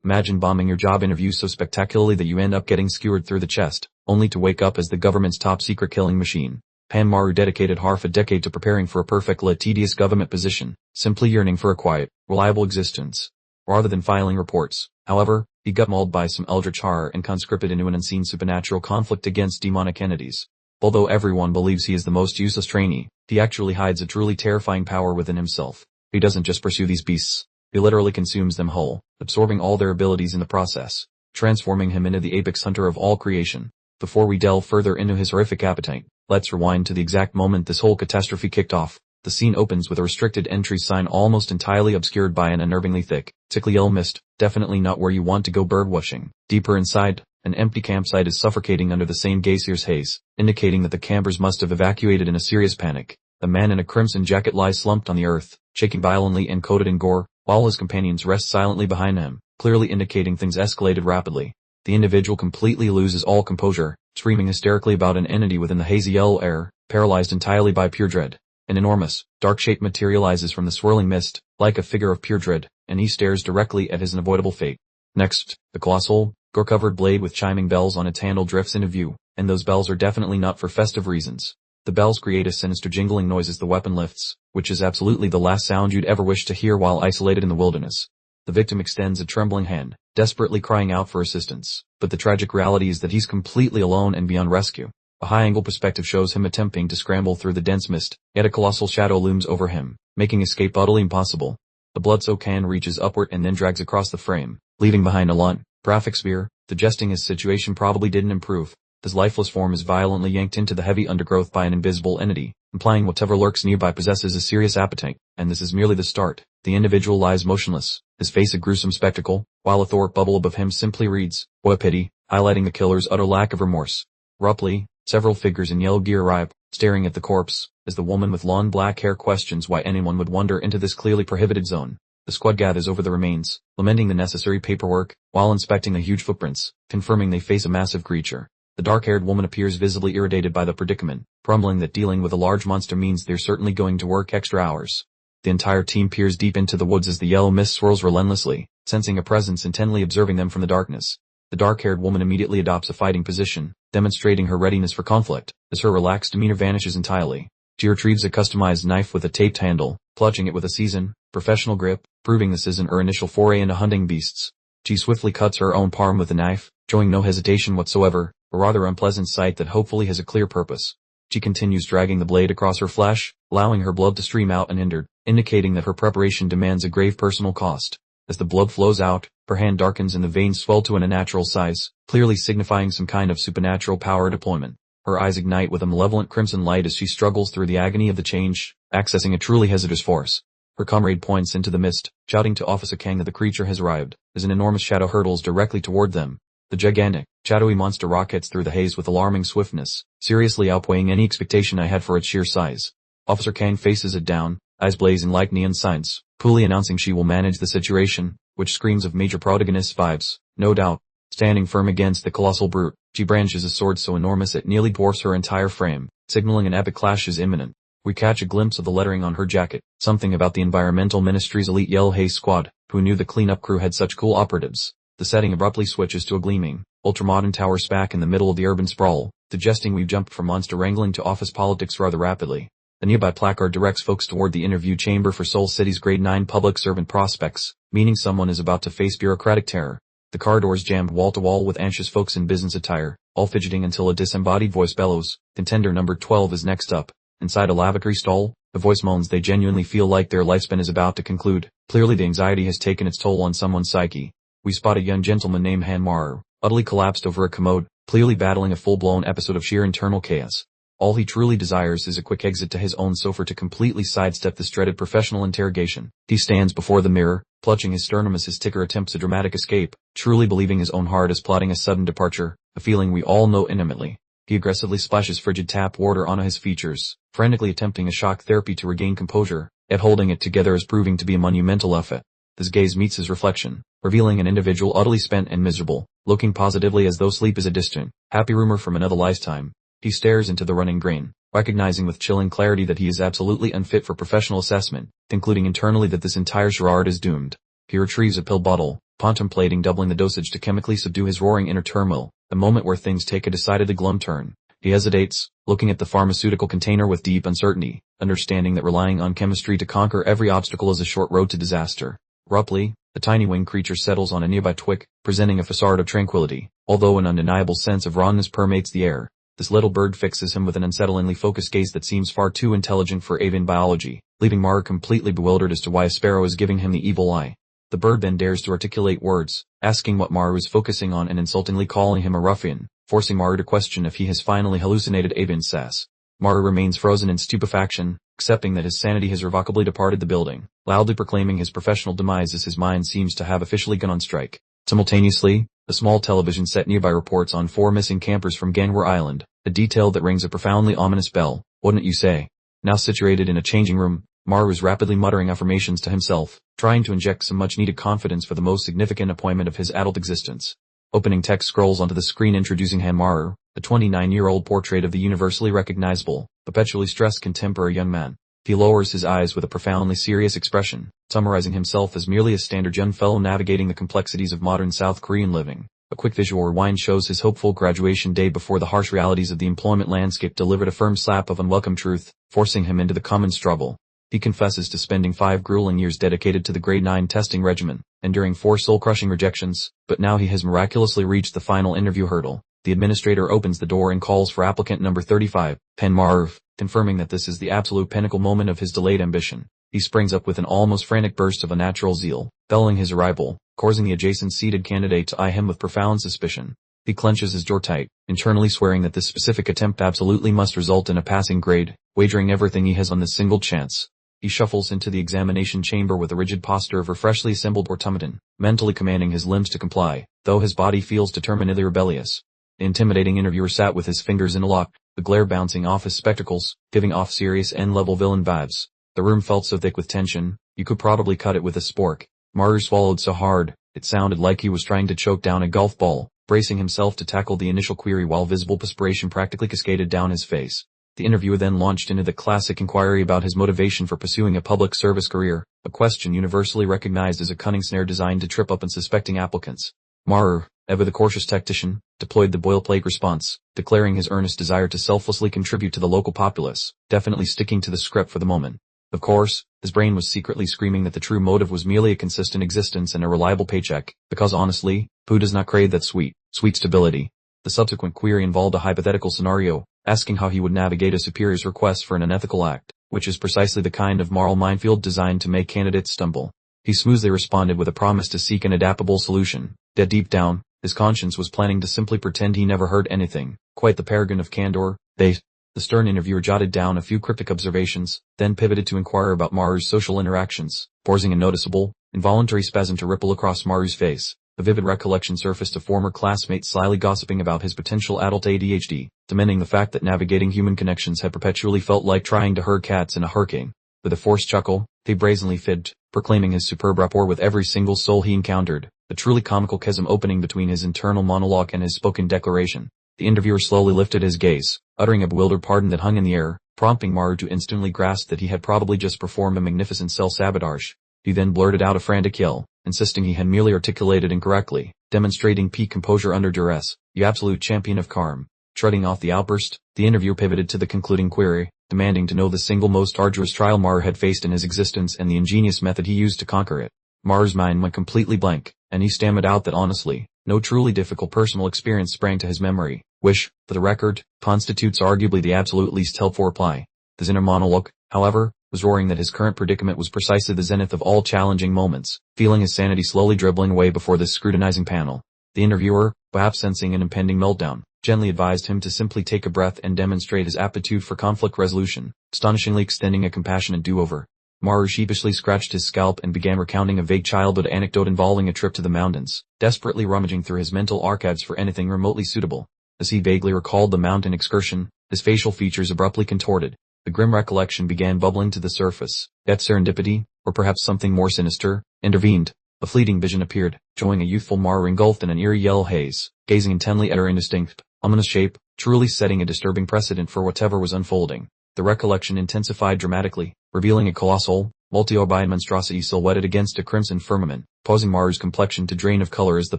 Imagine bombing your job interview so spectacularly that you end up getting skewered through the chest, only to wake up as the government's top-secret killing machine. Hanmaru dedicated half a decade to preparing for a perfectly tedious government position, simply yearning for a quiet, reliable existence, rather than filing reports. However, he got mauled by some eldritch horror and conscripted into an unseen supernatural conflict against demonic entities. Although everyone believes he is the most useless trainee, he actually hides a truly terrifying power within himself. He doesn't just pursue these beasts, he literally consumes them whole, absorbing all their abilities in the process, transforming him into the apex hunter of all creation. Before we delve further into his horrific appetite, let's rewind to the exact moment this whole catastrophe kicked off. The scene opens with a restricted entry sign almost entirely obscured by an unnervingly thick, tickly yellow mist, definitely not where you want to go birdwatching. Deeper inside, an empty campsite is suffocating under the same geyser's haze, indicating that the campers must have evacuated in a serious panic. A man in a crimson jacket lies slumped on the earth, shaking violently and coated in gore, while his companions rest silently behind him, clearly indicating things escalated rapidly. The individual completely loses all composure, screaming hysterically about an entity within the hazy yellow air, paralyzed entirely by pure dread. An enormous, dark shape materializes from the swirling mist, like a figure of pure dread, and he stares directly at his unavoidable fate. Next, the colossal, gore-covered blade with chiming bells on its handle drifts into view, and those bells are definitely not for festive reasons. The bells create a sinister jingling noise as the weapon lifts, which is absolutely the last sound you'd ever wish to hear while isolated in the wilderness. The victim extends a trembling hand, desperately crying out for assistance, but the tragic reality is that he's completely alone and beyond rescue. A high-angle perspective shows him attempting to scramble through the dense mist, yet a colossal shadow looms over him, making escape utterly impossible. The blood-soaked hand reaches upward and then drags across the frame, leaving behind a lunt, graphic spear, suggesting his situation probably didn't improve. His lifeless form is violently yanked into the heavy undergrowth by an invisible entity, implying whatever lurks nearby possesses a serious appetite, and this is merely the start. The individual lies motionless, his face a gruesome spectacle, while a thought bubble above him simply reads, "What a pity," highlighting the killer's utter lack of remorse. Abruptly, several figures in yellow gear arrive, staring at the corpse, as the woman with long black hair questions why anyone would wander into this clearly prohibited zone. The squad gathers over the remains, lamenting the necessary paperwork, while inspecting the huge footprints, confirming they face a massive creature. The dark-haired woman appears visibly irritated by the predicament, grumbling that dealing with a large monster means they're certainly going to work extra hours. The entire team peers deep into the woods as the yellow mist swirls relentlessly, sensing a presence intently observing them from the darkness. The dark-haired woman immediately adopts a fighting position, demonstrating her readiness for conflict, as her relaxed demeanor vanishes entirely. She retrieves a customized knife with a taped handle, clutching it with a seasoned, professional grip, proving this isn't her initial foray into hunting beasts. She swiftly cuts her own palm with the knife, showing no hesitation whatsoever, a rather unpleasant sight that hopefully has a clear purpose. She continues dragging the blade across her flesh, allowing her blood to stream out unhindered, indicating that her preparation demands a grave personal cost. As the blood flows out, her hand darkens and the veins swell to an unnatural size, clearly signifying some kind of supernatural power deployment. Her eyes ignite with a malevolent crimson light as she struggles through the agony of the change, accessing a truly hazardous force. Her comrade points into the mist, shouting to Officer Kang that the creature has arrived, as an enormous shadow hurtles directly toward them. The gigantic, shadowy monster rockets through the haze with alarming swiftness, seriously outweighing any expectation I had for its sheer size. Officer Kang faces it down, eyes blazing like neon signs, coolly announcing she will manage the situation, which screams of major protagonist vibes, no doubt. Standing firm against the colossal brute, she brandishes a sword so enormous it nearly dwarfs her entire frame, signaling an epic clash is imminent. We catch a glimpse of the lettering on her jacket, something about the Environmental Ministry's elite Yellow Haze Squad, who knew the cleanup crew had such cool operatives. The setting abruptly switches to a gleaming, ultramodern tower smack in the middle of the urban sprawl, suggesting we've jumped from monster wrangling to office politics rather rapidly. A nearby placard directs folks toward the interview chamber for Seoul City's grade 9 public servant prospects, meaning someone is about to face bureaucratic terror. The corridors jammed wall to wall with anxious folks in business attire, all fidgeting until a disembodied voice bellows, "Contender number 12 is next up." Inside a lavatory stall, the voice moans they genuinely feel like their lifespan is about to conclude. Clearly the anxiety has taken its toll on someone's psyche. We spot a young gentleman named Hanmaru, utterly collapsed over a commode, clearly battling a full-blown episode of sheer internal chaos. All he truly desires is a quick exit to his own sofa to completely sidestep this dreaded professional interrogation. He stands before the mirror, clutching his sternum as his ticker attempts a dramatic escape, truly believing his own heart is plotting a sudden departure, a feeling we all know intimately. He aggressively splashes frigid tap water onto his features, frantically attempting a shock therapy to regain composure, yet holding it together is proving to be a monumental effort. His gaze meets his reflection, revealing an individual utterly spent and miserable, looking positively as though sleep is a distant, happy rumor from another lifetime. He stares into the running grain, recognizing with chilling clarity that he is absolutely unfit for professional assessment, concluding internally that this entire charade is doomed. He retrieves a pill bottle, contemplating doubling the dosage to chemically subdue his roaring inner turmoil, a moment where things take a decidedly glum turn. He hesitates, looking at the pharmaceutical container with deep uncertainty, understanding that relying on chemistry to conquer every obstacle is a short road to disaster. Abruptly, the tiny winged creature settles on a nearby twig, presenting a facade of tranquility, although an undeniable sense of rawness permeates the air. This little bird fixes him with an unsettlingly focused gaze that seems far too intelligent for avian biology, leaving Maru completely bewildered as to why a sparrow is giving him the evil eye. The bird then dares to articulate words, asking what Maru is focusing on and insultingly calling him a ruffian, forcing Maru to question if he has finally hallucinated avian sass. Maru remains frozen in stupefaction, accepting that his sanity has irrevocably departed the building, loudly proclaiming his professional demise as his mind seems to have officially gone on strike. Simultaneously, a small television set nearby reports on 4 missing campers from Ganwar Island, a detail that rings a profoundly ominous bell, wouldn't you say? Now situated in a changing room, Maru is rapidly muttering affirmations to himself, trying to inject some much-needed confidence for the most significant appointment of his adult existence. Opening text scrolls onto the screen introducing Maru, a 29-year-old portrait of the universally recognizable, perpetually stressed contemporary young man. He lowers his eyes with a profoundly serious expression, summarizing himself as merely a standard young fellow navigating the complexities of modern South Korean living. A quick visual rewind shows his hopeful graduation day before the harsh realities of the employment landscape delivered a firm slap of unwelcome truth, forcing him into the common struggle. He confesses to spending 5 grueling years dedicated to the grade 9 testing regimen, enduring 4 soul-crushing rejections, but now he has miraculously reached the final interview hurdle. The administrator opens the door and calls for applicant number 35, Maru, confirming that this is the absolute pinnacle moment of his delayed ambition. He springs up with an almost frantic burst of unnatural zeal, bellowing his arrival, causing the adjacent seated candidate to eye him with profound suspicion. He clenches his jaw tight, internally swearing that this specific attempt absolutely must result in a passing grade, wagering everything he has on this single chance. He shuffles into the examination chamber with a rigid posture of a freshly assembled automaton, mentally commanding his limbs to comply, though his body feels determinedly rebellious. The intimidating interviewer sat with his fingers in a lock, the glare bouncing off his spectacles, giving off serious N-level villain vibes. The room felt so thick with tension, you could probably cut it with a spork. Maru swallowed so hard, it sounded like he was trying to choke down a golf ball, bracing himself to tackle the initial query while visible perspiration practically cascaded down his face. The interviewer then launched into the classic inquiry about his motivation for pursuing a public service career, a question universally recognized as a cunning snare designed to trip up unsuspecting applicants. Maru, ever the cautious tactician, deployed the boilerplate response, declaring his earnest desire to selflessly contribute to the local populace, definitely sticking to the script for the moment. Of course, his brain was secretly screaming that the true motive was merely a consistent existence and a reliable paycheck, because honestly, who does not crave that sweet stability? The subsequent query involved a hypothetical scenario, asking how he would navigate a superior's request for an unethical act, which is precisely the kind of moral minefield designed to make candidates stumble. He smoothly responded with a promise to seek an adaptable solution, that deep down, his conscience was planning to simply pretend he never heard anything. Quite the paragon of candor. The stern interviewer jotted down a few cryptic observations, then pivoted to inquire about Maru's social interactions, forcing a noticeable, involuntary spasm to ripple across Maru's face. A vivid recollection surfaced of former classmates slyly gossiping about his potential adult ADHD, demanding the fact that navigating human connections had perpetually felt like trying to herd cats in a hurricane. With a forced chuckle, he brazenly fibbed, proclaiming his superb rapport with every single soul he encountered, a truly comical chasm opening between his internal monologue and his spoken declaration. The interviewer slowly lifted his gaze, uttering a bewildered pardon that hung in the air, prompting Maru to instantly grasp that he had probably just performed a magnificent self-sabotage. He then blurted out a frantic yell, insisting he had merely articulated incorrectly, demonstrating peak composure under duress. You absolute champion of calm. Treading off the outburst, the interviewer pivoted to the concluding query, demanding to know the single most arduous trial Maru had faced in his existence and the ingenious method he used to conquer it. Maru's mind went completely blank, and he stammered out that honestly, no truly difficult personal experience sprang to his memory, which, for the record, constitutes arguably the absolute least helpful reply. His inner monologue, however, was roaring that his current predicament was precisely the zenith of all challenging moments, feeling his sanity slowly dribbling away before this scrutinizing panel. The interviewer, perhaps sensing an impending meltdown, gently advised him to simply take a breath and demonstrate his aptitude for conflict resolution, astonishingly extending a compassionate do-over. Maru sheepishly scratched his scalp and began recounting a vague childhood anecdote involving a trip to the mountains, desperately rummaging through his mental archives for anything remotely suitable. As he vaguely recalled the mountain excursion, his facial features abruptly contorted. The grim recollection began bubbling to the surface, yet serendipity, or perhaps something more sinister, intervened. A fleeting vision appeared, showing a youthful Maru engulfed in an eerie yellow haze, gazing intently at her indistinct, ominous shape, truly setting a disturbing precedent for whatever was unfolding. The recollection intensified dramatically, revealing a colossal, multi-orbine monstrosity silhouetted against a crimson firmament, causing Maru's complexion to drain of color as the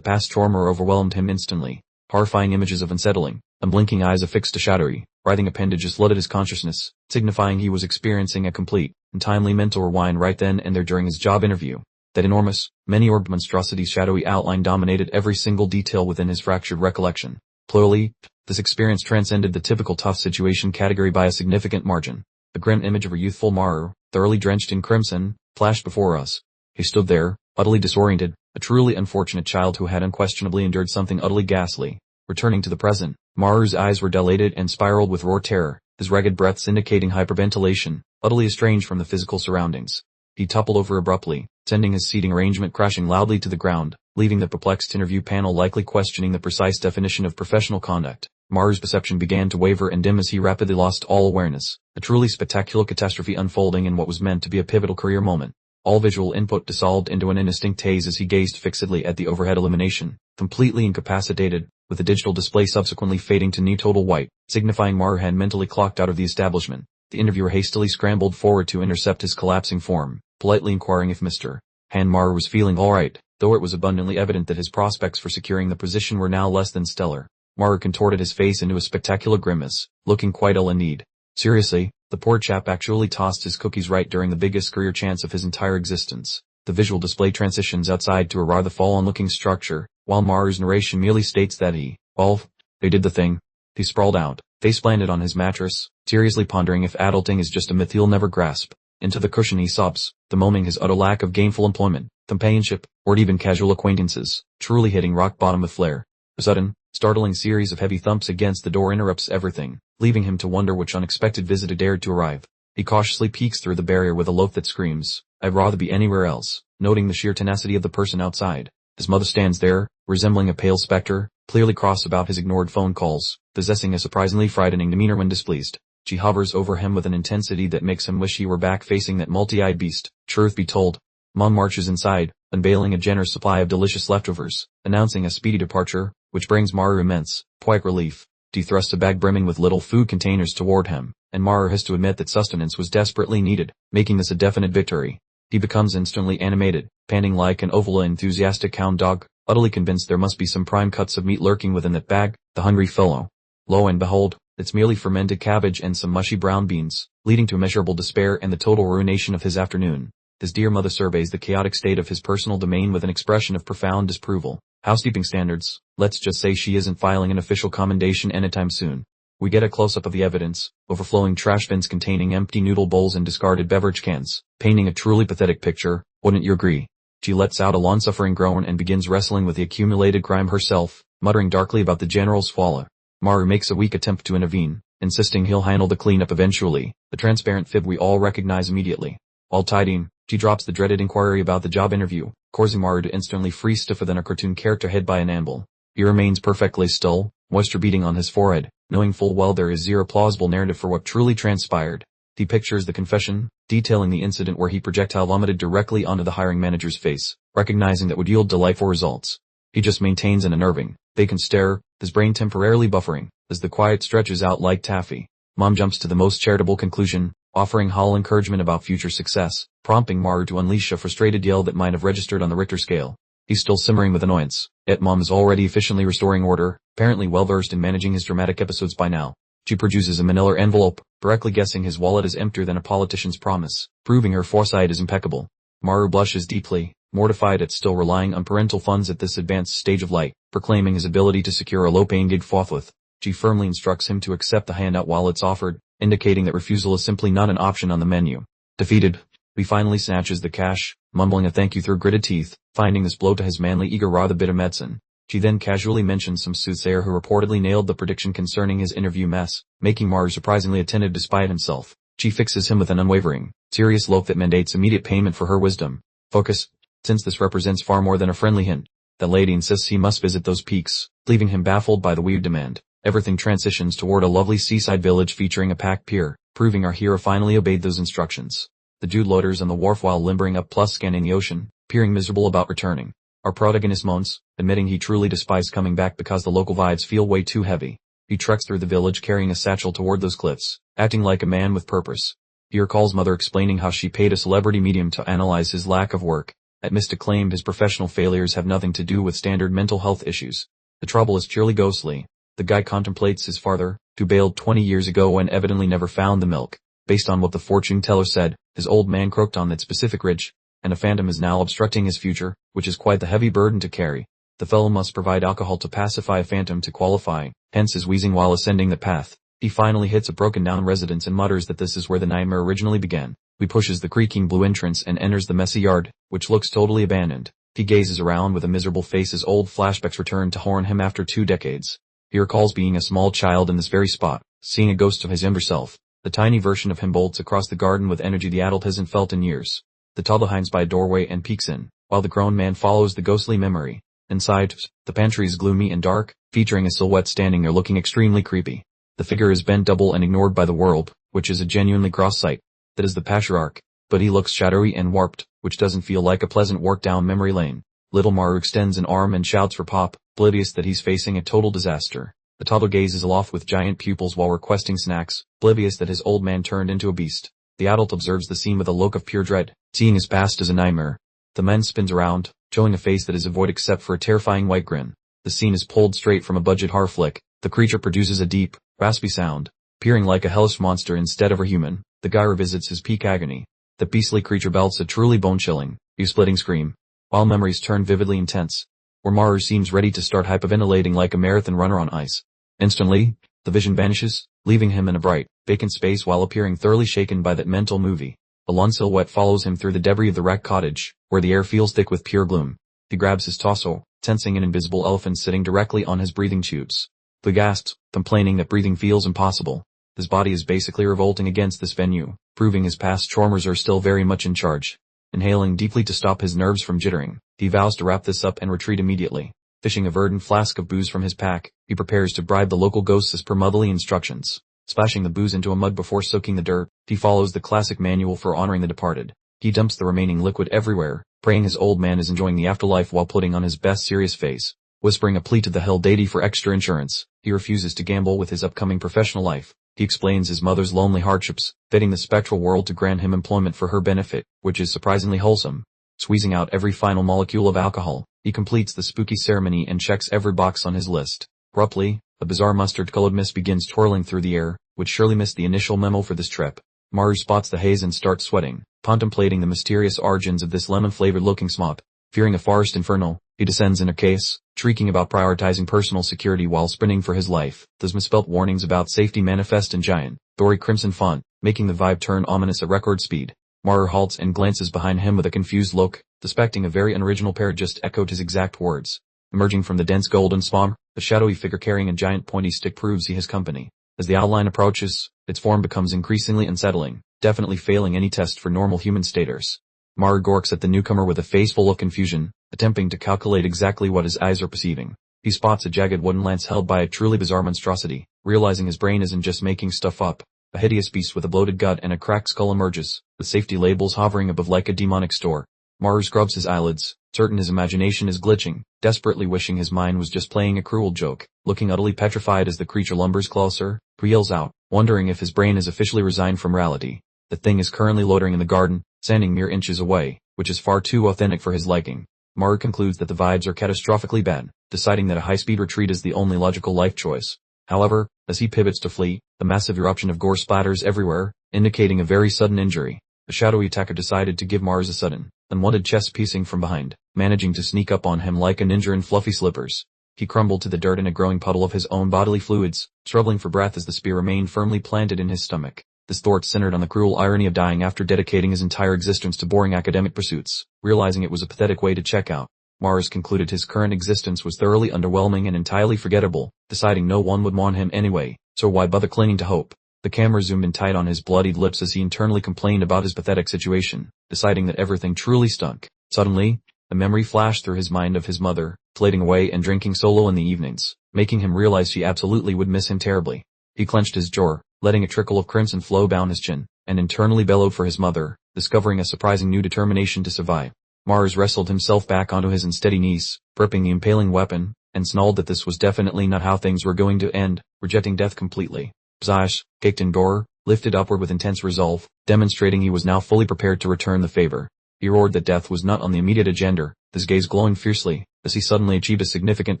past trauma overwhelmed him instantly. Horrifying images of unsettling, unblinking eyes affixed to shadowy, writhing appendages flooded his consciousness, signifying he was experiencing a complete and timely mental rewind right then and there during his job interview. That enormous, many-orbed monstrosity's shadowy outline dominated every single detail within his fractured recollection. Plurally, this experience transcended the typical tough situation category by a significant margin. The grim image of a youthful Maru, thoroughly drenched in crimson, flashed before us. He stood there, utterly disoriented, a truly unfortunate child who had unquestionably endured something utterly ghastly. Returning to the present, Maru's eyes were dilated and spiraled with raw terror, his ragged breaths indicating hyperventilation, utterly estranged from the physical surroundings. He toppled over abruptly, sending his seating arrangement crashing loudly to the ground, leaving the perplexed interview panel likely questioning the precise definition of professional conduct. Maru's perception began to waver and dim as he rapidly lost all awareness, a truly spectacular catastrophe unfolding in what was meant to be a pivotal career moment. All visual input dissolved into an indistinct haze as he gazed fixedly at the overhead illumination, completely incapacitated, with the digital display subsequently fading to near total white, signifying Maru had mentally clocked out of the establishment. The interviewer hastily scrambled forward to intercept his collapsing form, politely inquiring if Mr. Maru was feeling alright, though it was abundantly evident that his prospects for securing the position were now less than stellar. Maru contorted his face into a spectacular grimace, looking quite ill indeed. Seriously, the poor chap actually tossed his cookies right during the biggest career chance of his entire existence. The visual display transitions outside to a rather fallen-looking structure, while Maru's narration merely states that they did the thing. He sprawled out, face-planted on his mattress, seriously pondering if adulting is just a myth he'll never grasp. Into the cushion he sobs, bemoaning his utter lack of gainful employment, companionship, or even casual acquaintances, truly hitting rock bottom with flair. A sudden, startling series of heavy thumps against the door interrupts everything, leaving him to wonder which unexpected visitor dared to arrive. He cautiously peeks through the barrier with a loaf that screams, "I'd rather be anywhere else," noting the sheer tenacity of the person outside. His mother stands there, resembling a pale specter, clearly cross about his ignored phone calls, possessing a surprisingly frightening demeanor when displeased. She hovers over him with an intensity that makes him wish he were back facing that multi-eyed beast. Truth be told, Mom marches inside, unveiling a generous supply of delicious leftovers, announcing a speedy departure, which brings Maru immense, poic relief. He thrusts a bag brimming with little food containers toward him, and Maru has to admit that sustenance was desperately needed, making this a definite victory. He becomes instantly animated, panting like an overly enthusiastic hound dog, utterly convinced there must be some prime cuts of meat lurking within that bag. The hungry fellow. Lo and behold, it's merely fermented cabbage and some mushy brown beans, leading to immeasurable despair and the total ruination of his afternoon. His dear mother surveys the chaotic state of his personal domain with an expression of profound disapproval. Housekeeping standards, let's just say she isn't filing an official commendation anytime soon. We get a close-up of the evidence, overflowing trash bins containing empty noodle bowls and discarded beverage cans, painting a truly pathetic picture, wouldn't you agree? She lets out a long-suffering groan and begins wrestling with the accumulated crime herself, muttering darkly about the general's failure. Maru makes a weak attempt to intervene, insisting he'll handle the cleanup eventually, the transparent fib we all recognize immediately. While tidying, she drops the dreaded inquiry about the job interview, causing Maru to instantly freeze stiffer than a cartoon character hit by an anvil. He remains perfectly still, moisture beading on his forehead, knowing full well there is zero plausible narrative for what truly transpired. He pictures the confession, detailing the incident where he projectile vomited directly onto the hiring manager's face, recognizing that would yield delightful results. He just maintains an unnerving, vacant stare, his brain temporarily buffering, as the quiet stretches out like taffy. Mom jumps to the most charitable conclusion, offering hollow encouragement about future success, prompting Maru to unleash a frustrated yell that might have registered on the Richter scale. He's still simmering with annoyance, yet Mom is already efficiently restoring order, apparently well-versed in managing his dramatic episodes by now. She produces a manila envelope, correctly guessing his wallet is emptier than a politician's promise, proving her foresight is impeccable. Maru blushes deeply, mortified at still relying on parental funds at this advanced stage of life, proclaiming his ability to secure a low-paying gig forthwith. She firmly instructs him to accept the handout while it's offered, indicating that refusal is simply not an option on the menu. Defeated, he finally snatches the cash, mumbling a thank you through gritted teeth, finding this blow to his manly ego rather bitter medicine. She then casually mentions some soothsayer who reportedly nailed the prediction concerning his interview mess, making Maru surprisingly attentive despite himself. She fixes him with an unwavering, serious look that mandates immediate payment for her wisdom. Focus, since this represents far more than a friendly hint. The lady insists he must visit those peaks, leaving him baffled by the weird demand. Everything transitions toward a lovely seaside village featuring a packed pier, proving our hero finally obeyed those instructions. The dude loiters on the wharf while limbering up plus scanning the ocean, peering miserable about returning. Our protagonist moans, admitting he truly despises coming back because the local vibes feel way too heavy. He treks through the village carrying a satchel toward those cliffs, acting like a man with purpose. He recalls mother explaining how she paid a celebrity medium to analyze his lack of work. Mista claimed his professional failures have nothing to do with standard mental health issues. The trouble is purely ghostly. The guy contemplates his father, who bailed 20 years ago and evidently never found the milk. Based on what the fortune teller said, his old man croaked on that specific ridge, and a phantom is now obstructing his future, which is quite the heavy burden to carry. The fellow must provide alcohol to pacify a phantom to qualify, hence his wheezing while ascending the path. He finally hits a broken down residence and mutters that this is where the nightmare originally began. He pushes the creaking blue entrance and enters the messy yard, which looks totally abandoned. He gazes around with a miserable face as old flashbacks return to haunt him after 2 decades. He recalls being a small child in this very spot, seeing a ghost of his younger self. The tiny version of him bolts across the garden with energy the adult hasn't felt in years. The toddler hides by a doorway and peeks in, while the grown man follows the ghostly memory. Inside, the pantry is gloomy and dark, featuring a silhouette standing there looking extremely creepy. The figure is bent double and ignored by the world, which is a genuinely gross sight. That is the patriarch, but he looks shadowy and warped, which doesn't feel like a pleasant walk down memory lane. Little Maru extends an arm and shouts for Pop, oblivious that he's facing a total disaster. The toddler gazes aloft with giant pupils while requesting snacks, oblivious that his old man turned into a beast. The adult observes the scene with a look of pure dread, seeing his past as a nightmare. The man spins around, showing a face that is void except for a terrifying white grin. The scene is pulled straight from a budget horror flick. The creature produces a deep, raspy sound, appearing like a hellish monster instead of a human. The guy revisits his peak agony. The beastly creature belts a truly bone-chilling, ear-splitting scream, while memories turn vividly intense. Maru seems ready to start hyperventilating like a marathon runner on ice. Instantly, the vision vanishes, leaving him in a bright, vacant space while appearing thoroughly shaken by that mental movie. A lone silhouette follows him through the debris of the wrecked cottage, where the air feels thick with pure gloom. He grabs his torso, sensing an invisible elephant sitting directly on his breathing tubes. He gasps, complaining that breathing feels impossible. His body is basically revolting against this venue, proving his past traumas are still very much in charge. Inhaling deeply to stop his nerves from jittering, he vows to wrap this up and retreat immediately. Fishing a verdant flask of booze from his pack, he prepares to bribe the local ghosts as per motherly instructions. Splashing the booze into a mug before soaking the dirt, he follows the classic manual for honoring the departed. He dumps the remaining liquid everywhere, praying his old man is enjoying the afterlife while putting on his best serious face. Whispering a plea to the hell deity for extra insurance, he refuses to gamble with his upcoming professional life. He explains his mother's lonely hardships, begging the spectral world to grant him employment for her benefit, which is surprisingly wholesome. Squeezing out every final molecule of alcohol, he completes the spooky ceremony and checks every box on his list. Abruptly, a bizarre mustard-colored mist begins twirling through the air, which surely missed the initial memo for this trip. Maru spots the haze and starts sweating, contemplating the mysterious origins of this lemon-flavored looking smoke. Fearing a forest inferno, he descends in a case, shrieking about prioritizing personal security while sprinting for his life. Those misspelt warnings about safety manifest in giant, gory crimson font, making the vibe turn ominous at record speed. Maru halts and glances behind him with a confused look, suspecting a very unoriginal parrot just echoed his exact words. Emerging from the dense golden swamp, a shadowy figure carrying a giant pointy stick proves he has company. As the outline approaches, its form becomes increasingly unsettling, definitely failing any test for normal human status. Maru gorks at the newcomer with a face full of confusion, attempting to calculate exactly what his eyes are perceiving. He spots a jagged wooden lance held by a truly bizarre monstrosity, realizing his brain isn't just making stuff up. A hideous beast with a bloated gut and a cracked skull emerges, with safety labels hovering above like a demonic store. Maru scrubs his eyelids, certain his imagination is glitching, desperately wishing his mind was just playing a cruel joke. Looking utterly petrified as the creature lumbers closer, he yells out, wondering if his brain is officially resigned from reality. The thing is currently loitering in the garden, standing mere inches away, which is far too authentic for his liking. Maru concludes that the vibes are catastrophically bad, deciding that a high-speed retreat is the only logical life choice. However, as he pivots to flee, the massive eruption of gore splatters everywhere, indicating a very sudden injury. The shadowy attacker decided to give Maru a sudden, unwanted chest piecing from behind, managing to sneak up on him like a ninja in fluffy slippers. He crumbled to the dirt in a growing puddle of his own bodily fluids, struggling for breath as the spear remained firmly planted in his stomach. This thought centered on the cruel irony of dying after dedicating his entire existence to boring academic pursuits. Realizing it was a pathetic way to check out, Mars concluded his current existence was thoroughly underwhelming and entirely forgettable, deciding no one would want him anyway, so why bother clinging to hope? The camera zoomed in tight on his bloodied lips as he internally complained about his pathetic situation, deciding that everything truly stunk. Suddenly, a memory flashed through his mind of his mother, flading away and drinking solo in the evenings, making him realize she absolutely would miss him terribly. He clenched his jaw, letting a trickle of crimson flow down his chin, and internally bellowed for his mother, discovering a surprising new determination to survive. Mars wrestled himself back onto his unsteady knees, gripping the impaling weapon, and snarled that this was definitely not how things were going to end, rejecting death completely. Pzash, caked in gore, lifted upward with intense resolve, demonstrating he was now fully prepared to return the favor. He roared that death was not on the immediate agenda, his gaze glowing fiercely, as he suddenly achieved a significant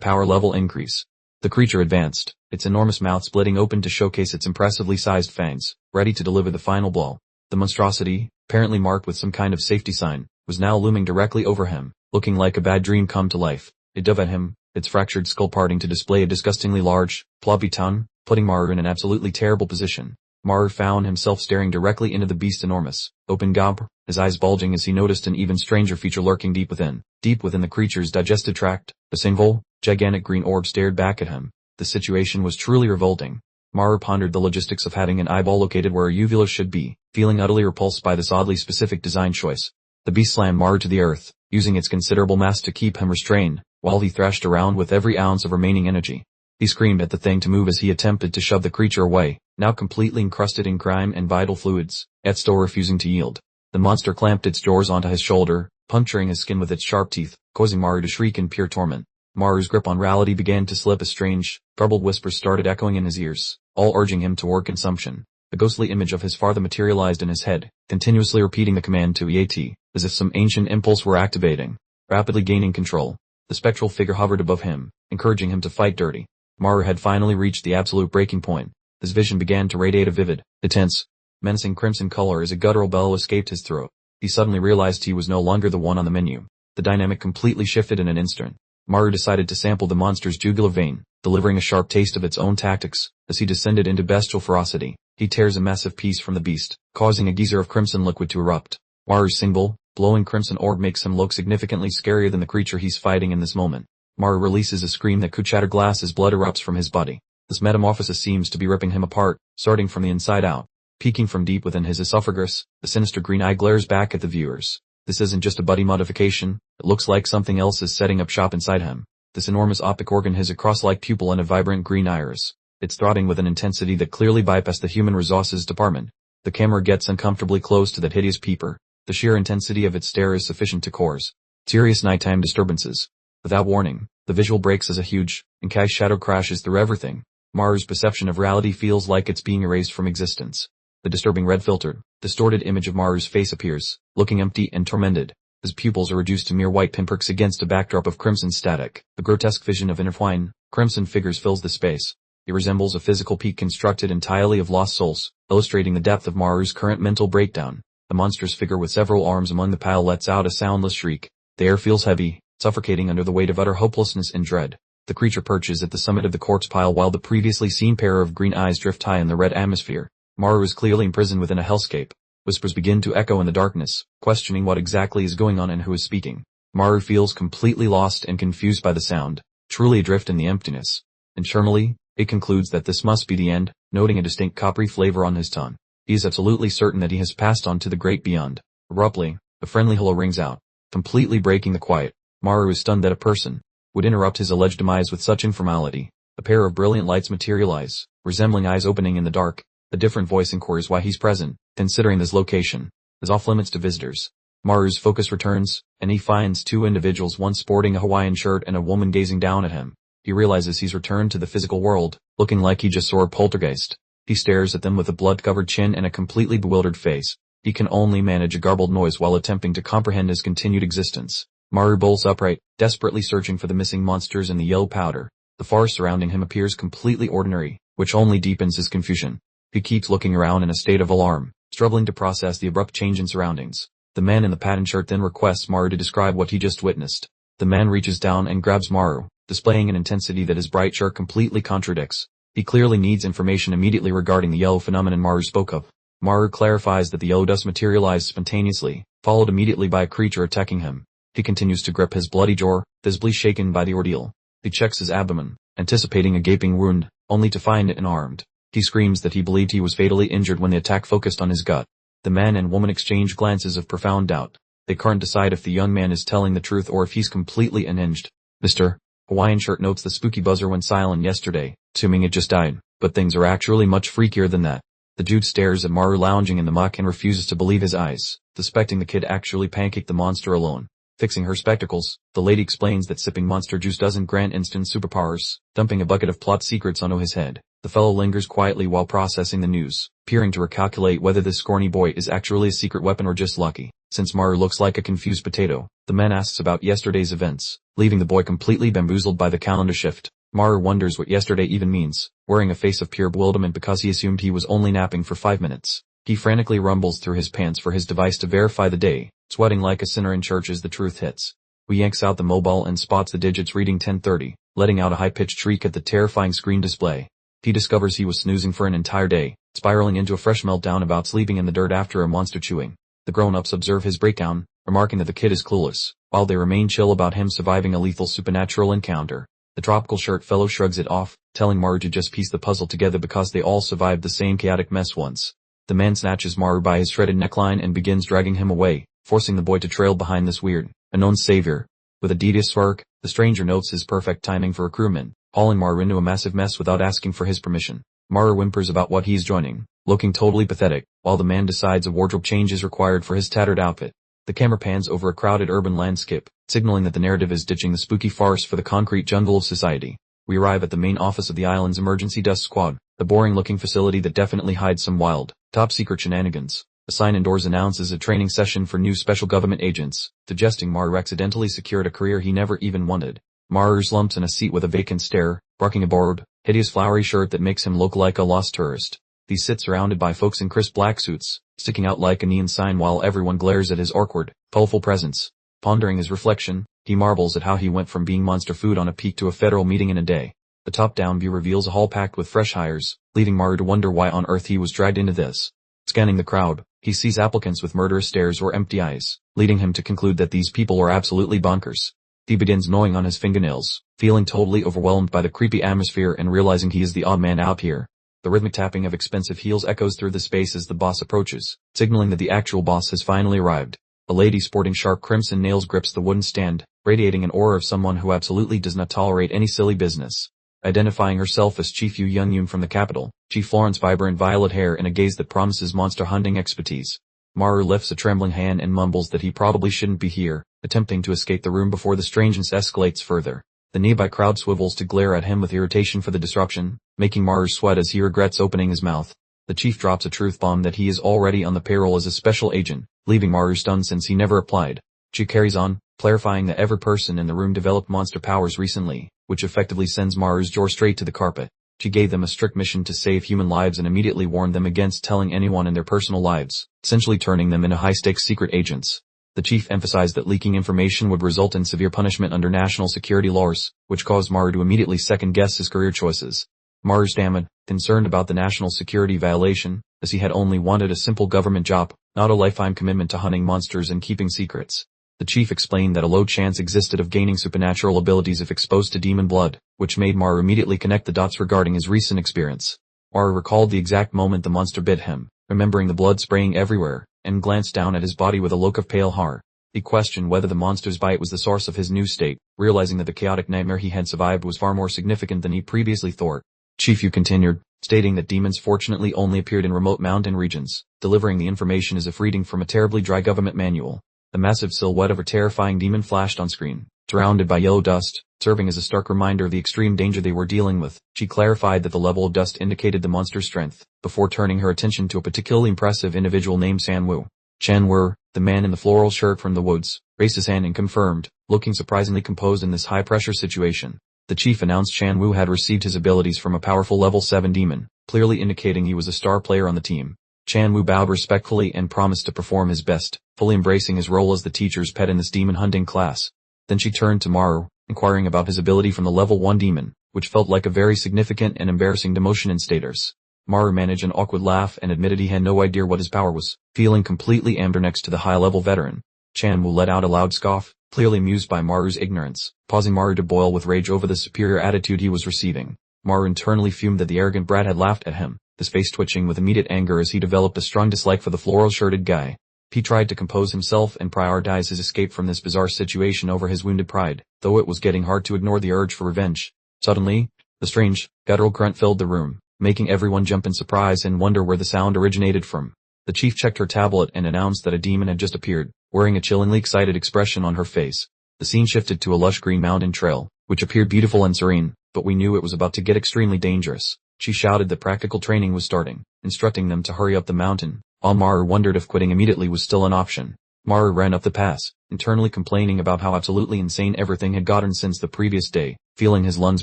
power level increase. The creature advanced, its enormous mouth splitting open to showcase its impressively sized fangs, ready to deliver the final blow. The monstrosity, apparently marked with some kind of safety sign, was now looming directly over him, looking like a bad dream come to life. It dove at him, its fractured skull parting to display a disgustingly large, floppy tongue, putting Maru in an absolutely terrible position. Maru found himself staring directly into the beast's enormous, open gob, his eyes bulging as he noticed an even stranger feature lurking deep within the creature's digestive tract. The single, gigantic green orb stared back at him. The situation was truly revolting. Maru pondered the logistics of having an eyeball located where a uvula should be, feeling utterly repulsed by this oddly specific design choice. The beast slammed Maru to the earth, using its considerable mass to keep him restrained, while he thrashed around with every ounce of remaining energy. He screamed at the thing to move as he attempted to shove the creature away, now completely encrusted in grime and vital fluids, yet still refusing to yield. The monster clamped its jaws onto his shoulder, puncturing his skin with its sharp teeth, causing Maru to shriek in pure torment. Maru's grip on reality began to slip as strange, garbled whispers started echoing in his ears, all urging him toward consumption. The ghostly image of his father materialized in his head, continuously repeating the command to eat, as if some ancient impulse were activating. Rapidly gaining control, the spectral figure hovered above him, encouraging him to fight dirty. Maru had finally reached the absolute breaking point. His vision began to radiate a vivid, intense, menacing crimson color as a guttural bellow escaped his throat. He suddenly realized he was no longer the one on the menu. The dynamic completely shifted in an instant. Maru decided to sample the monster's jugular vein, delivering a sharp taste of its own tactics. As he descended into bestial ferocity, he tears a massive piece from the beast, causing a geyser of crimson liquid to erupt. Maru's single, glowing crimson orb makes him look significantly scarier than the creature he's fighting in this moment. Maru releases a scream that could shatter glass as blood erupts from his body. This metamorphosis seems to be ripping him apart, starting from the inside out. Peeking from deep within his esophagus, the sinister green eye glares back at the viewers. This isn't just a body modification, it looks like something else is setting up shop inside him. This enormous optic organ has a cross-like pupil and a vibrant green iris. It's throbbing with an intensity that clearly bypassed the human resources department. The camera gets uncomfortably close to that hideous peeper. The sheer intensity of its stare is sufficient to cause serious nighttime disturbances. Without warning, the visual breaks as a huge, uncanny shadow crashes through everything. Maru's perception of reality feels like it's being erased from existence. The disturbing red filtered, distorted image of Maru's face appears, looking empty and tormented. His pupils are reduced to mere white pinpricks against a backdrop of crimson static. A grotesque vision of intertwined, crimson figures fills the space. It resembles a physical peak constructed entirely of lost souls, illustrating the depth of Maru's current mental breakdown. The monstrous figure with several arms among the pile lets out a soundless shriek. The air feels heavy, suffocating under the weight of utter hopelessness and dread. The creature perches at the summit of the corpse pile while the previously seen pair of green eyes drift high in the red atmosphere. Maru is clearly imprisoned within a hellscape. Whispers begin to echo in the darkness, questioning what exactly is going on and who is speaking. Maru feels completely lost and confused by the sound, truly adrift in the emptiness. Internally, it concludes that this must be the end, noting a distinct coppery flavor on his tongue. He is absolutely certain that he has passed on to the great beyond. Abruptly, a friendly hello rings out, completely breaking the quiet. Maru is stunned that a person would interrupt his alleged demise with such informality. A pair of brilliant lights materialize, resembling eyes opening in the dark. A different voice inquires why he's present, considering this location is off limits to visitors. Maru's focus returns, and he finds two individuals, one sporting a Hawaiian shirt and a woman gazing down at him. He realizes he's returned to the physical world, looking like he just saw a poltergeist. He stares at them with a blood-covered chin and a completely bewildered face. He can only manage a garbled noise while attempting to comprehend his continued existence. Maru bolts upright, desperately searching for the missing monsters in the yellow powder. The forest surrounding him appears completely ordinary, which only deepens his confusion. He keeps looking around in a state of alarm, struggling to process the abrupt change in surroundings. The man in the patterned shirt then requests Maru to describe what he just witnessed. The man reaches down and grabs Maru, displaying an intensity that his bright shirt completely contradicts. He clearly needs information immediately regarding the yellow phenomenon Maru spoke of. Maru clarifies that the yellow dust materialized spontaneously, followed immediately by a creature attacking him. He continues to grip his bloody jaw, visibly shaken by the ordeal. He checks his abdomen, anticipating a gaping wound, only to find it unarmed. He screams that he believed he was fatally injured when the attack focused on his gut. The man and woman exchange glances of profound doubt. They can't decide if the young man is telling the truth or if he's completely unhinged. Mr. Hawaiian shirt notes the spooky buzzer went silent yesterday, assuming it just died, but things are actually much freakier than that. The dude stares at Maru lounging in the muck and refuses to believe his eyes, suspecting the kid actually pancaked the monster alone. Fixing her spectacles, the lady explains that sipping monster juice doesn't grant instant superpowers, dumping a bucket of plot secrets onto his head. The fellow lingers quietly while processing the news, peering to recalculate whether this scrawny boy is actually a secret weapon or just lucky. Since Maru looks like a confused potato, the man asks about yesterday's events, leaving the boy completely bamboozled by the calendar shift. Maru wonders what yesterday even means, wearing a face of pure bewilderment because he assumed he was only napping for 5 minutes. He frantically rumbles through his pants for his device to verify the day, sweating like a sinner in church as the truth hits. He yanks out the mobile and spots the digits reading 10:30, letting out a high-pitched shriek at the terrifying screen display. He discovers he was snoozing for an entire day, spiraling into a fresh meltdown about sleeping in the dirt after a monster chewing. The grown-ups observe his breakdown, remarking that the kid is clueless, while they remain chill about him surviving a lethal supernatural encounter. The tropical shirt fellow shrugs it off, telling Maru to just piece the puzzle together because they all survived the same chaotic mess once. The man snatches Maru by his shredded neckline and begins dragging him away, forcing the boy to trail behind this weird, unknown savior. With a devious smirk, the stranger notes his perfect timing for a crewman, hauling Maru into a massive mess without asking for his permission. Maru whimpers about what he's joining, looking totally pathetic, while the man decides a wardrobe change is required for his tattered outfit. The camera pans over a crowded urban landscape, signaling that the narrative is ditching the spooky farce for the concrete jungle of society. We arrive at the main office of the island's emergency desk squad, the boring-looking facility that definitely hides some wild, top-secret shenanigans. A sign indoors announces a training session for new special government agents, suggesting Maru accidentally secured a career he never even wanted. Maru slumps in a seat with a vacant stare, barking a borrowed, hideous flowery shirt that makes him look like a lost tourist. He sits surrounded by folks in crisp black suits, sticking out like a neon sign while everyone glares at his awkward, colorful presence. Pondering his reflection, he marvels at how he went from being monster food on a peak to a federal meeting in a day. The top-down view reveals a hall packed with fresh hires, leading Maru to wonder why on earth he was dragged into this. Scanning the crowd, he sees applicants with murderous stares or empty eyes, leading him to conclude that these people are absolutely bonkers. He begins gnawing on his fingernails, feeling totally overwhelmed by the creepy atmosphere and realizing he is the odd man out here. The rhythmic tapping of expensive heels echoes through the space as the boss approaches, signaling that the actual boss has finally arrived. A lady sporting sharp crimson nails grips the wooden stand, radiating an aura of someone who absolutely does not tolerate any silly business. Identifying herself as Chief Yu Young from the capital, Chief Florence vibrant violet hair and a gaze that promises monster hunting expertise. Maru lifts a trembling hand and mumbles that he probably shouldn't be here, attempting to escape the room before the strangeness escalates further. The nearby crowd swivels to glare at him with irritation for the disruption, making Maru sweat as he regrets opening his mouth. The chief drops a truth bomb that he is already on the payroll as a special agent, leaving Maru stunned since he never applied. She carries on, clarifying that every person in the room developed monster powers recently, which effectively sends Maru's jaw straight to the carpet. She gave them a strict mission to save human lives and immediately warned them against telling anyone in their personal lives, essentially turning them into high-stakes secret agents. The chief emphasized that leaking information would result in severe punishment under national security laws, which caused Maru to immediately second-guess his career choices. Maru stammered, concerned about the national security violation, as he had only wanted a simple government job, not a lifetime commitment to hunting monsters and keeping secrets. The chief explained that a low chance existed of gaining supernatural abilities if exposed to demon blood, which made Maru immediately connect the dots regarding his recent experience. Maru recalled the exact moment the monster bit him, remembering the blood spraying everywhere, and glanced down at his body with a look of pale horror. He questioned whether the monster's bite was the source of his new state, realizing that the chaotic nightmare he had survived was far more significant than he previously thought. Chief Yu continued, stating that demons fortunately only appeared in remote mountain regions, delivering the information as if reading from a terribly dry government manual. The massive silhouette of a terrifying demon flashed on screen, surrounded by yellow dust, serving as a stark reminder of the extreme danger they were dealing with. She clarified that the level of dust indicated the monster's strength, before turning her attention to a particularly impressive individual named Sanwoo. Chanwoo, the man in the floral shirt from the woods, raised his hand and confirmed, looking surprisingly composed in this high-pressure situation. The chief announced Chanwoo had received his abilities from a powerful level 7 demon, clearly indicating he was a star player on the team. Chanwoo bowed respectfully and promised to perform his best, fully embracing his role as the teacher's pet in this demon hunting class. Then she turned to Maru, inquiring about his ability from the level 1 demon, which felt like a very significant and embarrassing demotion in status. Maru managed an awkward laugh and admitted he had no idea what his power was, feeling completely amber next to the high-level veteran. Chanwoo let out a loud scoff, clearly amused by Maru's ignorance, causing Maru to boil with rage over the superior attitude he was receiving. Maru internally fumed that the arrogant brat had laughed at him, his face twitching with immediate anger as he developed a strong dislike for the floral-shirted guy. He tried to compose himself and prioritize his escape from this bizarre situation over his wounded pride, though it was getting hard to ignore the urge for revenge. Suddenly, a strange, guttural grunt filled the room, making everyone jump in surprise and wonder where the sound originated from. The chief checked her tablet and announced that a demon had just appeared, wearing a chillingly excited expression on her face. The scene shifted to a lush green mountain trail, which appeared beautiful and serene, but we knew it was about to get extremely dangerous. She shouted that practical training was starting, instructing them to hurry up the mountain. While Maru wondered if quitting immediately was still an option. Maru ran up the pass, internally complaining about how absolutely insane everything had gotten since the previous day, feeling his lungs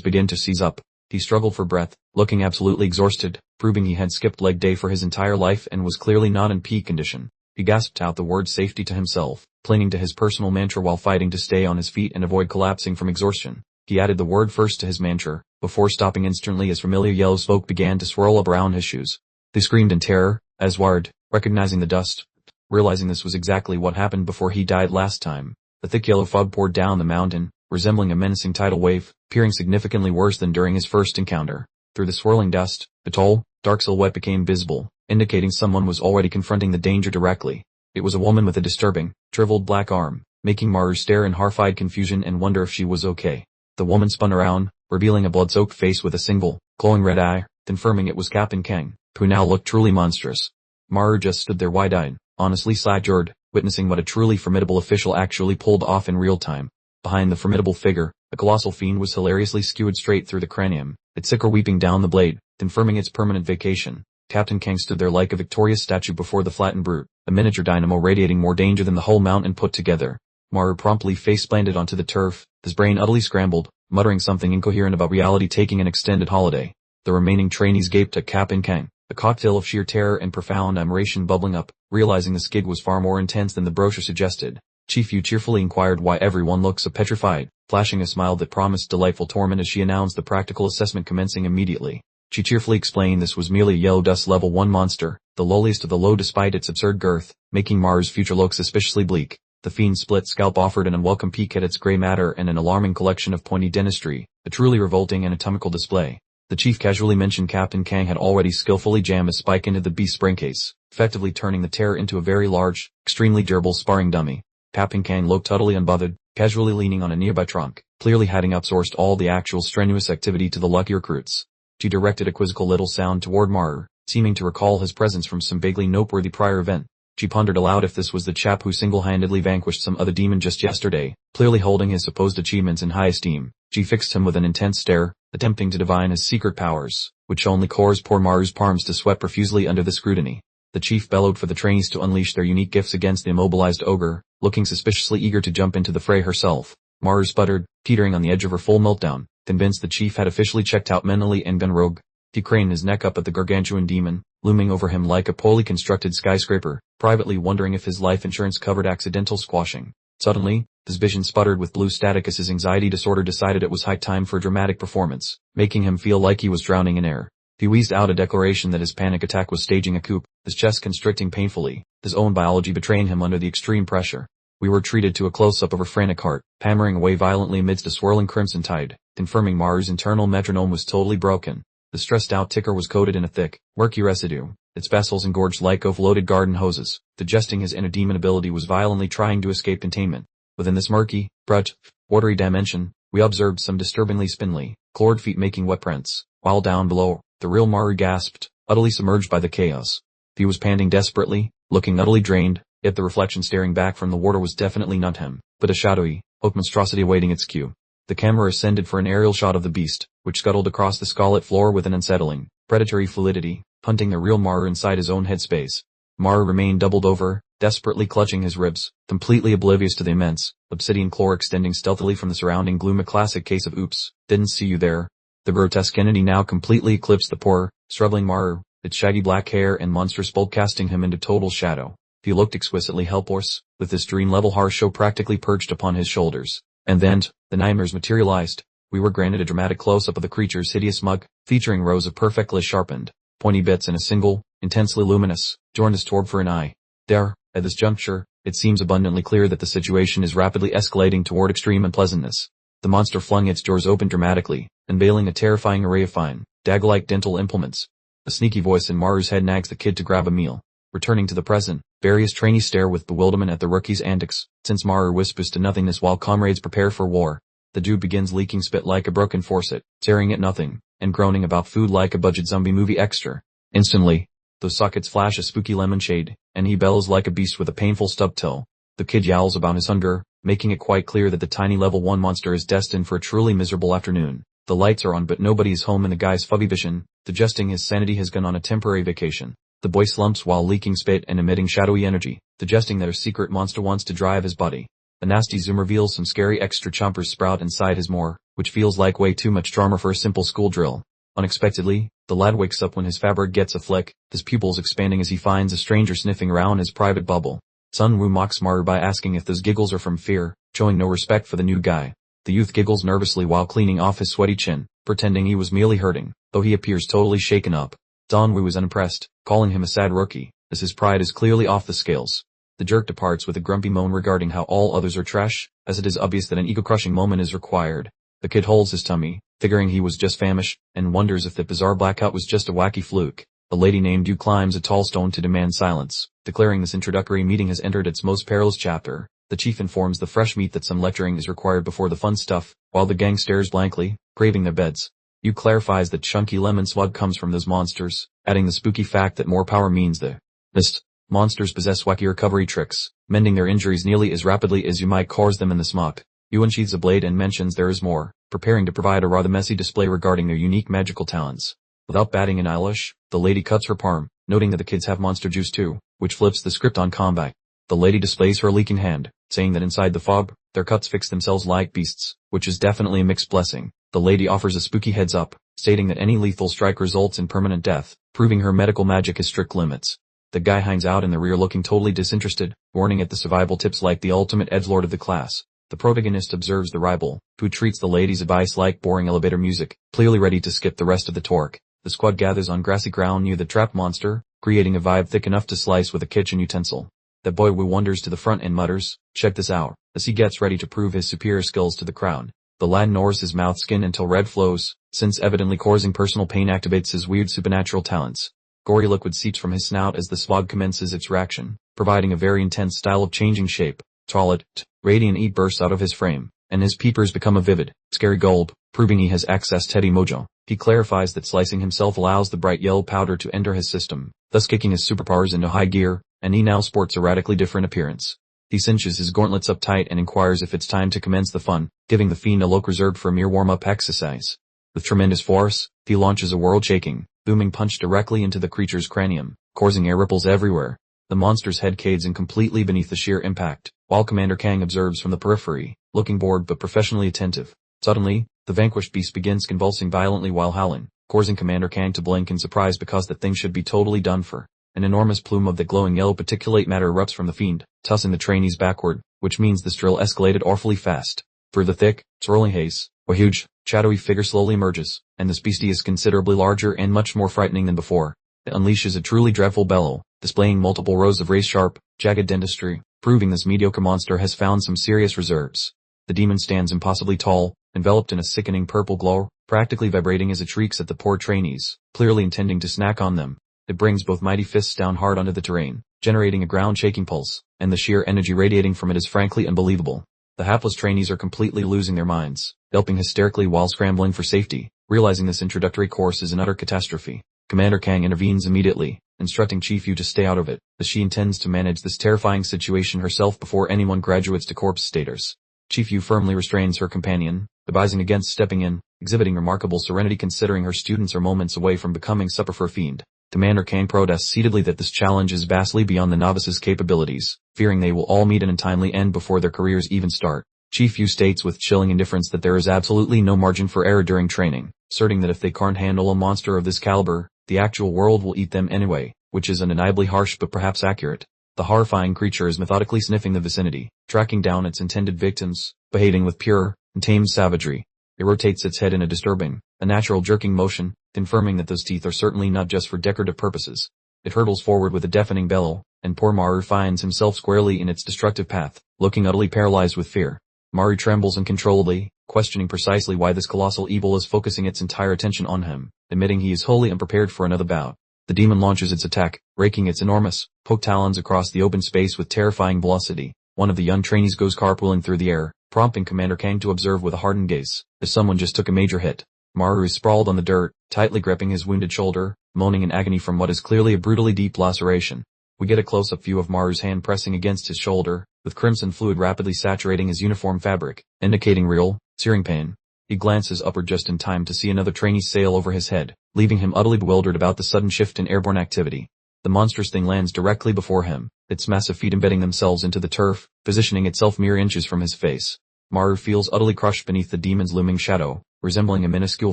begin to seize up. He struggled for breath, looking absolutely exhausted, proving he had skipped leg day for his entire life and was clearly not in peak condition. He gasped out the word safety to himself, clinging to his personal mantra while fighting to stay on his feet and avoid collapsing from exhaustion. He added the word first to his mantra, before stopping instantly as familiar yellow smoke began to swirl up around his shoes. They screamed in terror, as Ward, recognizing the dust, realizing this was exactly what happened before he died last time. The thick yellow fog poured down the mountain, resembling a menacing tidal wave, appearing significantly worse than during his first encounter. Through the swirling dust, a tall, dark silhouette became visible, indicating someone was already confronting the danger directly. It was a woman with a disturbing, shriveled black arm, making Maru stare in horrified confusion and wonder if she was okay. The woman spun around, revealing a blood-soaked face with a single, glowing red eye, confirming it was Captain Kang, who now looked truly monstrous. Maru just stood there wide-eyed, honestly slack-jawed, witnessing what a truly formidable official actually pulled off in real time. Behind the formidable figure, a colossal fiend was hilariously skewered straight through the cranium, its sickle weeping down the blade, confirming its permanent vacation. Captain Kang stood there like a victorious statue before the flattened brute, a miniature dynamo radiating more danger than the whole mountain put together. Maru promptly face-planted onto the turf, his brain utterly scrambled, muttering something incoherent about reality taking an extended holiday. The remaining trainees gaped at Captain Kang, a cocktail of sheer terror and profound admiration bubbling up, realizing this gig was far more intense than the brochure suggested. Chief Yu cheerfully inquired why everyone looked so petrified, flashing a smile that promised delightful torment as she announced the practical assessment commencing immediately. She cheerfully explained this was merely a yellow dust level 1 monster, the lowliest of the low despite its absurd girth, making Maru's future look suspiciously bleak. The fiend's split scalp offered an unwelcome peek at its gray matter and an alarming collection of pointy dentistry, a truly revolting anatomical display. The chief casually mentioned Captain Kang had already skillfully jammed a spike into the beast's brain case, effectively turning the terror into a very large, extremely durable sparring dummy. Captain Kang looked utterly unbothered, casually leaning on a nearby trunk, clearly having outsourced all the actual strenuous activity to the lucky recruits. She directed a quizzical little sound toward Maru, seeming to recall his presence from some vaguely noteworthy prior event. She pondered aloud if this was the chap who single-handedly vanquished some other demon just yesterday, clearly holding his supposed achievements in high esteem. She fixed him with an intense stare, attempting to divine his secret powers, which only caused poor Maru's palms to sweat profusely under the scrutiny. The chief bellowed for the trainees to unleash their unique gifts against the immobilized ogre, looking suspiciously eager to jump into the fray herself. Maru sputtered, teetering on the edge of her full meltdown, convinced the chief had officially checked out mentally and gone rogue. He craned his neck up at the gargantuan demon, looming over him like a poorly constructed skyscraper, privately wondering if his life insurance covered accidental squashing. Suddenly, his vision sputtered with blue static as his anxiety disorder decided it was high time for a dramatic performance, making him feel like he was drowning in air. He wheezed out a declaration that his panic attack was staging a coup, his chest constricting painfully, his own biology betraying him under the extreme pressure. We were treated to a close-up of her frantic heart, hammering away violently amidst a swirling crimson tide, confirming Maru's internal metronome was totally broken. The stressed-out ticker was coated in a thick, murky residue, its vessels engorged like overloaded garden hoses, suggesting his inner demon ability was violently trying to escape containment. Within this murky, bright, watery dimension, we observed some disturbingly spindly, clawed feet making wet prints, while down below, the real Maru gasped, utterly submerged by the chaos. He was panting desperately, looking utterly drained, yet the reflection staring back from the water was definitely not him, but a shadowy, oak monstrosity awaiting its cue. The camera ascended for an aerial shot of the beast, which scuttled across the scarlet floor with an unsettling, predatory fluidity, hunting the real Maru inside his own headspace. Maru remained doubled over, desperately clutching his ribs, completely oblivious to the immense, obsidian claw extending stealthily from the surrounding gloom. A classic case of oops, didn't see you there. The grotesque entity now completely eclipsed the poor, struggling Maru, its shaggy black hair and monstrous bulk casting him into total shadow. He looked exquisitely helpless, with his dream-level horror show practically perched upon his shoulders. And then, the nightmares materialized. We were granted a dramatic close-up of the creature's hideous mug, featuring rows of perfectly sharpened, pointy bits in a single, intensely luminous, jaundiced orb for an eye. There, at this juncture, it seems abundantly clear that the situation is rapidly escalating toward extreme unpleasantness. The monster flung its jaws open dramatically, unveiling a terrifying array of fine, dagger-like dental implements. A sneaky voice in Maru's head nags the kid to grab a meal. Returning to the present, various trainees stare with bewilderment at the rookie's antics, since Maru whispers to nothingness while comrades prepare for war. The dude begins leaking spit like a broken faucet, staring at nothing, and groaning about food like a budget zombie movie extra. Instantly, those sockets flash a spooky lemon shade, and he bellows like a beast with a painful stub toe. The kid yowls about his hunger, making it quite clear that the tiny level 1 monster is destined for a truly miserable afternoon. The lights are on but nobody is home in the guy's fuzzy vision, suggesting his sanity has gone on a temporary vacation. The boy slumps while leaking spit and emitting shadowy energy, suggesting that a secret monster wants to drive his body. A nasty zoom reveals some scary extra chompers sprout inside his maw, which feels like way too much drama for a simple school drill. Unexpectedly, the lad wakes up when his fabric gets a flick, his pupils expanding as he finds a stranger sniffing around his private bubble. Sun Woo mocks Maru by asking if those giggles are from fear, showing no respect for the new guy. The youth giggles nervously while cleaning off his sweaty chin, pretending he was merely hurting, though he appears totally shaken up. Sun Woo is unimpressed, calling him a sad rookie, as his pride is clearly off the scales. The jerk departs with a grumpy moan regarding how all others are trash, as it is obvious that an ego-crushing moment is required. The kid holds his tummy, figuring he was just famished, and wonders if that bizarre blackout was just a wacky fluke. A lady named Yu climbs a tall stone to demand silence, declaring this introductory meeting has entered its most perilous chapter. The chief informs the fresh meat that some lecturing is required before the fun stuff, while the gang stares blankly, craving their beds. Yu clarifies that chunky lemon swag comes from those monsters, adding the spooky fact that more power means the best. Monsters possess wacky recovery tricks, mending their injuries nearly as rapidly as you might cause them in the smock. Yu unsheathes a blade and mentions there is more, preparing to provide a rather messy display regarding their unique magical talents. Without batting an eyelash, the lady cuts her palm, noting that the kids have monster juice too, which flips the script on combat. The lady displays her leaking hand, saying that inside the fog, their cuts fix themselves like beasts, which is definitely a mixed blessing. The lady offers a spooky heads up, stating that any lethal strike results in permanent death, proving her medical magic has strict limits. The guy hangs out in the rear looking totally disinterested, warning at the survival tips like the ultimate edgelord of the class. The protagonist observes the rival, who treats the lady's advice like boring elevator music, clearly ready to skip the rest of the talk. The squad gathers on grassy ground near the trap monster, creating a vibe thick enough to slice with a kitchen utensil. The boy Wu wanders to the front and mutters, "Check this out," as he gets ready to prove his superior skills to the crowd. The lad gnaws his mouth skin until red flows, since evidently causing personal pain activates his weird supernatural talents. Gory liquid seeps from his snout as the swag commences its reaction, providing a very intense style of changing shape. Toilet, radiant heat bursts out of his frame, and his peepers become a vivid, scary gold, proving he has access Teddy Mojo. He clarifies that slicing himself allows the bright yellow powder to enter his system, thus kicking his superpowers into high gear, and he now sports a radically different appearance. He cinches his gauntlets up tight and inquires if it's time to commence the fun, giving the fiend a look reserved for a mere warm-up exercise. With tremendous force, he launches a world-shaking, booming punch directly into the creature's cranium, causing air ripples everywhere. The monster's head cades in completely beneath the sheer impact, while Commander Kang observes from the periphery, looking bored but professionally attentive. Suddenly, the vanquished beast begins convulsing violently while howling, causing Commander Kang to blink in surprise because the thing should be totally done for. An enormous plume of the glowing yellow particulate matter erupts from the fiend, tossing the trainees backward, which means this drill escalated awfully fast. Through the thick, swirling haze, a huge, shadowy figure slowly emerges, and this beastie is considerably larger and much more frightening than before. It unleashes a truly dreadful bellow, displaying multiple rows of razor-sharp, jagged dentistry, proving this mediocre monster has found some serious reserves. The demon stands impossibly tall, enveloped in a sickening purple glow, practically vibrating as it shrieks at the poor trainees, clearly intending to snack on them. It brings both mighty fists down hard onto the terrain, generating a ground-shaking pulse, and the sheer energy radiating from it is frankly unbelievable. The hapless trainees are completely losing their minds, yelping hysterically while scrambling for safety, realizing this introductory course is an utter catastrophe. Commander Kang intervenes immediately, instructing Chief Yu to stay out of it, as she intends to manage this terrifying situation herself before anyone graduates to corpse status. Chief Yu firmly restrains her companion, advising against stepping in, exhibiting remarkable serenity considering her students are moments away from becoming supper for a fiend. Commander Kang protests heatedly that this challenge is vastly beyond the novice's capabilities, fearing they will all meet an untimely end before their careers even start. Chief Yu states with chilling indifference that there is absolutely no margin for error during training, asserting that if they can't handle a monster of this caliber, the actual world will eat them anyway, which is undeniably harsh but perhaps accurate. The horrifying creature is methodically sniffing the vicinity, tracking down its intended victims, behaving with pure, untamed savagery. It rotates its head in a disturbing, unnatural jerking motion, confirming that those teeth are certainly not just for decorative purposes. It hurtles forward with a deafening bellow, and poor Maru finds himself squarely in its destructive path, looking utterly paralyzed with fear. Maru trembles uncontrollably, questioning precisely why this colossal evil is focusing its entire attention on him, admitting he is wholly unprepared for another bout. The demon launches its attack, raking its enormous, poke talons across the open space with terrifying velocity. One of the young trainees goes carpooling through the air, prompting Commander Kang to observe with a hardened gaze, as someone just took a major hit. Maru is sprawled on the dirt, tightly gripping his wounded shoulder, moaning in agony from what is clearly a brutally deep laceration. We get a close-up view of Maru's hand pressing against his shoulder, with crimson fluid rapidly saturating his uniform fabric, indicating real, searing pain. He glances upward just in time to see another trainee sail over his head, leaving him utterly bewildered about the sudden shift in airborne activity. The monstrous thing lands directly before him, its massive feet embedding themselves into the turf, positioning itself mere inches from his face. Maru feels utterly crushed beneath the demon's looming shadow, resembling a minuscule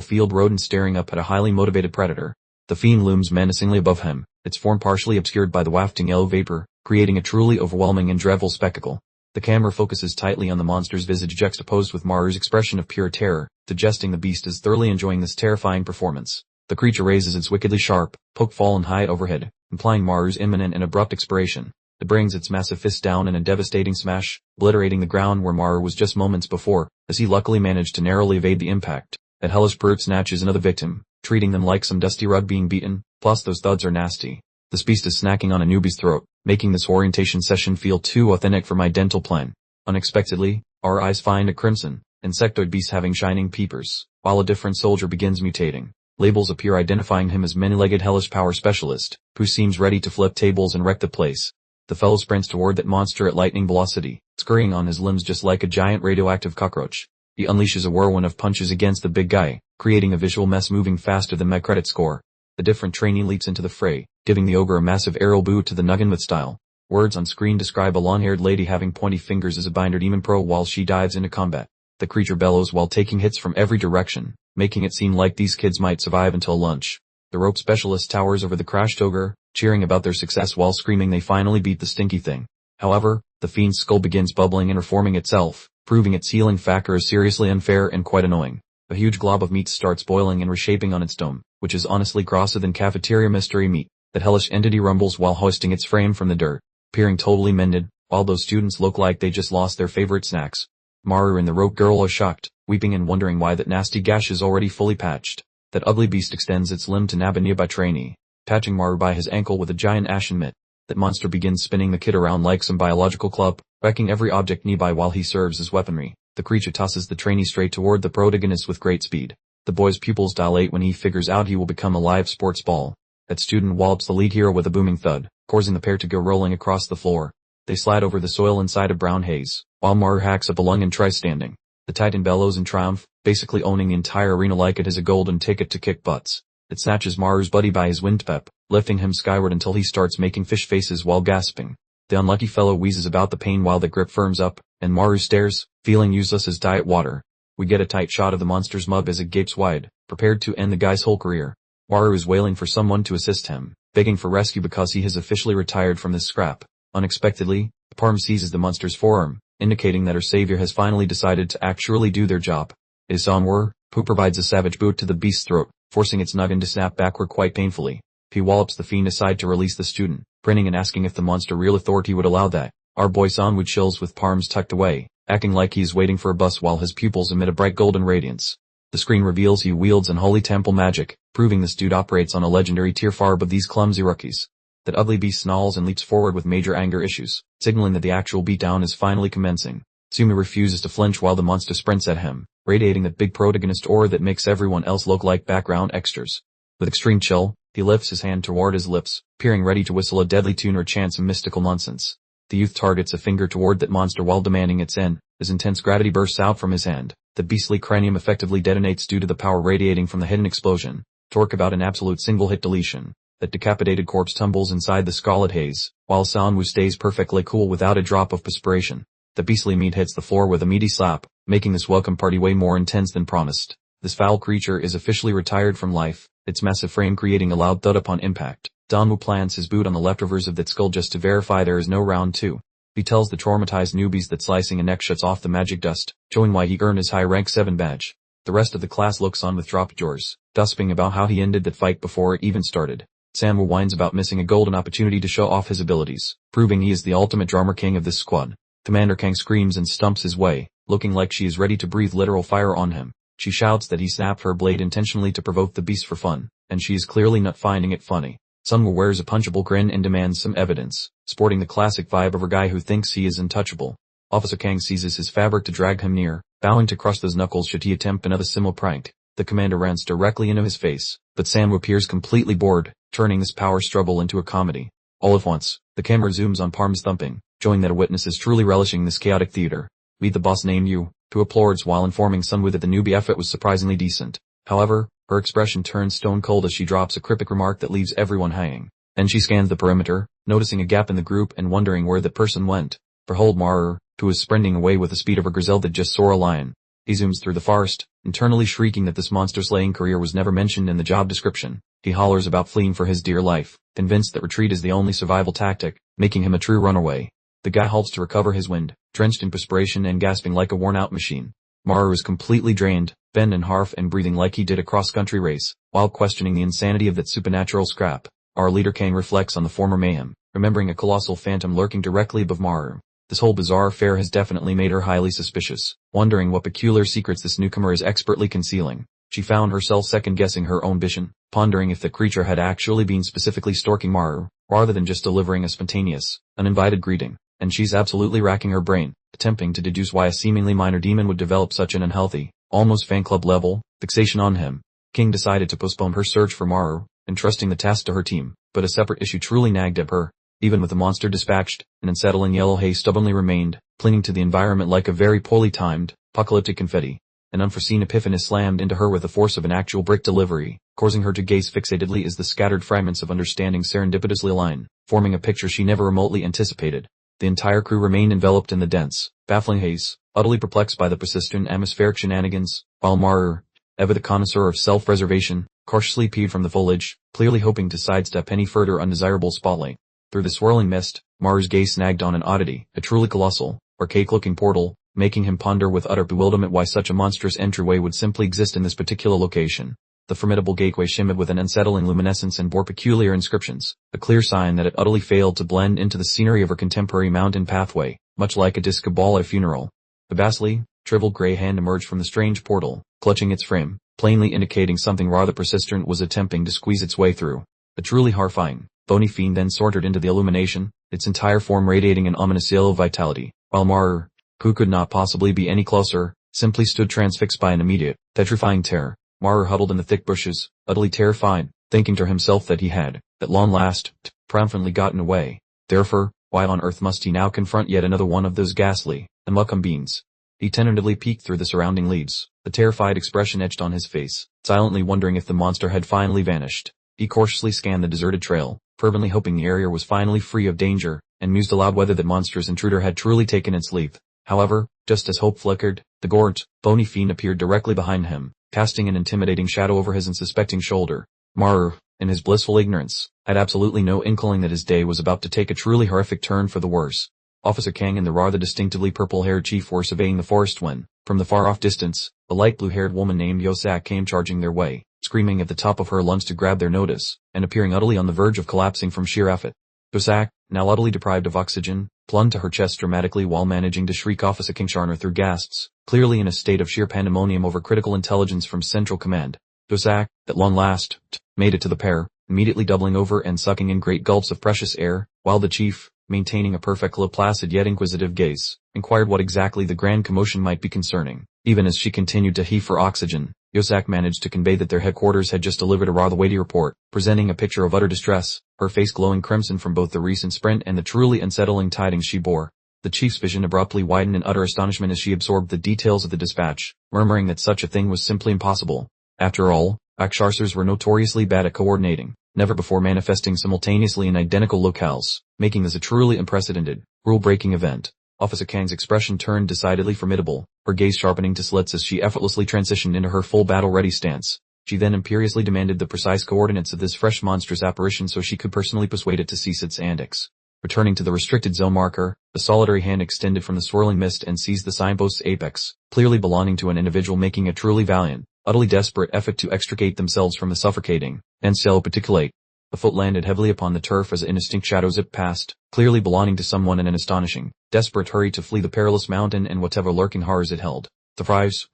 field rodent staring up at a highly motivated predator. The fiend looms menacingly above him, its form partially obscured by the wafting yellow vapor, creating a truly overwhelming and dreadful spectacle. The camera focuses tightly on the monster's visage juxtaposed with Maru's expression of pure terror, suggesting the beast is thoroughly enjoying this terrifying performance. The creature raises its wickedly sharp, poke-fallen height overhead, implying Maru's imminent and abrupt expiration. It brings its massive fist down in a devastating smash, obliterating the ground where Maru was just moments before, as he luckily managed to narrowly evade the impact. Yahello's brute snatches another victim, treating them like some dusty rug being beaten, plus those thuds are nasty. This beast is snacking on a newbie's throat, making this orientation session feel too authentic for my dental plan. Unexpectedly, our eyes find a crimson, insectoid beast having shining peepers, while a different soldier begins mutating. Labels appear identifying him as many-legged hellish power specialist, who seems ready to flip tables and wreck the place. The fellow sprints toward that monster at lightning velocity, scurrying on his limbs just like a giant radioactive cockroach. He unleashes a whirlwind of punches against the big guy, creating a visual mess moving faster than my credit score. The different trainee leaps into the fray, giving the ogre a massive aerial boot to the noggin with style. Words on screen describe a long-haired lady having pointy fingers as a binder demon pro while she dives into combat. The creature bellows while taking hits from every direction, making it seem like these kids might survive until lunch. The rope specialist towers over the crashed ogre, cheering about their success while screaming they finally beat the stinky thing. However, the fiend's skull begins bubbling and reforming itself, proving its healing factor is seriously unfair and quite annoying. A huge glob of meat starts boiling and reshaping on its dome, which is honestly grosser than cafeteria mystery meat. That hellish entity rumbles while hoisting its frame from the dirt, appearing totally mended, while those students look like they just lost their favorite snacks. Maru and the rope girl are shocked, weeping and wondering why that nasty gash is already fully patched. That ugly beast extends its limb to nab a nearby trainee, patching Maru by his ankle with a giant ashen mitt. That monster begins spinning the kid around like some biological club, wrecking every object nearby while he serves as weaponry. The creature tosses the trainee straight toward the protagonist with great speed. The boy's pupils dilate when he figures out he will become a live sports ball. That student wallops the lead hero with a booming thud, causing the pair to go rolling across the floor. They slide over the soil inside a brown haze, while Maru hacks up a lung and tries standing. The titan bellows in triumph, basically owning the entire arena like it has a golden ticket to kick butts. It snatches Maru's buddy by his windpipe, lifting him skyward until he starts making fish faces while gasping. The unlucky fellow wheezes about the pain while the grip firms up, and Maru stares, feeling useless as diet water. We get a tight shot of the monster's mug as it gapes wide, prepared to end the guy's whole career. Maru is wailing for someone to assist him, begging for rescue because he has officially retired from this scrap. Unexpectedly, Parm seizes the monster's forearm, indicating that her savior has finally decided to actually do their job. It is Onwar, who provides a savage boot to the beast's throat, forcing its noggin to snap backward quite painfully. He wallops the fiend aside to release the student, grinning and asking if the monster real authority would allow that. Our boy Sanwoo chills with palms tucked away, acting like he is waiting for a bus while his pupils emit a bright golden radiance. The screen reveals he wields unholy temple magic, proving this dude operates on a legendary tier far above these clumsy rookies. That ugly beast snarls and leaps forward with major anger issues, signaling that the actual beatdown is finally commencing. Sumi refuses to flinch while the monster sprints at him, radiating that big protagonist aura that makes everyone else look like background extras. With extreme chill, he lifts his hand toward his lips, appearing ready to whistle a deadly tune or chant some mystical nonsense. The youth targets a finger toward that monster while demanding its end, as intense gravity bursts out from his hand. The beastly cranium effectively detonates due to the power radiating from the hidden explosion. Torque about an absolute single-hit deletion. That decapitated corpse tumbles inside the scarlet haze, while Sanwoo stays perfectly cool without a drop of perspiration. The beastly meat hits the floor with a meaty slap, making this welcome party way more intense than promised. This foul creature is officially retired from life, its massive frame creating a loud thud upon impact. Danwoo plants his boot on the leftovers of that skull just to verify there is no round 2. He tells the traumatized newbies that slicing a neck shuts off the magic dust, showing why he earned his high rank 7 badge. The rest of the class looks on with dropped jaws, gossiping about how he ended that fight before it even started. Sanwoo whines about missing a golden opportunity to show off his abilities, proving he is the ultimate drummer king of this squad. Commander Kang screams and stumps his way, looking like she is ready to breathe literal fire on him. She shouts that he snapped her blade intentionally to provoke the beast for fun, and she is clearly not finding it funny. Sanwoo wears a punchable grin and demands some evidence, sporting the classic vibe of a guy who thinks he is untouchable. Officer Kang seizes his fabric to drag him near, vowing to crush those knuckles should he attempt another similar prank. The commander runs directly into his face, but Sanwoo appears completely bored, turning this power struggle into a comedy. All at once, the camera zooms on Parm's thumping, showing that a witness is truly relishing this chaotic theater. "We the boss named you," to applause while informing Sunwoo that the newbie effort was surprisingly decent. However, her expression turns stone cold as she drops a cryptic remark that leaves everyone hanging. Then she scans the perimeter, noticing a gap in the group and wondering where that person went. Behold Maru, who is sprinting away with the speed of a gazelle that just saw a lion. He zooms through the forest, internally shrieking that this monster-slaying career was never mentioned in the job description. He hollers about fleeing for his dear life, convinced that retreat is the only survival tactic, making him a true runaway. The guy halts to recover his wind, drenched in perspiration and gasping like a worn-out machine. Maru is completely drained, bent in half and breathing like he did a cross-country race, while questioning the insanity of that supernatural scrap. Our leader Kang reflects on the former mayhem, remembering a colossal phantom lurking directly above Maru. This whole bizarre affair has definitely made her highly suspicious, wondering what peculiar secrets this newcomer is expertly concealing. She found herself second-guessing her own vision, pondering if the creature had actually been specifically stalking Maru, rather than just delivering a spontaneous, uninvited greeting. And she's absolutely racking her brain, attempting to deduce why a seemingly minor demon would develop such an unhealthy, almost fan club level, fixation on him. King decided to postpone her search for Maru, entrusting the task to her team, but a separate issue truly nagged at her. Even with the monster dispatched, an unsettling yellow haze stubbornly remained, clinging to the environment like a very poorly timed, apocalyptic confetti. An unforeseen epiphany slammed into her with the force of an actual brick delivery, causing her to gaze fixatedly as the scattered fragments of understanding serendipitously align, forming a picture she never remotely anticipated. The entire crew remained enveloped in the dense, baffling haze, utterly perplexed by the persistent atmospheric shenanigans, while Maru, ever the connoisseur of self-preservation, cautiously peered from the foliage, clearly hoping to sidestep any further undesirable spotlight. Through the swirling mist, Maru's gaze snagged on an oddity, a truly colossal, archaic-looking portal, making him ponder with utter bewilderment why such a monstrous entryway would simply exist in this particular location. The formidable gateway shimmered with an unsettling luminescence and bore peculiar inscriptions, a clear sign that it utterly failed to blend into the scenery of her contemporary mountain pathway, much like a disc ball at a funeral. A ghastly, shriveled gray hand emerged from the strange portal, clutching its frame, plainly indicating something rather persistent was attempting to squeeze its way through. A truly horrifying, bony fiend then sauntered into the illumination, its entire form radiating an ominous yellow vitality, while Maru, who could not possibly be any closer, simply stood transfixed by an immediate, petrifying terror. Maru huddled in the thick bushes, utterly terrified, thinking to himself that he had, at long last, triumphantly gotten away. Therefore, why on earth must he now confront yet another one of those ghastly, unwelcome beings? He tentatively peeked through the surrounding leaves, a terrified expression etched on his face, silently wondering if the monster had finally vanished. He cautiously scanned the deserted trail, fervently hoping the area was finally free of danger, and mused aloud whether that monstrous intruder had truly taken its leave. However, just as hope flickered, the gaunt, bony fiend appeared directly behind him, casting an intimidating shadow over his unsuspecting shoulder. Maru, in his blissful ignorance, had absolutely no inkling that his day was about to take a truly horrific turn for the worse. Officer Kang and the rather distinctively purple-haired chief were surveying the forest when, from the far-off distance, a light blue-haired woman named Yosak came charging their way, screaming at the top of her lungs to grab their notice, and appearing utterly on the verge of collapsing from sheer effort. Yosak, now utterly deprived of oxygen, clung to her chest dramatically while managing to shriek Officer Kingsharner through gasps, clearly in a state of sheer pandemonium over critical intelligence from Central Command. Yosak, at long last, made it to the pair, immediately doubling over and sucking in great gulps of precious air, while the chief, maintaining a perfectly placid yet inquisitive gaze, inquired what exactly the grand commotion might be concerning. Even as she continued to heave for oxygen, Yosak managed to convey that their headquarters had just delivered a rather weighty report, presenting a picture of utter distress, her face glowing crimson from both the recent sprint and the truly unsettling tidings she bore. The chief's vision abruptly widened in utter astonishment as she absorbed the details of the dispatch, murmuring that such a thing was simply impossible. After all, Rakshasas were notoriously bad at coordinating, never before manifesting simultaneously in identical locales, making this a truly unprecedented, rule-breaking event. Officer Kang's expression turned decidedly formidable, her gaze sharpening to slits as she effortlessly transitioned into her full battle-ready stance. She then imperiously demanded the precise coordinates of this fresh monstrous apparition so she could personally persuade it to cease its antics. Returning to the restricted zone marker, the solitary hand extended from the swirling mist and seized the signpost's apex, clearly belonging to an individual making a truly valiant, utterly desperate effort to extricate themselves from the suffocating, and cell particulate. The foot landed heavily upon the turf as an indistinct shadow zipped past, clearly belonging to someone in an astonishing, desperate hurry to flee the perilous mountain and whatever lurking horrors it held. Surprise!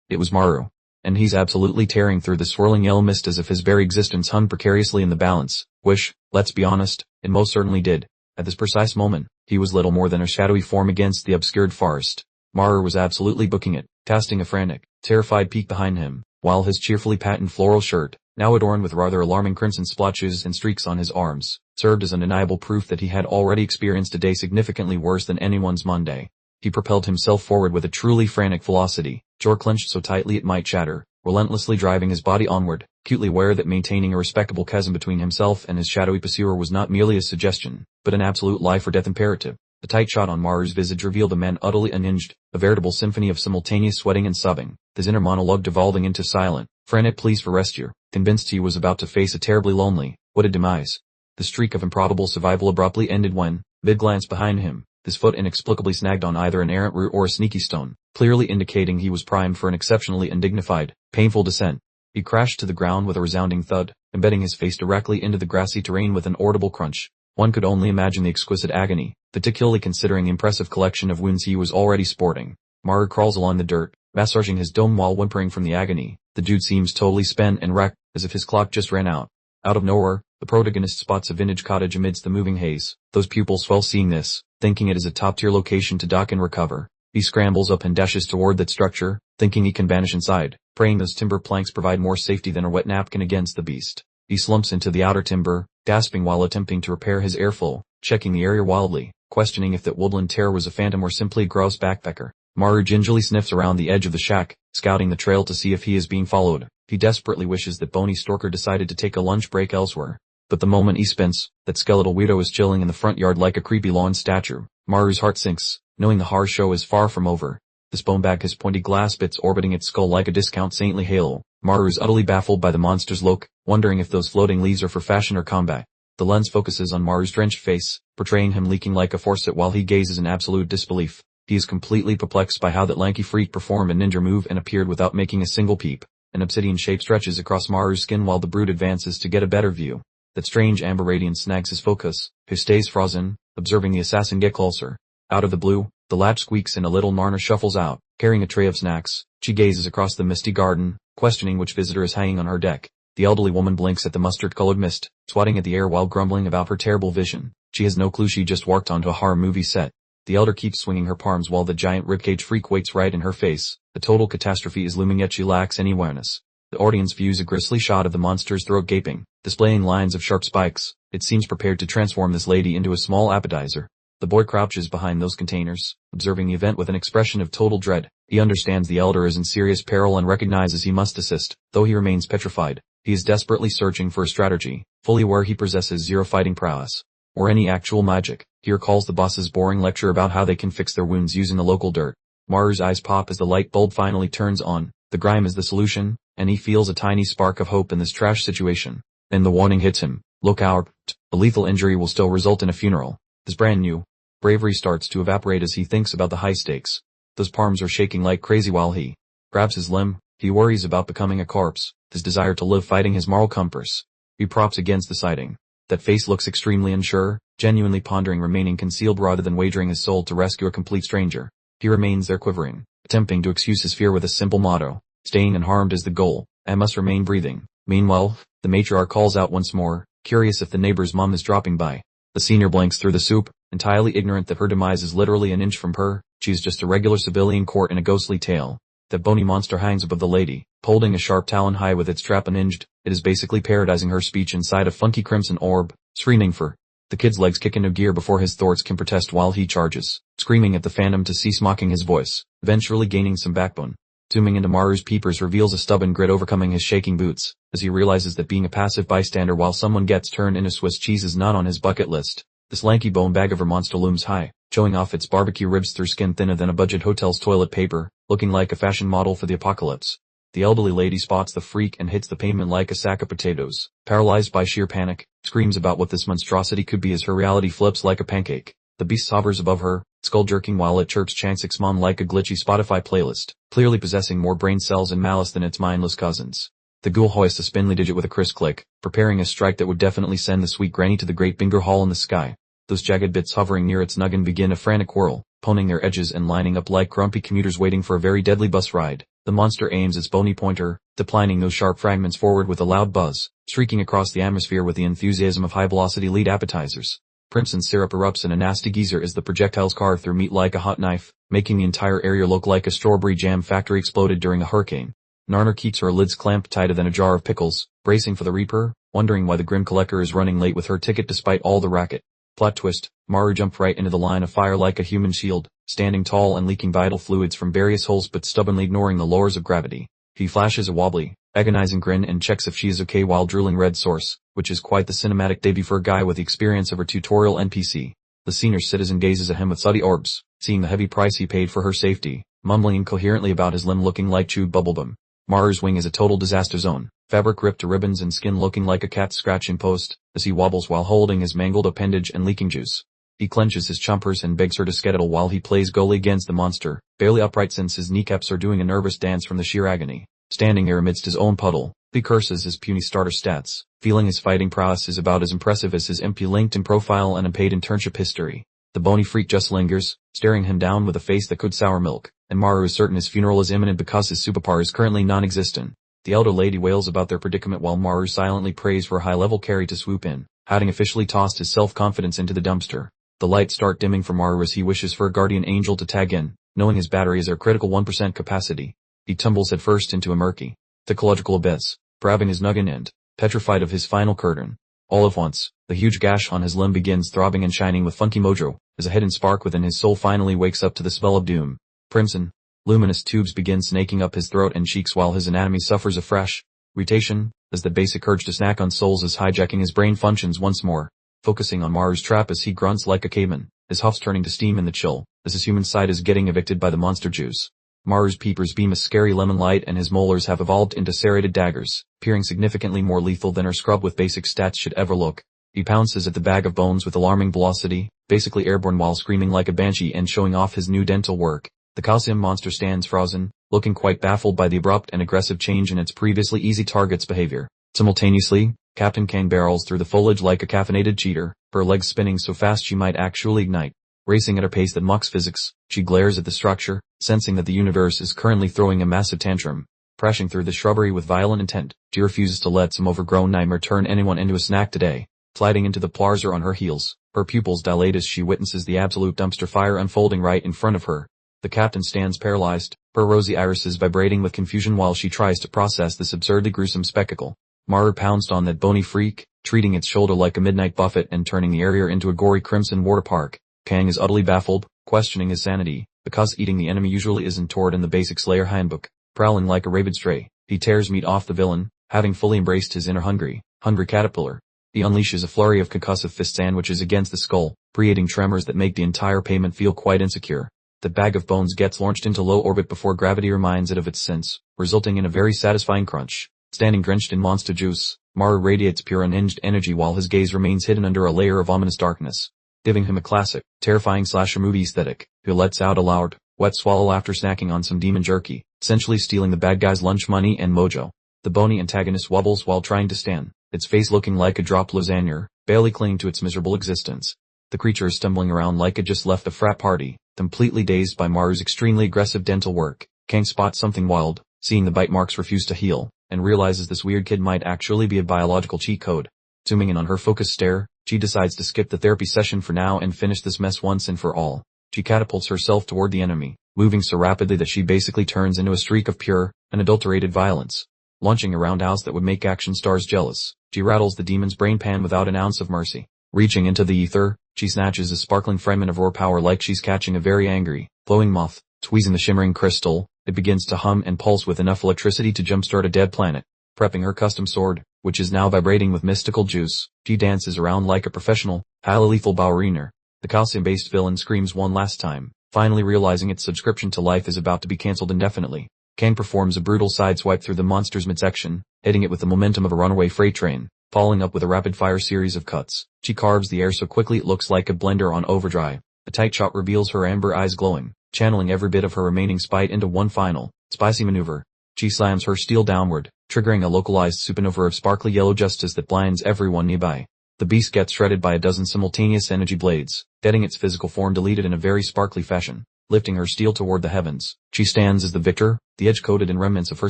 It was Maru. And he's absolutely tearing through the swirling yellow mist as if his very existence hung precariously in the balance, which, let's be honest, it most certainly did. At this precise moment, he was little more than a shadowy form against the obscured forest. Maru was absolutely booking it, casting a frantic, terrified peek behind him, while his cheerfully patterned floral shirt, now adorned with rather alarming crimson splotches and streaks on his arms, served as undeniable proof that he had already experienced a day significantly worse than anyone's Monday. He propelled himself forward with a truly frantic velocity, jaw clenched so tightly it might shatter, relentlessly driving his body onward, acutely aware that maintaining a respectable chasm between himself and his shadowy pursuer was not merely a suggestion, but an absolute life or death imperative. A tight shot on Maru's visage revealed a man utterly unhinged, a veritable symphony of simultaneous sweating and sobbing, his inner monologue devolving into silent, frantic pleas for rescue, convinced he was about to face a terribly lonely, what a demise. The streak of improbable survival abruptly ended when, mid-glance behind him, his foot inexplicably snagged on either an errant root or a sneaky stone, clearly indicating he was primed for an exceptionally undignified, painful descent. He crashed to the ground with a resounding thud, embedding his face directly into the grassy terrain with an audible crunch. One could only imagine the exquisite agony, particularly considering the impressive collection of wounds he was already sporting. Maru crawls along the dirt, massaging his dome while whimpering from the agony. The dude seems totally spent and wrecked, as if his clock just ran out. Out of nowhere, the protagonist spots a vintage cottage amidst the moving haze. Those pupils swell seeing this, thinking it is a top-tier location to dock and recover. He scrambles up and dashes toward that structure, thinking he can vanish inside, praying those timber planks provide more safety than a wet napkin against the beast. He slumps into the outer timber, gasping while attempting to repair his airflow, checking the area wildly, questioning if that woodland terror was a phantom or simply a grouse backpacker. Maru gingerly sniffs around the edge of the shack, scouting the trail to see if he is being followed. He desperately wishes that bony stalker decided to take a lunch break elsewhere. But the moment he spins, that skeletal weirdo is chilling in the front yard like a creepy lawn statue. Maru's heart sinks, knowing the horror show is far from over. This bone bag has pointy glass bits orbiting its skull like a discount saintly halo. Maru is utterly baffled by the monster's look, wondering if those floating leaves are for fashion or combat. The lens focuses on Maru's drenched face, portraying him leaking like a faucet while he gazes in absolute disbelief. He is completely perplexed by how that lanky freak performed a ninja move and appeared without making a single peep. An obsidian shape stretches across Maru's skin while the brute advances to get a better view. That strange amber radiance snags his focus, who stays frozen, observing the assassin get closer. Out of the blue, the latch squeaks and a little Narna shuffles out, carrying a tray of snacks. She gazes across the misty garden, questioning which visitor is hanging on her deck. The elderly woman blinks at the mustard-colored mist, swatting at the air while grumbling about her terrible vision. She has no clue she just walked onto a horror movie set. The elder keeps swinging her palms while the giant ribcage freak waits right in her face. The total catastrophe is looming yet she lacks any awareness. The audience views a grisly shot of the monster's throat gaping, displaying lines of sharp spikes. It seems prepared to transform this lady into a small appetizer. The boy crouches behind those containers, observing the event with an expression of total dread. He understands the elder is in serious peril and recognizes he must assist, though he remains petrified. He is desperately searching for a strategy, fully aware he possesses zero fighting prowess, or any actual magic. He recalls the boss's boring lecture about how they can fix their wounds using the local dirt. Maru's eyes pop as the light bulb finally turns on. The grime is the solution, and he feels a tiny spark of hope in this trash situation. Then the warning hits him. Look out, a lethal injury will still result in a funeral. His brand new bravery starts to evaporate as he thinks about the high stakes. Those palms are shaking like crazy while he grabs his limb. He worries about becoming a corpse, his desire to live fighting his moral compass. He props against the siding. That face looks extremely unsure, genuinely pondering remaining concealed rather than wagering his soul to rescue a complete stranger. He remains there quivering, attempting to excuse his fear with a simple motto. Staying unharmed is the goal. I must remain breathing. Meanwhile, the matriarch calls out once more, curious if the neighbor's mom is dropping by. The senior blinks through the soup, entirely ignorant that her demise is literally an inch from her. She is just a regular civilian caught in a ghostly tale. That bony monster hangs above the lady, holding a sharp talon high with its trap unhinged. It is basically parroting her speech inside a funky crimson orb, screaming for. The kid's legs kick into gear before his thoughts can protest while he charges, screaming at the phantom to cease mocking his voice, eventually gaining some backbone. Zooming into Maru's peepers reveals a stubborn grit overcoming his shaking boots, as he realizes that being a passive bystander while someone gets turned into Swiss cheese is not on his bucket list. This lanky bone bag of a monster looms high, showing off its barbecue ribs through skin thinner than a budget hotel's toilet paper, looking like a fashion model for the apocalypse. The elderly lady spots the freak and hits the pavement like a sack of potatoes. Paralyzed by sheer panic, screams about what this monstrosity could be as her reality flips like a pancake. The beast hovers above her, skull jerking while it chirps Changsix Mom like a glitchy Spotify playlist, clearly possessing more brain cells and malice than its mindless cousins. The ghoul hoists a spindly digit with a crisp click, preparing a strike that would definitely send the sweet granny to the great bingo hall in the sky. Those jagged bits hovering near its noggin begin a frantic whirl, poning their edges and lining up like grumpy commuters waiting for a very deadly bus ride. The monster aims its bony pointer, deplining those sharp fragments forward with a loud buzz, shrieking across the atmosphere with the enthusiasm of high-velocity lead appetizers. Crimson syrup erupts in a nasty geyser as the projectiles carve through meat like a hot knife, making the entire area look like a strawberry jam factory exploded during a hurricane. Narner keeps her lids clamped tighter than a jar of pickles, bracing for the Reaper, wondering why the Grim Collector is running late with her ticket despite all the racket. Plot twist, Maru jumped right into the line of fire like a human shield. standing tall and leaking vital fluids from various holes but stubbornly ignoring the laws of gravity. He flashes a wobbly, agonizing grin and checks if she is okay while drooling red source, which is quite the cinematic debut for a guy with the experience of her tutorial NPC. The senior citizen gazes at him with sooty orbs, seeing the heavy price he paid for her safety, mumbling incoherently about his limb looking like chewed bubblegum. Maru's wing is a total disaster zone, fabric ripped to ribbons and skin looking like a cat's scratching post, as he wobbles while holding his mangled appendage and leaking juice. He clenches his chompers and begs her to skedaddle while he plays goalie against the monster, barely upright since his kneecaps are doing a nervous dance from the sheer agony. Standing there amidst his own puddle, he curses his puny starter stats, feeling his fighting prowess is about as impressive as his empty LinkedIn profile and unpaid internship history. The bony freak just lingers, staring him down with a face that could sour milk, and Maru is certain his funeral is imminent because his superpower is currently non-existent. The elder lady wails about their predicament while Maru silently prays for a high-level carry to swoop in, having officially tossed his self-confidence into the dumpster. The lights start dimming for Maru as he wishes for a guardian angel to tag in, knowing his battery is at critical 1% capacity. He tumbles headfirst into a murky, ecological abyss, grabbing his noggin end, petrified of his final curtain. All at once, the huge gash on his limb begins throbbing and shining with funky mojo, as a hidden spark within his soul finally wakes up to the spell of doom. Crimson, luminous tubes begin snaking up his throat and cheeks while his anatomy suffers a fresh mutation, as the basic urge to snack on souls is hijacking his brain functions once more. Focusing on Maru's trap as he grunts like a caveman, his huffs turning to steam in the chill, as his human side is getting evicted by the monster juice. Maru's peepers beam a scary lemon light and his molars have evolved into serrated daggers, appearing significantly more lethal than her scrub with basic stats should ever look. He pounces at the bag of bones with alarming velocity, basically airborne while screaming like a banshee and showing off his new dental work. The calcium monster stands frozen, looking quite baffled by the abrupt and aggressive change in its previously easy target's behavior. Simultaneously, Captain Kang barrels through the foliage like a caffeinated cheater, her legs spinning so fast she might actually ignite. Racing at a pace that mocks physics, she glares at the structure, sensing that the universe is currently throwing a massive tantrum. Crashing through the shrubbery with violent intent, she refuses to let some overgrown nightmare turn anyone into a snack today. Sliding into the plaza on her heels, her pupils dilate as she witnesses the absolute dumpster fire unfolding right in front of her. The captain stands paralyzed, her rosy irises vibrating with confusion while she tries to process this absurdly gruesome spectacle. Maru pounced on that bony freak, treating its shoulder like a midnight buffet and turning the area into a gory crimson water park. Kang is utterly baffled, questioning his sanity, because eating the enemy usually isn't taught in the basic Slayer handbook. Prowling like a rabid stray, he tears meat off the villain, having fully embraced his inner hungry caterpillar. He unleashes a flurry of concussive fist sandwiches against the skull, creating tremors that make the entire payment feel quite insecure. The bag of bones gets launched into low orbit before gravity reminds it of its sense, resulting in a very satisfying crunch. Standing drenched in monster juice, Maru radiates pure unhinged energy while his gaze remains hidden under a layer of ominous darkness, giving him a classic, terrifying slasher movie aesthetic. He lets out a loud, wet swallow after snacking on some demon jerky, essentially stealing the bad guy's lunch money and mojo. The bony antagonist wobbles while trying to stand, its face looking like a dropped lasagna, barely clinging to its miserable existence. The creature is stumbling around like it just left a frat party, completely dazed by Maru's extremely aggressive dental work. Kang spots something wild, seeing the bite marks refuse to heal, and realizes this weird kid might actually be a biological cheat code. Zooming in on her focused stare, she decides to skip the therapy session for now and finish this mess once and for all. She catapults herself toward the enemy, moving so rapidly that she basically turns into a streak of pure, unadulterated violence. Launching a roundhouse that would make action stars jealous, she rattles the demon's brain pan without an ounce of mercy. Reaching into the ether, she snatches a sparkling fragment of raw power like she's catching a very angry, glowing moth. Squeezing the shimmering crystal, it begins to hum and pulse with enough electricity to jumpstart a dead planet. Prepping her custom sword, which is now vibrating with mystical juice, she dances around like a professional, highly lethal ballerina. The calcium-based villain screams one last time, finally realizing its subscription to life is about to be cancelled indefinitely. Kang performs a brutal sideswipe through the monster's midsection, hitting it with the momentum of a runaway freight train, following up with a rapid-fire series of cuts. She carves the air so quickly it looks like a blender on overdrive. A tight shot reveals her amber eyes glowing, channeling every bit of her remaining spite into one final, spicy maneuver. She slams her steel downward, triggering a localized supernova of sparkly yellow justice that blinds everyone nearby. The beast gets shredded by a dozen simultaneous energy blades, getting its physical form deleted in a very sparkly fashion. Lifting her steel toward the heavens, she stands as the victor, the edge coated in remnants of her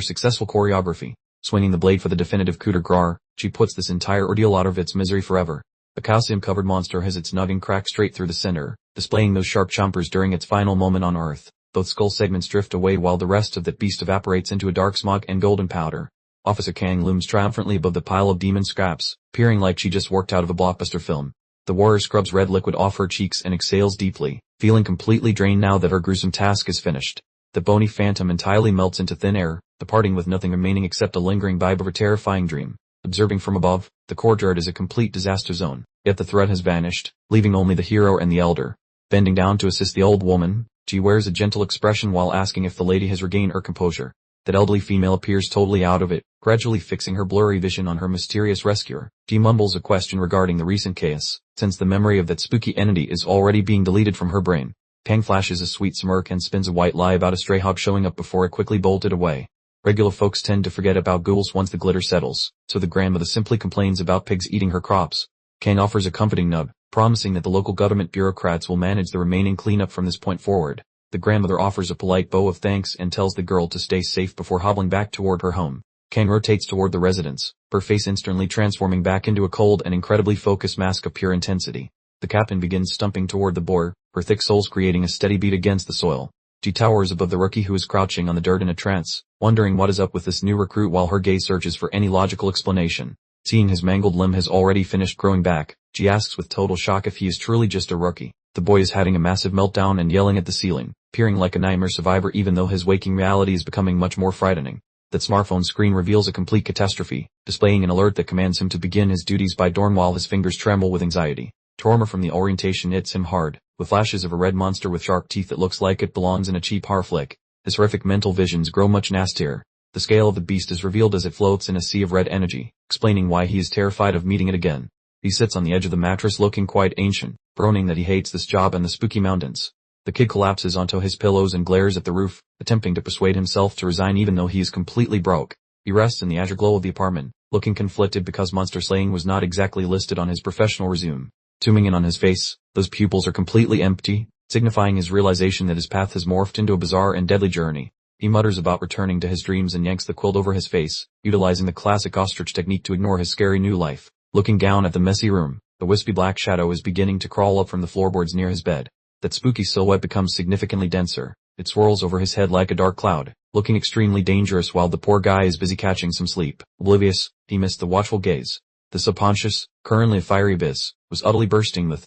successful choreography. Swinging the blade for the definitive coup de grace, she puts this entire ordeal out of its misery forever. The calcium-covered monster has its noggin cracked straight through the center, displaying those sharp chompers during its final moment on Earth. Both skull segments drift away while the rest of that beast evaporates into a dark smog and golden powder. Officer Kang looms triumphantly above the pile of demon scraps, appearing like she just worked out of a blockbuster film. The warrior scrubs red liquid off her cheeks and exhales deeply, feeling completely drained now that her gruesome task is finished. The bony phantom entirely melts into thin air, departing with nothing remaining except a lingering vibe of a terrifying dream. Observing from above, the courtyard is a complete disaster zone, yet the threat has vanished, leaving only the hero and the elder. Bending down to assist the old woman, she wears a gentle expression while asking if the lady has regained her composure. That elderly female appears totally out of it, gradually fixing her blurry vision on her mysterious rescuer. She mumbles a question regarding the recent chaos, since the memory of that spooky entity is already being deleted from her brain. Tang flashes a sweet smirk and spins a white lie about a stray hog showing up before it quickly bolted away. Regular folks tend to forget about ghouls once the glitter settles, so the grandmother simply complains about pigs eating her crops. Kang offers a comforting nub, promising that the local government bureaucrats will manage the remaining cleanup from this point forward. The grandmother offers a polite bow of thanks and tells the girl to stay safe before hobbling back toward her home. Kang rotates toward the residence, her face instantly transforming back into a cold and incredibly focused mask of pure intensity. The captain begins stumping toward the boar, her thick soles creating a steady beat against the soil. She towers above the rookie who is crouching on the dirt in a trance, wondering what is up with this new recruit while her gaze searches for any logical explanation. Seeing his mangled limb has already finished growing back, she asks with total shock if he is truly just a rookie. The boy is having a massive meltdown and yelling at the ceiling, peering like a nightmare survivor even though his waking reality is becoming much more frightening. That smartphone screen reveals a complete catastrophe, displaying an alert that commands him to begin his duties by dawn while his fingers tremble with anxiety. Trauma from the orientation hits him hard, with flashes of a red monster with sharp teeth that looks like it belongs in a cheap horror flick. His horrific mental visions grow much nastier. The scale of the beast is revealed as it floats in a sea of red energy, explaining why he is terrified of meeting it again. He sits on the edge of the mattress looking quite ancient, groaning that he hates this job and the spooky mountains. The kid collapses onto his pillows and glares at the roof, attempting to persuade himself to resign even though he is completely broke. He rests in the azure glow of the apartment, looking conflicted because monster slaying was not exactly listed on his professional resume. Zooming in on his face, those pupils are completely empty, signifying his realization that his path has morphed into a bizarre and deadly journey. He mutters about returning to his dreams and yanks the quilt over his face, utilizing the classic ostrich technique to ignore his scary new life. Looking down at the messy room, the wispy black shadow is beginning to crawl up from the floorboards near his bed. That spooky silhouette becomes significantly denser. It swirls over his head like a dark cloud, looking extremely dangerous while the poor guy is busy catching some sleep. Oblivious, he missed the watchful gaze. The subconscious, currently a fiery abyss, was utterly bursting with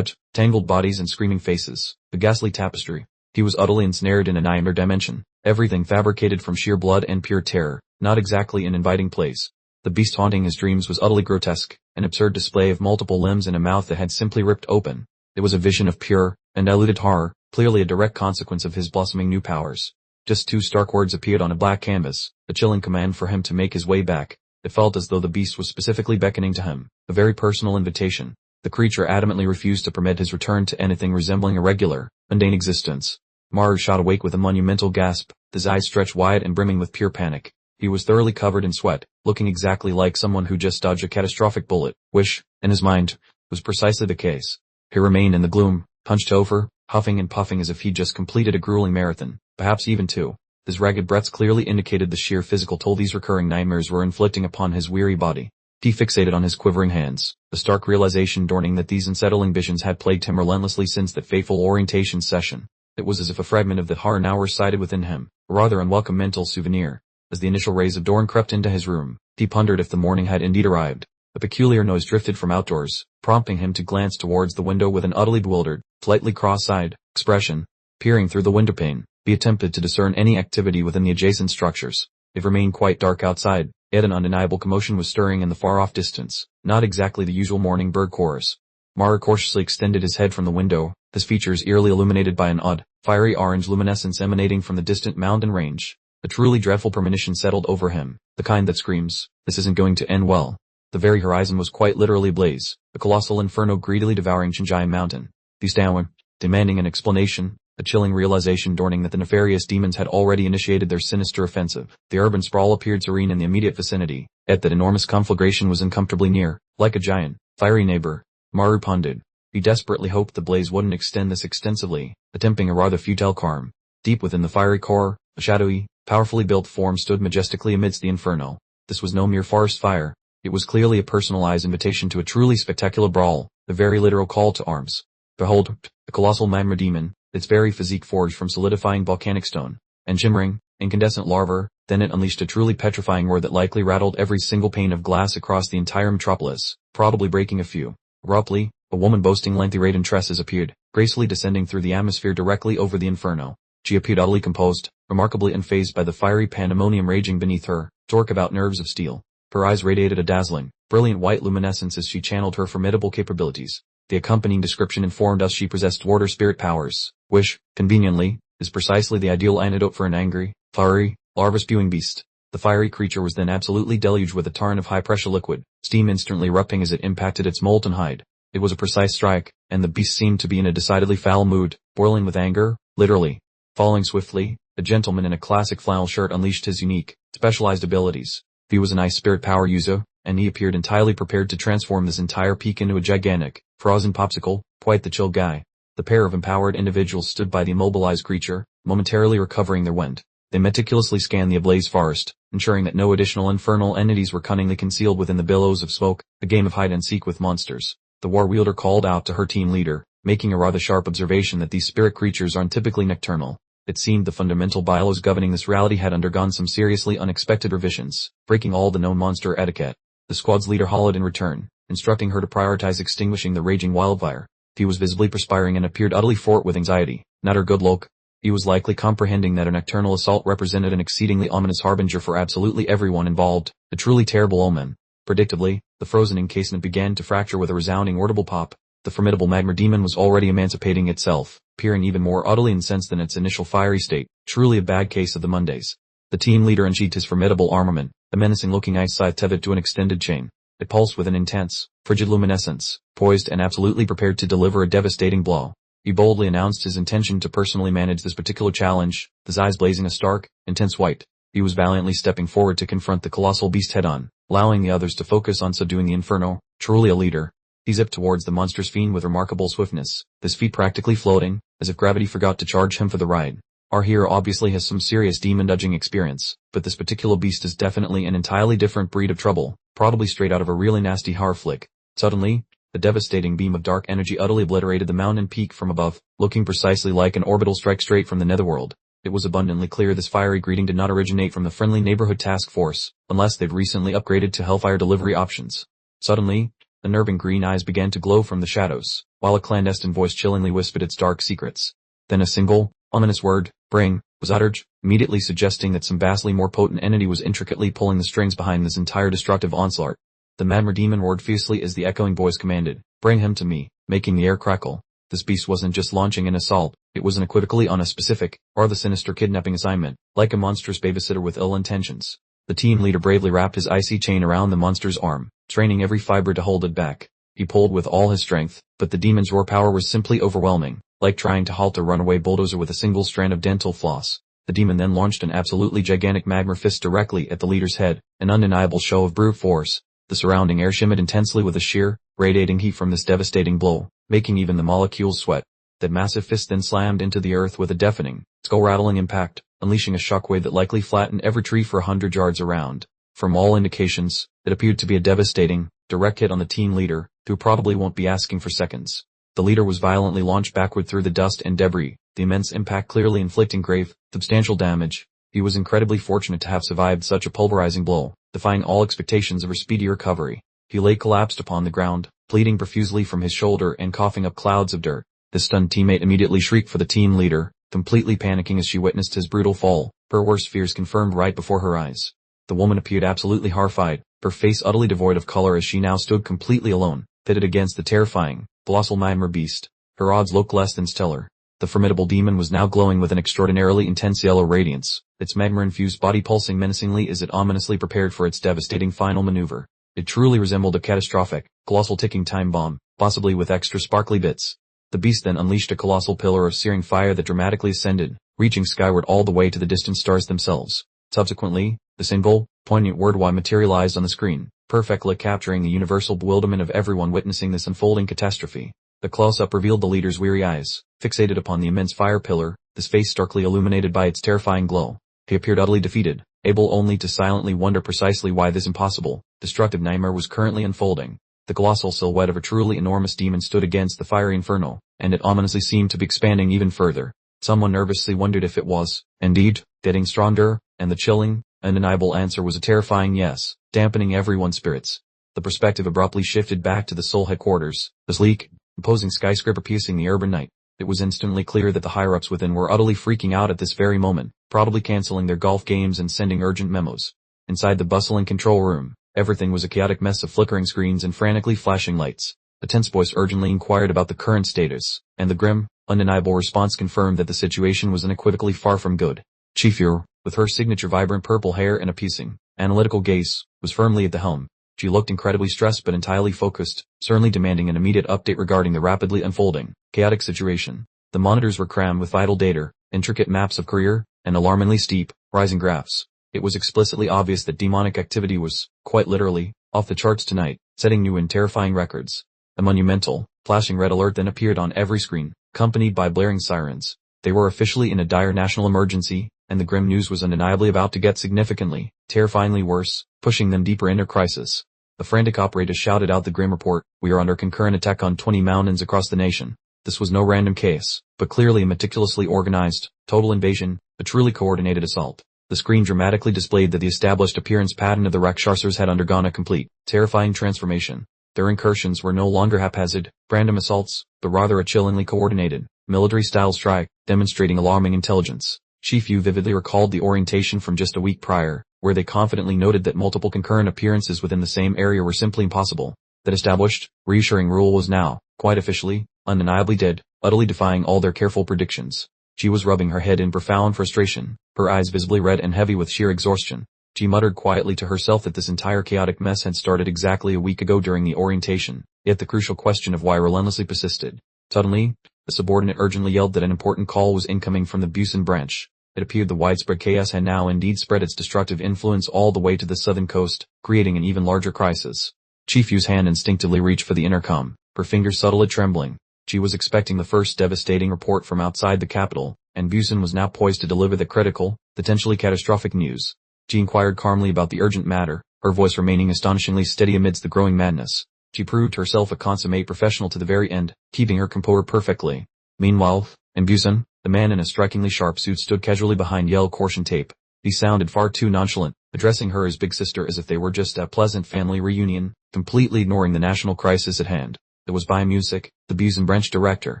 tangled bodies and screaming faces. A ghastly tapestry. He was utterly ensnared in a nightmare dimension, everything fabricated from sheer blood and pure terror, not exactly an inviting place. The beast haunting his dreams was utterly grotesque, an absurd display of multiple limbs and a mouth that had simply ripped open. It was a vision of pure, undiluted horror, clearly a direct consequence of his blossoming new powers. Just two stark words appeared on a black canvas, a chilling command for him to make his way back. It felt as though the beast was specifically beckoning to him, a very personal invitation. The creature adamantly refused to permit his return to anything resembling a regular, mundane existence. Maru shot awake with a monumental gasp, his eyes stretched wide and brimming with pure panic. He was thoroughly covered in sweat, looking exactly like someone who just dodged a catastrophic bullet, which, in his mind, was precisely the case. He remained in the gloom, hunched over, huffing and puffing as if he'd just completed a grueling marathon, perhaps even two. His ragged breaths clearly indicated the sheer physical toll these recurring nightmares were inflicting upon his weary body. He fixated on his quivering hands, the stark realization dawning that these unsettling visions had plagued him relentlessly since that fateful orientation session. It was as if a fragment of the horror now resided within him, a rather unwelcome mental souvenir. As the initial rays of dawn crept into his room, he pondered if the morning had indeed arrived. A peculiar noise drifted from outdoors, prompting him to glance towards the window with an utterly bewildered, slightly cross-eyed expression. Peering through the windowpane, he attempted to discern any activity within the adjacent structures. It remained quite dark outside, yet an undeniable commotion was stirring in the far-off distance, not exactly the usual morning bird chorus. Maru cautiously extended his head from the window, his features eerily illuminated by an odd, fiery orange luminescence emanating from the distant mountain range. A truly dreadful premonition settled over him, the kind that screams, "This isn't going to end well." The very horizon was quite literally ablaze, a colossal inferno greedily devouring Shinjai Mountain. He stammered, demanding an explanation, a chilling realization dawning that the nefarious demons had already initiated their sinister offensive. The urban sprawl appeared serene in the immediate vicinity, yet that enormous conflagration was uncomfortably near, like a giant, fiery neighbor. Maru pondered. He desperately hoped the blaze wouldn't extend this extensively, attempting a rather futile calm. Deep within the fiery core, a shadowy, powerfully built form stood majestically amidst the inferno. This was no mere forest fire. It was clearly a personalized invitation to a truly spectacular brawl, a very literal call to arms. Behold, a colossal magma demon, its very physique forged from solidifying volcanic stone, and shimmering, incandescent lava. Then it unleashed a truly petrifying roar that likely rattled every single pane of glass across the entire metropolis, probably breaking a few. Abruptly, A woman boasting lengthy radiant tresses appeared, gracefully descending through the atmosphere directly over the inferno. She appeared utterly composed, remarkably unfazed by the fiery pandemonium raging beneath her, torque about nerves of steel. Her eyes radiated a dazzling, brilliant white luminescence as she channeled her formidable capabilities. The accompanying description informed us she possessed water spirit powers, which, conveniently, is precisely the ideal antidote for an angry, fiery, larva-spewing beast. The fiery creature was then absolutely deluged with a torrent of high-pressure liquid, steam instantly erupting as it impacted its molten hide. It was a precise strike, and the beast seemed to be in a decidedly foul mood, boiling with anger, literally. Following swiftly, a gentleman in a classic flannel shirt unleashed his unique, specialized abilities. He was an ice spirit power user, and he appeared entirely prepared to transform this entire peak into a gigantic, frozen popsicle, quite the chill guy. The pair of empowered individuals stood by the immobilized creature, momentarily recovering their wind. They meticulously scanned the ablaze forest, ensuring that no additional infernal entities were cunningly concealed within the billows of smoke, a game of hide-and-seek with monsters. The war wielder called out to her team leader, making a rather sharp observation that these spirit creatures aren't typically nocturnal. It seemed the fundamental bylaws governing this reality had undergone some seriously unexpected revisions, breaking all the known monster etiquette. The squad's leader hollered in return, instructing her to prioritize extinguishing the raging wildfire. He was visibly perspiring and appeared utterly fraught with anxiety, not her good look. He was likely comprehending that a nocturnal assault represented an exceedingly ominous harbinger for absolutely everyone involved, a truly terrible omen. Predictably, the frozen encasement began to fracture with a resounding audible pop. The formidable magma demon was already emancipating itself, appearing even more utterly incensed than its initial fiery state, truly a bad case of the Mondays. The team leader unsheathed his formidable armament, a menacing-looking ice scythe tethered to an extended chain. It pulsed with an intense, frigid luminescence, poised and absolutely prepared to deliver a devastating blow. He boldly announced his intention to personally manage this particular challenge, his eyes blazing a stark, intense white. He was valiantly stepping forward to confront the colossal beast head-on, allowing the others to focus on subduing the inferno. Truly a leader. He zipped towards the monstrous fiend with remarkable swiftness, his feet practically floating, as if gravity forgot to charge him for the ride. Our hero obviously has some serious demon-dodging experience, but this particular beast is definitely an entirely different breed of trouble, probably straight out of a really nasty horror flick. Suddenly, a devastating beam of dark energy utterly obliterated the mountain peak from above, looking precisely like an orbital strike straight from the netherworld. It was abundantly clear this fiery greeting did not originate from the friendly neighborhood task force, unless they'd recently upgraded to Hellfire delivery options. Suddenly, unnerving green eyes began to glow from the shadows, while a clandestine voice chillingly whispered its dark secrets. Then a single, ominous word, bring, was uttered, immediately suggesting that some vastly more potent entity was intricately pulling the strings behind this entire destructive onslaught. The magma demon roared fiercely as the echoing voice commanded, bring him to me, making the air crackle. This beast wasn't just launching an assault, it was unequivocally on a specific, or the sinister kidnapping assignment, like a monstrous babysitter with ill intentions. The team leader bravely wrapped his icy chain around the monster's arm, straining every fiber to hold it back. He pulled with all his strength, but the demon's raw power was simply overwhelming, like trying to halt a runaway bulldozer with a single strand of dental floss. The demon then launched an absolutely gigantic magma fist directly at the leader's head, an undeniable show of brute force. The surrounding air shimmered intensely with a sheer, radiating heat from this devastating blow, making even the molecules sweat. That massive fist then slammed into the earth with a deafening, skull-rattling impact, unleashing a shockwave that likely flattened every tree for 100 yards around. From all indications, it appeared to be a devastating, direct hit on the team leader, who probably won't be asking for seconds. The leader was violently launched backward through the dust and debris, the immense impact clearly inflicting grave, substantial damage. He was incredibly fortunate to have survived such a pulverizing blow, defying all expectations of a speedy recovery. He lay collapsed upon the ground, bleeding profusely from his shoulder and coughing up clouds of dirt. His stunned teammate immediately shrieked for the team leader, completely panicking as she witnessed his brutal fall, her worst fears confirmed right before her eyes. The woman appeared absolutely horrified, her face utterly devoid of color as she now stood completely alone, pitted against the terrifying, colossal magma beast. Her odds looked less than stellar. The formidable demon was now glowing with an extraordinarily intense yellow radiance, its magma-infused body pulsing menacingly as it ominously prepared for its devastating final maneuver. It truly resembled a catastrophic, colossal ticking time bomb, possibly with extra sparkly bits. The beast then unleashed a colossal pillar of searing fire that dramatically ascended, reaching skyward all the way to the distant stars themselves. Subsequently, the single, poignant word "Y" materialized on the screen, perfectly capturing the universal bewilderment of everyone witnessing this unfolding catastrophe. The close-up revealed the leader's weary eyes, fixated upon the immense fire pillar, his face starkly illuminated by its terrifying glow. He appeared utterly defeated, able only to silently wonder precisely why this impossible, destructive nightmare was currently unfolding. The colossal silhouette of a truly enormous demon stood against the fiery inferno, and it ominously seemed to be expanding even further. Someone nervously wondered if it was, indeed, getting stronger, and the chilling, undeniable answer was a terrifying yes, dampening everyone's spirits. The perspective abruptly shifted back to the Soul headquarters, the sleek, imposing skyscraper piercing the urban night. It was instantly clear that the higher-ups within were utterly freaking out at this very moment, probably canceling their golf games and sending urgent memos. Inside the bustling control room, everything was a chaotic mess of flickering screens and frantically flashing lights. A tense voice urgently inquired about the current status, and the grim, undeniable response confirmed that the situation was unequivocally far from good. Chief Yu, with her signature vibrant purple hair and a piercing, analytical gaze, was firmly at the helm. She looked incredibly stressed but entirely focused, certainly demanding an immediate update regarding the rapidly unfolding, chaotic situation. The monitors were crammed with vital data, intricate maps of career, and alarmingly steep, rising graphs. It was explicitly obvious that demonic activity was, quite literally, off the charts tonight, setting new and terrifying records. A monumental, flashing red alert then appeared on every screen, accompanied by blaring sirens. They were officially in a dire national emergency, and the grim news was undeniably about to get significantly, terrifyingly worse, pushing them deeper into crisis. The frantic operator shouted out the grim report, "We are under concurrent attack on 20 mountains across the nation." This was no random case, but clearly a meticulously organized, total invasion, a truly coordinated assault. The screen dramatically displayed that the established appearance pattern of the Rakshasas had undergone a complete, terrifying transformation. Their incursions were no longer haphazard, random assaults, but rather a chillingly coordinated, military-style strike, demonstrating alarming intelligence. Chief Yu vividly recalled the orientation from just a week prior, where they confidently noted that multiple concurrent appearances within the same area were simply impossible. That established, reassuring rule was now, quite officially, undeniably dead, utterly defying all their careful predictions. She was rubbing her head in profound frustration, her eyes visibly red and heavy with sheer exhaustion. She muttered quietly to herself that this entire chaotic mess had started exactly a week ago during the orientation, yet the crucial question of why relentlessly persisted. Suddenly, a subordinate urgently yelled that an important call was incoming from the Busan branch. It appeared the widespread chaos had now indeed spread its destructive influence all the way to the southern coast, creating an even larger crisis. Chief Yu's hand instinctively reached for the intercom, her fingers subtly trembling. She was expecting the first devastating report from outside the capital, and Busan was now poised to deliver the critical, potentially catastrophic news. She inquired calmly about the urgent matter, her voice remaining astonishingly steady amidst the growing madness. She proved herself a consummate professional to the very end, keeping her composure perfectly. Meanwhile, in Busan, the man in a strikingly sharp suit stood casually behind yellow caution tape. He sounded far too nonchalant, addressing her as big sister as if they were just a pleasant family reunion, completely ignoring the national crisis at hand. It was by Music, the Busan branch director.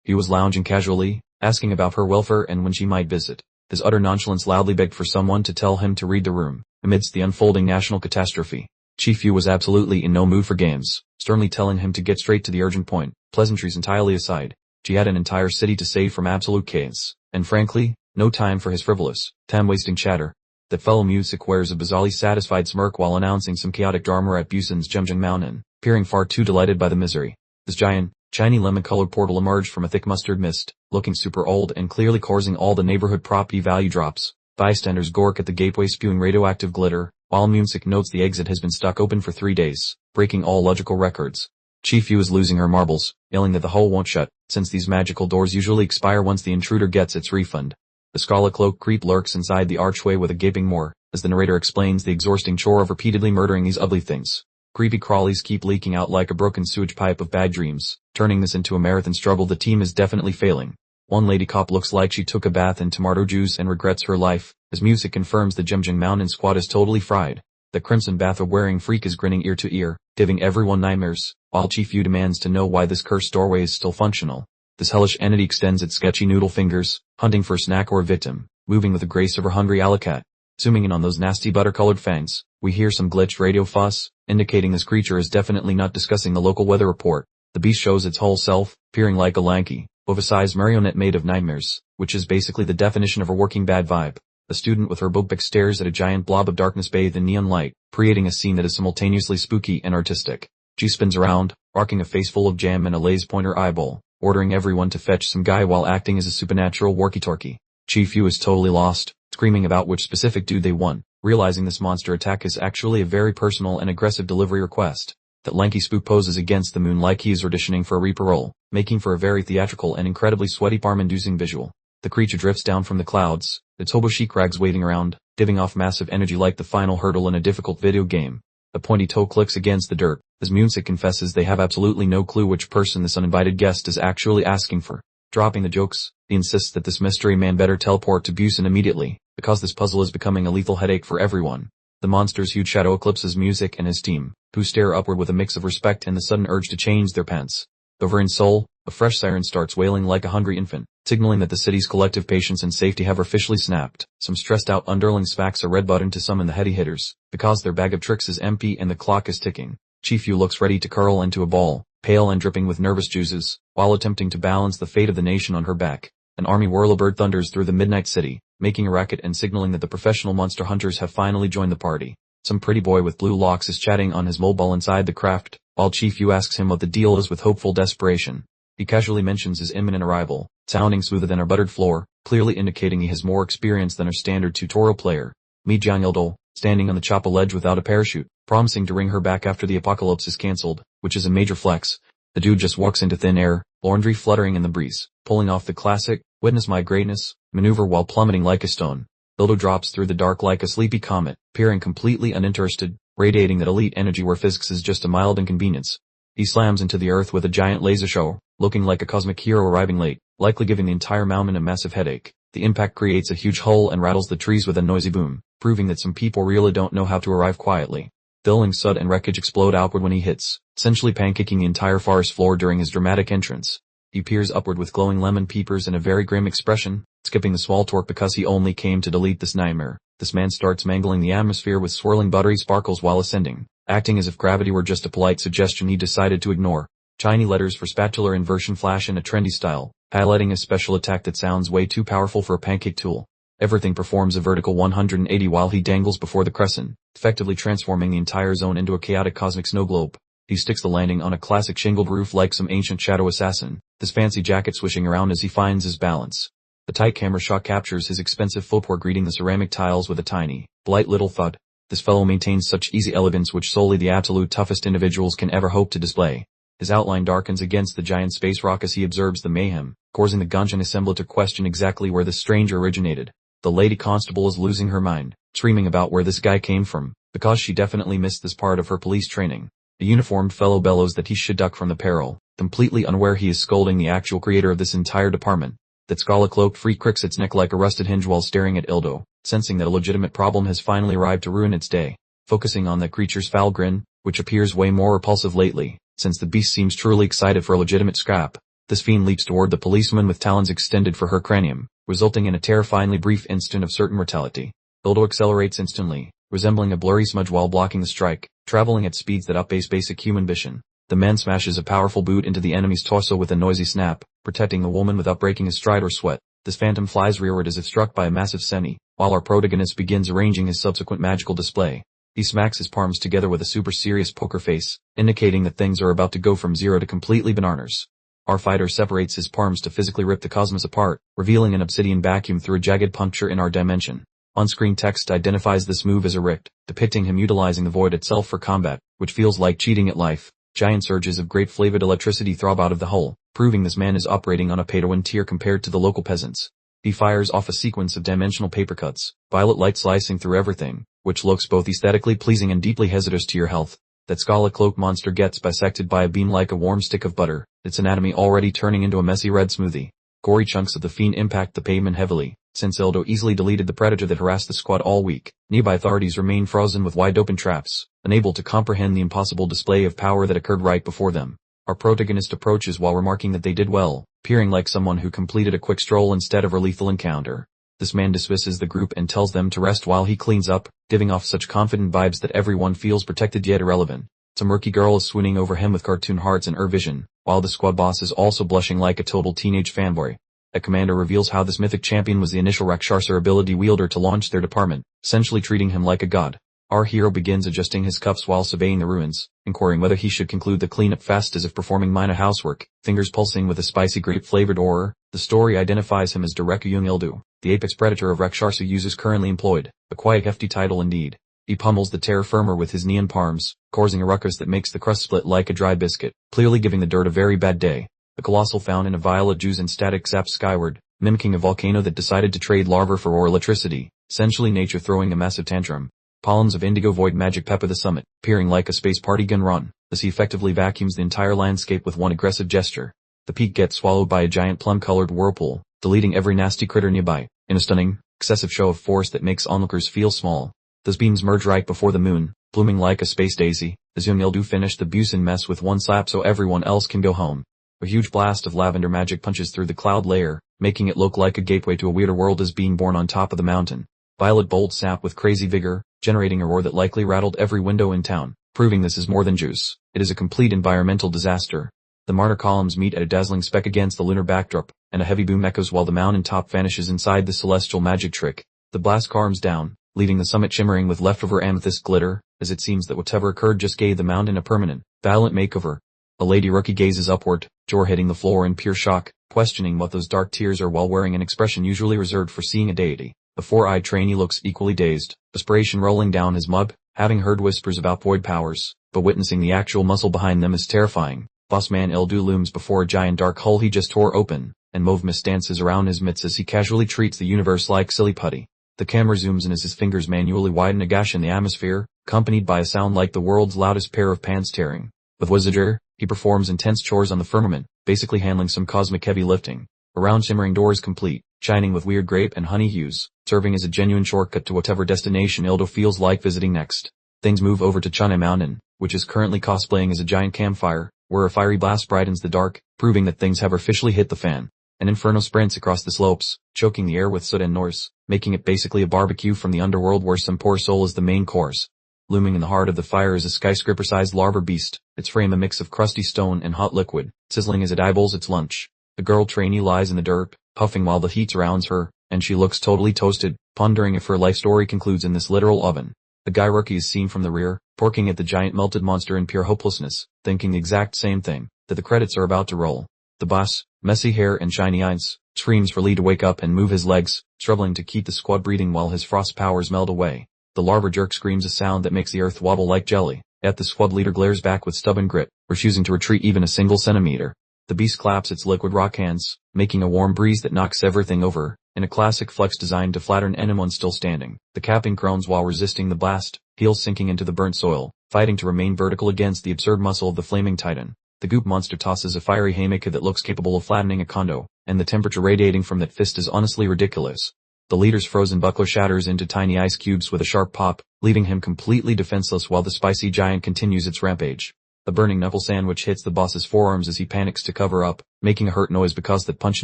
He was lounging casually, asking about her welfare and when she might visit. His utter nonchalance loudly begged for someone to tell him to read the room. Amidst the unfolding national catastrophe, Chief Yu was absolutely in no mood for games, sternly telling him to get straight to the urgent point, pleasantries entirely aside. She had an entire city to save from absolute chaos, and frankly, no time for his frivolous, time-wasting chatter. That fellow Music wears a bizarrely satisfied smirk while announcing some chaotic drama at Busan's Jumjing Mountain, appearing far too delighted by the misery. This giant, shiny lemon-colored portal emerged from a thick mustard mist, looking super old and clearly causing all the neighborhood property value drops. Bystanders gawk at the gateway spewing radioactive glitter, while Music notes the exit has been stuck open for 3 days, breaking all logical records. Chief Yu is losing her marbles, yelling that the hole won't shut, since these magical doors usually expire once the intruder gets its refund. The scarlet cloak creep lurks inside the archway with a gaping maw, as the narrator explains the exhausting chore of repeatedly murdering these ugly things. Creepy crawlies keep leaking out like a broken sewage pipe of bad dreams. Turning this into a marathon struggle, the team is definitely failing. One lady cop looks like she took a bath in tomato juice and regrets her life, as Music confirms the Jumjing Mountain squad is totally fried. The crimson bathrobe-wearing freak is grinning ear to ear, giving everyone nightmares, while Chief Yu demands to know why this cursed doorway is still functional. This hellish entity extends its sketchy noodle fingers, hunting for a snack or a victim, moving with the grace of a hungry alley cat. Zooming in on those nasty butter-colored fangs, we hear some glitched radio fuss, indicating this creature is definitely not discussing the local weather report. The beast shows its whole self, appearing like a lanky, oversized marionette made of nightmares, which is basically the definition of a working bad vibe. A student with her bookbag stares at a giant blob of darkness bathed in neon light, creating a scene that is simultaneously spooky and artistic. She spins around, arcing a face full of jam and a lace pointer eyeball, ordering everyone to fetch some guy while acting as a supernatural walkie-talkie. Chief Yu is totally lost, screaming about which specific dude they want, realizing this monster attack is actually a very personal and aggressive delivery request. That lanky spook poses against the moon like he is auditioning for a Reaper role, making for a very theatrical and incredibly sweaty palm-inducing visual. The creature drifts down from the clouds, its hobo chic rags waving around, giving off massive energy like the final hurdle in a difficult video game. A pointy toe clicks against the dirt, as Music confesses they have absolutely no clue which person this uninvited guest is actually asking for. Dropping the jokes, he insists that this mystery man better teleport to Busan immediately, because this puzzle is becoming a lethal headache for everyone. The monster's huge shadow eclipses Music and his team, who stare upward with a mix of respect and the sudden urge to change their pants. Over in Seoul, a fresh siren starts wailing like a hungry infant, signaling that the city's collective patience and safety have officially snapped. Some stressed out underlings smacks a red button to summon the heady hitters, because their bag of tricks is empty and the clock is ticking. Chief Yu looks ready to curl into a ball, pale and dripping with nervous juices, while attempting to balance the fate of the nation on her back. An army whirlybird thunders through the midnight city, making a racket and signaling that the professional monster hunters have finally joined the party. Some pretty boy with blue locks is chatting on his mobile inside the craft, while Chief Yu asks him what the deal is with hopeful desperation. He casually mentions his imminent arrival, sounding smoother than our buttered floor, clearly indicating he has more experience than our standard tutorial player. Meet Yahello, standing on the choppa ledge without a parachute, promising to ring her back after the apocalypse is cancelled, which is a major flex. The dude just walks into thin air, laundry fluttering in the breeze, pulling off the classic, witness my greatness, maneuver while plummeting like a stone. Hildo drops through the dark like a sleepy comet, peering completely uninterested, radiating that elite energy where physics is just a mild inconvenience. He slams into the earth with a giant laser show, looking like a cosmic hero arriving late, likely giving the entire mountain a massive headache. The impact creates a huge hole and rattles the trees with a noisy boom, proving that some people really don't know how to arrive quietly. Thilling soot and wreckage explode outward when he hits, essentially pancaking the entire forest floor during his dramatic entrance. He peers upward with glowing lemon peepers and a very grim expression, skipping the small torque because he only came to delete this nightmare. This man starts mangling the atmosphere with swirling buttery sparkles while ascending, acting as if gravity were just a polite suggestion he decided to ignore. Shiny letters for spatula inversion flash in a trendy style, highlighting a special attack that sounds way too powerful for a pancake tool. Everything performs a vertical 180 while he dangles before the crescent, effectively transforming the entire zone into a chaotic cosmic snow globe. He sticks the landing on a classic shingled roof like some ancient shadow assassin, his fancy jacket swishing around as he finds his balance. The tight camera shot captures his expensive footwork greeting the ceramic tiles with a tiny, polite little thud. This fellow maintains such easy elegance which solely the absolute toughest individuals can ever hope to display. His outline darkens against the giant space rock as he observes the mayhem, causing the Gungeon assembly to question exactly where this stranger originated. The lady constable is losing her mind, screaming about where this guy came from, because she definitely missed this part of her police training. The uniformed fellow bellows that he should duck from the peril, completely unaware he is scolding the actual creator of this entire department. That Scala-cloaked freak cricks its neck like a rusted hinge while staring at Ildo, sensing that a legitimate problem has finally arrived to ruin its day. Focusing on that creature's foul grin, which appears way more repulsive lately, since the beast seems truly excited for a legitimate scrap. This fiend leaps toward the policeman with talons extended for her cranium, resulting in a terrifyingly brief instant of certain mortality. Ildo accelerates instantly, resembling a blurry smudge while blocking the strike, traveling at speeds that outpace basic human vision. The man smashes a powerful boot into the enemy's torso with a noisy snap, protecting the woman without breaking his stride or sweat. This phantom flies rearward as if struck by a massive semi, while our protagonist begins arranging his subsequent magical display. He smacks his palms together with a super serious poker face, indicating that things are about to go from zero to completely bananas. Our fighter separates his palms to physically rip the cosmos apart, revealing an obsidian vacuum through a jagged puncture in our dimension. On-screen text identifies this move as a rict, depicting him utilizing the void itself for combat, which feels like cheating at life. Giant surges of great flavored electricity throb out of the hole, proving this man is operating on a pay-to-win tier compared to the local peasants. He fires off a sequence of dimensional paper cuts, violet light slicing through everything, which looks both aesthetically pleasing and deeply hazardous to your health. That Scala-cloaked monster gets bisected by a beam like a warm stick of butter, its anatomy already turning into a messy red smoothie. Gory chunks of the fiend impact the pavement heavily, since Ildo easily deleted the predator that harassed the squad all week. Nearby authorities remain frozen with wide-open traps, unable to comprehend the impossible display of power that occurred right before them. Our protagonist approaches while remarking that they did well, appearing like someone who completed a quick stroll instead of a lethal encounter. This man dismisses the group and tells them to rest while he cleans up, giving off such confident vibes that everyone feels protected yet irrelevant. Some murky girl is swooning over him with cartoon hearts and vision, while the squad boss is also blushing like a total teenage fanboy. A commander reveals how this mythic champion was the initial Rakshasa ability wielder to launch their department, essentially treating him like a god. Our hero begins adjusting his cuffs while surveying the ruins, inquiring whether he should conclude the cleanup fast as if performing minor housework, fingers pulsing with a spicy grape-flavored aura. The story identifies him as Dereku Ildu, the apex predator of Rakshasa users currently employed, a quite hefty title indeed. He pummels the terra firma with his neon palms, causing a ruckus that makes the crust split like a dry biscuit, clearly giving the dirt a very bad day. The colossal fountain of violet juice and static zaps skyward, mimicking a volcano that decided to trade lava for electricity, essentially nature throwing a massive tantrum. Columns of indigo void magic pepper the summit, peering like a space party gun run, as he effectively vacuums the entire landscape with one aggressive gesture. The peak gets swallowed by a giant plum-colored whirlpool, deleting every nasty critter nearby, in a stunning, excessive show of force that makes onlookers feel small. Those beams merge right before the moon, blooming like a space daisy, as young Ildu finished the Busan mess with one slap so everyone else can go home. A huge blast of lavender magic punches through the cloud layer, making it look like a gateway to a weirder world is being born on top of the mountain. Violet bolts snap with crazy vigor, generating a roar that likely rattled every window in town, proving this is more than juice. It is a complete environmental disaster. The martyr columns meet at a dazzling speck against the lunar backdrop, and a heavy boom echoes while the mountain top vanishes inside the celestial magic trick. The blast calms down, leaving the summit shimmering with leftover amethyst glitter, as it seems that whatever occurred just gave the mountain a permanent, violent makeover. A lady rookie gazes upward, jaw hitting the floor in pure shock, questioning what those dark tears are while wearing an expression usually reserved for seeing a deity. The four-eyed trainee looks equally dazed, perspiration rolling down his mug, having heard whispers about void powers, but witnessing the actual muscle behind them is terrifying. Boss man Eldu looms before a giant dark hole he just tore open, and mauve mist dances around his mitts as he casually treats the universe like silly putty. The camera zooms in as his fingers manually widen a gash in the atmosphere, accompanied by a sound like the world's loudest pair of pants tearing. With Wizardger, he performs intense chores on the firmament, basically handling some cosmic heavy lifting. Around shimmering doors complete, shining with weird grape and honey hues, serving as a genuine shortcut to whatever destination Ildo feels like visiting next. Things move over to Chane Mountain, which is currently cosplaying as a giant campfire, where a fiery blast brightens the dark, proving that things have officially hit the fan. An inferno sprints across the slopes, choking the air with soot and noise, making it basically a barbecue from the underworld where some poor soul is the main course. Looming in the heart of the fire is a skyscraper-sized larva beast, its frame a mix of crusty stone and hot liquid, sizzling as it eyeballs its lunch. The girl trainee lies in the dirt, puffing while the heat surrounds her, and she looks totally toasted, pondering if her life story concludes in this literal oven. The guy rookie is seen from the rear, porking at the giant melted monster in pure hopelessness, thinking the exact same thing, that the credits are about to roll. The boss, messy hair and shiny eyes, screams for Lee to wake up and move his legs, struggling to keep the squad breathing while his frost powers melt away. The larva jerk screams a sound that makes the earth wobble like jelly, yet the squad leader glares back with stubborn grit, refusing to retreat even a single centimeter. The beast claps its liquid rock hands, making a warm breeze that knocks everything over, in a classic flex designed to flatten anyone still standing. The capping groans while resisting the blast, heels sinking into the burnt soil, fighting to remain vertical against the absurd muscle of the flaming titan. The goop monster tosses a fiery haymaker that looks capable of flattening a condo, and the temperature radiating from that fist is honestly ridiculous. The leader's frozen buckler shatters into tiny ice cubes with a sharp pop, leaving him completely defenseless while the spicy giant continues its rampage. A burning knuckle sandwich hits the boss's forearms as he panics to cover up, making a hurt noise because that punch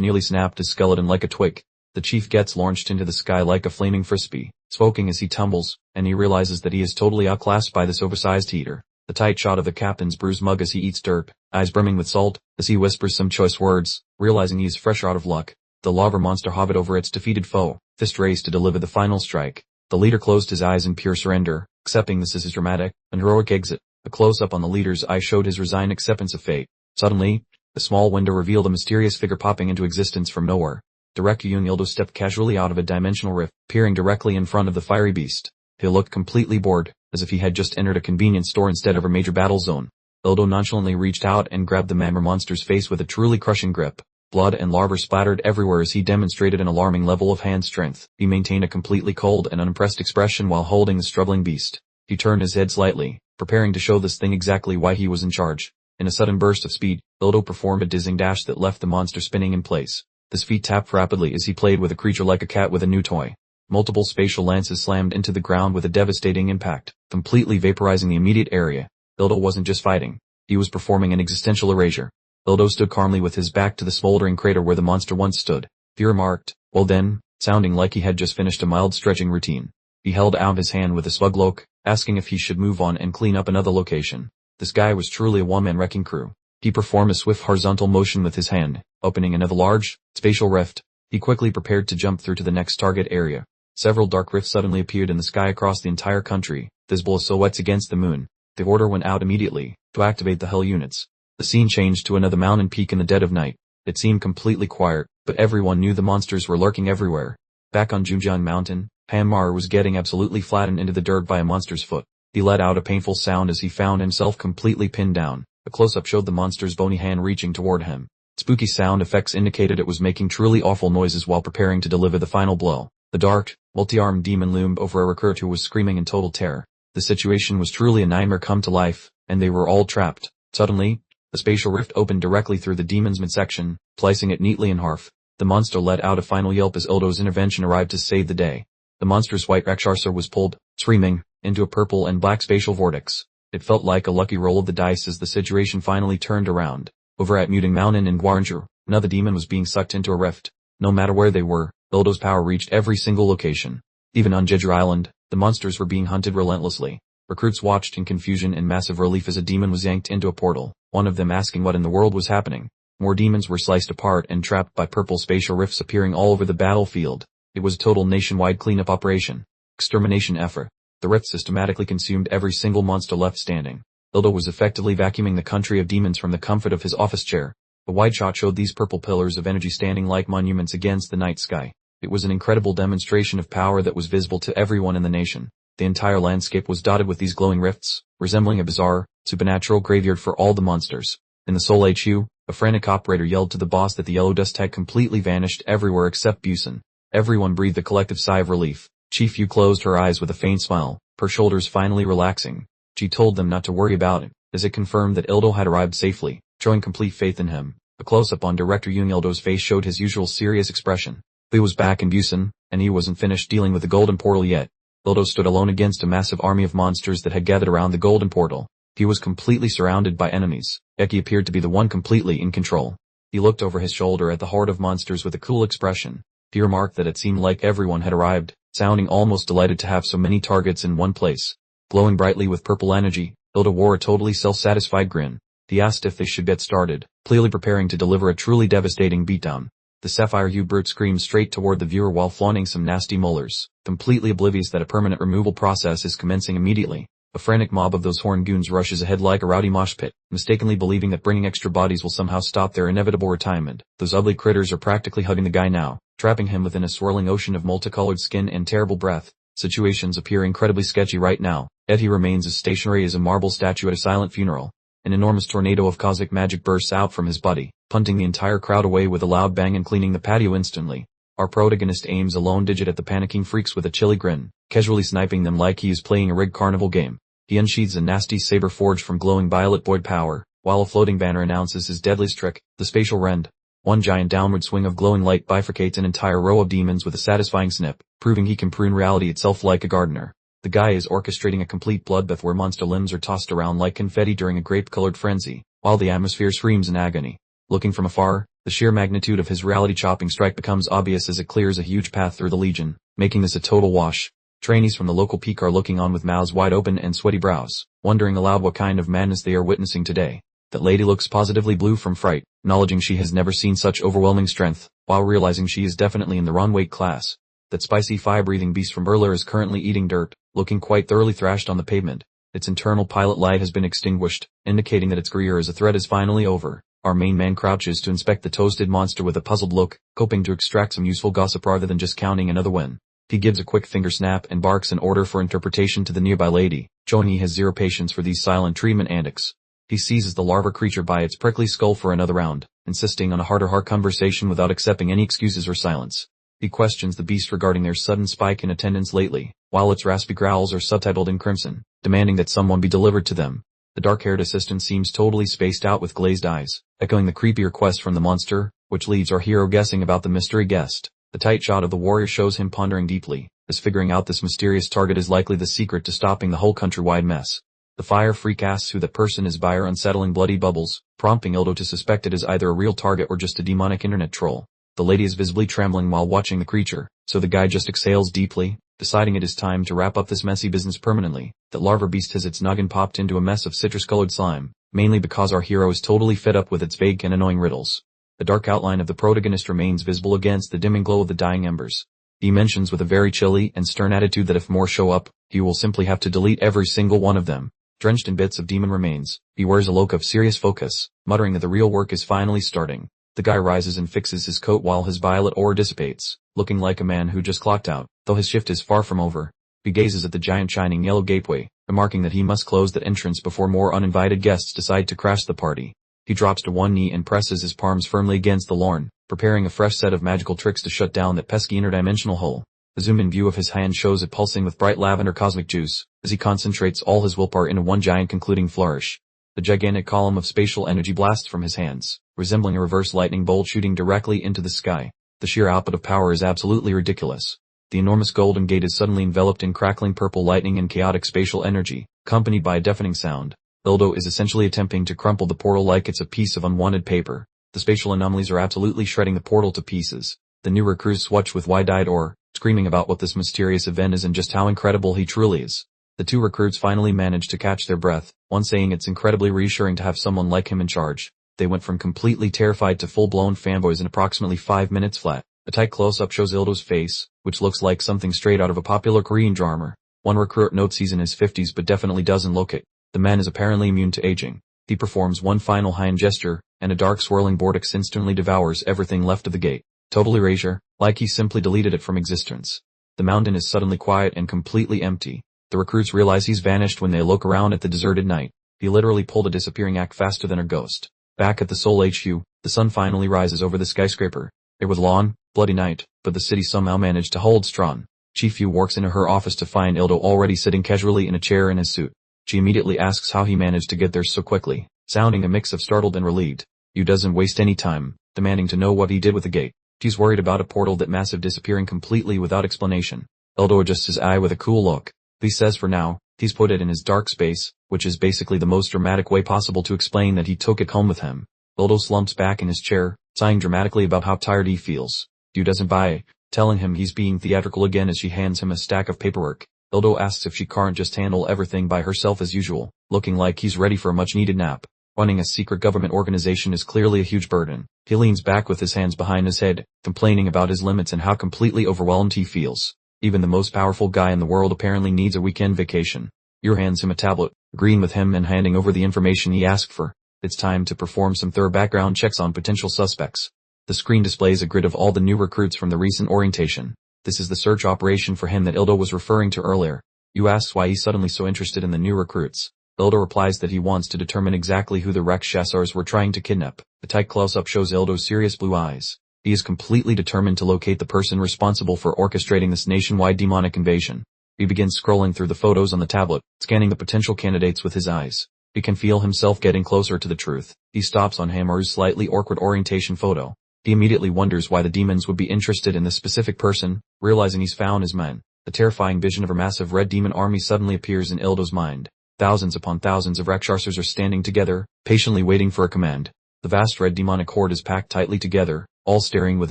nearly snapped his skeleton like a twig. The chief gets launched into the sky like a flaming frisbee, smoking as he tumbles, and he realizes that he is totally outclassed by this oversized heater. The tight shot of the captain's bruised mug as he eats dirt, eyes brimming with salt, as he whispers some choice words, realizing he is fresh out of luck. The lava monster hovered over its defeated foe, fist raised to deliver the final strike. The leader closed his eyes in pure surrender, accepting this as his dramatic and heroic exit. A close-up on the leader's eye showed his resigned acceptance of fate. Suddenly, a small window revealed a mysterious figure popping into existence from nowhere. Director Yunildo stepped casually out of a dimensional rift, peering directly in front of the fiery beast. He looked completely bored, as if he had just entered a convenience store instead of a major battle zone. Ildo nonchalantly reached out and grabbed the mammoth monster's face with a truly crushing grip. Blood and lava splattered everywhere as he demonstrated an alarming level of hand strength. He maintained a completely cold and unimpressed expression while holding the struggling beast. He turned his head slightly, preparing to show this thing exactly why he was in charge. In a sudden burst of speed, Ildo performed a dizzying dash that left the monster spinning in place. This feat tapped rapidly as he played with a creature like a cat with a new toy. Multiple spatial lances slammed into the ground with a devastating impact, completely vaporizing the immediate area. Ildo wasn't just fighting. He was performing an existential erasure. Ildo stood calmly with his back to the smoldering crater where the monster once stood. He remarked, "Well then," sounding like he had just finished a mild stretching routine. He held out his hand with a smug look, asking if he should move on and clean up another location. This guy was truly a one-man wrecking crew. He performed a swift horizontal motion with his hand, opening another large, spatial rift. He quickly prepared to jump through to the next target area. Several dark rifts suddenly appeared in the sky across the entire country, visible as silhouettes against the moon. The order went out immediately, to activate the Hell units. The scene changed to another mountain peak in the dead of night. It seemed completely quiet, but everyone knew the monsters were lurking everywhere. Back on Jumjiang Mountain, Panmar was getting absolutely flattened into the dirt by a monster's foot. He let out a painful sound as he found himself completely pinned down. A close-up showed the monster's bony hand reaching toward him. Spooky sound effects indicated it was making truly awful noises while preparing to deliver the final blow. The dark, multi-armed demon loomed over a recruit who was screaming in total terror. The situation was truly a nightmare come to life, and they were all trapped. Suddenly, the spatial rift opened directly through the demon's midsection, slicing it neatly in half. The monster let out a final yelp as Ildo's intervention arrived to save the day. The monster's white Rakshasa was pulled, screaming, into a purple and black spatial vortex. It felt like a lucky roll of the dice as the situation finally turned around. Over at Muting Mountain in Dronzer, another demon was being sucked into a rift. No matter where they were, Ildo's power reached every single location. Even on Jeju Island, the monsters were being hunted relentlessly. Recruits watched in confusion and massive relief as a demon was yanked into a portal, one of them asking what in the world was happening. More demons were sliced apart and trapped by purple spatial rifts appearing all over the battlefield. It was a total nationwide cleanup operation. Extermination effort. The rift systematically consumed every single monster left standing. Ildo was effectively vacuuming the country of demons from the comfort of his office chair. The wide shot showed these purple pillars of energy standing like monuments against the night sky. It was an incredible demonstration of power that was visible to everyone in the nation. The entire landscape was dotted with these glowing rifts, resembling a bizarre, supernatural graveyard for all the monsters. In the Seoul HQ, a frantic operator yelled to the boss that the yellow dust had completely vanished everywhere except Busan. Everyone breathed a collective sigh of relief. Chief Yu closed her eyes with a faint smile, her shoulders finally relaxing. She told them not to worry about it, as it confirmed that Ildo had arrived safely, showing complete faith in him. A close-up on Director Yoon Ildo's face showed his usual serious expression. He was back in Busan, and he wasn't finished dealing with the golden portal yet. Ildo stood alone against a massive army of monsters that had gathered around the golden portal. He was completely surrounded by enemies. Eki appeared to be the one completely in control. He looked over his shoulder at the horde of monsters with a cool expression. He remarked that it seemed like everyone had arrived, sounding almost delighted to have so many targets in one place. Glowing brightly with purple energy, Ildo wore a totally self-satisfied grin. He asked if they should get started, clearly preparing to deliver a truly devastating beatdown. The sapphire-hued brute screamed straight toward the viewer while flaunting some nasty molars, completely oblivious that a permanent removal process is commencing immediately. A frantic mob of those horned goons rushes ahead like a rowdy mosh pit, mistakenly believing that bringing extra bodies will somehow stop their inevitable retirement. Those ugly critters are practically hugging the guy now, trapping him within a swirling ocean of multicolored skin and terrible breath. Situations appear incredibly sketchy right now. Yet he remains as stationary as a marble statue at a silent funeral. An enormous tornado of cosmic magic bursts out from his body, punting the entire crowd away with a loud bang and cleaning the patio instantly. Our protagonist aims a lone digit at the panicking freaks with a chilly grin, casually sniping them like he is playing a rigged carnival game. He unsheathes a nasty saber forged from glowing violet void power, while a floating banner announces his deadliest trick, the spatial rend. One giant downward swing of glowing light bifurcates an entire row of demons with a satisfying snip, proving he can prune reality itself like a gardener. The guy is orchestrating a complete bloodbath where monster limbs are tossed around like confetti during a grape-colored frenzy, while the atmosphere screams in agony. Looking from afar, the sheer magnitude of his reality-chopping strike becomes obvious as it clears a huge path through the Legion, making this a total wash. Trainees from the local peak are looking on with mouths wide open and sweaty brows, wondering aloud what kind of madness they are witnessing today. That lady looks positively blue from fright, acknowledging she has never seen such overwhelming strength, while realizing she is definitely in the wrong weight class. That spicy fire-breathing beast from Berlin is currently eating dirt, looking quite thoroughly thrashed on the pavement. Its internal pilot light has been extinguished, indicating that its career as a threat is finally over. Our main man crouches to inspect the toasted monster with a puzzled look, hoping to extract some useful gossip rather than just counting another win. He gives a quick finger snap and barks an order for interpretation to the nearby lady, showing he has zero patience for these silent treatment antics. He seizes the larva creature by its prickly skull for another round, insisting on a heart-to-heart conversation without accepting any excuses or silence. He questions the beast regarding their sudden spike in attendance lately, while its raspy growls are subtitled in crimson, demanding that someone be delivered to them. The dark-haired assistant seems totally spaced out with glazed eyes, echoing the creepy request from the monster, which leaves our hero guessing about the mystery guest. The tight shot of the warrior shows him pondering deeply, as figuring out this mysterious target is likely the secret to stopping the whole countrywide mess. The fire freak asks who that person is by her unsettling bloody bubbles, prompting Ildo to suspect it is either a real target or just a demonic internet troll. The lady is visibly trembling while watching the creature, so the guy just exhales deeply, deciding it is time to wrap up this messy business permanently. That larva beast has its noggin popped into a mess of citrus-colored slime, mainly because our hero is totally fed up with its vague and annoying riddles. The dark outline of the protagonist remains visible against the dimming glow of the dying embers. He mentions with a very chilly and stern attitude that if more show up, he will simply have to delete every single one of them. Drenched in bits of demon remains, he wears a look of serious focus, muttering that the real work is finally starting. The guy rises and fixes his coat while his violet aura dissipates, looking like a man who just clocked out, though his shift is far from over. He gazes at the giant shining yellow gateway, remarking that he must close that entrance before more uninvited guests decide to crash the party. He drops to one knee and presses his palms firmly against the lawn, preparing a fresh set of magical tricks to shut down that pesky interdimensional hole. A zoom-in view of his hand shows it pulsing with bright lavender cosmic juice, as he concentrates all his willpower into one giant concluding flourish. The gigantic column of spatial energy blasts from his hands, resembling a reverse lightning bolt shooting directly into the sky. The sheer output of power is absolutely ridiculous. The enormous golden gate is suddenly enveloped in crackling purple lightning and chaotic spatial energy, accompanied by a deafening sound. Ildo is essentially attempting to crumple the portal like it's a piece of unwanted paper. The spatial anomalies are absolutely shredding the portal to pieces. The new recruits watch with wide-eyed awe, screaming about what this mysterious event is and just how incredible he truly is. The two recruits finally manage to catch their breath, one saying it's incredibly reassuring to have someone like him in charge. They went from completely terrified to full-blown fanboys in approximately 5 minutes flat. A tight close-up shows Ildo's face, which looks like something straight out of a popular Korean drama. One recruit notes he's in his 50s but definitely doesn't look it. The man is apparently immune to aging. He performs one final hand gesture, and a dark swirling vortex instantly devours everything left of the gate. Total erasure, like he simply deleted it from existence. The mountain is suddenly quiet and completely empty. The recruits realize he's vanished when they look around at the deserted night. He literally pulled a disappearing act faster than a ghost. Back at the Seoul HQ, the sun finally rises over the skyscraper. It was long, bloody night, but the city somehow managed to hold strong. Chief Yu walks into her office to find Ildo already sitting casually in a chair in his suit. She immediately asks how he managed to get there so quickly, sounding a mix of startled and relieved. Yu doesn't waste any time, demanding to know what he did with the gate. She's worried about a portal that massive disappearing completely without explanation. Ildo adjusts his eye with a cool look. He says for now, he's put it in his dark space, which is basically the most dramatic way possible to explain that he took it home with him. Ildo slumps back in his chair, sighing dramatically about how tired he feels. Yu doesn't buy, telling him he's being theatrical again as she hands him a stack of paperwork. Ildo asks if she can't just handle everything by herself as usual, looking like he's ready for a much-needed nap. Running a secret government organization is clearly a huge burden. He leans back with his hands behind his head, complaining about his limits and how completely overwhelmed he feels. Even the most powerful guy in the world apparently needs a weekend vacation. Yu hands him a tablet, agreeing with him and handing over the information he asked for. It's time to perform some thorough background checks on potential suspects. The screen displays a grid of all the new recruits from the recent orientation. This is the search operation for him that Ildo was referring to earlier. Yu asks why he's suddenly so interested in the new recruits. Ildo replies that he wants to determine exactly who the Rakshasars were trying to kidnap. The tight close-up shows Ildo's serious blue eyes. He is completely determined to locate the person responsible for orchestrating this nationwide demonic invasion. He begins scrolling through the photos on the tablet, scanning the potential candidates with his eyes. He can feel himself getting closer to the truth. He stops on Hamar's slightly awkward orientation photo. He immediately wonders why the demons would be interested in this specific person, realizing he's found his man. The terrifying vision of a massive red demon army suddenly appears in Ildo's mind. Thousands upon thousands of Rakshasars are standing together, patiently waiting for a command. The vast red demonic horde is packed tightly together, all staring with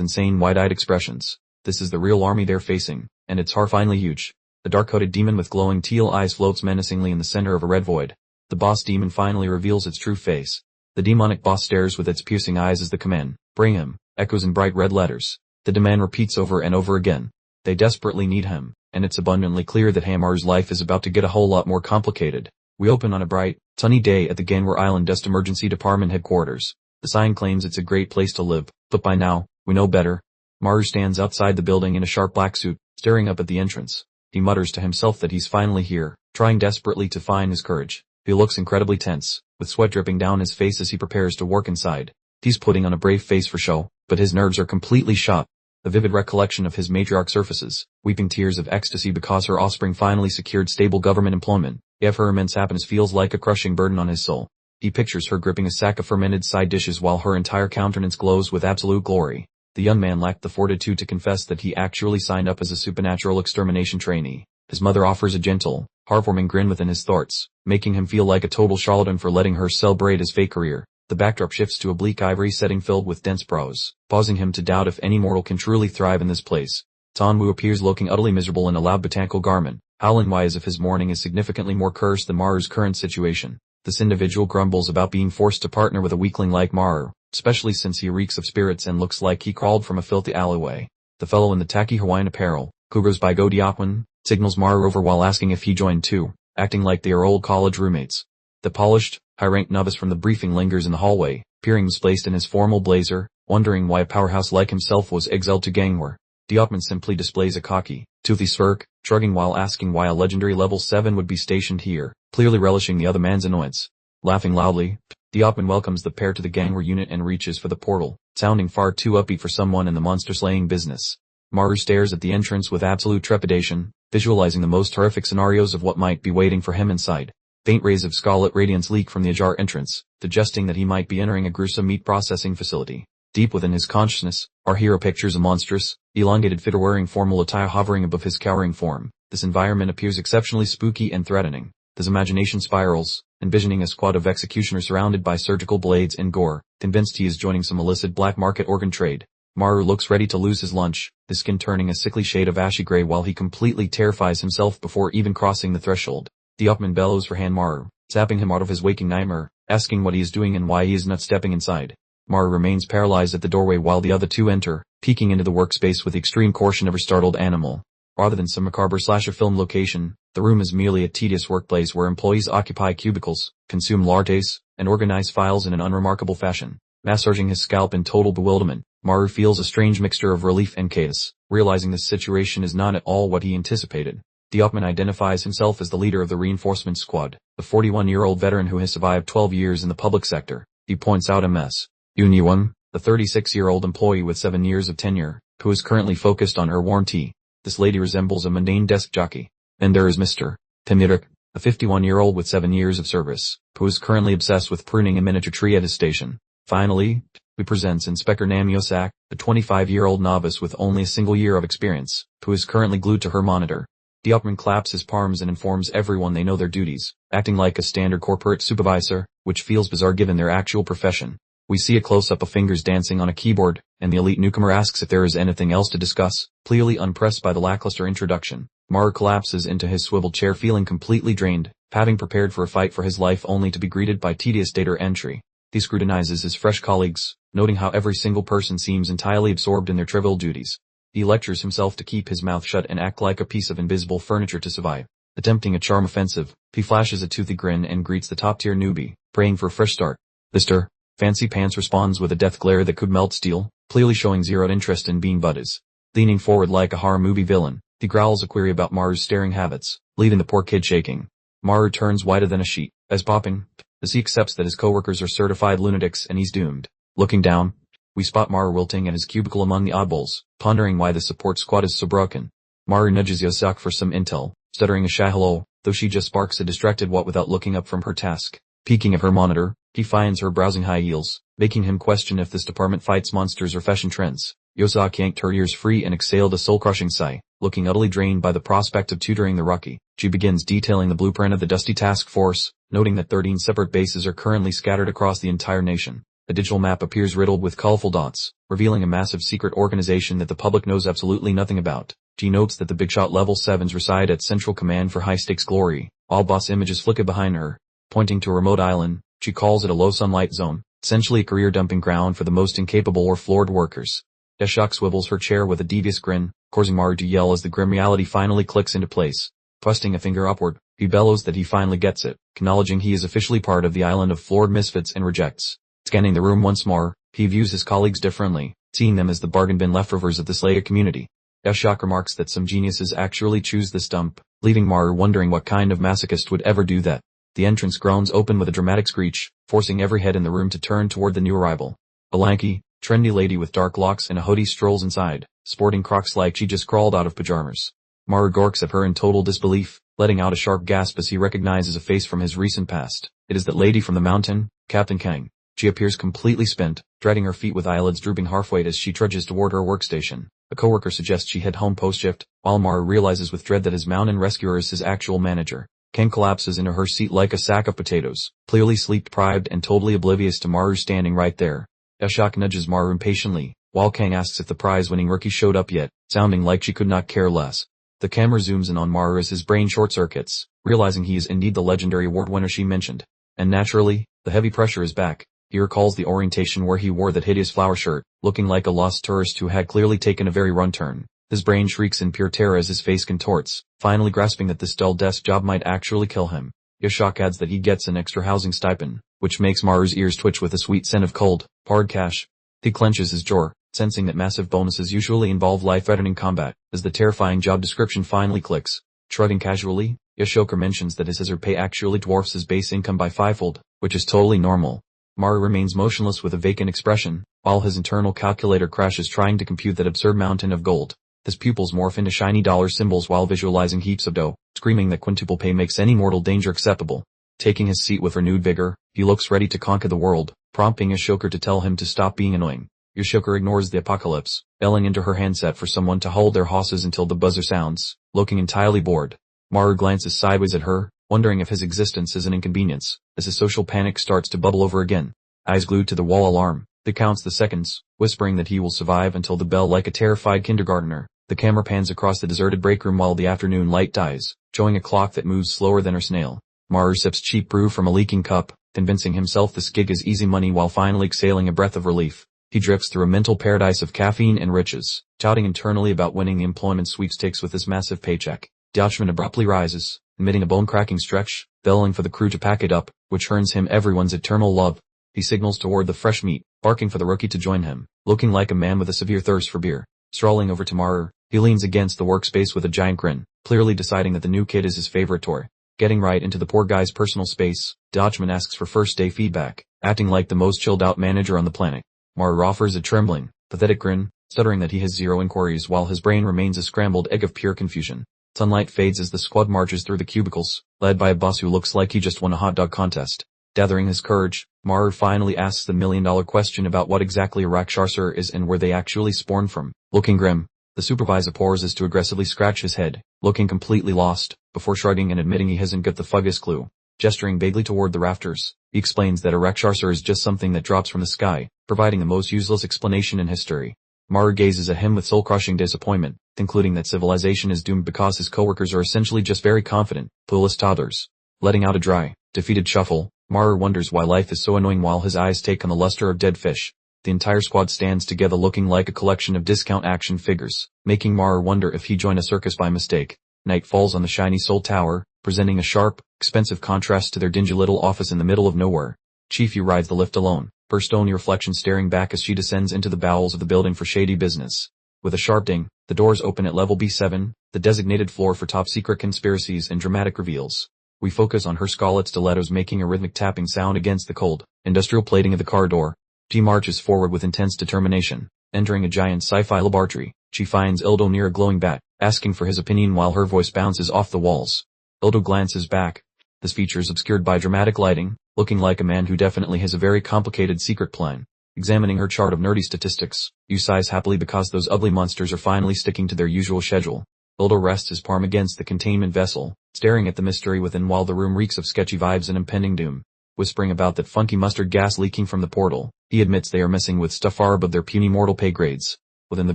insane wide-eyed expressions. This is the real army they're facing, and it's horrifyingly huge. The dark-coated demon with glowing teal eyes floats menacingly in the center of a red void. The boss demon finally reveals its true face. The demonic boss stares with its piercing eyes as the command, "Bring him," echoes in bright red letters. The demand repeats over and over again. They desperately need him, and it's abundantly clear that Hamar's life is about to get a whole lot more complicated. We open on a bright, sunny day at the Ganwar Island Dust Emergency Department headquarters. The sign claims it's a great place to live, but by now, we know better. Maru stands outside the building in a sharp black suit, staring up at the entrance. He mutters to himself that he's finally here, trying desperately to find his courage. He looks incredibly tense, with sweat dripping down his face as he prepares to work inside. He's putting on a brave face for show, but his nerves are completely shot. A vivid recollection of his matriarch surfaces, weeping tears of ecstasy because her offspring finally secured stable government employment. Yet her immense happiness feels like a crushing burden on his soul. He pictures her gripping a sack of fermented side dishes while her entire countenance glows with absolute glory. The young man lacked the fortitude to confess that he actually signed up as a supernatural extermination trainee. His mother offers a gentle, heartwarming grin within his thoughts, making him feel like a total charlatan for letting her celebrate his fake career. The backdrop shifts to a bleak ivory setting filled with dense prose, causing him to doubt if any mortal can truly thrive in this place. Tanwu appears looking utterly miserable in a loud botanical garment, howling why as if his mourning is significantly more cursed than Maru's current situation. This individual grumbles about being forced to partner with a weakling like Maru, especially since he reeks of spirits and looks like he crawled from a filthy alleyway. The fellow in the tacky Hawaiian apparel, who goes by Go Diakwan, signals Maru over while asking if he joined too, acting like they are old college roommates. The polished, high-ranked novice from the briefing lingers in the hallway, appearing misplaced in his formal blazer, wondering why a powerhouse like himself was exiled to Gangwar. Diakman simply displays a cocky, toothy smirk, shrugging while asking why a legendary level 7 would be stationed here, clearly relishing the other man's annoyance. Laughing loudly, Diakman welcomes the pair to the Gangwar unit and reaches for the portal, sounding far too upbeat for someone in the monster-slaying business. Maru stares at the entrance with absolute trepidation, visualizing the most horrific scenarios of what might be waiting for him inside. Faint rays of scarlet radiance leak from the ajar entrance, suggesting that he might be entering a gruesome meat processing facility. Deep within his consciousness, our hero pictures a monstrous, elongated figure wearing formal attire hovering above his cowering form. This environment appears exceptionally spooky and threatening. His imagination spirals, envisioning a squad of executioners surrounded by surgical blades and gore, convinced he is joining some illicit black market organ trade. Maru looks ready to lose his lunch, his skin turning a sickly shade of ashy gray while he completely terrifies himself before even crossing the threshold. The Upman bellows for Han Maru, zapping him out of his waking nightmare, asking what he is doing and why he is not stepping inside. Maru remains paralyzed at the doorway while the other two enter, peeking into the workspace with the extreme caution of a startled animal. Rather than some macabre slasher film location, the room is merely a tedious workplace where employees occupy cubicles, consume lattes, and organize files in an unremarkable fashion. Massaging his scalp in total bewilderment, Maru feels a strange mixture of relief and chaos, realizing this situation is not at all what he anticipated. The Upman identifies himself as the leader of the reinforcement squad, the 41-year-old veteran who has survived 12 years in the public sector. He points out Ms. Yoon-won, the 36-year-old employee with 7 years of tenure, who is currently focused on her warranty. This lady resembles a mundane desk jockey. And there is Mr. Tim-irek, a 51-year-old with 7 years of service, who is currently obsessed with pruning a miniature tree at his station. Finally, we presents Inspector Nam Yo-sak, a 25-year-old novice with only a single year of experience, who is currently glued to her monitor. The Upman claps his palms and informs everyone they know their duties, acting like a standard corporate supervisor, which feels bizarre given their actual profession. We see a close-up of fingers dancing on a keyboard, and the elite newcomer asks if there is anything else to discuss, clearly unpressed by the lackluster introduction. Maru collapses into his swivel chair feeling completely drained, having prepared for a fight for his life only to be greeted by tedious data entry. He scrutinizes his fresh colleagues, noting how every single person seems entirely absorbed in their trivial duties. He lectures himself to keep his mouth shut and act like a piece of invisible furniture to survive. Attempting a charm offensive, he flashes a toothy grin and greets the top-tier newbie, praying for a fresh start. Mr. Fancy Pants responds with a death glare that could melt steel, clearly showing zero interest in being buddies. Leaning forward like a horror movie villain, he growls a query about Maru's staring habits, leaving the poor kid shaking. Maru turns whiter than a sheet, as popping, as he accepts that his coworkers are certified lunatics and he's doomed. Looking down, we spot Maru wilting at his cubicle among the oddballs, pondering why the support squad is so broken. Maru nudges Yosak for some intel, stuttering a Yahello, though she just sparks a distracted what without looking up from her task. Peeking at her monitor, he finds her browsing high heels, making him question if this department fights monsters or fashion trends. Yosak yanked her ears free and exhaled a soul-crushing sigh. Looking utterly drained by the prospect of tutoring the rookie, she begins detailing the blueprint of the dusty task force, noting that 13 separate bases are currently scattered across the entire nation. A digital map appears riddled with colorful dots, revealing a massive secret organization that the public knows absolutely nothing about. She notes that the big shot level 7s reside at Central Command for high-stakes glory. All boss images flicker behind her. Pointing to a remote island, she calls it a low-sunlight zone, essentially a career dumping ground for the most incapable or floored workers. Deshok swivels her chair with a devious grin, causing Maru to yell as the grim reality finally clicks into place. Thrusting a finger upward, he bellows that he finally gets it, acknowledging he is officially part of the island of floored misfits and rejects. Scanning the room once more, he views his colleagues differently, seeing them as the bargain bin leftovers of the Slayer community. Deshok remarks that some geniuses actually choose this dump, leaving Maru wondering what kind of masochist would ever do that. The entrance groans open with a dramatic screech, forcing every head in the room to turn toward the new arrival. A lanky, trendy lady with dark locks and a hoodie strolls inside, sporting Crocs like she just crawled out of pajamas. Maru gorks at her in total disbelief, letting out a sharp gasp as he recognizes a face from his recent past. It is that lady from the mountain, Captain Kang. She appears completely spent, dragging her feet with eyelids drooping halfway as she trudges toward her workstation. A coworker suggests she head home post-shift, while Maru realizes with dread that his mountain rescuer is his actual manager. Kang collapses into her seat like a sack of potatoes, clearly sleep-deprived and totally oblivious to Maru standing right there. Deshok nudges Maru impatiently, while Kang asks if the prize-winning rookie showed up yet, sounding like she could not care less. The camera zooms in on Maru as his brain short-circuits, realizing he is indeed the legendary award winner she mentioned. And naturally, the heavy pressure is back. He recalls the orientation where he wore that hideous flower shirt, looking like a lost tourist who had clearly taken a very wrong turn. His brain shrieks in pure terror as his face contorts, finally grasping that this dull desk job might actually kill him. Yoshok adds that he gets an extra housing stipend, which makes Maru's ears twitch with a sweet scent of cold, hard cash. He clenches his jaw, sensing that massive bonuses usually involve life-threatening combat, as the terrifying job description finally clicks. Shrugging casually, Yoshoka mentions that his hazard pay actually dwarfs his base income by fivefold, which is totally normal. Maru remains motionless with a vacant expression, while his internal calculator crashes trying to compute that absurd mountain of gold. His pupils morph into shiny dollar symbols while visualizing heaps of dough, screaming that quintuple pay makes any mortal danger acceptable. Taking his seat with renewed vigor, he looks ready to conquer the world, prompting Yoshoka to tell him to stop being annoying. Yoshoka ignores the apocalypse, yelling into her handset for someone to hold their horses until the buzzer sounds, looking entirely bored. Maru glances sideways at her, wondering if his existence is an inconvenience, as his social panic starts to bubble over again. Eyes glued to the wall alarm, that counts the seconds, whispering that he will survive until the bell like a terrified kindergartner. The camera pans across the deserted break room while the afternoon light dies, showing a clock that moves slower than her snail. Maru sips cheap brew from a leaking cup, convincing himself this gig is easy money while finally exhaling a breath of relief. He drifts through a mental paradise of caffeine and riches, touting internally about winning the employment sweepstakes with this massive paycheck. Dutchman abruptly rises, emitting a bone-cracking stretch, bellowing for the crew to pack it up, which earns him everyone's eternal love. He signals toward the fresh meat, barking for the rookie to join him, looking like a man with a severe thirst for beer. Strolling over to Maru, he leans against the workspace with a giant grin, clearly deciding that the new kid is his favorite toy. Getting right into the poor guy's personal space, Dutchman asks for first-day feedback, acting like the most chilled-out manager on the planet. Maru offers a trembling, pathetic grin, stuttering that he has zero inquiries while his brain remains a scrambled egg of pure confusion. Sunlight fades as the squad marches through the cubicles, led by a boss who looks like he just won a hot dog contest. Gathering his courage, Maru finally asks the million-dollar question about what exactly a Rakshasur is and where they actually spawn from. Looking grim, the supervisor pauses to aggressively scratch his head, looking completely lost, before shrugging and admitting he hasn't got the foggiest clue. Gesturing vaguely toward the rafters, he explains that a Rakshasur is just something that drops from the sky, providing the most useless explanation in history. Maru gazes at him with soul-crushing disappointment, concluding that civilization is doomed because his coworkers are essentially just very confident, clueless toddlers. Letting out a dry, defeated shuffle, Maru wonders why life is so annoying while his eyes take on the luster of dead fish. The entire squad stands together looking like a collection of discount action figures, making Maru wonder if he joined a circus by mistake. Night falls on the shiny Seoul Tower, presenting a sharp, expensive contrast to their dingy little office in the middle of nowhere. Chief Yu rides the lift alone, her stony reflection staring back as she descends into the bowels of the building for shady business. With a sharp ding, the doors open at level B7, the designated floor for top-secret conspiracies and dramatic reveals. We focus on her scarlet stilettos making a rhythmic tapping sound against the cold, industrial plating of the car door. She marches forward with intense determination. Entering a giant sci-fi laboratory, she finds Ildo near a glowing bat, asking for his opinion while her voice bounces off the walls. Ildo glances back. This feature is obscured by dramatic lighting, looking like a man who definitely has a very complicated secret plan. Examining her chart of nerdy statistics, Yu sighs happily because those ugly monsters are finally sticking to their usual schedule. Ildo rests his palm against the containment vessel, staring at the mystery within while the room reeks of sketchy vibes and impending doom. Whispering about that funky mustard gas leaking from the portal, he admits they are messing with stuff far above their puny mortal pay grades. Within the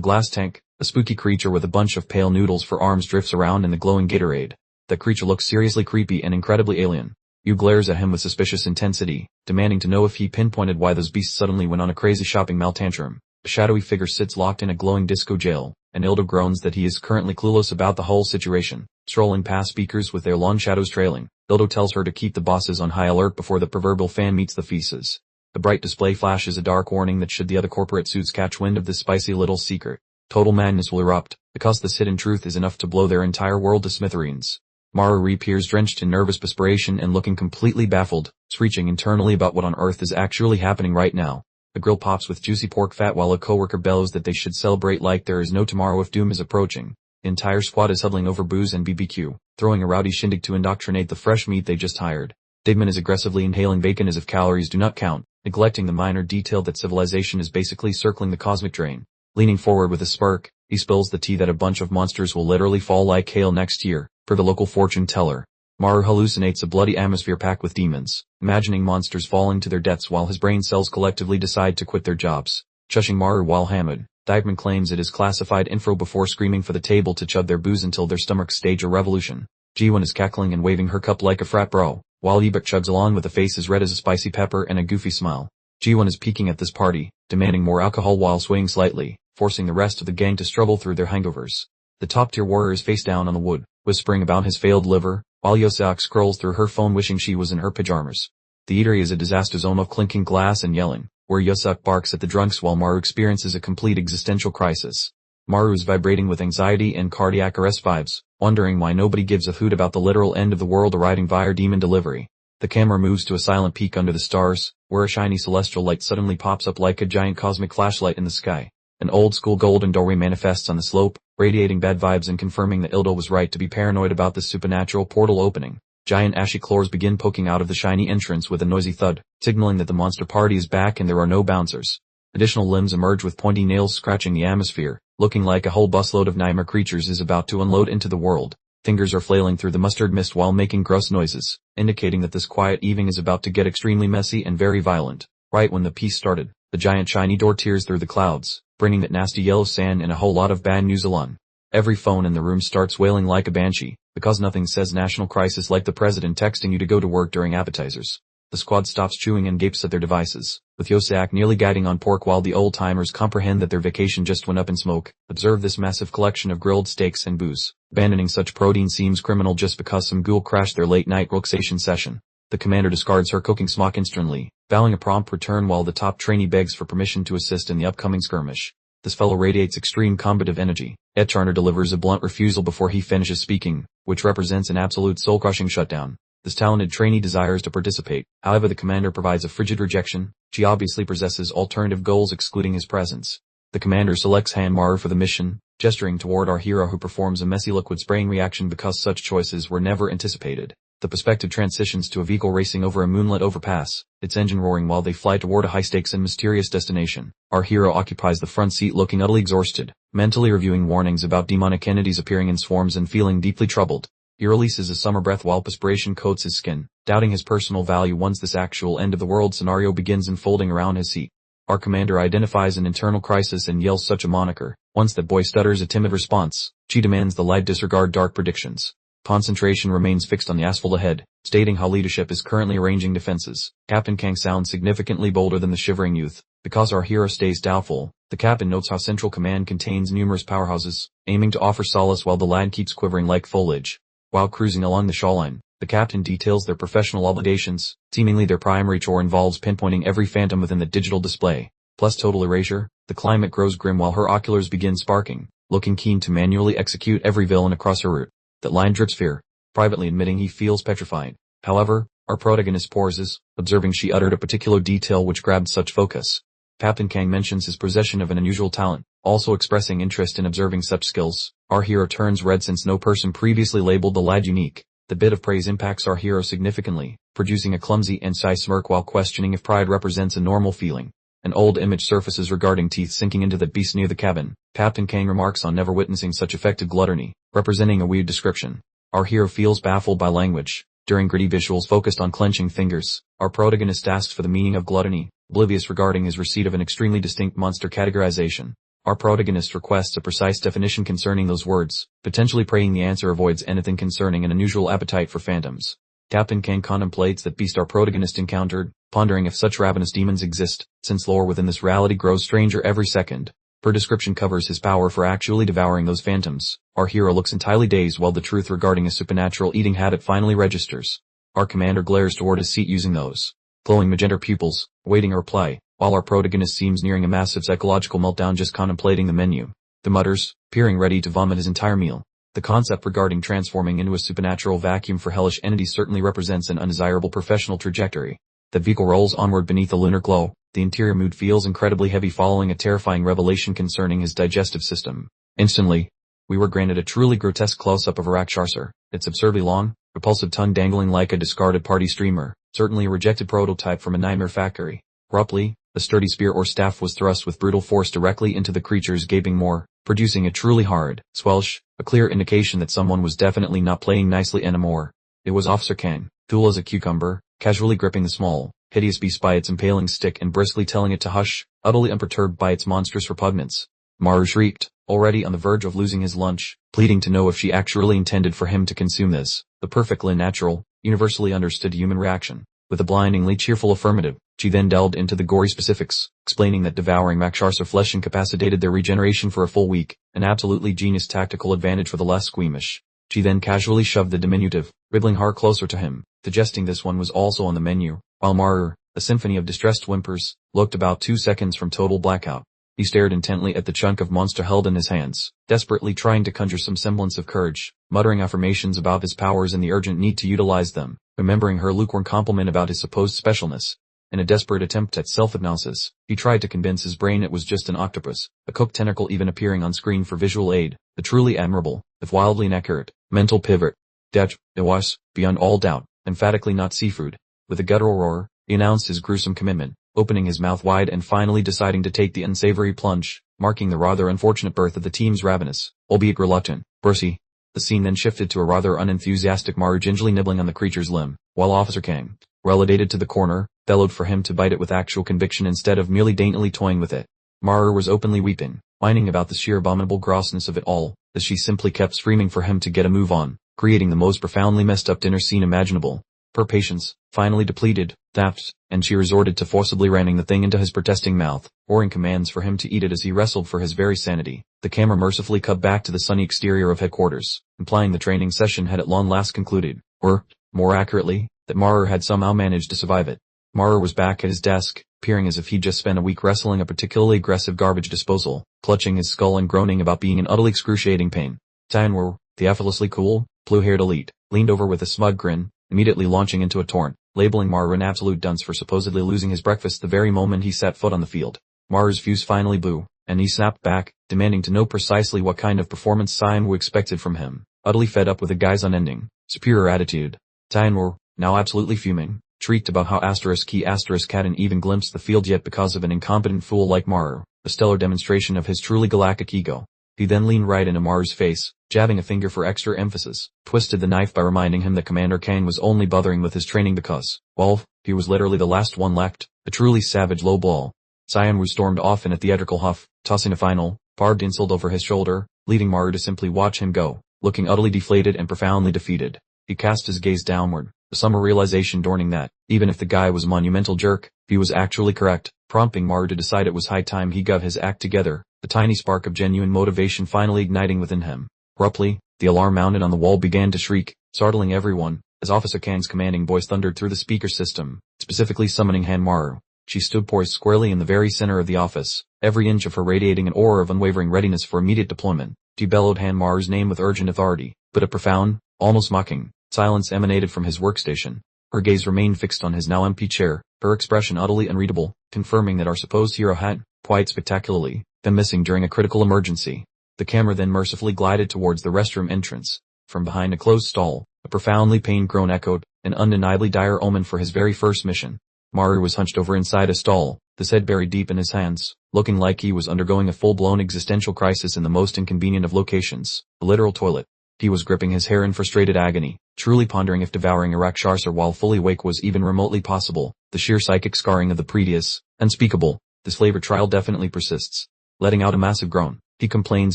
glass tank, a spooky creature with a bunch of pale noodles for arms drifts around in the glowing Gatorade. The creature looks seriously creepy and incredibly alien. Yu glares at him with suspicious intensity, demanding to know if he pinpointed why those beasts suddenly went on a crazy shopping maltantrum. A shadowy figure sits locked in a glowing disco jail, and Ildo groans that he is currently clueless about the whole situation. Strolling past speakers with their long shadows trailing, Ildo tells her to keep the bosses on high alert before the proverbial fan meets the feces. The bright display flashes a dark warning that should the other corporate suits catch wind of this spicy little secret, total madness will erupt, because this hidden truth is enough to blow their entire world to smithereens. Maru reappears drenched in nervous perspiration and looking completely baffled, screeching internally about what on earth is actually happening right now. The grill pops with juicy pork fat while a coworker bellows that they should celebrate like there is no tomorrow if doom is approaching. The entire squad is huddling over booze and BBQ, throwing a rowdy shindig to indoctrinate the fresh meat they just hired. Digman is aggressively inhaling bacon as if calories do not count, neglecting the minor detail that civilization is basically circling the cosmic drain. Leaning forward with a smirk, he spills the tea that a bunch of monsters will literally fall like hail next year, per the local fortune teller. Maru hallucinates a bloody atmosphere packed with demons, imagining monsters falling to their deaths while his brain cells collectively decide to quit their jobs. Shushing Maru while hammered, Digman claims it is classified info before screaming for the table to chug their booze until their stomachs stage a revolution. Ji-won is cackling and waving her cup like a frat bro, while Yibuk chugs along with a face as red as a spicy pepper and a goofy smile. Ji-won is peaking at this party, demanding more alcohol while swaying slightly, forcing the rest of the gang to struggle through their hangovers. The top-tier warrior is face down on the wood, whispering about his failed liver, while Yoseok scrolls through her phone wishing she was in her pajamas. The eatery is a disaster zone of clinking glass and yelling, where Yoseok barks at the drunks while Maru experiences a complete existential crisis. Maru is vibrating with anxiety and cardiac arrest vibes, wondering why nobody gives a hoot about the literal end of the world arriving via demon delivery. The camera moves to a silent peak under the stars, where a shiny celestial light suddenly pops up like a giant cosmic flashlight in the sky. An old-school golden doorway manifests on the slope, radiating bad vibes and confirming that Ildo was right to be paranoid about this supernatural portal opening. Giant ashy claws begin poking out of the shiny entrance with a noisy thud, signaling that the monster party is back and there are no bouncers. Additional limbs emerge with pointy nails scratching the atmosphere, looking like a whole busload of nightmare creatures is about to unload into the world. Fingers are flailing through the mustard mist while making gross noises, indicating that this quiet evening is about to get extremely messy and very violent. Right when the piece started, the giant shiny door tears through the clouds, bringing that nasty yellow sand and a whole lot of bad news along. Every phone in the room starts wailing like a banshee, because nothing says national crisis like the president texting you to go to work during appetizers. The squad stops chewing and gapes at their devices, with Yosak nearly gagging on pork while the old-timers comprehend that their vacation just went up in smoke. Observe this massive collection of grilled steaks and booze. Abandoning such protein seems criminal just because some ghoul crashed their late-night relaxation session. The commander discards her cooking smock instantly, vowing a prompt return while the top trainee begs for permission to assist in the upcoming skirmish. This fellow radiates extreme combative energy. Etcharner delivers a blunt refusal before he finishes speaking, which represents an absolute soul-crushing shutdown. This talented trainee desires to participate, however the commander provides a frigid rejection. She obviously possesses alternative goals excluding his presence. The commander selects Hanmaru for the mission, gesturing toward our hero who performs a messy liquid spraying reaction because such choices were never anticipated. The perspective transitions to a vehicle racing over a moonlit overpass, its engine roaring while they fly toward a high-stakes and mysterious destination. Our hero occupies the front seat looking utterly exhausted, mentally reviewing warnings about demonic entities appearing in swarms and feeling deeply troubled. He releases a summer breath while perspiration coats his skin, doubting his personal value once this actual end-of-the-world scenario begins unfolding around his seat. Our commander identifies an internal crisis and yells such a moniker. Once that boy stutters a timid response, she demands the light disregard dark predictions. Concentration remains fixed on the asphalt ahead, stating how leadership is currently arranging defenses. Captain Kang sounds significantly bolder than the shivering youth. Because our hero stays doubtful, the captain notes how Central Command contains numerous powerhouses, aiming to offer solace while the lad keeps quivering like foliage. While cruising along the shoreline, the captain details their professional obligations. Seemingly their primary chore involves pinpointing every phantom within the digital display. Plus total erasure, the climate grows grim while her oculars begin sparking, looking keen to manually execute every villain across her route. That line drips fear, privately admitting he feels petrified. However, our protagonist pauses, observing she uttered a particular detail which grabbed such focus. Captain Kang mentions his possession of an unusual talent, also expressing interest in observing such skills. Our hero turns red since no person previously labeled the lad unique. The bit of praise impacts our hero significantly, producing a clumsy and shy smirk while questioning if pride represents a normal feeling. An old image surfaces regarding teeth sinking into the beast near the cabin. Captain Kang remarks on never witnessing such affected gluttony, representing a weird description. Our hero feels baffled by language. During gritty visuals focused on clenching fingers, our protagonist asks for the meaning of gluttony, oblivious regarding his receipt of an extremely distinct monster categorization. Our protagonist requests a precise definition concerning those words, potentially praying the answer avoids anything concerning an unusual appetite for phantoms. Captain Kang contemplates that beast our protagonist encountered, pondering if such ravenous demons exist, since lore within this reality grows stranger every second. Her description covers his power for actually devouring those phantoms. Our hero looks entirely dazed while the truth regarding his supernatural eating habit finally registers. Our commander glares toward his seat using those glowing magenta pupils, awaiting a reply, while our protagonist seems nearing a massive psychological meltdown just contemplating the menu. The mutters, appearing ready to vomit his entire meal. The concept regarding transforming into a supernatural vacuum for hellish entities certainly represents an undesirable professional trajectory. The vehicle rolls onward beneath a lunar glow. The interior mood feels incredibly heavy following a terrifying revelation concerning his digestive system. Instantly, we were granted a truly grotesque close-up of a Rakshasa, its absurdly long, repulsive tongue dangling like a discarded party streamer, certainly a rejected prototype from a nightmare factory. Abruptly, a sturdy spear or staff was thrust with brutal force directly into the creature's gaping maw, producing a truly hard swelsh, a clear indication that someone was definitely not playing nicely anymore. It was Officer Kang, cool as a cucumber, casually gripping the small, hideous beast by its impaling stick and briskly telling it to hush, utterly unperturbed by its monstrous repugnance. Maru shrieked, already on the verge of losing his lunch, pleading to know if she actually intended for him to consume this, the perfectly natural, universally understood human reaction. With a blindingly cheerful affirmative, she then delved into the gory specifics, explaining that devouring Rakshasa flesh incapacitated their regeneration for a full week, an absolutely genius tactical advantage for the less squeamish. She then casually shoved the diminutive, wriggling heart closer to him, suggesting this one was also on the menu, while Maru, a symphony of distressed whimpers, looked about 2 seconds from total blackout. He stared intently at the chunk of monster held in his hands, desperately trying to conjure some semblance of courage, muttering affirmations about his powers and the urgent need to utilize them, remembering her lukewarm compliment about his supposed specialness. In a desperate attempt at self-hypnosis, he tried to convince his brain it was just an octopus, a cooked tentacle even appearing on screen for visual aid, the truly admirable, if wildly inaccurate, mental pivot. It was, beyond all doubt, emphatically not seafood. With a guttural roar, he announced his gruesome commitment, opening his mouth wide and finally deciding to take the unsavory plunge, marking the rather unfortunate birth of the team's ravenous, albeit reluctant, Brucey. The scene then shifted to a rather unenthusiastic Maru gingerly nibbling on the creature's limb, while Officer Kang, relegated to the corner, bellowed for him to bite it with actual conviction instead of merely daintily toying with it. Maru was openly weeping, whining about the sheer abominable grossness of it all, as she simply kept screaming for him to get a move on, creating the most profoundly messed up dinner scene imaginable. Her patience, finally depleted, and she resorted to forcibly ramming the thing into his protesting mouth, roaring commands for him to eat it as he wrestled for his very sanity. The camera mercifully cut back to the sunny exterior of headquarters, implying the training session had at long last concluded, or, more accurately, that Maru had somehow managed to survive it. Maru was back at his desk, appearing as if he'd just spent a week wrestling a particularly aggressive garbage disposal, clutching his skull and groaning about being in utterly excruciating pain. Tianwu, the effortlessly cool, blue-haired elite, leaned over with a smug grin, immediately launching into a torrent, labeling Maru an absolute dunce for supposedly losing his breakfast the very moment he set foot on the field. Maru's fuse finally blew, and he snapped back, demanding to know precisely what kind of performance Tianwu expected from him, utterly fed up with the guy's unending, superior attitude. Tianwu, now absolutely fuming, shrieked about how *key hadn't even glimpsed the field yet because of an incompetent fool like Maru, a stellar demonstration of his truly galactic ego. He then leaned right into Maru's face, jabbing a finger for extra emphasis, twisted the knife by reminding him that Commander Kang was only bothering with his training because, well, he was literally the last one left, a truly savage low ball. Tianwu stormed off in a theatrical huff, tossing a final, barbed insult over his shoulder, leading Maru to simply watch him go, looking utterly deflated and profoundly defeated. He cast his gaze downward, the summer realization dawning that, even if the guy was a monumental jerk, he was actually correct, prompting Maru to decide it was high time he got his act together, the tiny spark of genuine motivation finally igniting within him. Abruptly, the alarm mounted on the wall began to shriek, startling everyone, as Officer Kang's commanding voice thundered through the speaker system, specifically summoning Han Maru. She stood poised squarely in the very center of the office, every inch of her radiating an aura of unwavering readiness for immediate deployment. She bellowed Han Maru's name with urgent authority, but a profound, almost mocking, silence emanated from his workstation. Her gaze remained fixed on his now empty chair, her expression utterly unreadable, confirming that our supposed hero had, quite spectacularly, been missing during a critical emergency. The camera then mercifully glided towards the restroom entrance. From behind a closed stall, a profoundly pained groan echoed, an undeniably dire omen for his very first mission. Maru was hunched over inside a stall, his head buried deep in his hands, looking like he was undergoing a full-blown existential crisis in the most inconvenient of locations, a literal toilet. He was gripping his hair in frustrated agony, truly pondering if devouring a Rakshasa while fully awake was even remotely possible. The sheer psychic scarring of the previous, unspeakable, this flavor trial definitely persists. Letting out a massive groan, he complains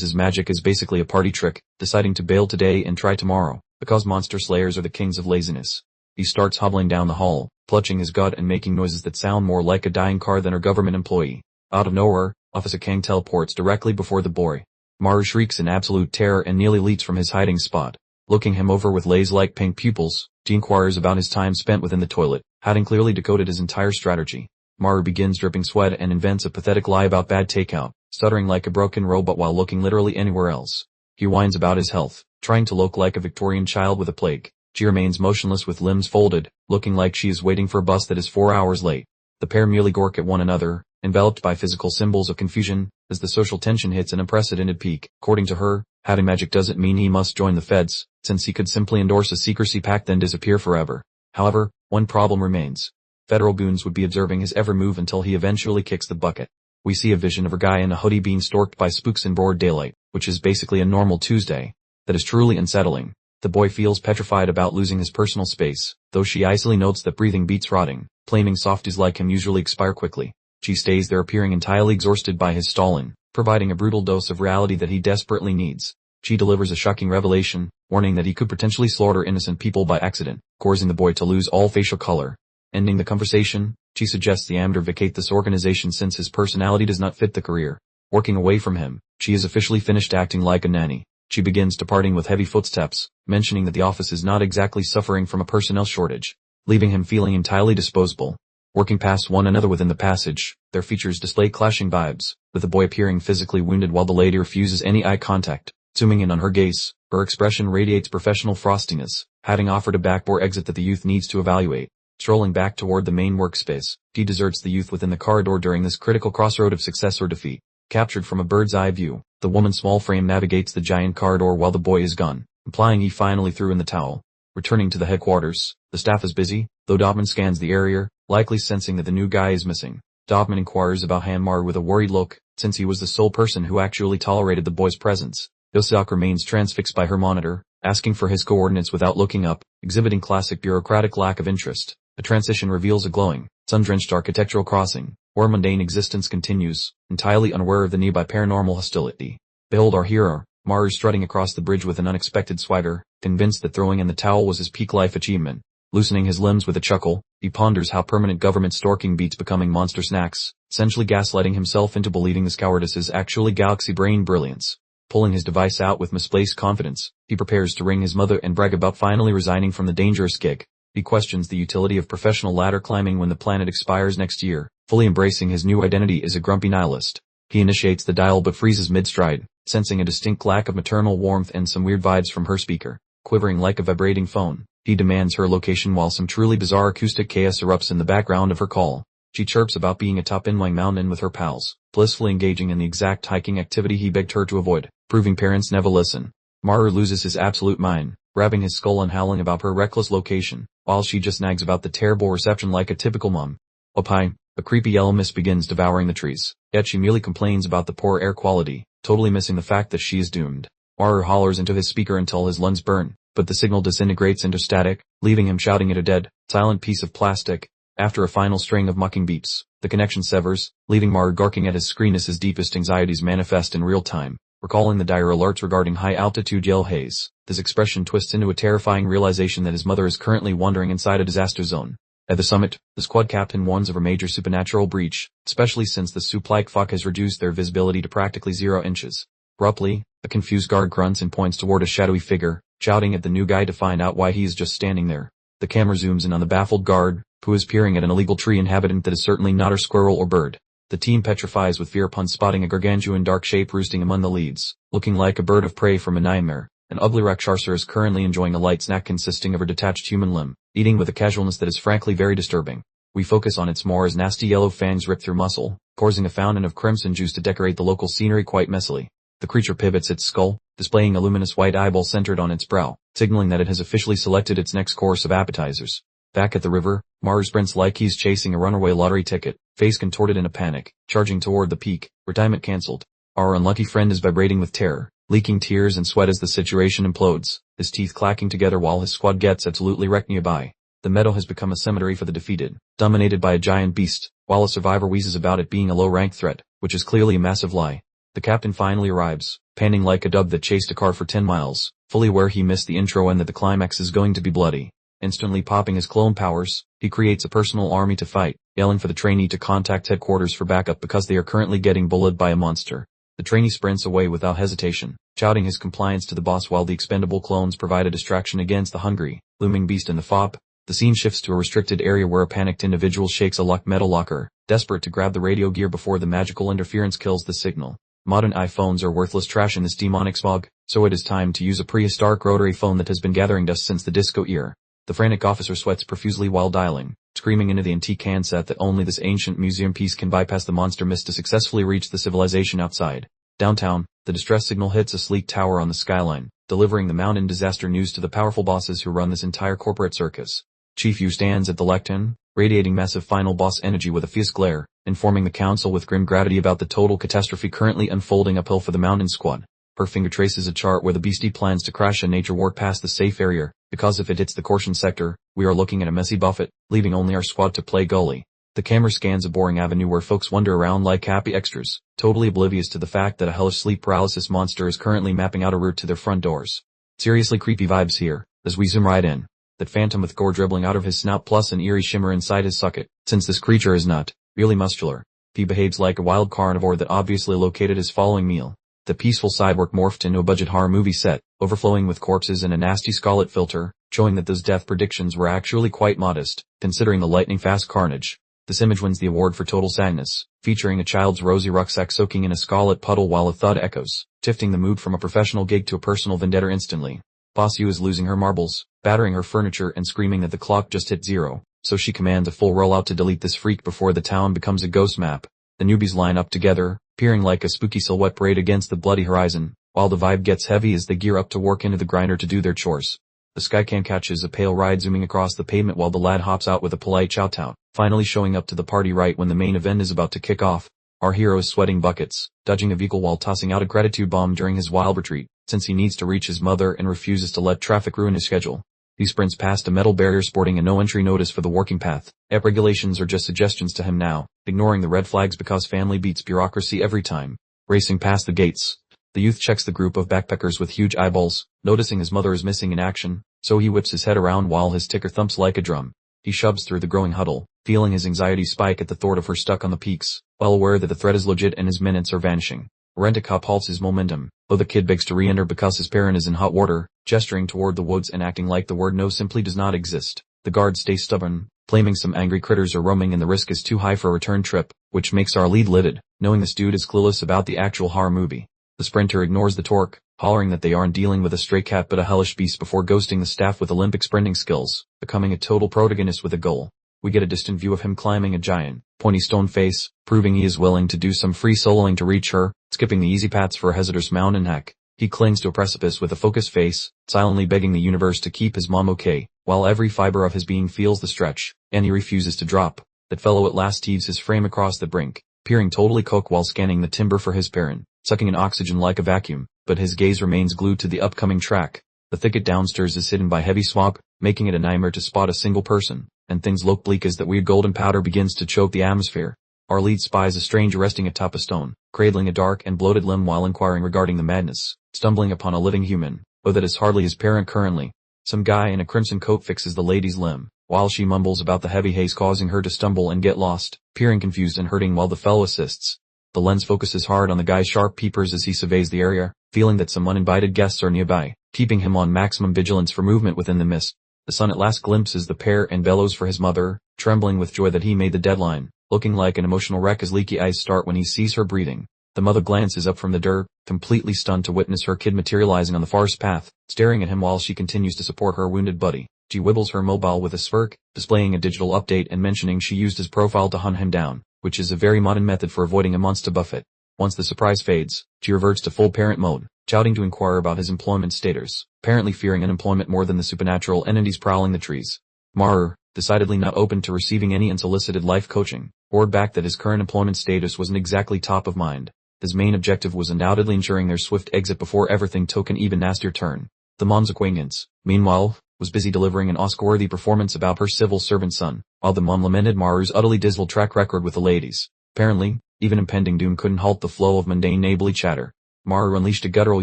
his magic is basically a party trick, deciding to bail today and try tomorrow, because monster slayers are the kings of laziness. He starts hobbling down the hall, clutching his gut and making noises that sound more like a dying car than a government employee. Out of nowhere, Officer Kang teleports directly before the boy. Maru shrieks in absolute terror and nearly leaps from his hiding spot. Looking him over with lace-like pink pupils, she inquires about his time spent within the toilet, having clearly decoded his entire strategy. Maru begins dripping sweat and invents a pathetic lie about bad takeout, stuttering like a broken robot while looking literally anywhere else. He whines about his health, trying to look like a Victorian child with a plague. She remains motionless with limbs folded, looking like she is waiting for a bus that is 4 hours late. The pair merely gawk at one another, enveloped by physical symbols of confusion, as the social tension hits an unprecedented peak. According to her, having magic doesn't mean he must join the feds, since he could simply endorse a secrecy pact then disappear forever. However, one problem remains. Federal goons would be observing his every move until he eventually kicks the bucket. We see a vision of a guy in a hoodie being stalked by spooks in broad daylight, which is basically a normal Tuesday. That is truly unsettling. The boy feels petrified about losing his personal space, though she icily notes that breathing beats rotting, claiming softies like him usually expire quickly. She stays there appearing entirely exhausted by his stalling, providing a brutal dose of reality that he desperately needs. She delivers a shocking revelation, warning that he could potentially slaughter innocent people by accident, causing the boy to lose all facial color. Ending the conversation, she suggests the Amder vacate this organization since his personality does not fit the career. Working away from him, she is officially finished acting like a nanny. She begins departing with heavy footsteps, mentioning that the office is not exactly suffering from a personnel shortage, leaving him feeling entirely disposable. Working past one another within the passage, their features display clashing vibes, with the boy appearing physically wounded while the lady refuses any eye contact. Zooming in on her gaze, her expression radiates professional frostiness, having offered a backdoor exit that the youth needs to evaluate. Strolling back toward the main workspace, he deserts the youth within the corridor during this critical crossroad of success or defeat. Captured from a bird's eye view, the woman's small frame navigates the giant corridor while the boy is gone, implying he finally threw in the towel. Returning to the headquarters, the staff is busy, though Dobman scans the area, likely sensing that the new guy is missing. Dobman inquires about Han Maru with a worried look, since he was the sole person who actually tolerated the boy's presence. Yoseok remains transfixed by her monitor, asking for his coordinates without looking up, exhibiting classic bureaucratic lack of interest. A transition reveals a glowing, sun-drenched architectural crossing, where mundane existence continues, entirely unaware of the nearby paranormal hostility. Behold our hero, Maru strutting across the bridge with an unexpected swagger, convinced that throwing in the towel was his peak life achievement. Loosening his limbs with a chuckle, he ponders how permanent government storking beats becoming monster snacks, essentially gaslighting himself into believing this cowardice is actually galaxy brain brilliance. Pulling his device out with misplaced confidence, he prepares to ring his mother and brag about finally resigning from the dangerous gig. He questions the utility of professional ladder climbing when the planet expires next year, fully embracing his new identity as a grumpy nihilist. He initiates the dial but freezes mid-stride, sensing a distinct lack of maternal warmth and some weird vibes from her speaker. Quivering like a vibrating phone, he demands her location while some truly bizarre acoustic chaos erupts in the background of her call. She chirps about being atop Inwang Mountain with her pals, blissfully engaging in the exact hiking activity he begged her to avoid, proving parents never listen. Maru loses his absolute mind, grabbing his skull and howling about her reckless location, while she just nags about the terrible reception like a typical mom. Up high, a creepy yellow mist begins devouring the trees, yet she merely complains about the poor air quality, totally missing the fact that she is doomed. Maru hollers into his speaker until his lungs burn, but the signal disintegrates into static, leaving him shouting at a dead, silent piece of plastic. After a final string of mucking beeps, the connection severs, leaving Maru gawking at his screen as his deepest anxieties manifest in real time. Recalling the dire alerts regarding high-altitude yell haze, this expression twists into a terrifying realization that his mother is currently wandering inside a disaster zone. At the summit, the squad captain warns of a major supernatural breach, especially since the soup-like fog has reduced their visibility to practically 0 inches. Abruptly, a confused guard grunts and points toward a shadowy figure, shouting at the new guy to find out why he is just standing there. The camera zooms in on the baffled guard, who is peering at an illegal tree inhabitant that is certainly not a squirrel or bird. The team petrifies with fear upon spotting a gargantuan dark shape roosting among the leaves, looking like a bird of prey from a nightmare. An ugly Rakshasa is currently enjoying a light snack consisting of a detached human limb, eating with a casualness that is frankly very disturbing. We focus on its maw as nasty yellow fangs rip through muscle, causing a fountain of crimson juice to decorate the local scenery quite messily. The creature pivots its skull, displaying a luminous white eyeball centered on its brow, signaling that it has officially selected its next course of appetizers. Back at the river, Maru sprints like he's chasing a runaway lottery ticket, face contorted in a panic, charging toward the peak, retirement cancelled. Our unlucky friend is vibrating with terror, leaking tears and sweat as the situation implodes, his teeth clacking together while his squad gets absolutely wrecked nearby. The meadow has become a cemetery for the defeated, dominated by a giant beast, while a survivor wheezes about it being a low-ranked threat, which is clearly a massive lie. The captain finally arrives, panting like a dove that chased a car for 10 miles, fully aware he missed the intro and that the climax is going to be bloody. Instantly popping his clone powers, he creates a personal army to fight, yelling for the trainee to contact headquarters for backup because they are currently getting bullied by a monster. The trainee sprints away without hesitation, shouting his compliance to the boss while the expendable clones provide a distraction against the hungry, looming beast in the FOB. The scene shifts to a restricted area where a panicked individual shakes a locked metal locker, desperate to grab the radio gear before the magical interference kills the signal. Modern iPhones are worthless trash in this demonic smog, so it is time to use a prehistoric rotary phone that has been gathering dust since the disco era. The frantic officer sweats profusely while dialing, screaming into the antique handset that only this ancient museum piece can bypass the monster mist to successfully reach the civilization outside. Downtown, the distress signal hits a sleek tower on the skyline, delivering the mountain disaster news to the powerful bosses who run this entire corporate circus. Chief Yu stands at the lectern, radiating massive final boss energy with a fierce glare, informing the council with grim gravity about the total catastrophe currently unfolding uphill for the mountain squad. Her finger traces a chart where the beastie plans to crash a nature ward past the safe area, because if it hits the caution sector, we are looking at a messy buffet, leaving only our squad to play goalie. The camera scans a boring avenue where folks wander around like happy extras, totally oblivious to the fact that a hellish sleep paralysis monster is currently mapping out a route to their front doors. Seriously creepy vibes here, as we zoom right in. That phantom with gore dribbling out of his snout plus an eerie shimmer inside his socket, since this creature is not really muscular. He behaves like a wild carnivore that obviously located his following meal. The peaceful sidework morphed into a budget horror movie set, overflowing with corpses and a nasty scarlet filter, showing that those death predictions were actually quite modest, considering the lightning-fast carnage. This image wins the award for total sadness, featuring a child's rosy rucksack soaking in a scarlet puddle while a thud echoes, shifting the mood from a professional gig to a personal vendetta instantly. Boss Yu is losing her marbles, battering her furniture and screaming that the clock just hit 0, so she commands a full rollout to delete this freak before the town becomes a ghost map. The newbies line up together, peering like a spooky silhouette parade against the bloody horizon, while the vibe gets heavy as they gear up to work into the grinder to do their chores. The Skycam catches a pale ride zooming across the pavement while the lad hops out with a polite chow-tow, finally showing up to the party right when the main event is about to kick off. Our hero is sweating buckets, dodging a vehicle while tossing out a gratitude bomb during his wild retreat, since he needs to reach his mother and refuses to let traffic ruin his schedule. He sprints past a metal barrier sporting a no-entry notice for the working path. App regulations are just suggestions to him now, ignoring the red flags because family beats bureaucracy every time. Racing past the gates, the youth checks the group of backpackers with huge eyeballs, noticing his mother is missing in action, so he whips his head around while his ticker thumps like a drum. He shoves through the growing huddle, feeling his anxiety spike at the thought of her stuck on the peaks, well aware that the threat is legit and his minutes are vanishing. Rent-a-cop halts his momentum, though the kid begs to re-enter because his parent is in hot water, gesturing toward the woods and acting like the word no simply does not exist. The guards stay stubborn, claiming some angry critters are roaming and the risk is too high for a return trip, which makes our lead livid, knowing this dude is clueless about the actual horror movie. The sprinter ignores the torque, hollering that they aren't dealing with a stray cat but a hellish beast before ghosting the staff with Olympic sprinting skills, becoming a total protagonist with a goal. We get a distant view of him climbing a giant, pointy stone face, proving he is willing to do some free soloing to reach her, skipping the easy paths for a hazardous mountain hack. He clings to a precipice with a focused face, silently begging the universe to keep his mom okay, while every fiber of his being feels the stretch, and he refuses to drop. That fellow at last heaves his frame across the brink, peering totally cook while scanning the timber for his parent, sucking in oxygen like a vacuum, but his gaze remains glued to the upcoming track. The thicket downstairs is hidden by heavy swamp, making it a nightmare to spot a single person, and things look bleak as that weird golden powder begins to choke the atmosphere. Our lead spies a stranger resting atop a stone, cradling a dark and bloated limb while inquiring regarding the madness, stumbling upon a living human, though that is hardly his parent currently. Some guy in a crimson coat fixes the lady's limb, while she mumbles about the heavy haze causing her to stumble and get lost, peering confused and hurting while the fellow assists. The lens focuses hard on the guy's sharp peepers as he surveys the area, feeling that some uninvited guests are nearby, keeping him on maximum vigilance for movement within the mist. The son at last glimpses the pair and bellows for his mother, trembling with joy that he made the deadline, looking like an emotional wreck as leaky eyes start when he sees her breathing. The mother glances up from the dirt, completely stunned to witness her kid materializing on the forest path, staring at him while she continues to support her wounded buddy. She wibbles her mobile with a smirk, displaying a digital update and mentioning she used his profile to hunt him down, which is a very modern method for avoiding a monster buffet. Once the surprise fades, she reverts to full parent mode, shouting to inquire about his employment status, apparently fearing unemployment more than the supernatural entities prowling the trees. Maru, decidedly not open to receiving any unsolicited life coaching, roared back that his current employment status wasn't exactly top of mind. His main objective was undoubtedly ensuring their swift exit before everything took an even nastier turn. The mom's acquaintance, meanwhile, was busy delivering an Oscar-worthy performance about her civil servant son, while the mom lamented Maru's utterly dismal track record with the ladies. Apparently, even impending doom couldn't halt the flow of mundane neighborly chatter. Maru unleashed a guttural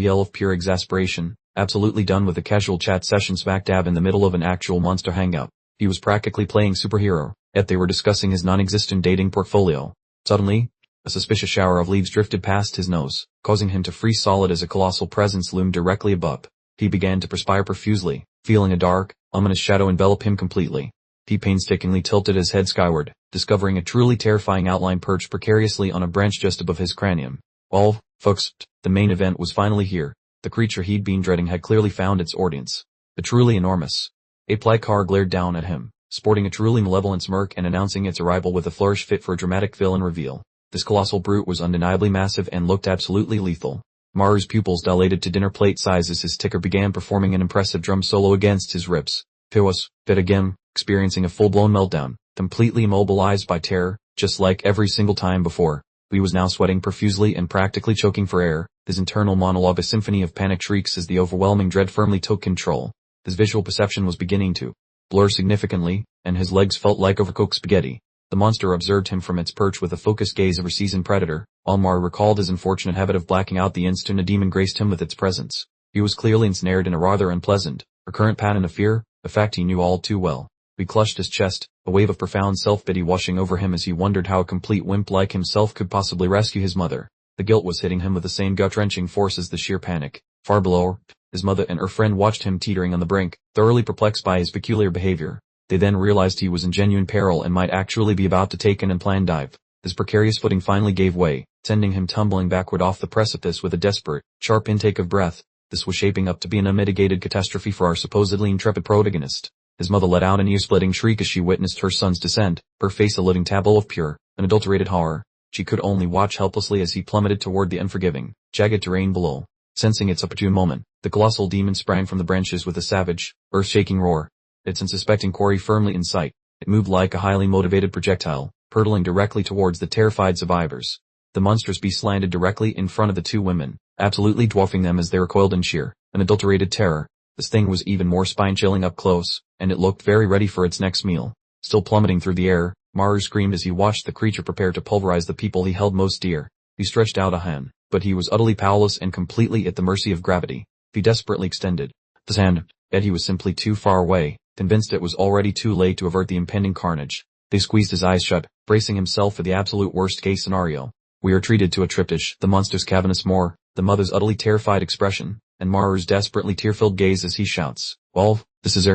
yell of pure exasperation, absolutely done with the casual chat session smack dab in the middle of an actual monster hangout. He was practically playing superhero, yet they were discussing his non-existent dating portfolio. Suddenly, a suspicious shower of leaves drifted past his nose, causing him to freeze solid as a colossal presence loomed directly above. He began to perspire profusely, feeling a dark, ominous shadow envelop him completely. He painstakingly tilted his head skyward, discovering a truly terrifying outline perched precariously on a branch just above his cranium. Well, folks, the main event was finally here. The creature he'd been dreading had clearly found its audience. The truly enormous ape-like car glared down at him, sporting a truly malevolent smirk and announcing its arrival with a flourish fit for a dramatic villain reveal. This colossal brute was undeniably massive and looked absolutely lethal. Maru's pupils dilated to dinner plate size as his ticker began performing an impressive drum solo against his ribs. Piwas, bit again, experiencing a full-blown meltdown, completely immobilized by terror, just like every single time before. He was now sweating profusely and practically choking for air, his internal monologue a symphony of panic shrieks as the overwhelming dread firmly took control. His visual perception was beginning to blur significantly, and his legs felt like overcooked spaghetti. The monster observed him from its perch with the focused gaze of a seasoned predator. Almar recalled his unfortunate habit of blacking out the instant a demon graced him with its presence. He was clearly ensnared in a rather unpleasant, recurrent pattern of fear, a fact he knew all too well. He clutched his chest, a wave of profound self-pity washing over him as he wondered how a complete wimp like himself could possibly rescue his mother. The guilt was hitting him with the same gut-wrenching force as the sheer panic. Far below, his mother and her friend watched him teetering on the brink, thoroughly perplexed by his peculiar behavior. They then realized he was in genuine peril and might actually be about to take an unplanned dive. His precarious footing finally gave way, sending him tumbling backward off the precipice with a desperate, sharp intake of breath. This was shaping up to be an unmitigated catastrophe for our supposedly intrepid protagonist. His mother let out an ear-splitting shriek as she witnessed her son's descent, her face a living tableau of pure, unadulterated horror. She could only watch helplessly as he plummeted toward the unforgiving, jagged terrain below. Sensing its opportune moment, the colossal demon sprang from the branches with a savage, earth-shaking roar. Its unsuspecting quarry firmly in sight, it moved like a highly motivated projectile, hurtling directly towards the terrified survivors. The monstrous beast landed directly in front of the two women, absolutely dwarfing them as they recoiled in sheer, unadulterated terror. This thing was even more spine-chilling up close, and it looked very ready for its next meal. Still plummeting through the air, Maru screamed as he watched the creature prepare to pulverize the people he held most dear. He stretched out a hand, but he was utterly powerless and completely at the mercy of gravity. He desperately extended his hand, yet he was simply too far away, convinced it was already too late to avert the impending carnage. He squeezed his eyes shut, bracing himself for the absolute worst-case scenario. We are treated to a triptych, the monster's cavernous roar, the mother's utterly terrified expression, and Maru's desperately tear-filled gaze as he shouts, "Well, this is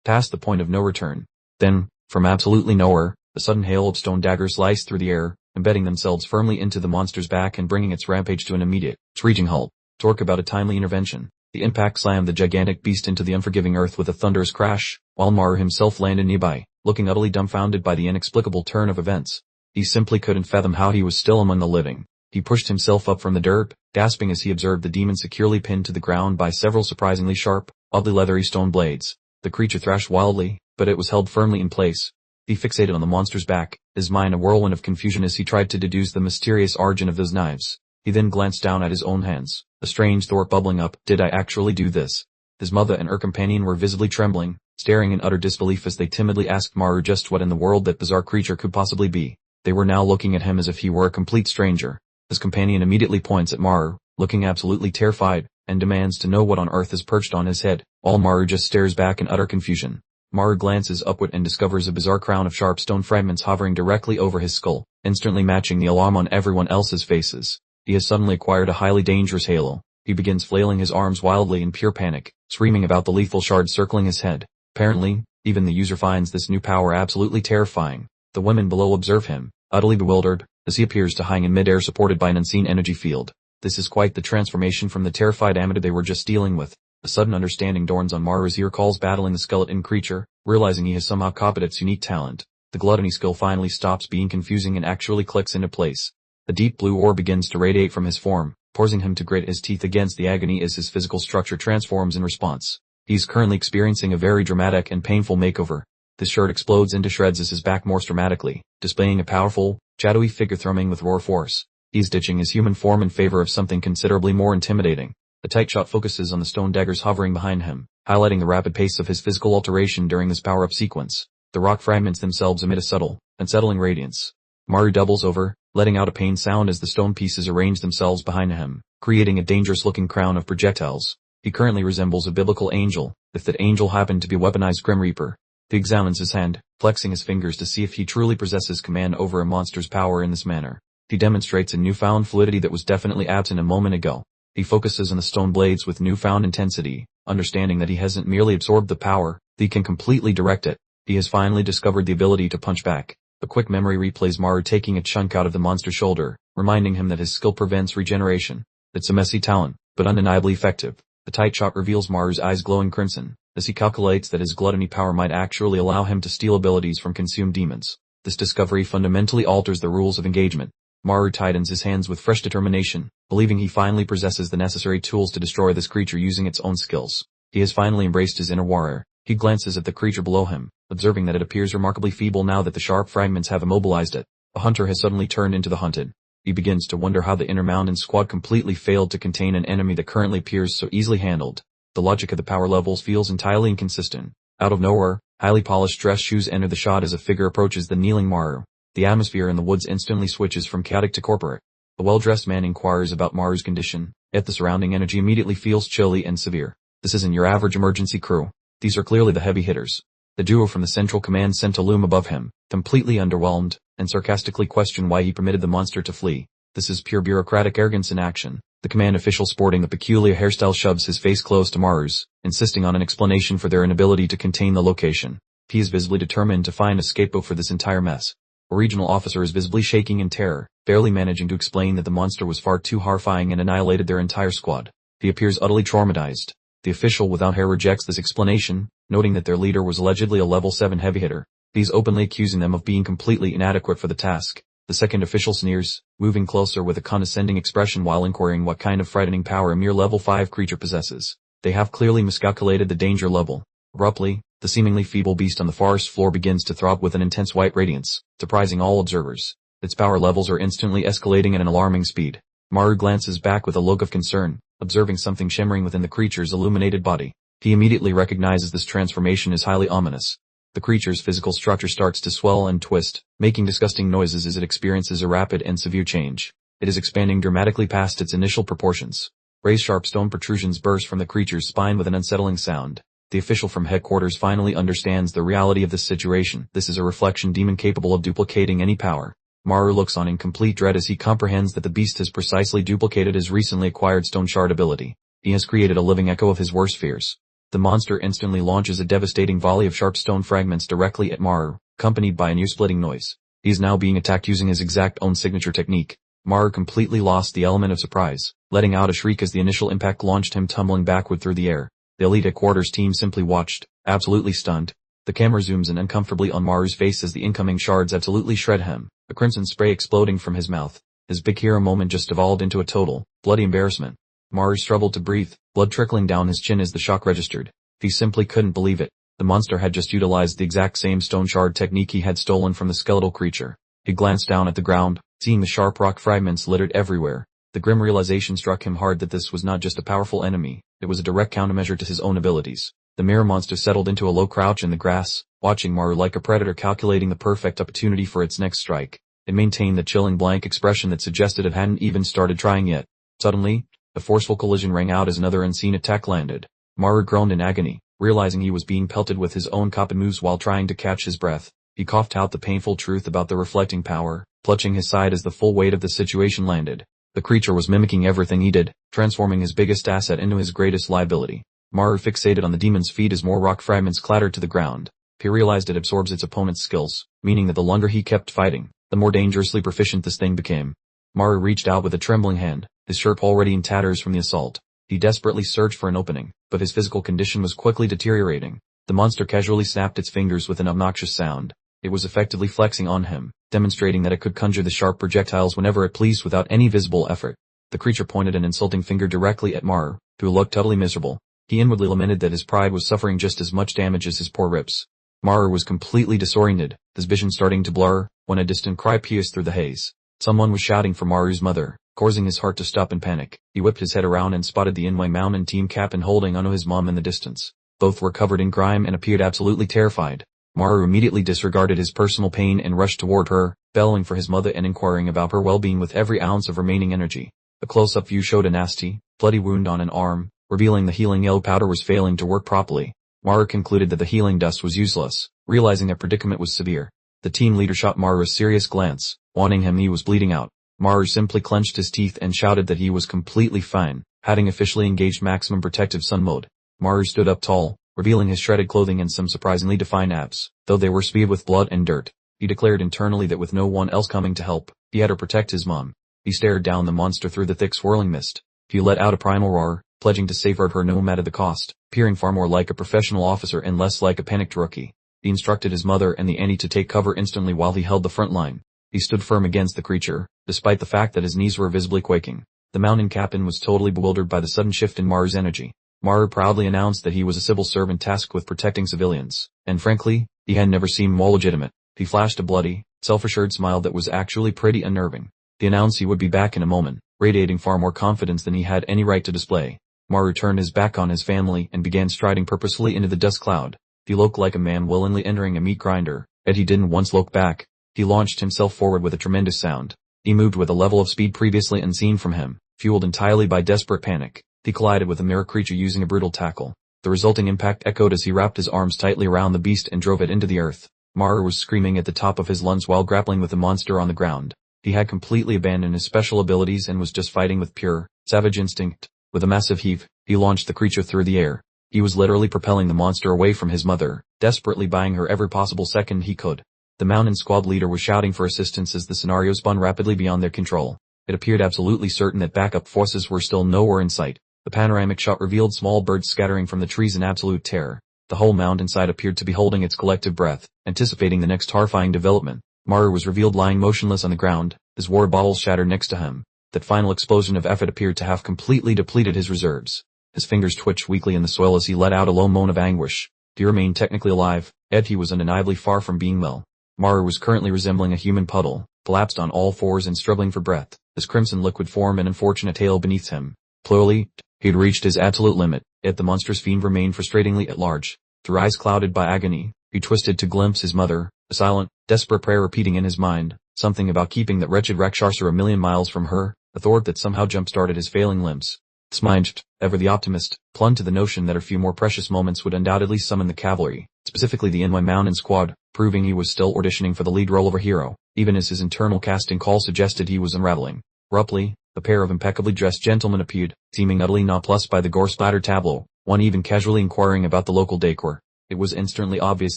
past the point of no return." Then, from absolutely nowhere, a sudden hail of stone daggers sliced through the air, embedding themselves firmly into the monster's back and bringing its rampage to an immediate, screeching halt. Talk about a timely intervention. The impact slammed the gigantic beast into the unforgiving earth with a thunderous crash, while Maru himself landed nearby, looking utterly dumbfounded by the inexplicable turn of events. He simply couldn't fathom how he was still among the living. He pushed himself up from the dirt, gasping as he observed the demon securely pinned to the ground by several surprisingly sharp, oddly leathery stone blades. The creature thrashed wildly, but it was held firmly in place. He fixated on the monster's back, his mind a whirlwind of confusion as he tried to deduce the mysterious origin of those knives. He then glanced down at his own hands, a strange thought bubbling up. Did I actually do this? His mother and her companion were visibly trembling, staring in utter disbelief as they timidly asked Maru just what in the world that bizarre creature could possibly be. They were now looking at him as if he were a complete stranger. His companion immediately points at Maru, looking absolutely terrified, and demands to know what on earth is perched on his head. All Maru just stares back in utter confusion. Maru glances upward and discovers a bizarre crown of sharp stone fragments hovering directly over his skull, instantly matching the alarm on everyone else's faces. He has suddenly acquired a highly dangerous halo. He begins flailing his arms wildly in pure panic, screaming about the lethal shards circling his head. Apparently, even the user finds this new power absolutely terrifying. The women below observe him, utterly bewildered, as he appears to hang in midair supported by an unseen energy field. This is quite the transformation from the terrified amateur they were just dealing with. A sudden understanding dawns on Maru as he recalls battling the skeleton creature, realizing he has somehow copied its unique talent. The gluttony skill finally stops being confusing and actually clicks into place. The deep blue ore begins to radiate from his form, forcing him to grit his teeth against the agony as his physical structure transforms in response. He's currently experiencing a very dramatic and painful makeover. His shirt explodes into shreds as his back morphs dramatically, displaying a powerful, shadowy figure thrumming with raw force. He's ditching his human form in favor of something considerably more intimidating. The tight shot focuses on the stone daggers hovering behind him, highlighting the rapid pace of his physical alteration during this power-up sequence. The rock fragments themselves emit a subtle, unsettling radiance. Maru doubles over, letting out a pained sound as the stone pieces arrange themselves behind him, creating a dangerous-looking crown of projectiles. He currently resembles a biblical angel, if that angel happened to be a weaponized Grim Reaper. He examines his hand, flexing his fingers to see if he truly possesses command over a monster's power in this manner. He demonstrates a newfound fluidity that was definitely absent a moment ago. He focuses on the stone blades with newfound intensity, understanding that he hasn't merely absorbed the power, he can completely direct it. He has finally discovered the ability to punch back. A quick memory replays Maru taking a chunk out of the monster's shoulder, reminding him that his skill prevents regeneration. It's a messy talent, but undeniably effective. The tight shot reveals Maru's eyes glowing crimson, as he calculates that his gluttony power might actually allow him to steal abilities from consumed demons. This discovery fundamentally alters the rules of engagement. Maru tightens his hands with fresh determination, believing he finally possesses the necessary tools to destroy this creature using its own skills. He has finally embraced his inner warrior. He glances at the creature below him, observing that it appears remarkably feeble now that the sharp fragments have immobilized it. The hunter has suddenly turned into the hunted. He begins to wonder how the inner mountain squad completely failed to contain an enemy that currently appears so easily handled. The logic of the power levels feels entirely inconsistent. Out of nowhere, highly polished dress shoes enter the shot as a figure approaches the kneeling Maru. The atmosphere in the woods instantly switches from chaotic to corporate. A well-dressed man inquires about Maru's condition, yet the surrounding energy immediately feels chilly and severe. This isn't your average emergency crew. These are clearly the heavy hitters. The duo from the central command center loom above him, completely underwhelmed, and sarcastically question why he permitted the monster to flee. This is pure bureaucratic arrogance in action. The command official sporting the peculiar hairstyle shoves his face close to Maru's, insisting on an explanation for their inability to contain the location. He is visibly determined to find a scapegoat for this entire mess. A regional officer is visibly shaking in terror, barely managing to explain that the monster was far too horrifying and annihilated their entire squad. He appears utterly traumatized. The official without hair rejects this explanation, noting that their leader was allegedly a level 7 heavy hitter. He is openly accusing them of being completely inadequate for the task. The second official sneers, moving closer with a condescending expression while inquiring what kind of frightening power a mere level 5 creature possesses. They have clearly miscalculated the danger level. Abruptly, the seemingly feeble beast on the forest floor begins to throb with an intense white radiance, surprising all observers. Its power levels are instantly escalating at an alarming speed. Maru glances back with a look of concern, observing something shimmering within the creature's illuminated body. He immediately recognizes this transformation as highly ominous. The creature's physical structure starts to swell and twist, making disgusting noises as it experiences a rapid and severe change. It is expanding dramatically past its initial proportions. Razor-sharp stone protrusions burst from the creature's spine with an unsettling sound. The official from headquarters finally understands the reality of this situation. This is a reflection demon capable of duplicating any power. Maru looks on in complete dread as he comprehends that the beast has precisely duplicated his recently acquired stone shard ability. He has created a living echo of his worst fears. The monster instantly launches a devastating volley of sharp stone fragments directly at Maru, accompanied by an ear-splitting noise. He is now being attacked using his exact own signature technique. Maru completely lost the element of surprise, letting out a shriek as the initial impact launched him tumbling backward through the air. The elite headquarters team simply watched, absolutely stunned. The camera zooms in uncomfortably on Maru's face as the incoming shards absolutely shred him, a crimson spray exploding from his mouth. His big hero moment just devolved into a total, bloody embarrassment. Maru struggled to breathe, blood trickling down his chin as the shock registered. He simply couldn't believe it. The monster had just utilized the exact same stone shard technique he had stolen from the skeletal creature. He glanced down at the ground, seeing the sharp rock fragments littered everywhere. The grim realization struck him hard that this was not just a powerful enemy, it was a direct countermeasure to his own abilities. The mirror monster settled into a low crouch in the grass, watching Maru like a predator calculating the perfect opportunity for its next strike. It maintained the chilling blank expression that suggested it hadn't even started trying yet. Suddenly, a forceful collision rang out as another unseen attack landed. Maru groaned in agony, realizing he was being pelted with his own kappa moves while trying to catch his breath. He coughed out the painful truth about the reflecting power, clutching his side as the full weight of the situation landed. The creature was mimicking everything he did, transforming his biggest asset into his greatest liability. Maru fixated on the demon's feet as more rock fragments clattered to the ground. He realized it absorbs its opponent's skills, meaning that the longer he kept fighting, the more dangerously proficient this thing became. Maru reached out with a trembling hand, his shirt already in tatters from the assault. He desperately searched for an opening, but his physical condition was quickly deteriorating. The monster casually snapped its fingers with an obnoxious sound. It was effectively flexing on him, demonstrating that it could conjure the sharp projectiles whenever it pleased without any visible effort. The creature pointed an insulting finger directly at Maru, who looked totally miserable. He inwardly lamented that his pride was suffering just as much damage as his poor ribs. Maru was completely disoriented, his vision starting to blur, when a distant cry pierced through the haze. Someone was shouting for Maru's mother, causing his heart to stop in panic. He whipped his head around and spotted the Inway Mountain team captain holding onto his mom in the distance. Both were covered in grime and appeared absolutely terrified. Maru immediately disregarded his personal pain and rushed toward her, bellowing for his mother and inquiring about her well-being with every ounce of remaining energy. A close-up view showed a nasty, bloody wound on an arm, revealing the healing yellow powder was failing to work properly. Maru concluded that the healing dust was useless, realizing their predicament was severe. The team leader shot Maru a serious glance, warning him he was bleeding out. Maru simply clenched his teeth and shouted that he was completely fine, having officially engaged maximum protective sun mode. Maru stood up tall, revealing his shredded clothing and some surprisingly defined abs, though they were smeared with blood and dirt. He declared internally that with no one else coming to help, he had to protect his mom. He stared down the monster through the thick swirling mist. He let out a primal roar, pledging to safeguard her no matter the cost, appearing far more like a professional officer and less like a panicked rookie. He instructed his mother and the Annie to take cover instantly while he held the front line. He stood firm against the creature, despite the fact that his knees were visibly quaking. The mountain captain was totally bewildered by the sudden shift in Maru's energy. Maru proudly announced that he was a civil servant tasked with protecting civilians, and frankly, he had never seemed more legitimate. He flashed a bloody, self-assured smile that was actually pretty unnerving. He announced he would be back in a moment, radiating far more confidence than he had any right to display. Maru turned his back on his family and began striding purposefully into the dust cloud. He looked like a man willingly entering a meat grinder, yet he didn't once look back. He launched himself forward with a tremendous sound. He moved with a level of speed previously unseen from him, fueled entirely by desperate panic. He collided with a mirror creature using a brutal tackle. The resulting impact echoed as he wrapped his arms tightly around the beast and drove it into the earth. Maru was screaming at the top of his lungs while grappling with the monster on the ground. He had completely abandoned his special abilities and was just fighting with pure, savage instinct. With a massive heave, he launched the creature through the air. He was literally propelling the monster away from his mother, desperately buying her every possible second he could. The mountain squad leader was shouting for assistance as the scenario spun rapidly beyond their control. It appeared absolutely certain that backup forces were still nowhere in sight. The panoramic shot revealed small birds scattering from the trees in absolute terror. The whole mountainside appeared to be holding its collective breath, anticipating the next horrifying development. Maru was revealed lying motionless on the ground, his water bottles shattered next to him. That final explosion of effort appeared to have completely depleted his reserves. His fingers twitched weakly in the soil as he let out a low moan of anguish. He remained technically alive, yet he was undeniably far from being well. Maru was currently resembling a human puddle, collapsed on all fours and struggling for breath, his crimson liquid form and unfortunate tail beneath him. Clearly, he'd reached his absolute limit, yet the monstrous fiend remained frustratingly at large. Through eyes clouded by agony, he twisted to glimpse his mother, a silent, desperate prayer repeating in his mind, something about keeping that wretched Rakshasa a million miles from her, a thought that somehow jump-started his failing limbs. Smijt, ever the optimist, clung to the notion that a few more precious moments would undoubtedly summon the cavalry, specifically the NY Mountain Squad, proving he was still auditioning for the lead role of a hero, even as his internal casting call suggested he was unraveling. Abruptly, a pair of impeccably dressed gentlemen appeared, seeming utterly nonplussed by the gore-splattered tableau, one even casually inquiring about the local decor. It was instantly obvious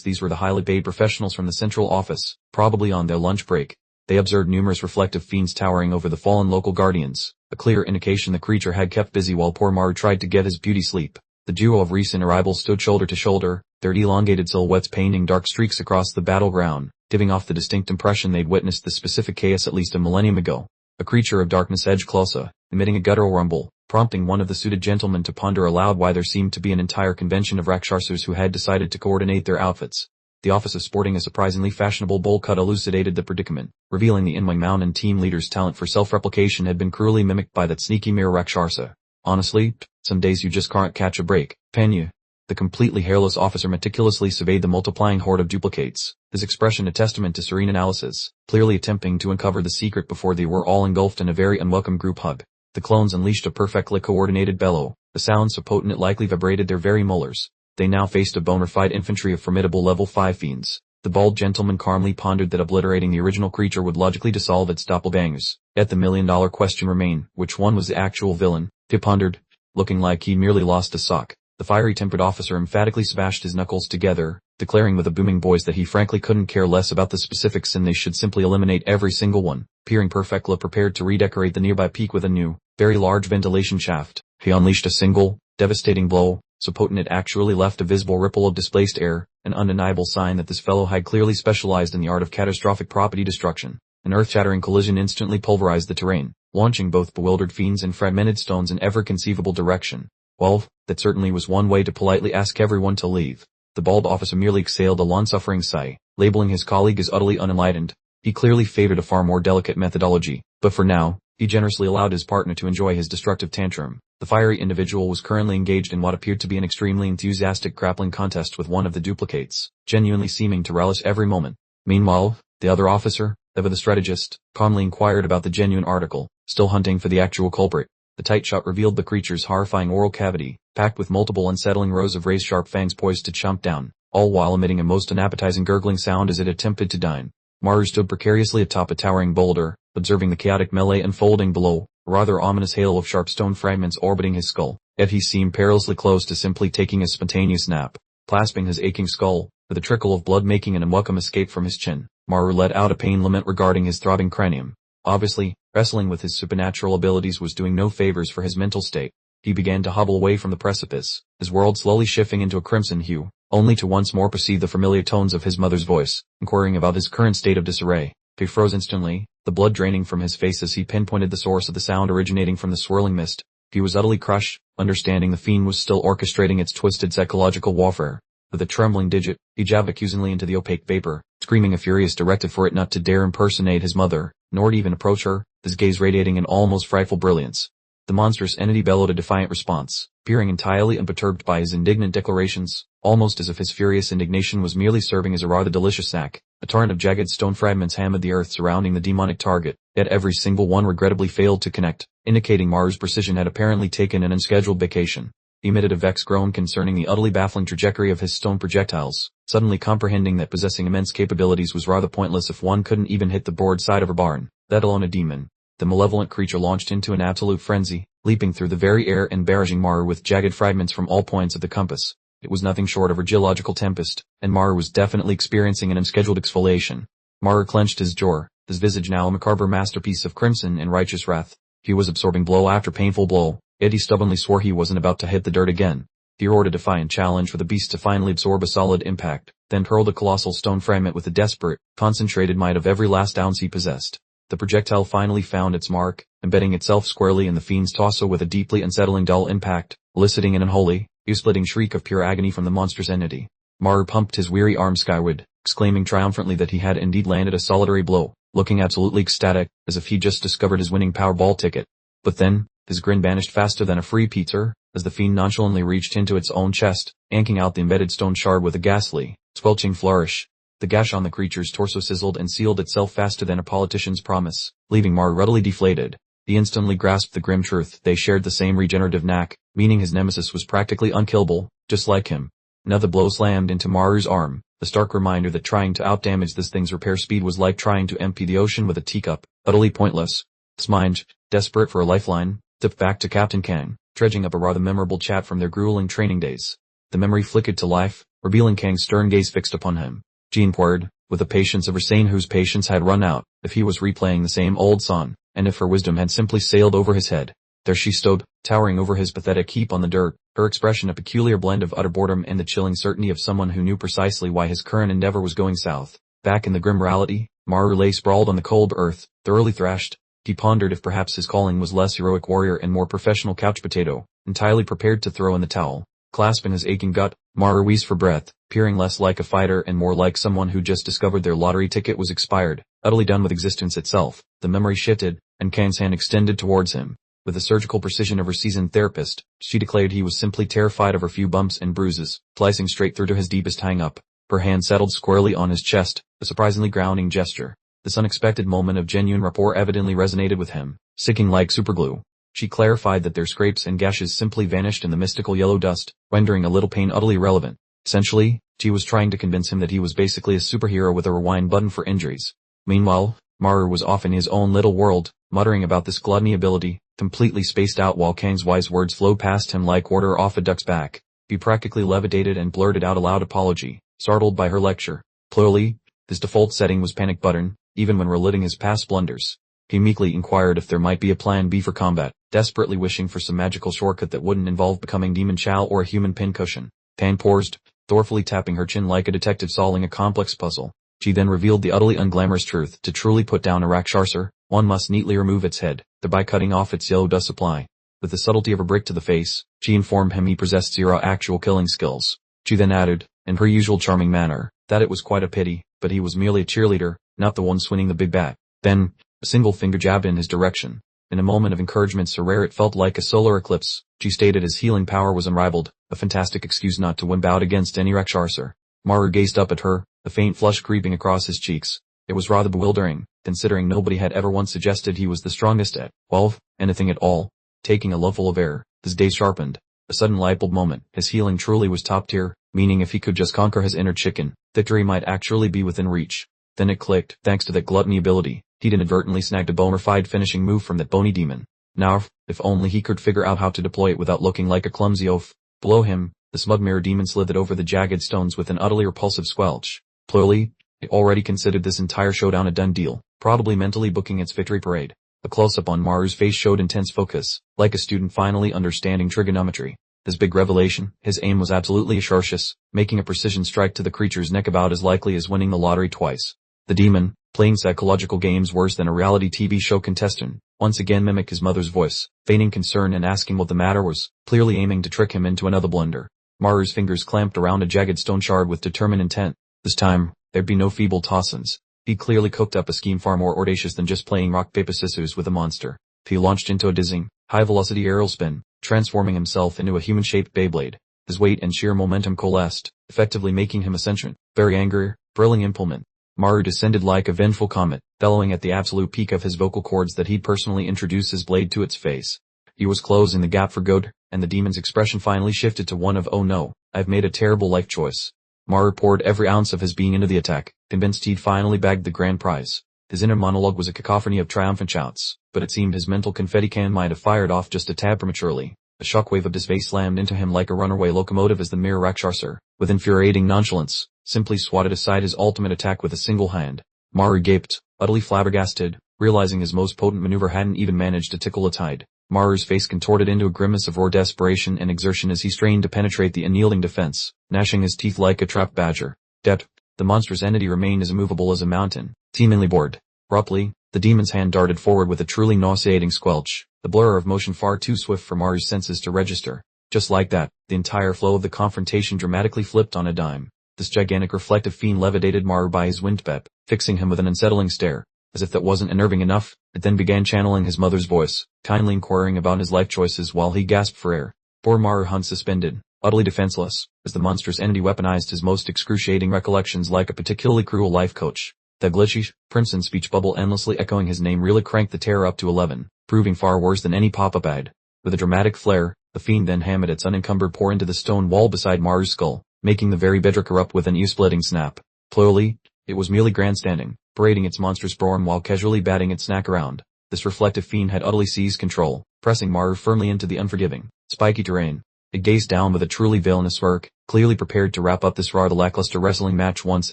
these were the highly paid professionals from the central office, probably on their lunch break. They observed numerous reflective fiends towering over the fallen local guardians, a clear indication the creature had kept busy while poor Maru tried to get his beauty sleep. The duo of recent arrivals stood shoulder to shoulder, their elongated silhouettes painting dark streaks across the battleground, giving off the distinct impression they'd witnessed the specific chaos at least a millennium ago. A creature of darkness edged closer, emitting a guttural rumble, prompting one of the suited gentlemen to ponder aloud why there seemed to be an entire convention of Rakshasas who had decided to coordinate their outfits. The officer sporting a surprisingly fashionable bowl cut elucidated the predicament, revealing the NY Mountain team leader's talent for self-replication had been cruelly mimicked by that sneaky mirror Rakshasa. Honestly, some days you just can't catch a break, can you? The completely hairless officer meticulously surveyed the multiplying horde of duplicates, his expression a testament to serene analysis, clearly attempting to uncover the secret before they were all engulfed in a very unwelcome group hug. The clones unleashed a perfectly coordinated bellow, a sound so potent it likely vibrated their very molars. They now faced a bona fide infantry of formidable level 5 fiends. The bald gentleman calmly pondered that obliterating the original creature would logically dissolve its doppelbangers. Yet the million-dollar question remained, which one was the actual villain? He pondered, looking like he merely lost a sock. The fiery-tempered officer emphatically smashed his knuckles together, declaring with a booming voice that he frankly couldn't care less about the specifics and they should simply eliminate every single one. Peering perfectly prepared to redecorate the nearby peak with a new, very large ventilation shaft, he unleashed a single, devastating blow, so potent it actually left a visible ripple of displaced air, an undeniable sign that this fellow had clearly specialized in the art of catastrophic property destruction. An earth-shattering collision instantly pulverized the terrain, launching both bewildered fiends and fragmented stones in every conceivable direction. Well, that certainly was one way to politely ask everyone to leave. The bald officer merely exhaled a long-suffering sigh, labeling his colleague as utterly unenlightened. He clearly favored a far more delicate methodology, but for now, he generously allowed his partner to enjoy his destructive tantrum. The fiery individual was currently engaged in what appeared to be an extremely enthusiastic grappling contest with one of the duplicates, genuinely seeming to relish every moment. Meanwhile, the other officer, ever the strategist, calmly inquired about the genuine article, still hunting for the actual culprit. The tight shot revealed the creature's horrifying oral cavity, packed with multiple unsettling rows of razor-sharp fangs poised to chomp down, all while emitting a most unappetizing gurgling sound as it attempted to dine. Maru stood precariously atop a towering boulder, observing the chaotic melee unfolding below, a rather ominous hail of sharp stone fragments orbiting his skull. Yet he seemed perilously close to simply taking a spontaneous nap. Clasping his aching skull, with a trickle of blood making an unwelcome escape from his chin, Maru let out a pain lament regarding his throbbing cranium. Obviously, wrestling with his supernatural abilities was doing no favors for his mental state. He began to hobble away from the precipice, his world slowly shifting into a crimson hue, only to once more perceive the familiar tones of his mother's voice, inquiring about his current state of disarray. He froze instantly, the blood draining from his face as he pinpointed the source of the sound originating from the swirling mist. He was utterly crushed, understanding the fiend was still orchestrating its twisted psychological warfare. With a trembling digit, he jabbed accusingly into the opaque vapor, screaming a furious directive for it not to dare impersonate his mother, nor to even approach her, his gaze radiating an almost frightful brilliance. The monstrous entity bellowed a defiant response, appearing entirely unperturbed by his indignant declarations, almost as if his furious indignation was merely serving as a rather delicious snack. A torrent of jagged stone fragments hammered the earth surrounding the demonic target, yet every single one regrettably failed to connect, indicating Maru's precision had apparently taken an unscheduled vacation. He emitted a vexed groan concerning the utterly baffling trajectory of his stone projectiles, suddenly comprehending that possessing immense capabilities was rather pointless if one couldn't even hit the board side of a barn, let alone a demon. The malevolent creature launched into an absolute frenzy, leaping through the very air and barraging Maru with jagged fragments from all points of the compass. It was nothing short of a geological tempest, and Maru was definitely experiencing an unscheduled exfoliation. Maru clenched his jaw, his visage now a macabre masterpiece of crimson and righteous wrath. He was absorbing blow after painful blow, yet he stubbornly swore he wasn't about to hit the dirt again. He roared a defiant challenge for the beast to finally absorb a solid impact, then hurled a colossal stone fragment with the desperate, concentrated might of every last ounce he possessed. The projectile finally found its mark, embedding itself squarely in the fiend's torso with a deeply unsettling dull impact, eliciting an unholy, ear-splitting shriek of pure agony from the monstrous entity. Maru pumped his weary arm skyward, exclaiming triumphantly that he had indeed landed a solitary blow. looking absolutely ecstatic, as if he just discovered his winning Powerball ticket. But then, his grin vanished faster than a free pizza, as the fiend nonchalantly reached into its own chest, yanking out the embedded stone shard with a ghastly, squelching flourish. The gash on the creature's torso sizzled and sealed itself faster than a politician's promise, leaving Maru ruddily deflated. He instantly grasped the grim truth: they shared the same regenerative knack, meaning his nemesis was practically unkillable, just like him. Another blow slammed into Maru's arm, a stark reminder that trying to outdamage this thing's repair speed was like trying to empty the ocean with a teacup, utterly pointless. His mind, desperate for a lifeline, dipped back to Captain Kang, dredging up a rather memorable chat from their grueling training days. The memory flickered to life, revealing Kang's stern gaze fixed upon him. She inquired, with the patience of a sane whose patience had run out, if he was replaying the same old song, and if her wisdom had simply sailed over his head. There she stood, towering over his pathetic heap on the dirt, her expression a peculiar blend of utter boredom and the chilling certainty of someone who knew precisely why his current endeavor was going south. Back in the grim reality, Maru lay sprawled on the cold earth, thoroughly thrashed. He pondered if perhaps his calling was less heroic warrior and more professional couch potato, entirely prepared to throw in the towel. Clasping his aching gut, Maru wheezed for breath, peering less like a fighter and more like someone who just discovered their lottery ticket was expired, utterly done with existence itself. The memory shifted, and Kang's hand extended towards him. With the surgical precision of her seasoned therapist, she declared he was simply terrified of her few bumps and bruises, slicing straight through to his deepest hang-up. Her hand settled squarely on his chest, a surprisingly grounding gesture. This unexpected moment of genuine rapport evidently resonated with him, sticking like superglue. She clarified that their scrapes and gashes simply vanished in the mystical yellow dust, rendering a little pain utterly irrelevant. Essentially, she was trying to convince him that he was basically a superhero with a rewind button for injuries. Meanwhile, Maru was off in his own little world, muttering about this gluttony ability, completely spaced out while Kang's wise words flowed past him like water off a duck's back. He practically levitated and blurted out a loud apology, startled by her lecture. Clearly, his default setting was panic button, even when reliving his past blunders. He meekly inquired if there might be a plan B for combat, desperately wishing for some magical shortcut that wouldn't involve becoming Demon Chow or a human pincushion. Pan paused, thoughtfully tapping her chin like a detective solving a complex puzzle. She then revealed the utterly unglamorous truth: to truly put down a Rakshasa, one must neatly remove its head, thereby cutting off its yellow dust supply. With the subtlety of a brick to the face, she informed him he possessed zero actual killing skills. She then added, in her usual charming manner, that it was quite a pity, but he was merely a cheerleader, not the one swinging the big bat. Then, a single finger jabbed in his direction. In a moment of encouragement so rare it felt like a solar eclipse, she stated his healing power was unrivaled, a fantastic excuse not to wimp out against any Rakshasa. Maru gazed up at her, a faint flush creeping across his cheeks. It was rather bewildering, considering nobody had ever once suggested he was the strongest at, well, anything at all. Taking a lungful of air, his gaze sharpened. A sudden lightbulb moment: his healing truly was top tier, meaning if he could just conquer his inner chicken, victory might actually be within reach. Then it clicked: thanks to that gluttony ability, he'd inadvertently snagged a bona fide finishing move from that bony demon. Now, if only he could figure out how to deploy it without looking like a clumsy oaf. Below him, the smug mirror demon slithered over the jagged stones with an utterly repulsive squelch. Clearly, it already considered this entire showdown a done deal, probably mentally booking its victory parade. A close-up on Maru's face showed intense focus, like a student finally understanding trigonometry. His big revelation: his aim was absolutely atrocious, making a precision strike to the creature's neck about as likely as winning the lottery twice. The demon, playing psychological games worse than a reality TV show contestant, once again mimicked his mother's voice, feigning concern and asking what the matter was, clearly aiming to trick him into another blunder. Maru's fingers clamped around a jagged stone shard with determined intent. This time, there'd be no feeble toss-ins. He'd clearly cooked up a scheme far more audacious than just playing rock paper scissors with a monster. He launched into a dizzying, high-velocity aerial spin, transforming himself into a human-shaped Beyblade. His weight and sheer momentum coalesced, effectively making him a sentient, very angry, brilliant implement. Maru descended like a vengeful comet, bellowing at the absolute peak of his vocal cords that he'd personally introduced his blade to its face. He was closing the gap for good, and the demon's expression finally shifted to one of "oh no, I've made a terrible life choice." Maru poured every ounce of his being into the attack, convinced he'd finally bagged the grand prize. His inner monologue was a cacophony of triumphant shouts, but it seemed his mental confetti can might have fired off just a tad prematurely. A shockwave of dismay slammed into him like a runaway locomotive as the mere Rakshasa, with infuriating nonchalance, simply swatted aside his ultimate attack with a single hand. Maru gaped, utterly flabbergasted, realizing his most potent maneuver hadn't even managed to tickle a tide. Maru's face contorted into a grimace of raw desperation and exertion as he strained to penetrate the unyielding defense, gnashing his teeth like a trapped badger. Yet, the monstrous entity remained as immovable as a mountain, seemingly bored. Abruptly, the demon's hand darted forward with a truly nauseating squelch, the blur of motion far too swift for Maru's senses to register. Just like that, the entire flow of the confrontation dramatically flipped on a dime. This gigantic reflective fiend levitated Maru by his wingtip, fixing him with an unsettling stare. As if that wasn't unnerving enough, it then began channeling his mother's voice, kindly inquiring about his life choices while he gasped for air. Poor Maru hung suspended, utterly defenseless, as the monstrous entity weaponized his most excruciating recollections like a particularly cruel life coach. The glitchy, Princeton speech bubble endlessly echoing his name really cranked the terror up to 11, proving far worse than any pop-up ad. With a dramatic flare, the fiend then hammered its unencumbered paw into the stone wall beside Maru's skull, making the very bedrock erupt with an ear-splitting snap. Clearly, it was merely grandstanding, parading its monstrous form while casually batting its snack around. This reflective fiend had utterly seized control, pressing Maru firmly into the unforgiving, spiky terrain. It gazed down with a truly villainous smirk, clearly prepared to wrap up this rather lackluster wrestling match once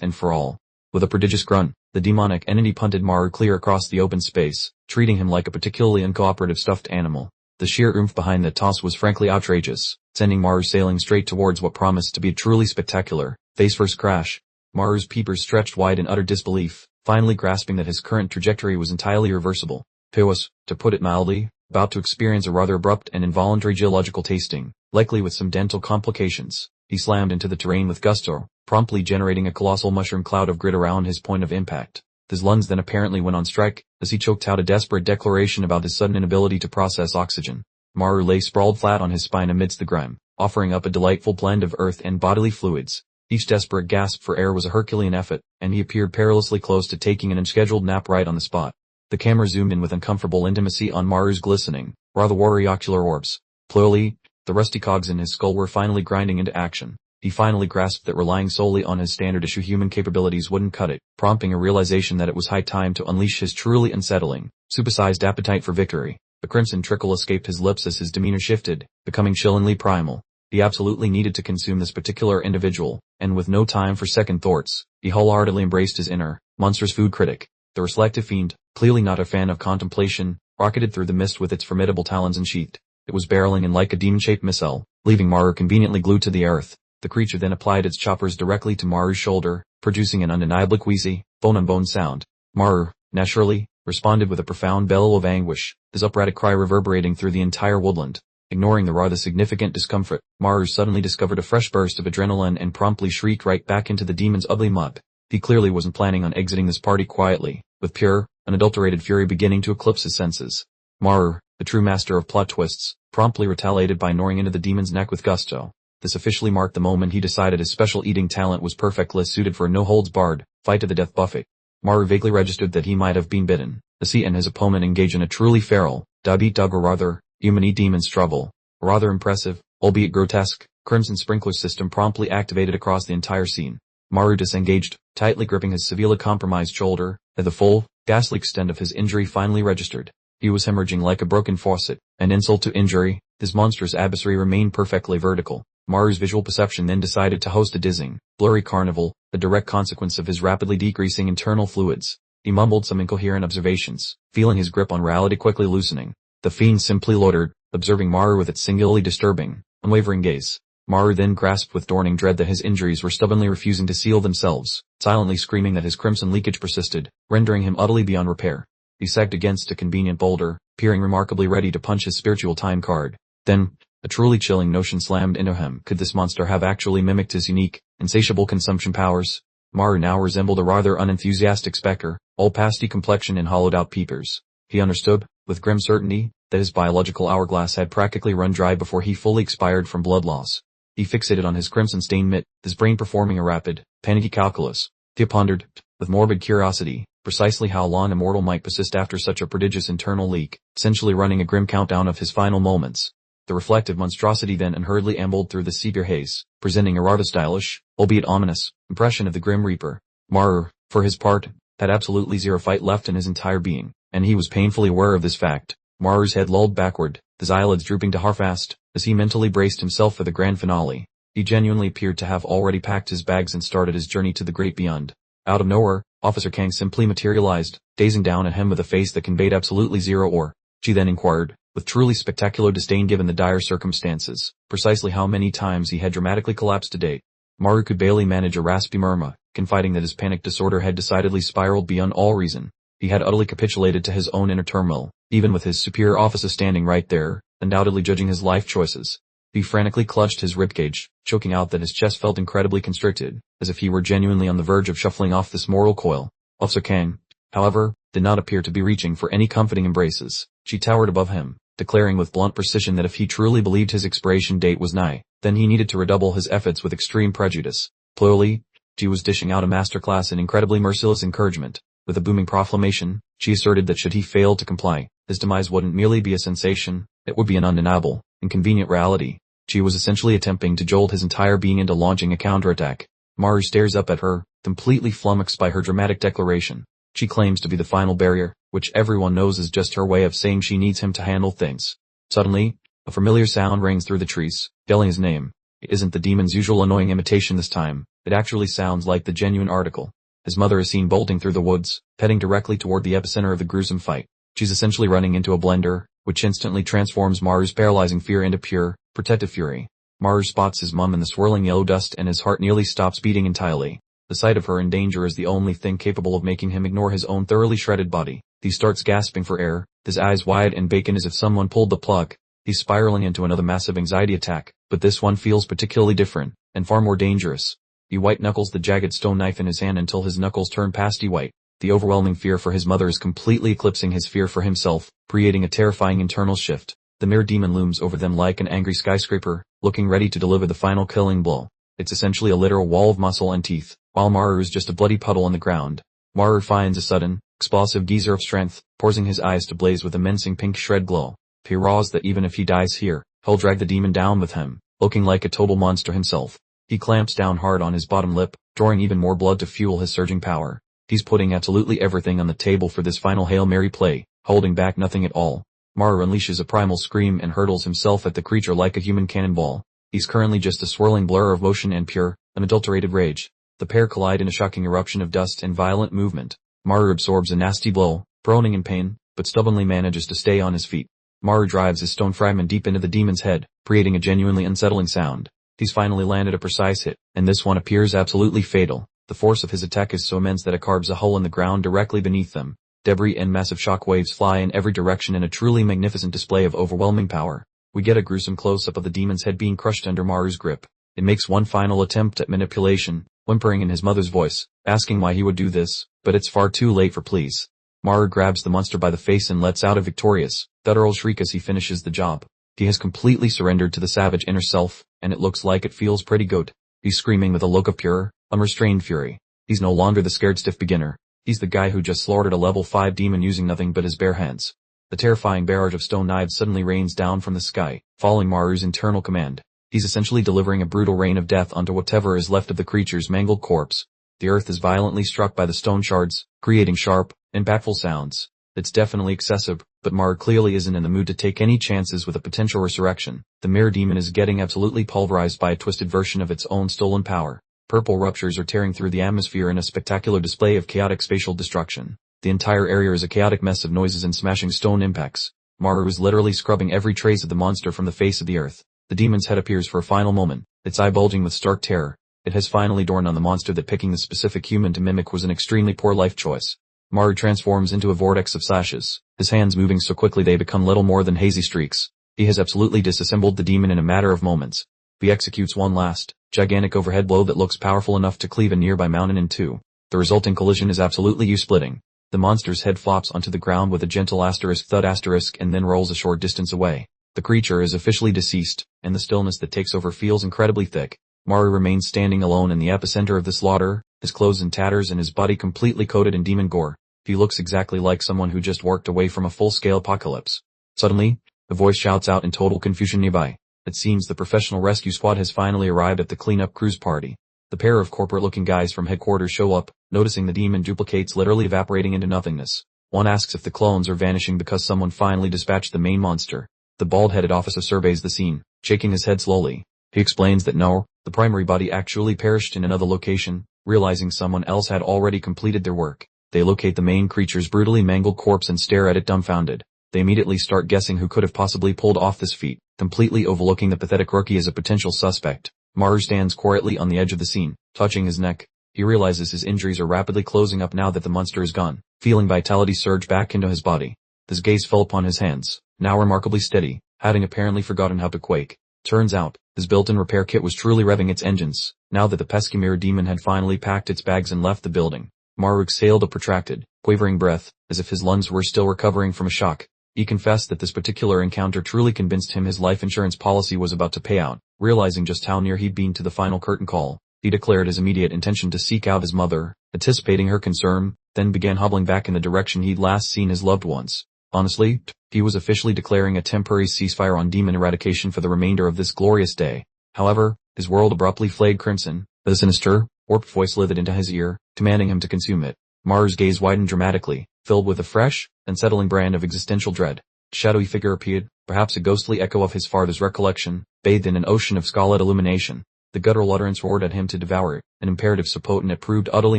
and for all. With a prodigious grunt, the demonic entity punted Maru clear across the open space, treating him like a particularly uncooperative stuffed animal. The sheer oomph behind that toss was frankly outrageous, sending Maru sailing straight towards what promised to be a truly spectacular, face-first crash. Maru's peepers stretched wide in utter disbelief, finally grasping that his current trajectory was entirely irreversible. He was, to put it mildly, about to experience a rather abrupt and involuntary geological tasting, likely with some dental complications. He slammed into the terrain with gusto, promptly generating a colossal mushroom cloud of grit around his point of impact. His lungs then apparently went on strike, as he choked out a desperate declaration about his sudden inability to process oxygen. Maru lay sprawled flat on his spine amidst the grime, offering up a delightful blend of earth and bodily fluids. Each desperate gasp for air was a Herculean effort, and he appeared perilously close to taking an unscheduled nap right on the spot. The camera zoomed in with uncomfortable intimacy on Maru's glistening, rather watery ocular orbs. Clearly, the rusty cogs in his skull were finally grinding into action. He finally grasped that relying solely on his standard-issue human capabilities wouldn't cut it, prompting a realization that it was high time to unleash his truly unsettling, supersized appetite for victory. A crimson trickle escaped his lips as his demeanor shifted, becoming chillingly primal. He absolutely needed to consume this particular individual, and with no time for second thoughts, he wholeheartedly embraced his inner, monstrous food critic. The reflective fiend, clearly not a fan of contemplation, rocketed through the mist with its formidable talons unsheathed. It was barreling in like a demon-shaped missile, leaving Maru conveniently glued to the earth. The creature then applied its choppers directly to Maru's shoulder, producing an undeniably queasy, bone-on-bone sound. Maru, naturally, responded with a profound bellow of anguish, his operatic cry reverberating through the entire woodland. Ignoring the rather significant discomfort, Maru suddenly discovered a fresh burst of adrenaline and promptly shrieked right back into the demon's ugly mud. He clearly wasn't planning on exiting this party quietly, with pure, unadulterated fury beginning to eclipse his senses. Maru, the true master of plot twists, promptly retaliated by gnawing into the demon's neck with gusto. This officially marked the moment he decided his special eating talent was perfectly suited for a no-holds-barred, fight-to-the-death buffet. Maru vaguely registered that he might have been bitten, as he and his opponent engaged in a truly feral, dog-eat-dog or rather, human-eat-demon struggle. A rather impressive, albeit grotesque, crimson sprinkler system promptly activated across the entire scene. Maru disengaged, tightly gripping his severely compromised shoulder, as the full, ghastly extent of his injury finally registered. He was hemorrhaging like a broken faucet, and insult to injury, his monstrous adversary remained perfectly vertical. Maru's visual perception then decided to host a dizzying, blurry carnival, a direct consequence of his rapidly decreasing internal fluids. He mumbled some incoherent observations, feeling his grip on reality quickly loosening. The fiend simply loitered, observing Maru with its singularly disturbing, unwavering gaze. Maru then grasped with dawning dread that his injuries were stubbornly refusing to seal themselves, silently screaming that his crimson leakage persisted, rendering him utterly beyond repair. He sagged against a convenient boulder, appearing remarkably ready to punch his spiritual time card. Then, a truly chilling notion slammed into him. Could this monster have actually mimicked his unique, insatiable consumption powers? Maru now resembled a rather unenthusiastic specker, all pasty complexion and hollowed-out peepers. He understood, with grim certainty, that his biological hourglass had practically run dry before he fully expired from blood loss. He fixated on his crimson-stained mitt, his brain performing a rapid, panicky calculus. He pondered, with morbid curiosity, precisely how long a mortal might persist after such a prodigious internal leak, essentially running a grim countdown of his final moments. The reflective monstrosity then unhurriedly ambled through the sepia haze, presenting a rather stylish, albeit ominous, impression of the Grim Reaper. Maru, for his part, had absolutely zero fight left in his entire being, and he was painfully aware of this fact. Maru's head lolled backward, his eyelids drooping to half-mast, as he mentally braced himself for the grand finale. He genuinely appeared to have already packed his bags and started his journey to the great beyond. Out of nowhere, Officer Kang simply materialized, gazing down at him with a face that conveyed absolutely zero awe. She then inquired, with truly spectacular disdain given the dire circumstances, precisely how many times he had dramatically collapsed to date. Maru could barely manage a raspy murmur, confiding that his panic disorder had decidedly spiraled beyond all reason. He had utterly capitulated to his own inner turmoil, even with his superior officer standing right there, undoubtedly judging his life choices. He frantically clutched his ribcage, choking out that his chest felt incredibly constricted, as if he were genuinely on the verge of shuffling off this moral coil. Officer Kang, however, did not appear to be reaching for any comforting embraces. She towered above him, declaring with blunt precision that if he truly believed his expiration date was nigh, then he needed to redouble his efforts with extreme prejudice. Plurally, she was dishing out a masterclass in incredibly merciless encouragement. With a booming proclamation, she asserted that should he fail to comply, his demise wouldn't merely be a sensation, it would be an undeniable, inconvenient reality. She was essentially attempting to jolt his entire being into launching a counterattack. Maru stares up at her, completely flummoxed by her dramatic declaration. She claims to be the final barrier, which everyone knows is just her way of saying she needs him to handle things. Suddenly, a familiar sound rings through the trees, yelling his name. It isn't the demon's usual annoying imitation this time, it actually sounds like the genuine article. His mother is seen bolting through the woods, heading directly toward the epicenter of the gruesome fight. She's essentially running into a blender, which instantly transforms Maru's paralyzing fear into pure, protective fury. Maru spots his mum in the swirling yellow dust and his heart nearly stops beating entirely. The sight of her in danger is the only thing capable of making him ignore his own thoroughly shredded body. He starts gasping for air, his eyes wide and vacant as if someone pulled the plug. He's spiraling into another massive anxiety attack, but this one feels particularly different, and far more dangerous. He white-knuckles the jagged stone knife in his hand until his knuckles turn pasty white. The overwhelming fear for his mother is completely eclipsing his fear for himself, creating a terrifying internal shift. The mirror demon looms over them like an angry skyscraper, looking ready to deliver the final killing blow. It's essentially a literal wall of muscle and teeth, while Maru is just a bloody puddle on the ground. Maru finds a sudden, explosive geyser of strength, forcing his eyes to blaze with a mincing pink shred glow. He raws that even if he dies here, he'll drag the demon down with him, looking like a total monster himself. He clamps down hard on his bottom lip, drawing even more blood to fuel his surging power. He's putting absolutely everything on the table for this final Hail Mary play, holding back nothing at all. Maru unleashes a primal scream and hurtles himself at the creature like a human cannonball. He's currently just a swirling blur of motion and pure, unadulterated rage. The pair collide in a shocking eruption of dust and violent movement. Maru absorbs a nasty blow, groaning in pain, but stubbornly manages to stay on his feet. Maru drives his stone fragment deep into the demon's head, creating a genuinely unsettling sound. He's finally landed a precise hit, and this one appears absolutely fatal. The force of his attack is so immense that it carves a hole in the ground directly beneath them. Debris and massive shock waves fly in every direction in a truly magnificent display of overwhelming power. We get a gruesome close-up of the demon's head being crushed under Maru's grip. It makes one final attempt at manipulation, whimpering in his mother's voice, asking why he would do this, but it's far too late for pleas. Maru grabs the monster by the face and lets out a victorious, guttural shriek as he finishes the job. He has completely surrendered to the savage inner self, and it looks like it feels pretty good. He's screaming with a look of pure, unrestrained fury. He's no longer the scared stiff beginner. He's the guy who just slaughtered a level 5 demon using nothing but his bare hands. The terrifying barrage of stone knives suddenly rains down from the sky, following Maru's internal command. He's essentially delivering a brutal rain of death onto whatever is left of the creature's mangled corpse. The earth is violently struck by the stone shards, creating sharp, impactful sounds. It's definitely excessive, but Maru clearly isn't in the mood to take any chances with a potential resurrection. The mirror demon is getting absolutely pulverized by a twisted version of its own stolen power. Purple ruptures are tearing through the atmosphere in a spectacular display of chaotic spatial destruction. The entire area is a chaotic mess of noises and smashing stone impacts. Maru is literally scrubbing every trace of the monster from the face of the earth. The demon's head appears for a final moment, its eye bulging with stark terror. It has finally dawned on the monster that picking the specific human to mimic was an extremely poor life choice. Maru transforms into a vortex of slashes, his hands moving so quickly they become little more than hazy streaks. He has absolutely disassembled the demon in a matter of moments. He executes one last, gigantic overhead blow that looks powerful enough to cleave a nearby mountain in two. The resulting collision is absolutely U-splitting. The monster's head flops onto the ground with a gentle asterisk thud asterisk and then rolls a short distance away. The creature is officially deceased, and the stillness that takes over feels incredibly thick. Maru remains standing alone in the epicenter of the slaughter, his clothes in tatters and his body completely coated in demon gore. He looks exactly like someone who just worked away from a full-scale apocalypse. Suddenly, a voice shouts out in total confusion nearby. It seems the professional rescue squad has finally arrived at the cleanup cruise party. The pair of corporate-looking guys from headquarters show up, noticing the demon duplicates literally evaporating into nothingness. One asks if the clones are vanishing because someone finally dispatched the main monster. The bald-headed officer surveys the scene, shaking his head slowly. He explains that no, the primary body actually perished in another location, realizing someone else had already completed their work. They locate the main creature's brutally mangled corpse and stare at it dumbfounded. They immediately start guessing who could have possibly pulled off this feat, completely overlooking the pathetic rookie as a potential suspect. Maru stands quietly on the edge of the scene, touching his neck. He realizes his injuries are rapidly closing up now that the monster is gone, feeling vitality surge back into his body. His gaze fell upon his hands, now remarkably steady, having apparently forgotten how to quake. Turns out, his built-in repair kit was truly revving its engines, now that the pesky mirror demon had finally packed its bags and left the building. Maru exhaled a protracted, quavering breath, as if his lungs were still recovering from a shock. He confessed that this particular encounter truly convinced him his life insurance policy was about to pay out. Realizing just how near he'd been to the final curtain call, he declared his immediate intention to seek out his mother, anticipating her concern, then began hobbling back in the direction he'd last seen his loved ones. Honestly, he was officially declaring a temporary ceasefire on demon eradication for the remainder of this glorious day. However, his world abruptly flared crimson. A sinister, warped voice slithered into his ear, commanding him to consume it. Maru's gaze widened dramatically, filled with a fresh, unsettling brand of existential dread. A shadowy figure appeared, perhaps a ghostly echo of his father's recollection, bathed in an ocean of scarlet illumination. The guttural utterance roared at him to devour it, an imperative so potent it proved utterly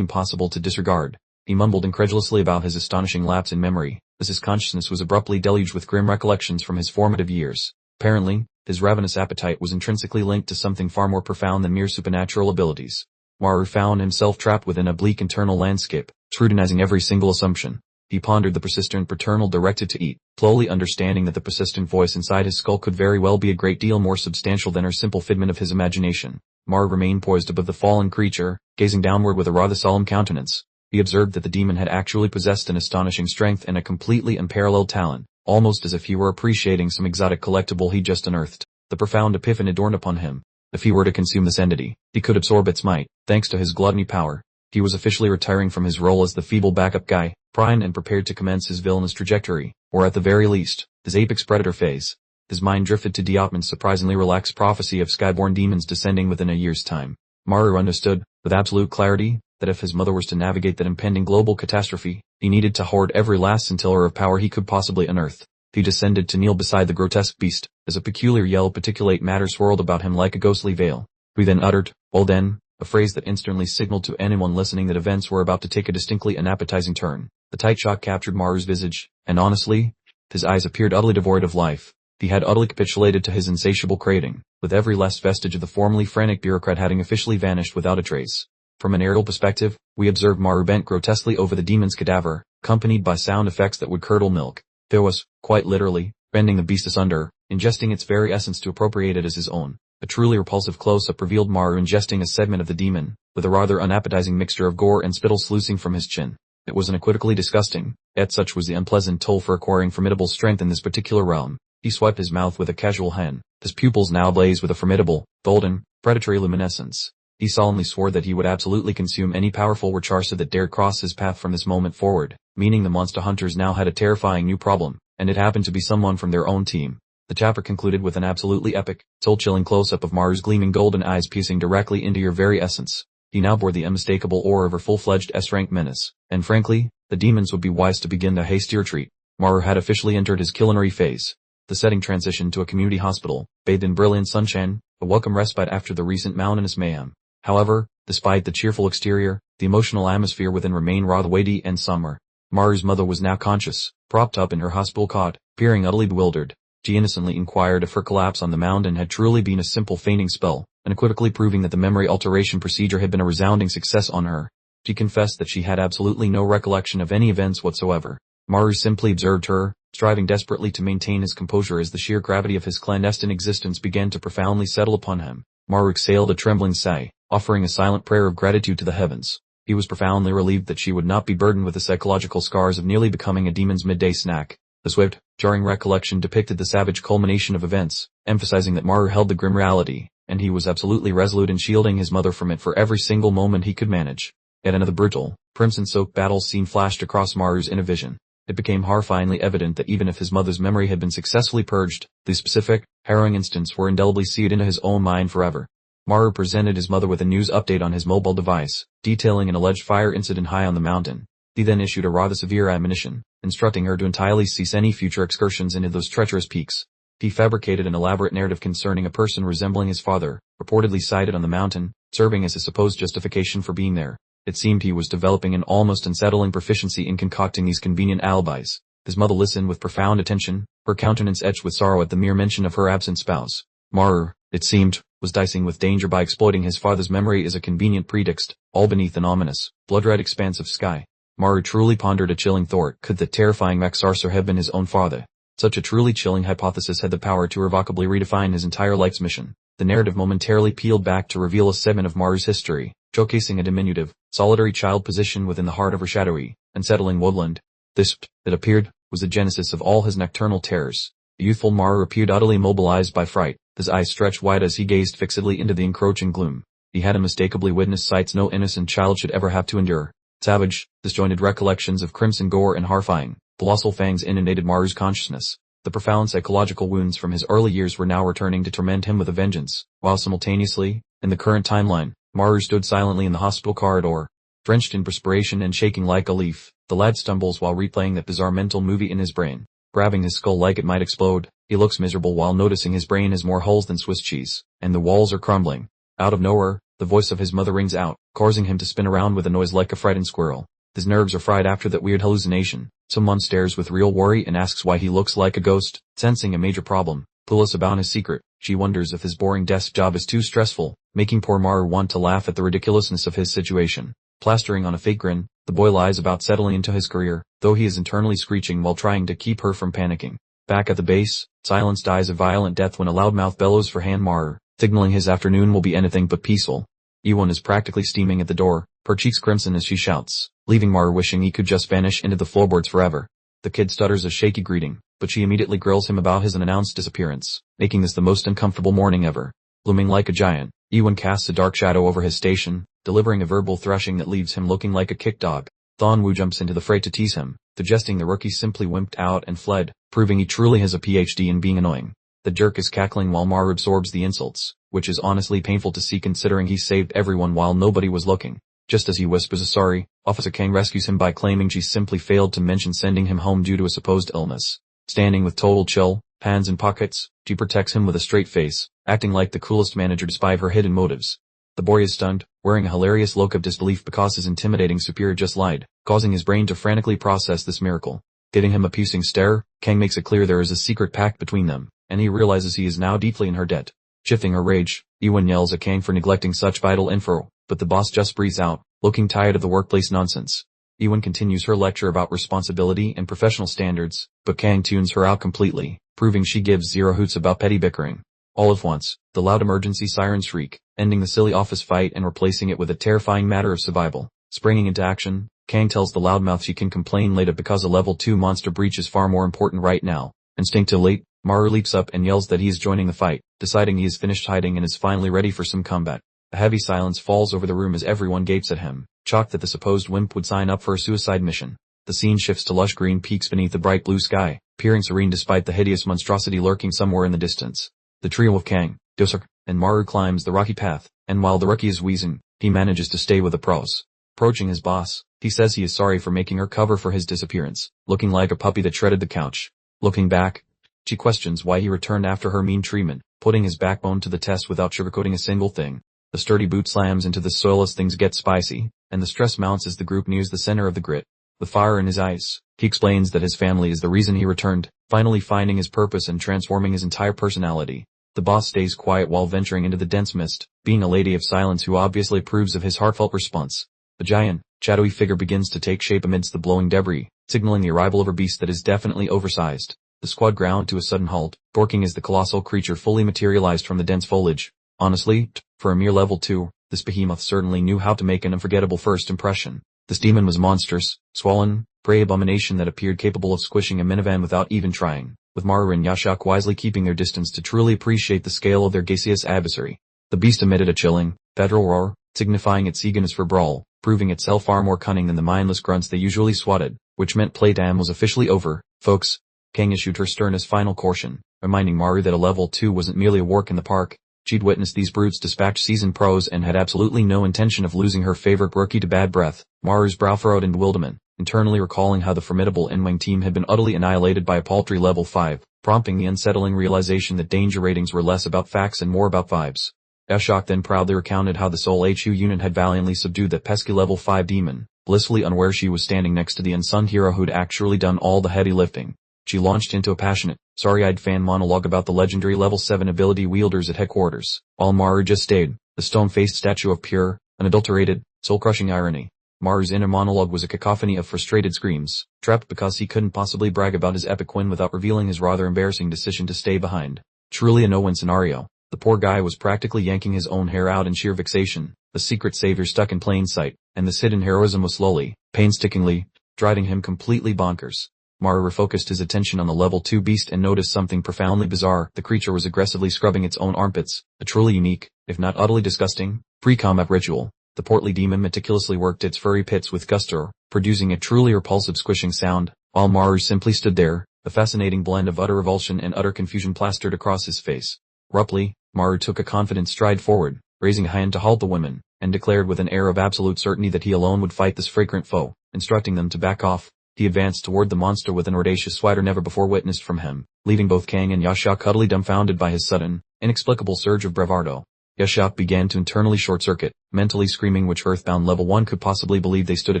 impossible to disregard. He mumbled incredulously about his astonishing lapse in memory, as his consciousness was abruptly deluged with grim recollections from his formative years. Apparently, his ravenous appetite was intrinsically linked to something far more profound than mere supernatural abilities. Maru found himself trapped within a bleak internal landscape, scrutinizing every single assumption. He pondered the persistent paternal directive to eat, slowly understanding that the persistent voice inside his skull could very well be a great deal more substantial than a simple figment of his imagination. Maru remained poised above the fallen creature, gazing downward with a rather solemn countenance. He observed that the demon had actually possessed an astonishing strength and a completely unparalleled talent, almost as if he were appreciating some exotic collectible he'd just unearthed. The profound epiphany dawned upon him. If he were to consume this entity, he could absorb its might, thanks to his gluttony power. He was officially retiring from his role as the feeble backup guy, primed and prepared to commence his villainous trajectory, or at the very least, his apex predator phase. His mind drifted to Diopman's surprisingly relaxed prophecy of skyborn demons descending within a year's time. Maru understood, with absolute clarity, that if his mother was to navigate that impending global catastrophe, he needed to hoard every last scintilla of power he could possibly unearth. He descended to kneel beside the grotesque beast, as a peculiar yell particulate matter swirled about him like a ghostly veil. He then uttered, "Well then," a phrase that instantly signaled to anyone listening that events were about to take a distinctly unappetizing turn. The tight shock captured Maru's visage, and honestly, his eyes appeared utterly devoid of life. He had utterly capitulated to his insatiable craving, with every last vestige of the formerly frantic bureaucrat having officially vanished without a trace. From an aerial perspective, we observed Maru bent grotesquely over the demon's cadaver, accompanied by sound effects that would curdle milk. There was, quite literally, bending the beast asunder, ingesting its very essence to appropriate it as his own. A truly repulsive close-up revealed Maru ingesting a segment of the demon, with a rather unappetizing mixture of gore and spittle sluicing from his chin. It was unequivocally disgusting, yet such was the unpleasant toll for acquiring formidable strength in this particular realm. He swiped his mouth with a casual hand, his pupils now blazed with a formidable, golden, predatory luminescence. He solemnly swore that he would absolutely consume any powerful Wacharsa that dared cross his path from this moment forward, meaning the monster hunters now had a terrifying new problem, and it happened to be someone from their own team. The chapter concluded with an absolutely epic, soul-chilling close-up of Maru's gleaming golden eyes piercing directly into your very essence. He now bore the unmistakable aura of a full-fledged S-rank menace, and frankly, the demons would be wise to begin their hasty retreat. Maru had officially entered his culinary phase. The setting transitioned to a community hospital, bathed in brilliant sunshine, a welcome respite after the recent mountainous mayhem. However, despite the cheerful exterior, the emotional atmosphere within remained rather weighty and somber. Maru's mother was now conscious, propped up in her hospital cot, peering utterly bewildered. She innocently inquired if her collapse on the mountain had truly been a simple fainting spell, unequivocally proving that the memory alteration procedure had been a resounding success on her. She confessed that she had absolutely no recollection of any events whatsoever. Maru simply observed her, striving desperately to maintain his composure as the sheer gravity of his clandestine existence began to profoundly settle upon him. Maru exhaled a trembling sigh, offering a silent prayer of gratitude to the heavens. He was profoundly relieved that she would not be burdened with the psychological scars of nearly becoming a demon's midday snack. The swift, jarring recollection depicted the savage culmination of events, emphasizing that Maru held the grim reality, and he was absolutely resolute in shielding his mother from it for every single moment he could manage. Yet another brutal, crimson-soaked battle scene flashed across Maru's inner vision. It became horrifyingly evident that even if his mother's memory had been successfully purged, the specific, harrowing instants were indelibly seared into his own mind forever. Maru presented his mother with a news update on his mobile device, detailing an alleged fire incident high on the mountain. He then issued a rather severe admonition, instructing her to entirely cease any future excursions into those treacherous peaks. He fabricated an elaborate narrative concerning a person resembling his father, reportedly sighted on the mountain, serving as his supposed justification for being there. It seemed he was developing an almost unsettling proficiency in concocting these convenient alibis. His mother listened with profound attention, her countenance etched with sorrow at the mere mention of her absent spouse. Maru, it seemed, was dicing with danger by exploiting his father's memory as a convenient pretext, all beneath an ominous, blood-red expanse of sky. Maru truly pondered a chilling thought. Could the terrifying Maxarcer have been his own father? Such a truly chilling hypothesis had the power to irrevocably redefine his entire life's mission. The narrative momentarily peeled back to reveal a segment of Maru's history, showcasing a diminutive, solitary child position within the heart of her shadowy, unsettling woodland. This, it appeared, was the genesis of all his nocturnal terrors. The youthful Maru appeared utterly immobilized by fright, his eyes stretched wide as he gazed fixedly into the encroaching gloom. He had unmistakably witnessed sights no innocent child should ever have to endure. Savage, disjointed recollections of crimson gore and horrifying, colossal fangs inundated Maru's consciousness. The profound psychological wounds from his early years were now returning to torment him with a vengeance, while simultaneously, in the current timeline, Maru stood silently in the hospital corridor, drenched in perspiration and shaking like a leaf. The lad stumbles while replaying that bizarre mental movie in his brain, grabbing his skull like it might explode. He looks miserable while noticing his brain has more holes than Swiss cheese, and the walls are crumbling. Out of nowhere, the voice of his mother rings out, causing him to spin around with a noise like a frightened squirrel. His nerves are fried after that weird hallucination. Someone stares with real worry and asks why he looks like a ghost. Sensing a major problem, clueless about his secret, she wonders if his boring desk job is too stressful, making poor Maru want to laugh at the ridiculousness of his situation. Plastering on a fake grin, the boy lies about settling into his career, though he is internally screeching while trying to keep her from panicking. Back at the base, Silence dies a violent death when a loudmouth bellows for Han Maru, signaling his afternoon will be anything but peaceful. Iwan is practically steaming at the door, her cheeks crimson as she shouts, leaving Maru wishing he could just vanish into the floorboards forever. The kid stutters a shaky greeting, but she immediately grills him about his unannounced disappearance, making this the most uncomfortable morning ever. Looming like a giant, Iwan casts a dark shadow over his station, delivering a verbal thrashing that leaves him looking like a kicked dog. Thon Wu jumps into the fray to tease him, suggesting the rookie simply wimped out and fled, proving he truly has a PhD in being annoying. The jerk is cackling while Maru absorbs the insults, which is honestly painful to see considering he saved everyone while nobody was looking. Just as he whispers a sorry, Officer Kang rescues him by claiming she simply failed to mention sending him home due to a supposed illness. Standing with total chill, hands in pockets, she protects him with a straight face, acting like the coolest manager despite her hidden motives. The boy is stunned, wearing a hilarious look of disbelief because his intimidating superior just lied, causing his brain to frantically process this miracle. Giving him a piercing stare, Kang makes it clear there is a secret pact between them, and he realizes he is now deeply in her debt. Shifting her rage, Iwan yells at Kang for neglecting such vital info, but the boss just breathes out, looking tired of the workplace nonsense. Iwan continues her lecture about responsibility and professional standards, but Kang tunes her out completely, proving she gives zero hoots about petty bickering. All at once, the loud emergency sirens shriek, ending the silly office fight and replacing it with a terrifying matter of survival. Springing into action, Kang tells the loudmouth she can complain later because a level 2 monster breach is far more important right now. Instinctively, Maru leaps up and yells that he is joining the fight, deciding he is finished hiding and is finally ready for some combat. A heavy silence falls over the room as everyone gapes at him, shocked that the supposed wimp would sign up for a suicide mission. The scene shifts to lush green peaks beneath the bright blue sky, appearing serene despite the hideous monstrosity lurking somewhere in the distance. The trio of Kang, Dosuk, and Maru climbs the rocky path, and while the rookie is wheezing, he manages to stay with the pros. Approaching his boss, he says he is sorry for making her cover for his disappearance, looking like a puppy that shredded the couch. Looking back, she questions why he returned after her mean treatment, putting his backbone to the test without sugarcoating a single thing. The sturdy boot slams into the soil as things get spicy, and the stress mounts as the group nears the center of the grit. With fire in his eyes, he explains that his family is the reason he returned, finally finding his purpose and transforming his entire personality. The boss stays quiet while venturing into the dense mist, being a lady of silence who obviously approves of his heartfelt response. The giant, shadowy figure begins to take shape amidst the blowing debris, signaling the arrival of a beast that is definitely oversized. The squad ground to a sudden halt, barking as the colossal creature fully materialized from the dense foliage. Honestly, for a mere level 2, this behemoth certainly knew how to make an unforgettable first impression. This demon was monstrous, swollen, prey abomination that appeared capable of squishing a minivan without even trying, with Maru and Yashak wisely keeping their distance to truly appreciate the scale of their gaseous adversary. The beast emitted a chilling, federal roar, signifying its eagerness for brawl, proving itself far more cunning than the mindless grunts they usually swatted, which meant playtime was officially over. Folks, Kang issued her sternest final caution, reminding Maru that a level 2 wasn't merely a walk in the park. She'd witnessed these brutes dispatch seasoned pros and had absolutely no intention of losing her favorite rookie to bad breath. Maru's brow furrowed in bewilderment, internally recalling how the formidable N-Wing team had been utterly annihilated by a paltry level 5, prompting the unsettling realization that danger ratings were less about facts and more about vibes. Ashok then proudly recounted how the Soul HU unit had valiantly subdued that pesky level 5 demon, blissfully unaware she was standing next to the unsung hero who'd actually done all the heavy lifting. She launched into a passionate, sorry-eyed fan monologue about the legendary level 7 ability wielders at headquarters, while Maru just stayed, the stone-faced statue of pure, unadulterated, soul-crushing irony. Maru's inner monologue was a cacophony of frustrated screams, trapped because he couldn't possibly brag about his epic win without revealing his rather embarrassing decision to stay behind. Truly a no-win scenario. The poor guy was practically yanking his own hair out in sheer vexation, the secret savior stuck in plain sight, and this hidden heroism was slowly, painstakingly, driving him completely bonkers. Maru refocused his attention on the level 2 beast and noticed something profoundly bizarre. The creature was aggressively scrubbing its own armpits, a truly unique, if not utterly disgusting, pre-combat ritual. The portly demon meticulously worked its furry pits with gusto, producing a truly repulsive squishing sound, while Maru simply stood there, a fascinating blend of utter revulsion and utter confusion plastered across his face. Abruptly, Maru took a confident stride forward, raising a hand to halt the women, and declared with an air of absolute certainty that he alone would fight this fragrant foe. Instructing them to back off, he advanced toward the monster with an audacious swagger never before witnessed from him, leaving both Kang and Yashak utterly dumbfounded by his sudden, inexplicable surge of bravado. Yashak began to internally short-circuit, mentally screaming which earthbound level 1 could possibly believe they stood a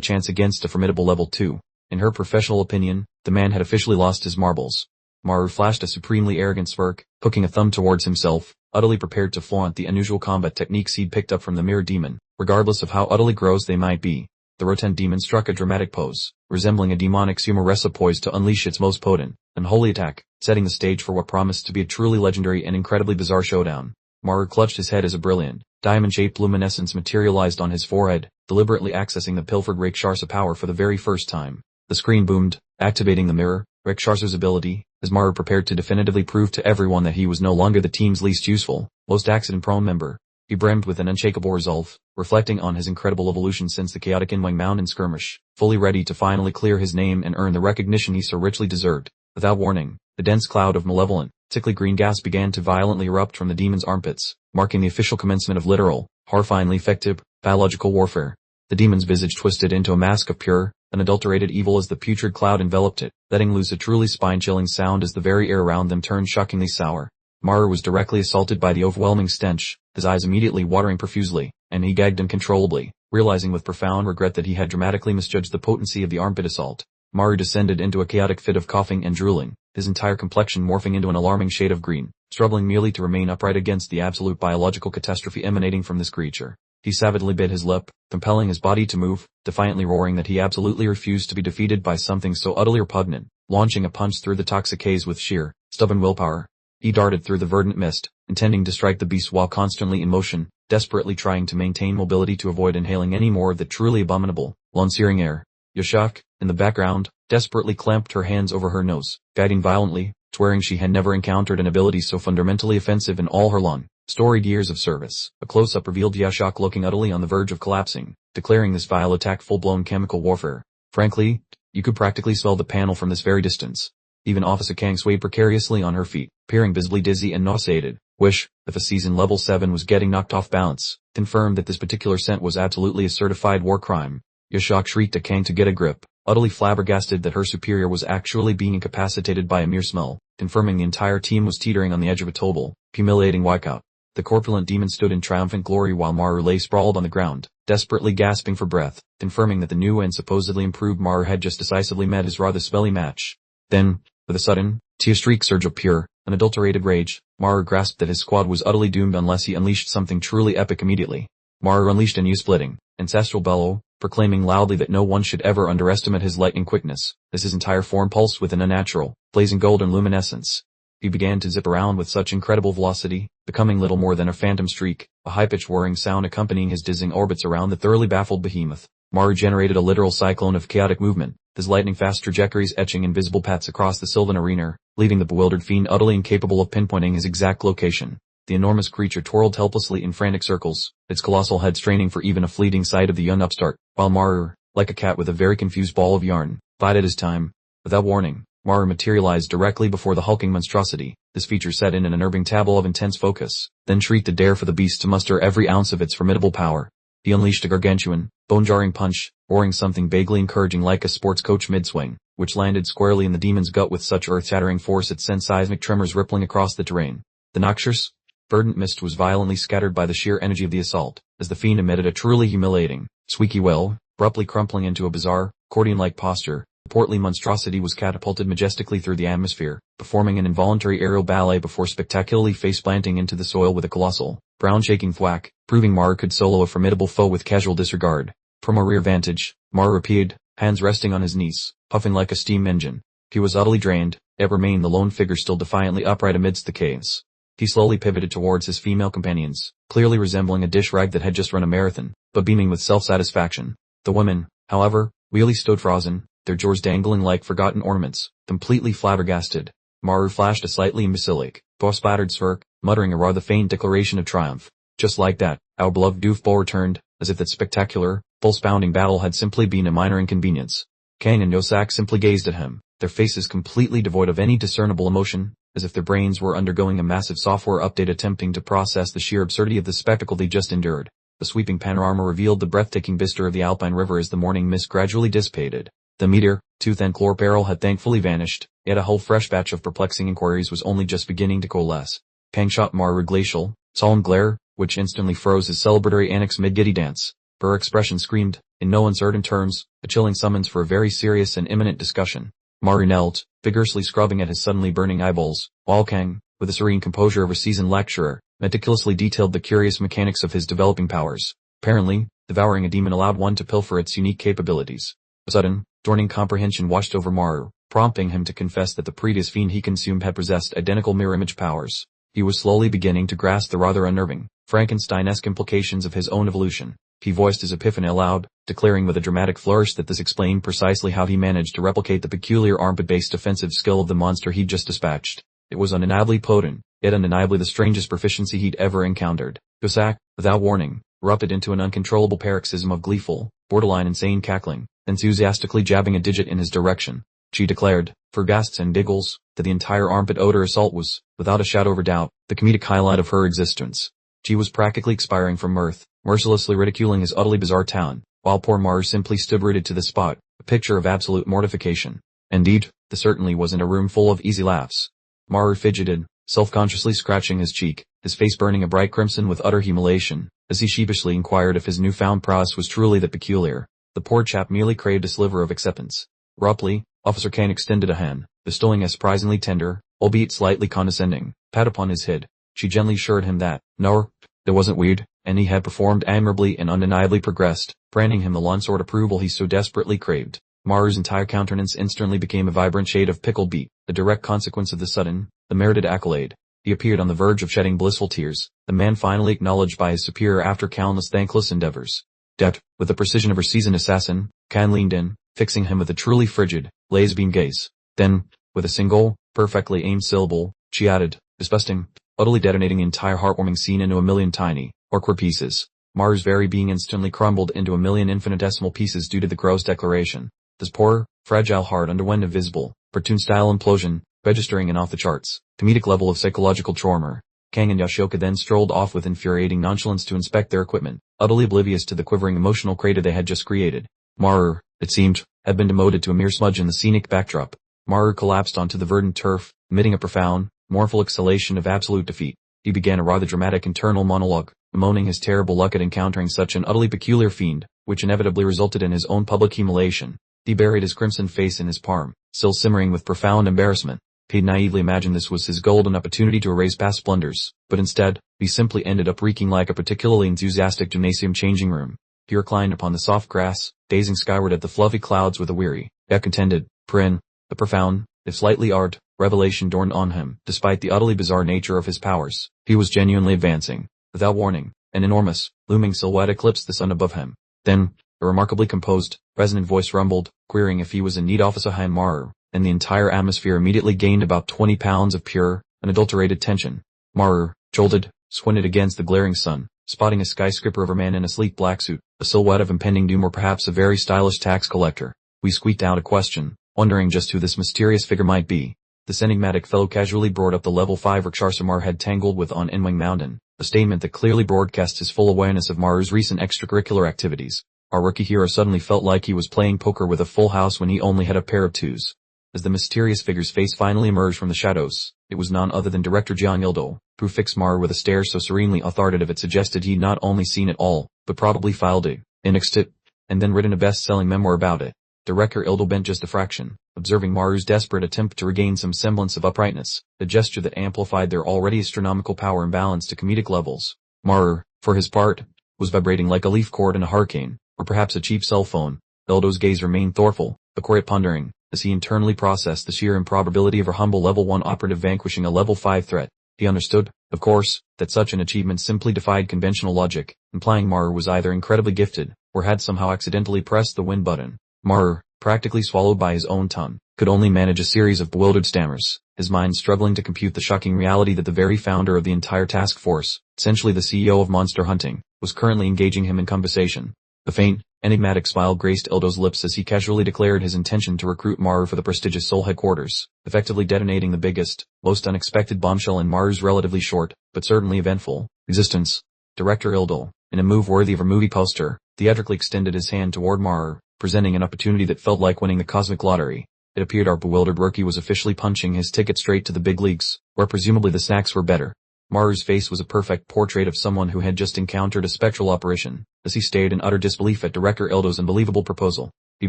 chance against a formidable level 2. In her professional opinion, the man had officially lost his marbles. Maru flashed a supremely arrogant smirk, hooking a thumb towards himself, utterly prepared to flaunt the unusual combat techniques he'd picked up from the mirror demon, regardless of how utterly gross they might be. The rotund demon struck a dramatic pose, resembling a demonic sumo wrestler poised to unleash its most potent, unholy attack, setting the stage for what promised to be a truly legendary and incredibly bizarre showdown. Maru clutched his head as a brilliant, diamond-shaped luminescence materialized on his forehead, deliberately accessing the pilfered Rakshasa power for the very first time. The screen boomed, activating the mirror, Rakshasa's ability, as Maru prepared to definitively prove to everyone that he was no longer the team's least useful, most accident-prone member. He brimmed with an unshakable resolve, reflecting on his incredible evolution since the chaotic Inwang Mountain skirmish, fully ready to finally clear his name and earn the recognition he so richly deserved. Without warning, the dense cloud of malevolent, sickly green gas began to violently erupt from the demon's armpits, marking the official commencement of literal, horrifyingly effective, biological warfare. The demon's visage twisted into a mask of pure, unadulterated evil as the putrid cloud enveloped it, letting loose a truly spine-chilling sound as the very air around them turned shockingly sour. Maru was directly assaulted by the overwhelming stench, his eyes immediately watering profusely, and he gagged uncontrollably, realizing with profound regret that he had dramatically misjudged the potency of the armpit assault. Maru descended into a chaotic fit of coughing and drooling, his entire complexion morphing into an alarming shade of green, struggling merely to remain upright against the absolute biological catastrophe emanating from this creature. He savagely bit his lip, compelling his body to move, defiantly roaring that he absolutely refused to be defeated by something so utterly repugnant, launching a punch through the toxic haze with sheer, stubborn willpower. He darted through the verdant mist, intending to strike the beast while constantly in motion, desperately trying to maintain mobility to avoid inhaling any more of the truly abominable, lung-searing air. Yashak, in the background, desperately clamped her hands over her nose, guiding violently, swearing she had never encountered an ability so fundamentally offensive in all her long, storied years of service. A close-up revealed Yashak looking utterly on the verge of collapsing, declaring this vile attack full-blown chemical warfare. Frankly, you could practically smell the panel from this very distance. Even Officer Kang swayed precariously on her feet, appearing visibly dizzy and nauseated, which, if a season level 7 was getting knocked off balance, confirmed that this particular scent was absolutely a certified war crime. Yashak shrieked at Kang to get a grip, utterly flabbergasted that her superior was actually being incapacitated by a mere smell, confirming the entire team was teetering on the edge of a total, humiliating wipeout. The corpulent demon stood in triumphant glory while Maru lay sprawled on the ground, desperately gasping for breath, confirming that the new and supposedly improved Maru had just decisively met his rather smelly match. Then, with a sudden, tear-streaked surge of pure, unadulterated rage, Maru grasped that his squad was utterly doomed unless he unleashed something truly epic immediately. Maru unleashed a new splitting, ancestral bellow, proclaiming loudly that no one should ever underestimate his lightning quickness, as his entire form pulsed with an unnatural, blazing golden luminescence. He began to zip around with such incredible velocity, becoming little more than a phantom streak, a high-pitched whirring sound accompanying his dizzying orbits around the thoroughly baffled behemoth. Maru generated a literal cyclone of chaotic movement, his lightning-fast trajectories etching invisible paths across the sylvan arena, leaving the bewildered fiend utterly incapable of pinpointing his exact location. The enormous creature twirled helplessly in frantic circles, its colossal head straining for even a fleeting sight of the young upstart, while Maru, like a cat with a very confused ball of yarn, bided his time. Without warning, Maru materialized directly before the hulking monstrosity. This feature set in an unnerving tableau of intense focus, then shrieked a dare for the beast to muster every ounce of its formidable power. He unleashed a gargantuan, bone-jarring punch, roaring something vaguely encouraging like a sports coach mid-swing, which landed squarely in the demon's gut with such earth-shattering force it sent seismic tremors rippling across the terrain. The noxious, verdant mist was violently scattered by the sheer energy of the assault, as the fiend emitted a truly humiliating, squeaky wail, abruptly crumpling into a bizarre, accordion-like posture. The portly monstrosity was catapulted majestically through the atmosphere, performing an involuntary aerial ballet before spectacularly face-planting into the soil with a colossal, brown-shaking thwack, proving Maru could solo a formidable foe with casual disregard. From a rear vantage, Maru appeared, hands resting on his knees, puffing like a steam engine. He was utterly drained, yet remained the lone figure still defiantly upright amidst the chaos. He slowly pivoted towards his female companions, clearly resembling a dish rag that had just run a marathon, but beaming with self-satisfaction. The women, however, really stood frozen, their jaws dangling like forgotten ornaments, completely flabbergasted. Maru flashed a slightly imbecilic, splattered smirk, muttering a rather faint declaration of triumph. Just like that, our beloved goofball returned, as if that spectacular, pulse-pounding battle had simply been a minor inconvenience. Kang and Yosak simply gazed at him, their faces completely devoid of any discernible emotion, as if their brains were undergoing a massive software update attempting to process the sheer absurdity of the spectacle they just endured. The sweeping panorama revealed the breathtaking vista of the Alpine River as the morning mist gradually dissipated. The meteor, tooth and claw peril had thankfully vanished, yet a whole fresh batch of perplexing inquiries was only just beginning to coalesce. Kang shot Maru a glacial, solemn glare, which instantly froze his celebratory annex mid-giddy dance. Her expression screamed, in no uncertain terms, a chilling summons for a very serious and imminent discussion. Maru knelt, vigorously scrubbing at his suddenly burning eyeballs, while Kang, with the serene composure of a seasoned lecturer, meticulously detailed the curious mechanics of his developing powers. Apparently, devouring a demon allowed one to pilfer its unique capabilities. A sudden, dawning comprehension washed over Maru, prompting him to confess that the previous fiend he consumed had possessed identical mirror image powers. He was slowly beginning to grasp the rather unnerving, Frankenstein-esque implications of his own evolution. He voiced his epiphany aloud, declaring with a dramatic flourish that this explained precisely how he managed to replicate the peculiar armpit-based defensive skill of the monster he'd just dispatched. It was undeniably potent, yet undeniably the strangest proficiency he'd ever encountered. Yosak, without warning, erupted into an uncontrollable paroxysm of gleeful, borderline insane cackling, enthusiastically jabbing a digit in his direction. She declared, for gasps and giggles, that the entire armpit odor assault was, without a shadow of a doubt, the comedic highlight of her existence. She was practically expiring from mirth, mercilessly ridiculing his utterly bizarre talent, while poor Maru simply stood rooted to the spot, a picture of absolute mortification. Indeed, this certainly wasn't a room full of easy laughs. Maru fidgeted, self-consciously scratching his cheek, his face burning a bright crimson with utter humiliation, as he sheepishly inquired if his newfound prowess was truly that peculiar. The poor chap merely craved a sliver of acceptance. Abruptly, Officer Kane extended a hand, bestowing a surprisingly tender, albeit slightly condescending, pat upon his head. She gently assured him that, no, it wasn't weird, and he had performed admirably and undeniably progressed, granting him the long-sword approval he so desperately craved. Maru's entire countenance instantly became a vibrant shade of pickled beet, a direct consequence of the sudden, the merited accolade. He appeared on the verge of shedding blissful tears, the man finally acknowledged by his superior after countless thankless endeavors. Yet, with the precision of her seasoned assassin, Khan leaned in, fixing him with a truly frigid, laser-beam gaze. Then, with a single, perfectly aimed syllable, she added, disgusting, utterly detonating the entire heartwarming scene into a million tiny, awkward pieces. Maru's very being instantly crumbled into a million infinitesimal pieces due to the gross declaration. This poor, fragile heart underwent a visible, cartoon-style implosion, registering an off-the-charts, comedic level of psychological trauma. Kang and Yoshioka then strolled off with infuriating nonchalance to inspect their equipment, utterly oblivious to the quivering emotional crater they had just created. Maru, it seemed, had been demoted to a mere smudge in the scenic backdrop. Maru collapsed onto the verdant turf, emitting a profound, mournful exhalation of absolute defeat. He began a rather dramatic internal monologue, bemoaning his terrible luck at encountering such an utterly peculiar fiend, which inevitably resulted in his own public humiliation. He buried his crimson face in his palm, still simmering with profound embarrassment. He'd naively imagined this was his golden opportunity to erase past blunders, but instead, he simply ended up reeking like a particularly enthusiastic gymnasium changing room. He reclined upon the soft grass, gazing skyward at the fluffy clouds with a weary, yet contented, grin. The profound, if slightly art, revelation dawned on him. Despite the utterly bizarre nature of his powers, he was genuinely advancing. Without warning, an enormous, looming silhouette eclipsed the sun above him. Then, a remarkably composed, resonant voice rumbled, querying if he was in need of a Maru, and the entire atmosphere immediately gained about 20 pounds of pure, unadulterated tension. Maru, jolted, squinted against the glaring sun, spotting a skyscraper of a man in a sleek black suit, a silhouette of impending doom or perhaps a very stylish tax collector. We squeaked out a question, wondering just who this mysterious figure might be. This enigmatic fellow casually brought up the level 5 rickshaw Samar had tangled with on Enwing Mountain, a statement that clearly broadcast his full awareness of Maru's recent extracurricular activities. Our rookie hero suddenly felt like he was playing poker with a full house when he only had a pair of twos. As the mysterious figure's face finally emerged from the shadows, it was none other than Director Yahello, who fixed Maru with a stare so serenely authoritative it suggested he'd not only seen it all, but probably filed it, annexed it, and then written a best-selling memoir about it. Director Ildo bent just a fraction, observing Maru's desperate attempt to regain some semblance of uprightness, a gesture that amplified their already astronomical power imbalance to comedic levels. Maru, for his part, was vibrating like a leaf cord in a hurricane, or perhaps a cheap cell phone. Ildo's gaze remained thoughtful, but quiet pondering, as he internally processed the sheer improbability of her humble level 1 operative vanquishing a level 5 threat. He understood, Of course, that such an achievement simply defied conventional logic, implying Maru was either incredibly gifted, or had somehow accidentally pressed the win button. Maru, practically swallowed by his own tongue, could only manage a series of bewildered stammers, his mind struggling to compute the shocking reality that the very founder of the entire task force, essentially the CEO of monster hunting, was currently engaging him in conversation. A faint, enigmatic smile graced Ildo's lips as he casually declared his intention to recruit Maru for the prestigious Seoul headquarters, effectively detonating the biggest, most unexpected bombshell in Maru's relatively short, but certainly eventful, existence. Director Ildo, in a move worthy of a movie poster, theatrically extended his hand toward Maru, presenting an opportunity that felt like winning the cosmic lottery. It appeared our bewildered rookie was officially punching his ticket straight to the big leagues, where presumably the snacks were better. Maru's face was a perfect portrait of someone who had just encountered a spectral apparition, as he stayed in utter disbelief at Director Ildo's unbelievable proposal. He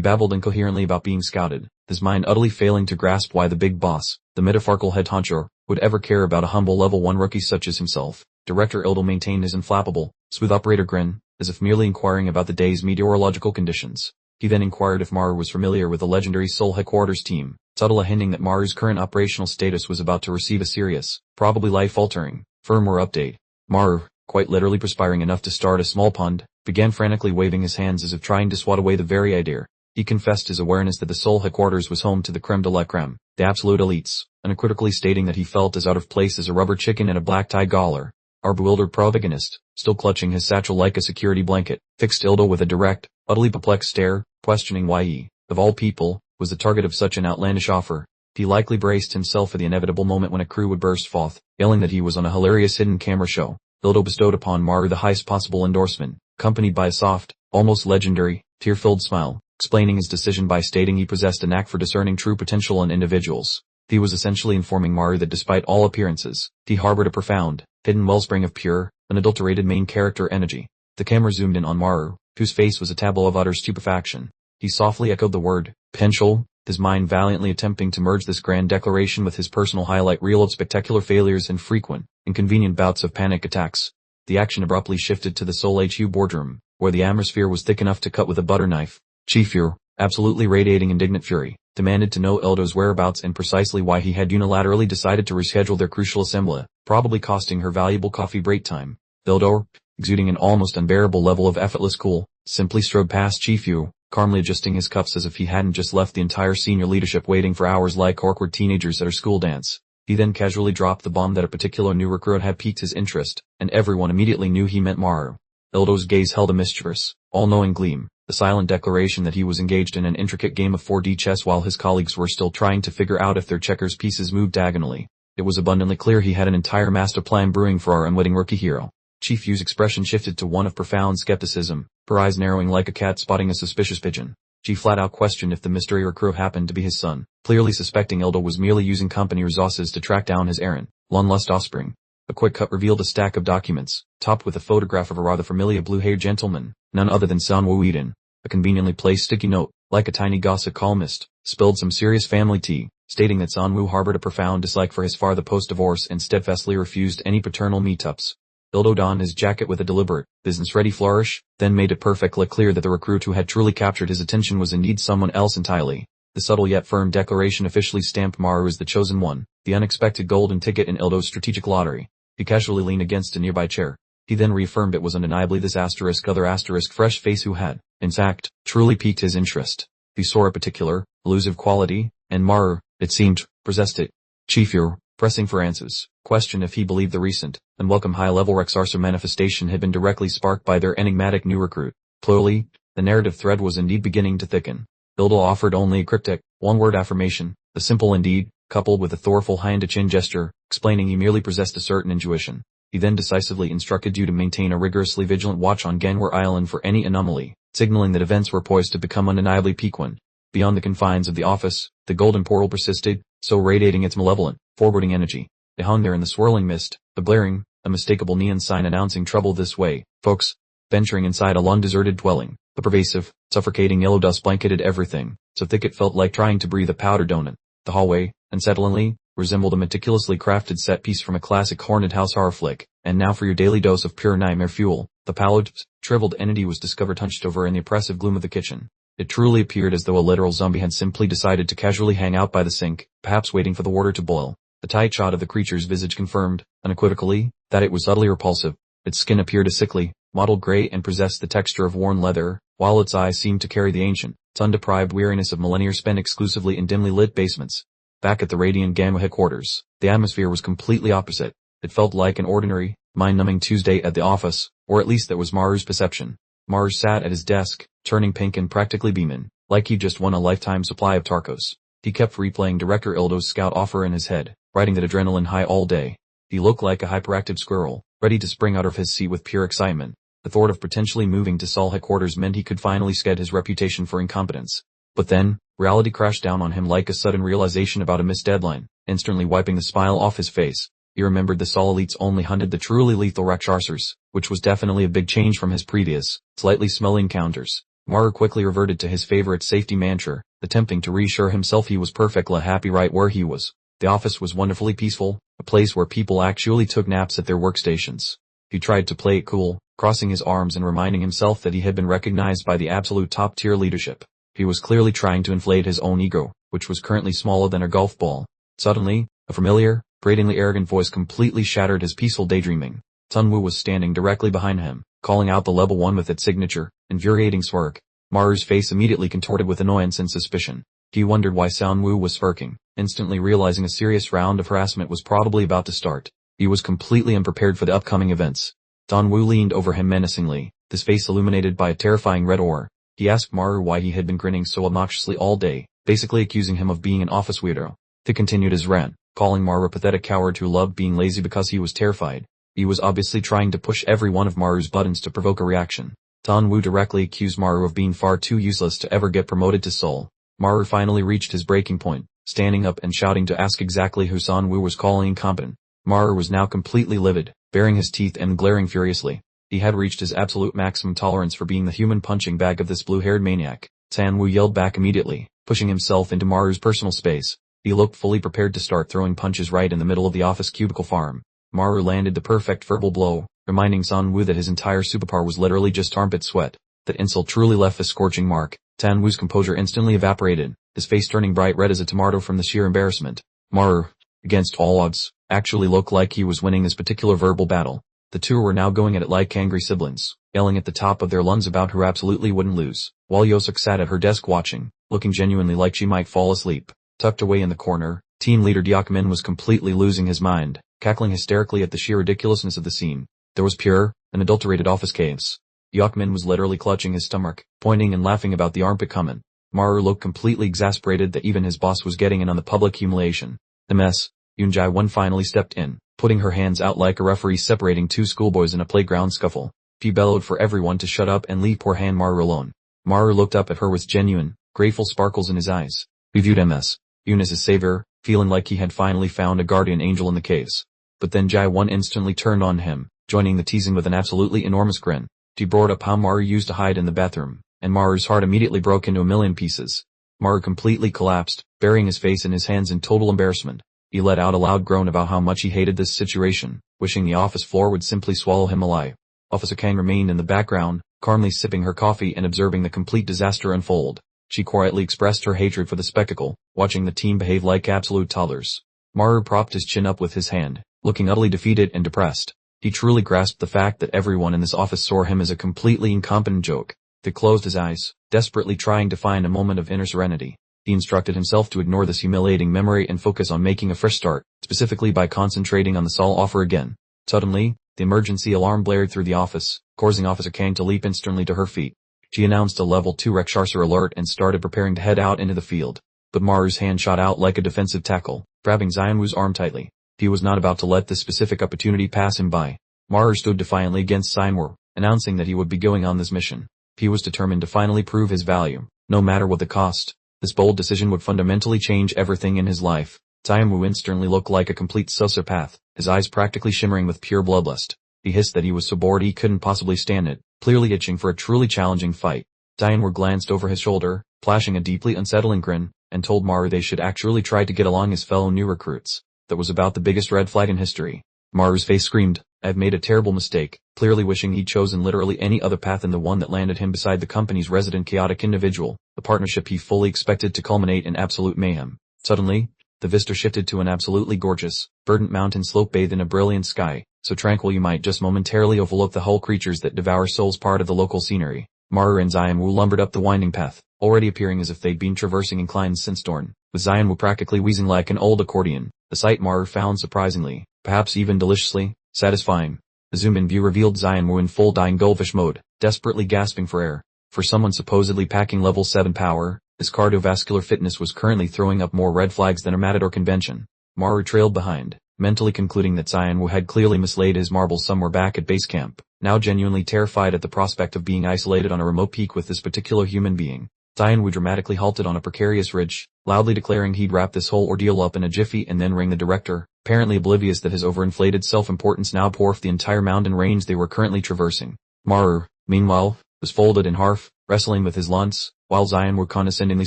babbled incoherently about being scouted, his mind utterly failing to grasp why the big boss, the metaphorical head honcho, would ever care about a humble level 1 rookie such as himself. Director Ildo maintained his inflappable, smooth operator grin, as if merely inquiring about the day's meteorological conditions. He then inquired if Maru was familiar with the legendary Seoul headquarters team, subtly hinting that Maru's current operational status was about to receive a serious, probably life-altering, firmware update. Maru, quite literally perspiring enough to start a small pond, began frantically waving his hands as if trying to swat away the very idea. He confessed his awareness that the Seoul headquarters was home to the creme de la creme, the absolute elites, unequivocally stating that he felt as out of place as a rubber chicken in a black tie collar. Our bewildered protagonist, still clutching his satchel like a security blanket, fixed Ildo with a direct, utterly perplexed stare, questioning why he, of all people, was the target of such an outlandish offer. He likely braced himself for the inevitable moment when a crew would burst forth, yelling that he was on a hilarious hidden camera show. Ildo bestowed upon Maru the highest possible endorsement, accompanied by a soft, almost legendary, tear-filled smile, explaining his decision by stating he possessed a knack for discerning true potential in individuals. He was essentially informing Maru that despite all appearances, he harbored a profound, hidden wellspring of pure, unadulterated main character energy. The camera zoomed in on Maru, whose face was a tableau of utter stupefaction. He softly echoed the word, potential, his mind valiantly attempting to merge this grand declaration with his personal highlight reel of spectacular failures and frequent, inconvenient bouts of panic attacks. The action abruptly shifted to the Seoul HQ boardroom, where the atmosphere was thick enough to cut with a butter knife. Chief Yu, absolutely radiating indignant fury, demanded to know Ildo's whereabouts and precisely why he had unilaterally decided to reschedule their crucial assembly, probably costing her valuable coffee break time. Ildo, exuding an almost unbearable level of effortless cool, simply strode past Chief Yu, calmly adjusting his cuffs as if he hadn't just left the entire senior leadership waiting for hours like awkward teenagers at a school dance. He then casually dropped the bomb that a particular new recruit had piqued his interest, and everyone immediately knew he meant Maru. Ildo's gaze held a mischievous, all-knowing gleam, the silent declaration that he was engaged in an intricate game of 4D chess while his colleagues were still trying to figure out if their checkers pieces moved diagonally. It was abundantly clear he had an entire master plan brewing for our unwitting rookie hero. Chief Yu's expression shifted to one of profound skepticism, her eyes narrowing like a cat spotting a suspicious pigeon. She flat out questioned if the mystery recruit happened to be his son, clearly suspecting Ildo was merely using company resources to track down his errant, long-lost offspring. A quick cut revealed a stack of documents, topped with a photograph of a rather familiar blue-haired gentleman, none other than Sanwoo Eden. A conveniently placed sticky note, like a tiny gossip columnist, spilled some serious family tea, stating that Sanwoo harbored a profound dislike for his father post-divorce and steadfastly refused any paternal meetups. Ildo donned his jacket with a deliberate, business-ready flourish, then made it perfectly clear that the recruit who had truly captured his attention was indeed someone else entirely. The subtle yet firm declaration officially stamped Maru as the chosen one, the unexpected golden ticket in Ildo's strategic lottery. He casually leaned against a nearby chair. He then reaffirmed it was undeniably this *other* fresh face who had, in fact, truly piqued his interest. He saw a particular, elusive quality, and Maru, it seemed, possessed it. Chief Yu, pressing for answers, questioned if he believed the recent, unwelcome high-level Rexarsa manifestation had been directly sparked by their enigmatic new recruit. Plurally, the narrative thread was indeed beginning to thicken. Ildo offered only a cryptic, one-word affirmation, the simple indeed, coupled with a thorful hand-to-chin gesture, explaining he merely possessed a certain intuition. He then decisively instructed you to maintain a rigorously vigilant watch on Ganwar Island for any anomaly, signaling that events were poised to become undeniably piquant. Beyond the confines of the office, the golden portal persisted, so radiating its malevolent, foreboding energy. It hung there in the swirling mist, a blaring, unmistakable neon sign announcing trouble this way, folks. Venturing inside a long-deserted dwelling, the pervasive, suffocating yellow dust blanketed everything, so thick it felt like trying to breathe a powder donut. The hallway, unsettlingly, resembled a meticulously crafted set piece from a classic haunted house horror flick. And now for your daily dose of pure nightmare fuel. The pallid, shriveled entity was discovered hunched over in the oppressive gloom of the kitchen. It truly appeared as though a literal zombie had simply decided to casually hang out by the sink, perhaps waiting for the water to boil. The tight shot of the creature's visage confirmed, unequivocally, that it was utterly repulsive. Its skin appeared a sickly, mottled gray and possessed the texture of worn leather, while its eyes seemed to carry the ancient, sun-deprived weariness of millennia spent exclusively in dimly lit basements. Back at the Radiant Gamma headquarters, the atmosphere was completely opposite. It felt like an ordinary, mind-numbing Tuesday at the office, or at least that was Maru's perception. Maru sat at his desk, turning pink and practically beaming, like he'd just won a lifetime supply of Tarkos. He kept replaying Director Ildo's scout offer in his head, riding that adrenaline high all day. He looked like a hyperactive squirrel, ready to spring out of his seat with pure excitement. The thought of potentially moving to Sol headquarters meant he could finally shed his reputation for incompetence. But then, reality crashed down on him like a sudden realization about a missed deadline, instantly wiping the smile off his face. He remembered the Sol elites only hunted the truly lethal Rakshasars, which was definitely a big change from his previous, slightly smelly encounters. Maru quickly reverted to his favorite safety mantra, attempting to reassure himself he was perfectly happy right where he was. The office was wonderfully peaceful, a place where people actually took naps at their workstations. He tried to play it cool, crossing his arms and reminding himself that he had been recognized by the absolute top-tier leadership. He was clearly trying to inflate his own ego, which was currently smaller than a golf ball. Suddenly, a familiar, gratingly arrogant voice completely shattered his peaceful daydreaming. Sunwoo was standing directly behind him, calling out the level 1 with its signature, infuriating smirk. Maru's face immediately contorted with annoyance and suspicion. He wondered why Sunwoo was smirking, instantly realizing a serious round of harassment was probably about to start. He was completely unprepared for the upcoming events. Sunwoo leaned over him menacingly, his face illuminated by a terrifying red aura. He asked Maru why he had been grinning so obnoxiously all day, basically accusing him of being an office weirdo. He continued his rant, calling Maru a pathetic coward who loved being lazy because he was terrified. He was obviously trying to push every one of Maru's buttons to provoke a reaction. Sunwoo directly accused Maru of being far too useless to ever get promoted to Seoul. Maru finally reached his breaking point, standing up and shouting to ask exactly who Sunwoo was calling incompetent. Maru was now completely livid, baring his teeth and glaring furiously. He had reached his absolute maximum tolerance for being the human punching bag of this blue-haired maniac. Sunwoo yelled back immediately, pushing himself into Maru's personal space. He looked fully prepared to start throwing punches right in the middle of the office cubicle farm. Maru landed the perfect verbal blow, reminding Sunwoo that his entire superpower was literally just armpit sweat. That insult truly left a scorching mark. Sunwoo's composure instantly evaporated, his face turning bright red as a tomato from the sheer embarrassment. Maru, against all odds, actually looked like he was winning this particular verbal battle. The two were now going at it like angry siblings, yelling at the top of their lungs about who absolutely wouldn't lose, while Yosuke sat at her desk watching, looking genuinely like she might fall asleep. Tucked away in the corner, team leader Deokmin was completely losing his mind, cackling hysterically at the sheer ridiculousness of the scene. There was pure, unadulterated office chaos. Deokmin was literally clutching his stomach, pointing and laughing about the armpit comment. Maru looked completely exasperated that even his boss was getting in on the public humiliation. The mess. Yoonjae-won finally stepped in, putting her hands out like a referee separating two schoolboys in a playground scuffle. She bellowed for everyone to shut up and leave poor hand Maru alone. Maru looked up at her with genuine, grateful sparkles in his eyes. He viewed MS, Yoon as his savior, feeling like he had finally found a guardian angel in the caves. But then Jae-won instantly turned on him, joining the teasing with an absolutely enormous grin. She brought up how Maru used to hide in the bathroom, and Maru's heart immediately broke into a million pieces. Maru completely collapsed, burying his face in his hands in total embarrassment. He let out a loud groan about how much he hated this situation, wishing the office floor would simply swallow him alive. Officer Kang remained in the background, calmly sipping her coffee and observing the complete disaster unfold. She quietly expressed her hatred for the spectacle, watching the team behave like absolute toddlers. Maru propped his chin up with his hand, looking utterly defeated and depressed. He truly grasped the fact that everyone in this office saw him as a completely incompetent joke. He closed his eyes, desperately trying to find a moment of inner serenity. He instructed himself to ignore this humiliating memory and focus on making a fresh start, specifically by concentrating on the Sol offer again. Suddenly, the emergency alarm blared through the office, causing Officer Kang to leap instantly to her feet. She announced a level 2 Rakshasar alert and started preparing to head out into the field. But Maru's hand shot out like a defensive tackle, grabbing Xianwu's arm tightly. He was not about to let this specific opportunity pass him by. Maru stood defiantly against Xianwu, announcing that he would be going on this mission. He was determined to finally prove his value, no matter what the cost. This bold decision would fundamentally change everything in his life. Xianwu instantly looked like a complete sociopath, his eyes practically shimmering with pure bloodlust. He hissed that he was so bored he couldn't possibly stand it, clearly itching for a truly challenging fight. Xianwu glanced over his shoulder, flashing a deeply unsettling grin, and told Maru they should actually try to get along as fellow new recruits. That was about the biggest red flag in history. Maru's face screamed, "I've made a terrible mistake," clearly wishing he'd chosen literally any other path than the one that landed him beside the company's resident chaotic individual, a partnership he fully expected to culminate in absolute mayhem. Suddenly, the vista shifted to an absolutely gorgeous, verdant mountain slope bathed in a brilliant sky, so tranquil you might just momentarily overlook the hull creatures that devour souls part of the local scenery. Maru and Xianwu lumbered up the winding path, already appearing as if they'd been traversing inclines since dawn, with Xianwu practically wheezing like an old accordion. The sight Maru found surprisingly, perhaps even deliciously, satisfying. The zoom-in view revealed Xianwu in full dying goldfish mode, desperately gasping for air. For someone supposedly packing level 7 power, his cardiovascular fitness was currently throwing up more red flags than a matador convention. Maru trailed behind, mentally concluding that Xianwu had clearly mislaid his marbles somewhere back at base camp, now genuinely terrified at the prospect of being isolated on a remote peak with this particular human being. Xianwu dramatically halted on a precarious ridge, loudly declaring he'd wrap this whole ordeal up in a jiffy and then ring the director, apparently oblivious that his overinflated self-importance now dwarfed the entire mountain range they were currently traversing. Maru, meanwhile, was folded in half, wrestling with his lunts, while Xianwu condescendingly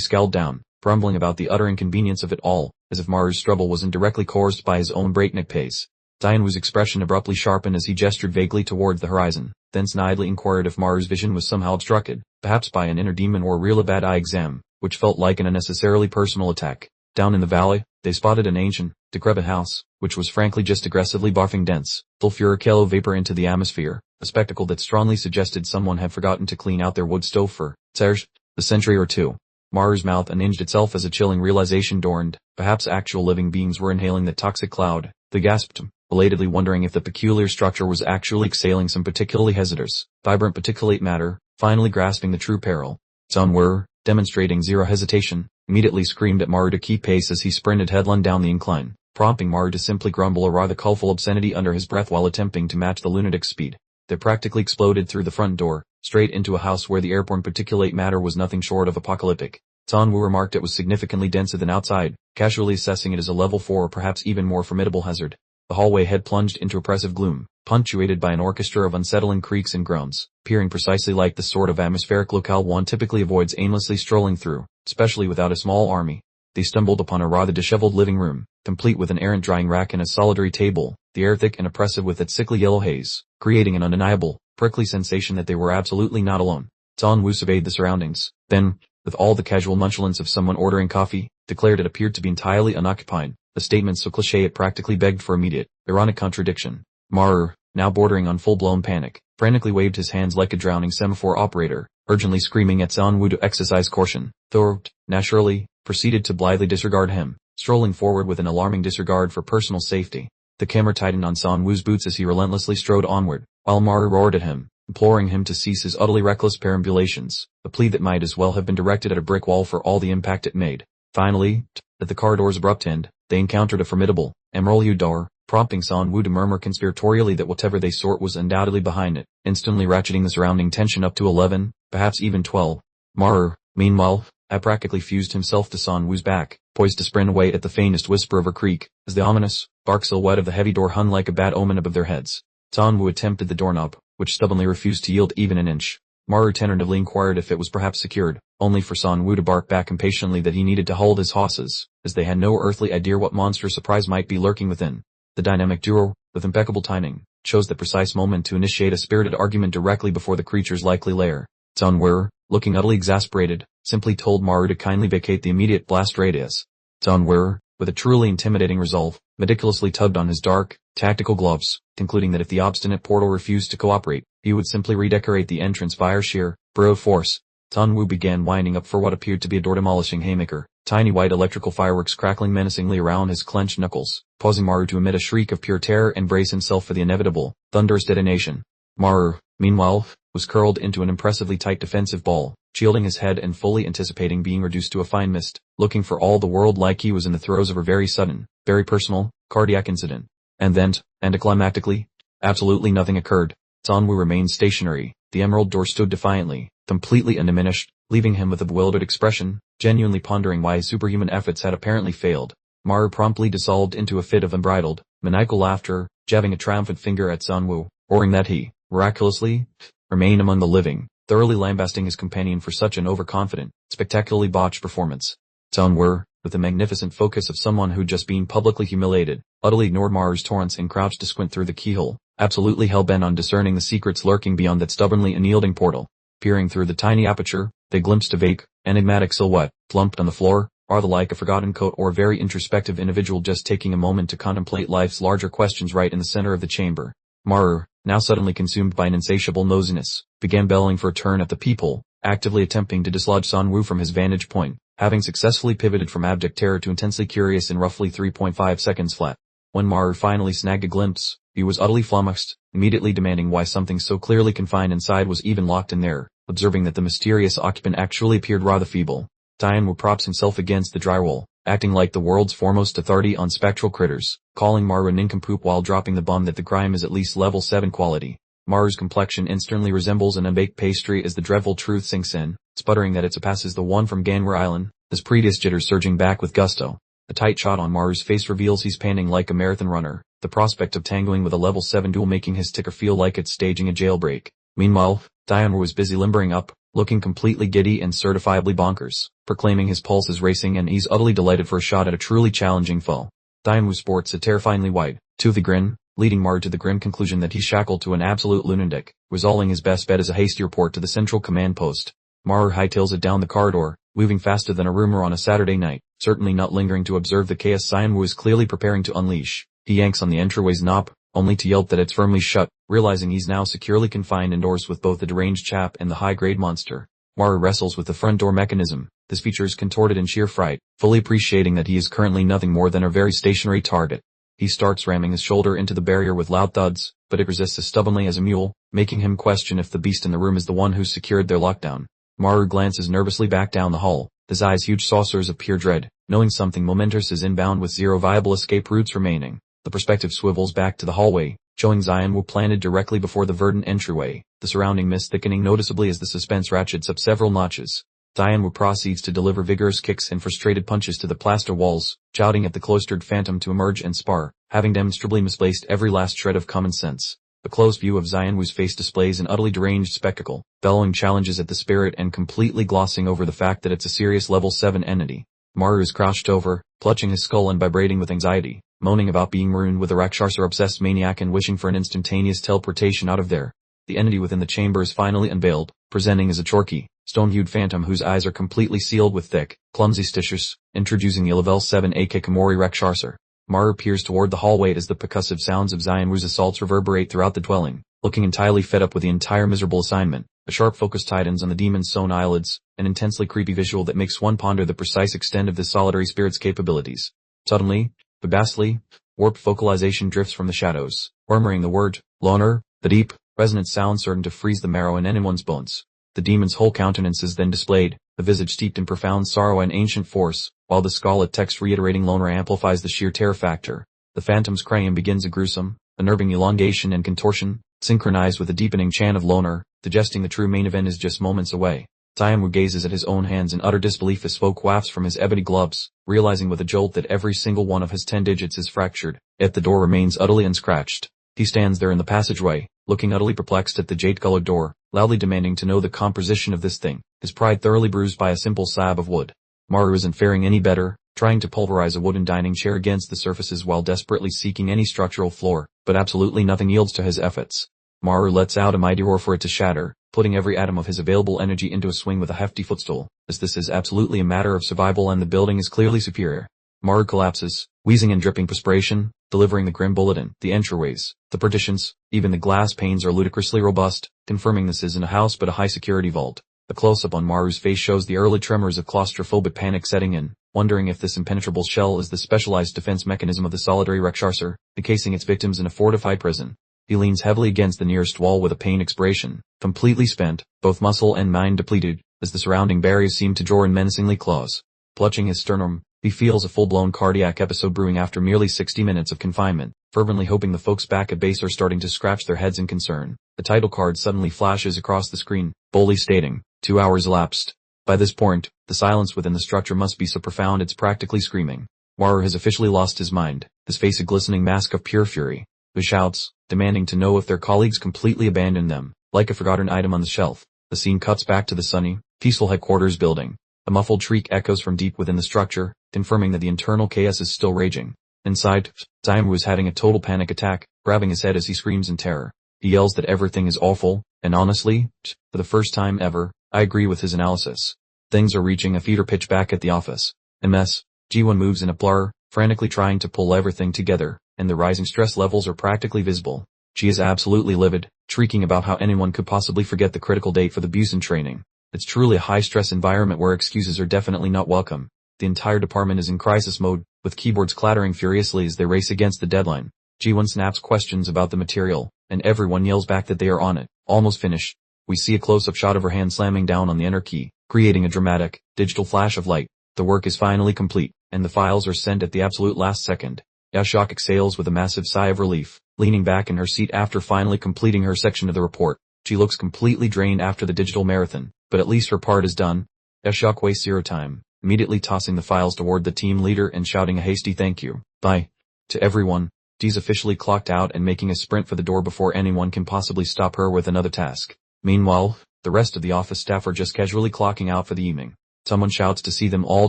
scowled down, grumbling about the utter inconvenience of it all, as if Maru's struggle wasn't directly caused by his own breakneck pace. Xianwu's expression abruptly sharpened as he gestured vaguely towards the horizon, then snidely inquired if Maru's vision was somehow obstructed, perhaps by an inner demon or a real bad eye exam, which felt like an unnecessarily personal attack. Down in the valley, they spotted an ancient, decrepit house, which was frankly just aggressively barfing dense, sulfuric yellow vapor into the atmosphere, a spectacle that strongly suggested someone had forgotten to clean out their wood stove for a century or two. Maru's mouth unhinged itself as a chilling realization dawned. Perhaps actual living beings were inhaling that toxic cloud. They gasped, belatedly wondering if the peculiar structure was actually exhaling some particularly hazardous, vibrant particulate matter, finally grasping the true peril. Xianwu, demonstrating zero hesitation, immediately screamed at Maru to keep pace as he sprinted headlong down the incline, prompting Maru to simply grumble a rather colorful obscenity under his breath while attempting to match the lunatic's speed. They practically exploded through the front door, straight into a house where the airborne particulate matter was nothing short of apocalyptic. Xianwu remarked it was significantly denser than outside, casually assessing it as a level 4 or perhaps even more formidable hazard. The hallway had plunged into oppressive gloom, punctuated by an orchestra of unsettling creaks and groans, appearing precisely like the sort of atmospheric locale one typically avoids aimlessly strolling through, especially without a small army. They stumbled upon a rather disheveled living room, complete with an errant drying rack and a solitary table, the air thick and oppressive with its sickly yellow haze, creating an undeniable, prickly sensation that they were absolutely not alone. Xianwu surveyed the surroundings, then, with all the casual nonchalance of someone ordering coffee, declared it appeared to be entirely unoccupied, a statement so cliché it practically begged for immediate, ironic contradiction. Maru, now bordering on full-blown panic, frantically waved his hands like a drowning semaphore operator, urgently screaming at Xianwu to exercise caution. Thor, naturally, proceeded to blithely disregard him, strolling forward with an alarming disregard for personal safety. The camera tightened on Xianwu's boots as he relentlessly strode onward, while Maru roared at him, imploring him to cease his utterly reckless perambulations, a plea that might as well have been directed at a brick wall for all the impact it made. Finally, at the corridor's abrupt end, they encountered a formidable, emerald door, prompting Xianwu to murmur conspiratorially that whatever they sought was undoubtedly behind it, instantly ratcheting the surrounding tension up to 11, perhaps even 12. Maru, meanwhile, had practically fused himself to Xianwu's back, poised to sprint away at the faintest whisper of a creak, as the ominous, dark silhouette of the heavy door hung like a bad omen above their heads. Xianwu attempted the doorknob, which stubbornly refused to yield even an inch. Maru tentatively inquired if it was perhaps secured, only for Xianwu to bark back impatiently that he needed to hold his horses, as they had no earthly idea what monstrous surprise might be lurking within. The dynamic duo, with impeccable timing, chose the precise moment to initiate a spirited argument directly before the creature's likely lair. Xianwu, looking utterly exasperated, simply told Maru to kindly vacate the immediate blast radius. Dronzer, with a truly intimidating resolve, meticulously tugged on his dark, tactical gloves, concluding that if the obstinate portal refused to cooperate, he would simply redecorate the entrance via sheer, brute force. Xianwu began winding up for what appeared to be a door-demolishing haymaker, tiny white electrical fireworks crackling menacingly around his clenched knuckles, causing Maru to emit a shriek of pure terror and brace himself for the inevitable, thunderous detonation. Maru, meanwhile, was curled into an impressively tight defensive ball, shielding his head and fully anticipating being reduced to a fine mist, looking for all the world like he was in the throes of a very sudden, very personal, cardiac incident. And then, anticlimactically, absolutely nothing occurred. Xianwu remained stationary, the emerald door stood defiantly, completely undiminished, leaving him with a bewildered expression, genuinely pondering why his superhuman efforts had apparently failed. Maru promptly dissolved into a fit of unbridled, maniacal laughter, jabbing a triumphant finger at Xianwu, roaring that he, miraculously, remained among the living, thoroughly lambasting his companion for such an overconfident, spectacularly botched performance. Dronzer, with the magnificent focus of someone who'd just been publicly humiliated, utterly ignored Maru's taunts and crouched to squint through the keyhole, absolutely hell-bent on discerning the secrets lurking beyond that stubbornly unyielding portal. Peering through the tiny aperture, they glimpsed a vague, enigmatic silhouette, plumped on the floor, are they like a forgotten coat or a very introspective individual just taking a moment to contemplate life's larger questions right in the center of the chamber? Maru, now suddenly consumed by an insatiable nosiness, began bellowing for a turn at the peephole, actively attempting to dislodge Sanwoo from his vantage point, having successfully pivoted from abject terror to intensely curious in roughly 3.5 seconds flat. When Maru finally snagged a glimpse, he was utterly flummoxed, immediately demanding why something so clearly confined inside was even locked in there, observing that the mysterious occupant actually appeared rather feeble. Daewonwoo props himself against the drywall, acting like the world's foremost authority on spectral critters, calling Maru a nincompoop while dropping the bomb that the grime is at least level 7 quality. Maru's complexion instantly resembles an unbaked pastry as the dreadful truth sinks in, sputtering that it surpasses the one from Ganwar Island, his previous jitters surging back with gusto. A tight shot on Maru's face reveals he's panting like a marathon runner, the prospect of tangling with a level 7 duel making his ticker feel like it's staging a jailbreak. Meanwhile, Daewonwoo was busy limbering up, looking completely giddy and certifiably bonkers, proclaiming his pulse is racing and he's utterly delighted for a shot at a truly challenging foe. Daewonwoo sports a terrifyingly wide, toothy grin, leading Maru to the grim conclusion that he's shackled to an absolute lunatic, resolving his best bet as a hasty report to the central command post. Maru hightails it down the corridor, moving faster than a rumor on a Saturday night, certainly not lingering to observe the chaos Daewonwoo is clearly preparing to unleash. He yanks on the entryway's knob, only to yelp that it's firmly shut, realizing he's now securely confined indoors with both the deranged chap and the high-grade monster. Maru wrestles with the front door mechanism, his features contorted in sheer fright, fully appreciating that he is currently nothing more than a very stationary target. He starts ramming his shoulder into the barrier with loud thuds, but it resists as stubbornly as a mule, making him question if the beast in the room is the one who's secured their lockdown. Maru glances nervously back down the hall, his eyes huge saucers of pure dread, knowing something momentous is inbound with 0 viable escape routes remaining. The perspective swivels back to the hallway, showing Daewonwoo planted directly before the verdant entryway, the surrounding mist thickening noticeably as the suspense ratchets up several notches. Daewonwoo proceeds to deliver vigorous kicks and frustrated punches to the plaster walls, shouting at the cloistered phantom to emerge and spar, having demonstrably misplaced every last shred of common sense. A close view of Daewonwoo's face displays an utterly deranged spectacle, bellowing challenges at the spirit and completely glossing over the fact that it's a serious level 7 entity. Maru is crouched over, clutching his skull and vibrating with anxiety, moaning about being marooned with a Rakshasa-obsessed maniac and wishing for an instantaneous teleportation out of there. The entity within the chamber is finally unveiled, presenting as a chorky, stone-hued phantom whose eyes are completely sealed with thick, clumsy stitches, introducing the level 7 Akikomori Rakshasa. Maru peers toward the hallway as the percussive sounds of Daewonwoo's assaults reverberate throughout the dwelling, looking entirely fed up with the entire miserable assignment. A sharp focus tightens on the demon's sewn eyelids, an intensely creepy visual that makes one ponder the precise extent of this solitary spirit's capabilities. Suddenly, the ghastly, warped vocalization drifts from the shadows, murmuring the word, loner, the deep, resonant sound certain to freeze the marrow in anyone's bones. The demon's whole countenance is then displayed, the visage steeped in profound sorrow and ancient force, while the scarlet text reiterating loner amplifies the sheer terror factor. The phantom's cranium begins a gruesome, unnerving elongation and contortion, synchronized with a deepening chant of loner, suggesting the true main event is just moments away. Daewonwoo gazes at his own hands in utter disbelief as smoke wafts from his ebony gloves, realizing with a jolt that every single one of his 10 digits is fractured, yet the door remains utterly unscratched. He stands there in the passageway, looking utterly perplexed at the jade-colored door, loudly demanding to know the composition of this thing, his pride thoroughly bruised by a simple slab of wood. Maru isn't faring any better, trying to pulverize a wooden dining chair against the surfaces while desperately seeking any structural floor, but absolutely nothing yields to his efforts. Maru lets out a mighty roar for it to shatter, putting every atom of his available energy into a swing with a hefty footstool, as this is absolutely a matter of survival and the building is clearly superior. Maru collapses, wheezing and dripping perspiration, delivering the grim bulletin. The entryways, the partitions, even the glass panes are ludicrously robust, confirming this isn't a house but a high-security vault. The close-up on Maru's face shows the early tremors of claustrophobic panic setting in, wondering if this impenetrable shell is the specialized defense mechanism of the solitary Rakshasa, encasing its victims in a fortified prison. He leans heavily against the nearest wall with a pain expiration, completely spent, both muscle and mind depleted, as the surrounding barriers seem to draw in menacingly claws. Clutching his sternum, he feels a full-blown cardiac episode brewing after merely 60 minutes of confinement, fervently hoping the folks back at base are starting to scratch their heads in concern. The title card suddenly flashes across the screen, boldly stating, 2 hours elapsed. By this point, the silence within the structure must be so profound it's practically screaming. Maru has officially lost his mind, his face a glistening mask of pure fury. He shouts, demanding to know if their colleagues completely abandoned them, like a forgotten item on the shelf. The scene cuts back to the sunny, peaceful headquarters building. A muffled shriek echoes from deep within the structure, confirming that the internal chaos is still raging. Inside, Daewonwoo is having a total panic attack, grabbing his head as he screams in terror. He yells that everything is awful, and honestly, for the first time ever, I agree with his analysis. Things are reaching a fever pitch back at the office. MS. Ji-won moves in a blur, frantically trying to pull everything together, and the rising stress levels are practically visible. She is absolutely livid, shrieking about how anyone could possibly forget the critical date for the Busan training. It's truly a high-stress environment where excuses are definitely not welcome. The entire department is in crisis mode, with keyboards clattering furiously as they race against the deadline. Ji-won snaps questions about the material, and everyone yells back that they are on it. Almost finished. We see a close-up shot of her hand slamming down on the enter key, creating a dramatic, digital flash of light. The work is finally complete, and the files are sent at the absolute last second. Yashak exhales with a massive sigh of relief, leaning back in her seat after finally completing her section of the report. She looks completely drained after the digital marathon, but at least her part is done. Yashak wastes zero time, immediately tossing the files toward the team leader and shouting a hasty thank you. Bye. To everyone. She's officially clocked out and making a sprint for the door before anyone can possibly stop her with another task. Meanwhile, the rest of the office staff are just casually clocking out for the evening. Someone shouts to see them all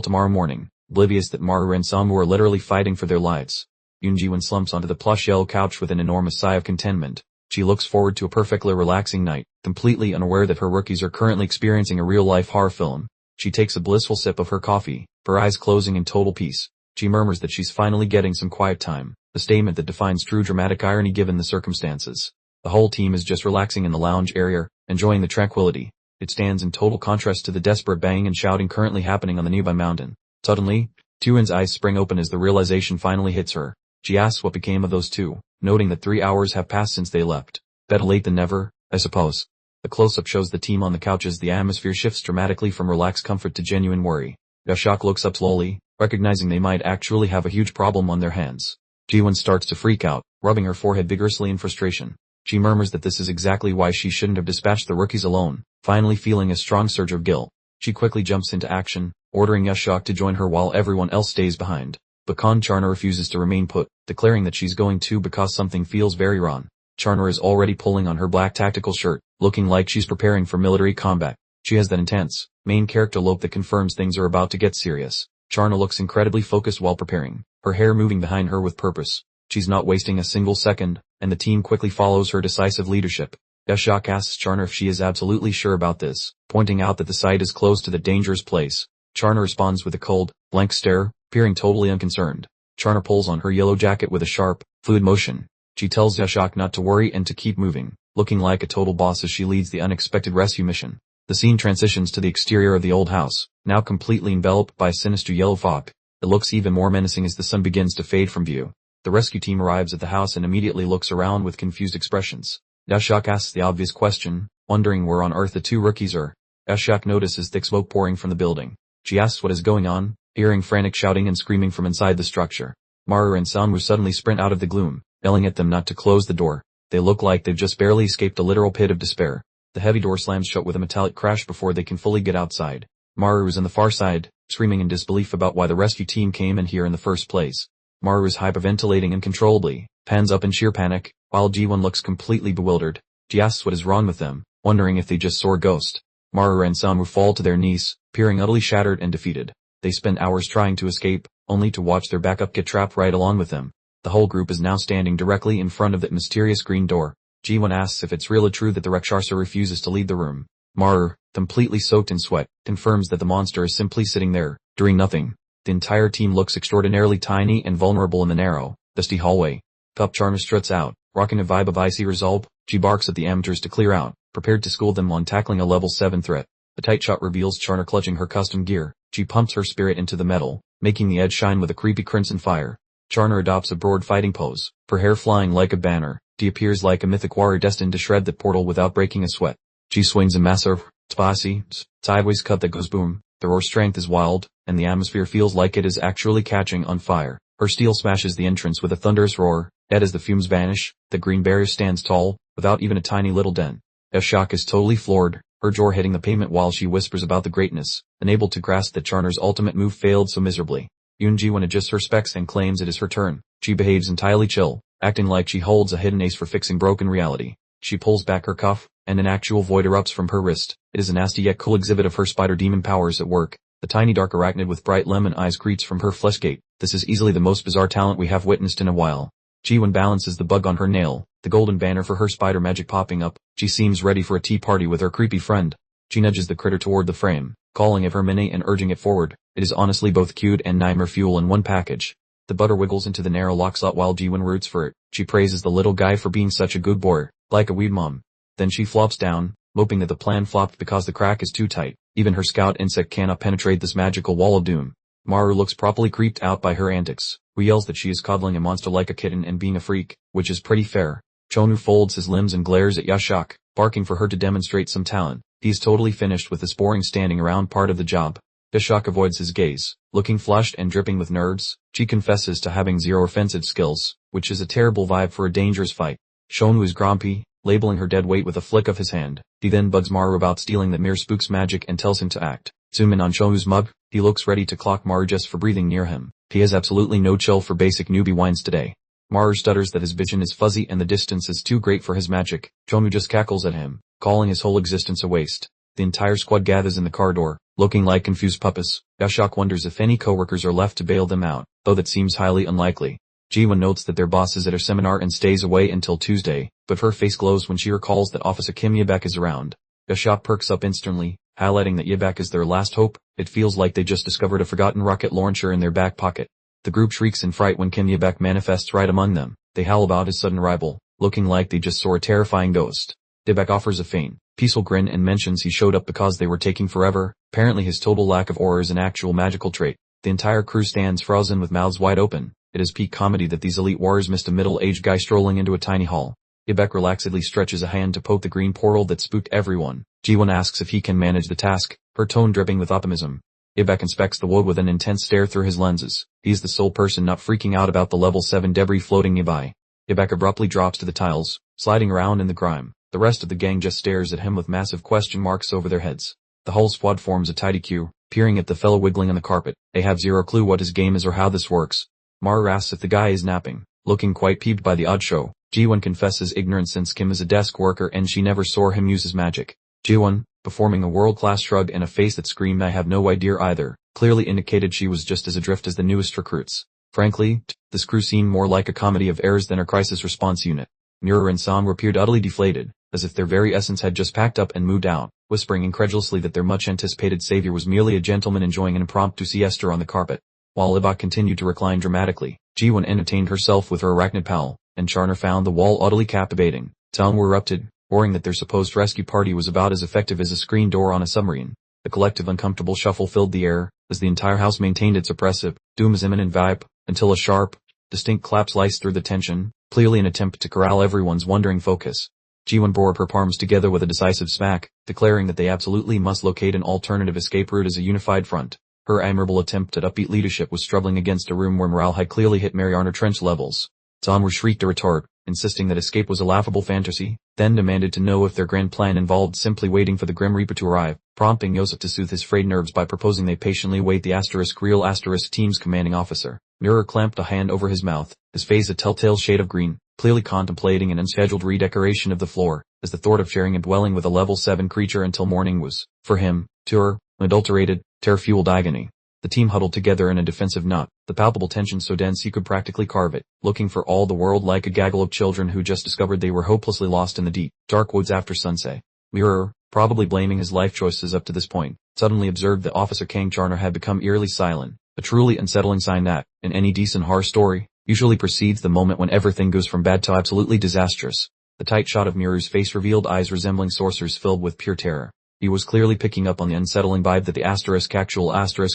tomorrow morning, oblivious that Maru and Samu are literally fighting for their lives. Yoon-ji-won slumps onto the plush yellow couch with an enormous sigh of contentment. She looks forward to a perfectly relaxing night, completely unaware that her rookies are currently experiencing a real-life horror film. She takes a blissful sip of her coffee, her eyes closing in total peace. She murmurs that she's finally getting some quiet time, a statement that defines true dramatic irony given the circumstances. The whole team is just relaxing in the lounge area, enjoying the tranquility. It stands in total contrast to the desperate banging and shouting currently happening on the nearby mountain. Suddenly, Tuin's eyes spring open as the realization finally hits her. She asks what became of those two, noting that 3 hours have passed since they left. Better late than never, I suppose. The close-up shows the team on the couch as the atmosphere shifts dramatically from relaxed comfort to genuine worry. Yashak looks up slowly, recognizing they might actually have a huge problem on their hands. Ji-won starts to freak out, rubbing her forehead vigorously in frustration. She murmurs that this is exactly why she shouldn't have dispatched the rookies alone, finally feeling a strong surge of guilt. She quickly jumps into action, ordering Yashak to join her while everyone else stays behind. But Charna refuses to remain put, declaring that she's going to because something feels very wrong. Charna is already pulling on her black tactical shirt, looking like she's preparing for military combat. She has that intense, main character look that confirms things are about to get serious. Charna looks incredibly focused while preparing, her hair moving behind her with purpose. She's not wasting a single second, and the team quickly follows her decisive leadership. Yashak asks Charna if she is absolutely sure about this, pointing out that the site is close to the dangerous place. Charna responds with a cold, blank stare, appearing totally unconcerned. Charna pulls on her yellow jacket with a sharp, fluid motion. She tells Yashak not to worry and to keep moving, looking like a total boss as she leads the unexpected rescue mission. The scene transitions to the exterior of the old house, now completely enveloped by sinister yellow fog. It looks even more menacing as the sun begins to fade from view. The rescue team arrives at the house and immediately looks around with confused expressions. Yashak asks the obvious question, wondering where on earth the two rookies are. Yashak notices thick smoke pouring from the building. She asks what is going on, hearing frantic shouting and screaming from inside the structure. Maru and Samu suddenly sprint out of the gloom, yelling at them not to close the door. They look like they've just barely escaped a literal pit of despair. The heavy door slams shut with a metallic crash before they can fully get outside. Maru is on the far side, screaming in disbelief about why the rescue team came in here in the first place. Maru is hyperventilating uncontrollably, pans up in sheer panic, while Ji-won looks completely bewildered. She asks what is wrong with them, wondering if they just saw a ghost. Maru and Samu fall to their knees, appearing utterly shattered and defeated. They spend hours trying to escape, only to watch their backup get trapped right along with them. The whole group is now standing directly in front of that mysterious green door. Ji-won asks if it's really true that the Rakshasa refuses to leave the room. Maru, completely soaked in sweat, confirms that the monster is simply sitting there, doing nothing. The entire team looks extraordinarily tiny and vulnerable in the narrow, dusty hallway. Pup Charna struts out, rocking a vibe of icy resolve. She barks at the amateurs to clear out, prepared to school them on tackling a level 7 threat. A tight shot reveals Charna clutching her custom gear. She pumps her spirit into the metal, making the edge shine with a creepy crimson fire. Charna adopts a broad fighting pose, her hair flying like a banner. She appears like a mythic warrior destined to shred the portal without breaking a sweat. She swings a massive, spicy, sideways cut that goes boom. The roar strength is wild, and the atmosphere feels like it is actually catching on fire. Her steel smashes the entrance with a thunderous roar, yet as the fumes vanish, the green barrier stands tall, without even a tiny little dent. Yashak is totally floored, her jaw hitting the pavement while she whispers about the greatness, unable to grasp that Charna's ultimate move failed so miserably. Yoon-ji adjusts her specs and claims it is her turn. She behaves entirely chill, acting like she holds a hidden ace for fixing broken reality. She pulls back her cuff, and an actual void erupts from her wrist. It is a nasty yet cool exhibit of her spider demon powers at work. The tiny dark arachnid with bright lemon eyes greets from her flesh gate. This is easily the most bizarre talent we have witnessed in a while. Ji-won balances the bug on her nail, the golden banner for her spider magic popping up. She seems ready for a tea party with her creepy friend. She nudges the critter toward the frame, calling it her mini and urging it forward. It is honestly both cute and nightmare fuel in one package. The butter wiggles into the narrow lock slot while Jiwon roots for it. She praises the little guy for being such a good boy, like a weed mom. Then she flops down, moping that the plan flopped because the crack is too tight. Even her scout insect cannot penetrate this magical wall of doom. Maru looks properly creeped out by her antics, who yells that she is coddling a monster like a kitten and being a freak, which is pretty fair. Chonu folds his limbs and glares at Yashak, barking for her to demonstrate some talent. He's totally finished with this boring standing around part of the job. Yashak avoids his gaze, looking flushed and dripping with nerves. She confesses to having zero offensive skills, which is a terrible vibe for a dangerous fight. Chonu is grumpy, labeling her dead weight with a flick of his hand. He then bugs Maru about stealing that mere spook's magic and tells him to act. Zoom in on Chonu's mug. He looks ready to clock Maru just for breathing near him. He has absolutely no chill for basic newbie whines today. Maru stutters that his vision is fuzzy and the distance is too great for his magic. Chonu just cackles at him, calling his whole existence a waste. The entire squad gathers in the corridor, looking like confused puppets. Yashak wonders if any coworkers are left to bail them out, though that seems highly unlikely. Jiwon notes that their boss is at a seminar and stays away until Tuesday, but her face glows when she recalls that Officer Kim Yebak is around. Yashak perks up instantly, highlighting that Yebak is their last hope. It feels like they just discovered a forgotten rocket launcher in their back pocket. The group shrieks in fright when Kim Yebak manifests right among them. They howl about his sudden arrival, looking like they just saw a terrifying ghost. Yebak offers a faint, peaceful grin and mentions he showed up because they were taking forever. Apparently his total lack of aura is an actual magical trait. The entire crew stands frozen with mouths wide open. It is peak comedy that these elite warriors missed a middle-aged guy strolling into a tiny hall. Yebak relaxedly stretches a hand to poke the green portal that spooked everyone. Jiwon asks if he can manage the task, her tone dripping with optimism. Yebak inspects the wood with an intense stare through his lenses. He's the sole person not freaking out about the level 7 debris floating nearby. Yebak abruptly drops to the tiles, sliding around in the grime. The rest of the gang just stares at him with massive question marks over their heads. The whole squad forms a tidy queue, peering at the fellow wiggling on the carpet. They have zero clue what his game is or how this works. Maru asks if the guy is napping, looking quite peeved by the odd show. Jiwon confesses ignorance since Kim is a desk worker and she never saw him use his magic. Jiwon, performing a world-class shrug and a face that screamed I have no idea either, clearly indicated she was just as adrift as the newest recruits. Frankly, this crew seemed more like a comedy of errors than a crisis response unit. Nura and Sangwoo appeared utterly deflated, as if their very essence had just packed up and moved out, whispering incredulously that their much-anticipated savior was merely a gentleman enjoying an impromptu siesta on the carpet. While Ibak continued to recline dramatically, Jiwon entertained herself with her arachnid pal, and Charner found the wall utterly captivating. Sangwoo erupted, roaring that their supposed rescue party was about as effective as a screen door on a submarine. The collective uncomfortable shuffle filled the air, as the entire house maintained its oppressive, doom as imminent vibe, until a sharp, distinct clap sliced through the tension, clearly an attempt to corral everyone's wandering focus. Jiwon bore her palms together with a decisive smack, declaring that they absolutely must locate an alternative escape route as a unified front. Her admirable attempt at upbeat leadership was struggling against a room where morale had clearly hit Mariana Trench levels. Zanwoo shrieked a retort, insisting that escape was a laughable fantasy, then demanded to know if their grand plan involved simply waiting for the Grim Reaper to arrive, prompting Yosef to soothe his frayed nerves by proposing they patiently await the real team's commanding officer. Nura clamped a hand over his mouth, his face a telltale shade of green, clearly contemplating an unscheduled redecoration of the floor, as the thought of sharing a dwelling with a level 7 creature until morning was, for him, to her, unadulterated, terror-fueled agony. The team huddled together in a defensive knot, the palpable tension so dense you could practically carve it, looking for all the world like a gaggle of children who just discovered they were hopelessly lost in the deep, dark woods after sunset. Mirror, probably blaming his life choices up to this point, suddenly observed that Officer Kang Charner had become eerily silent, a truly unsettling sign that, in any decent horror story, usually precedes the moment when everything goes from bad to absolutely disastrous. The tight shot of Miru's face revealed eyes resembling saucers filled with pure terror. He was clearly picking up on the unsettling vibe that the actual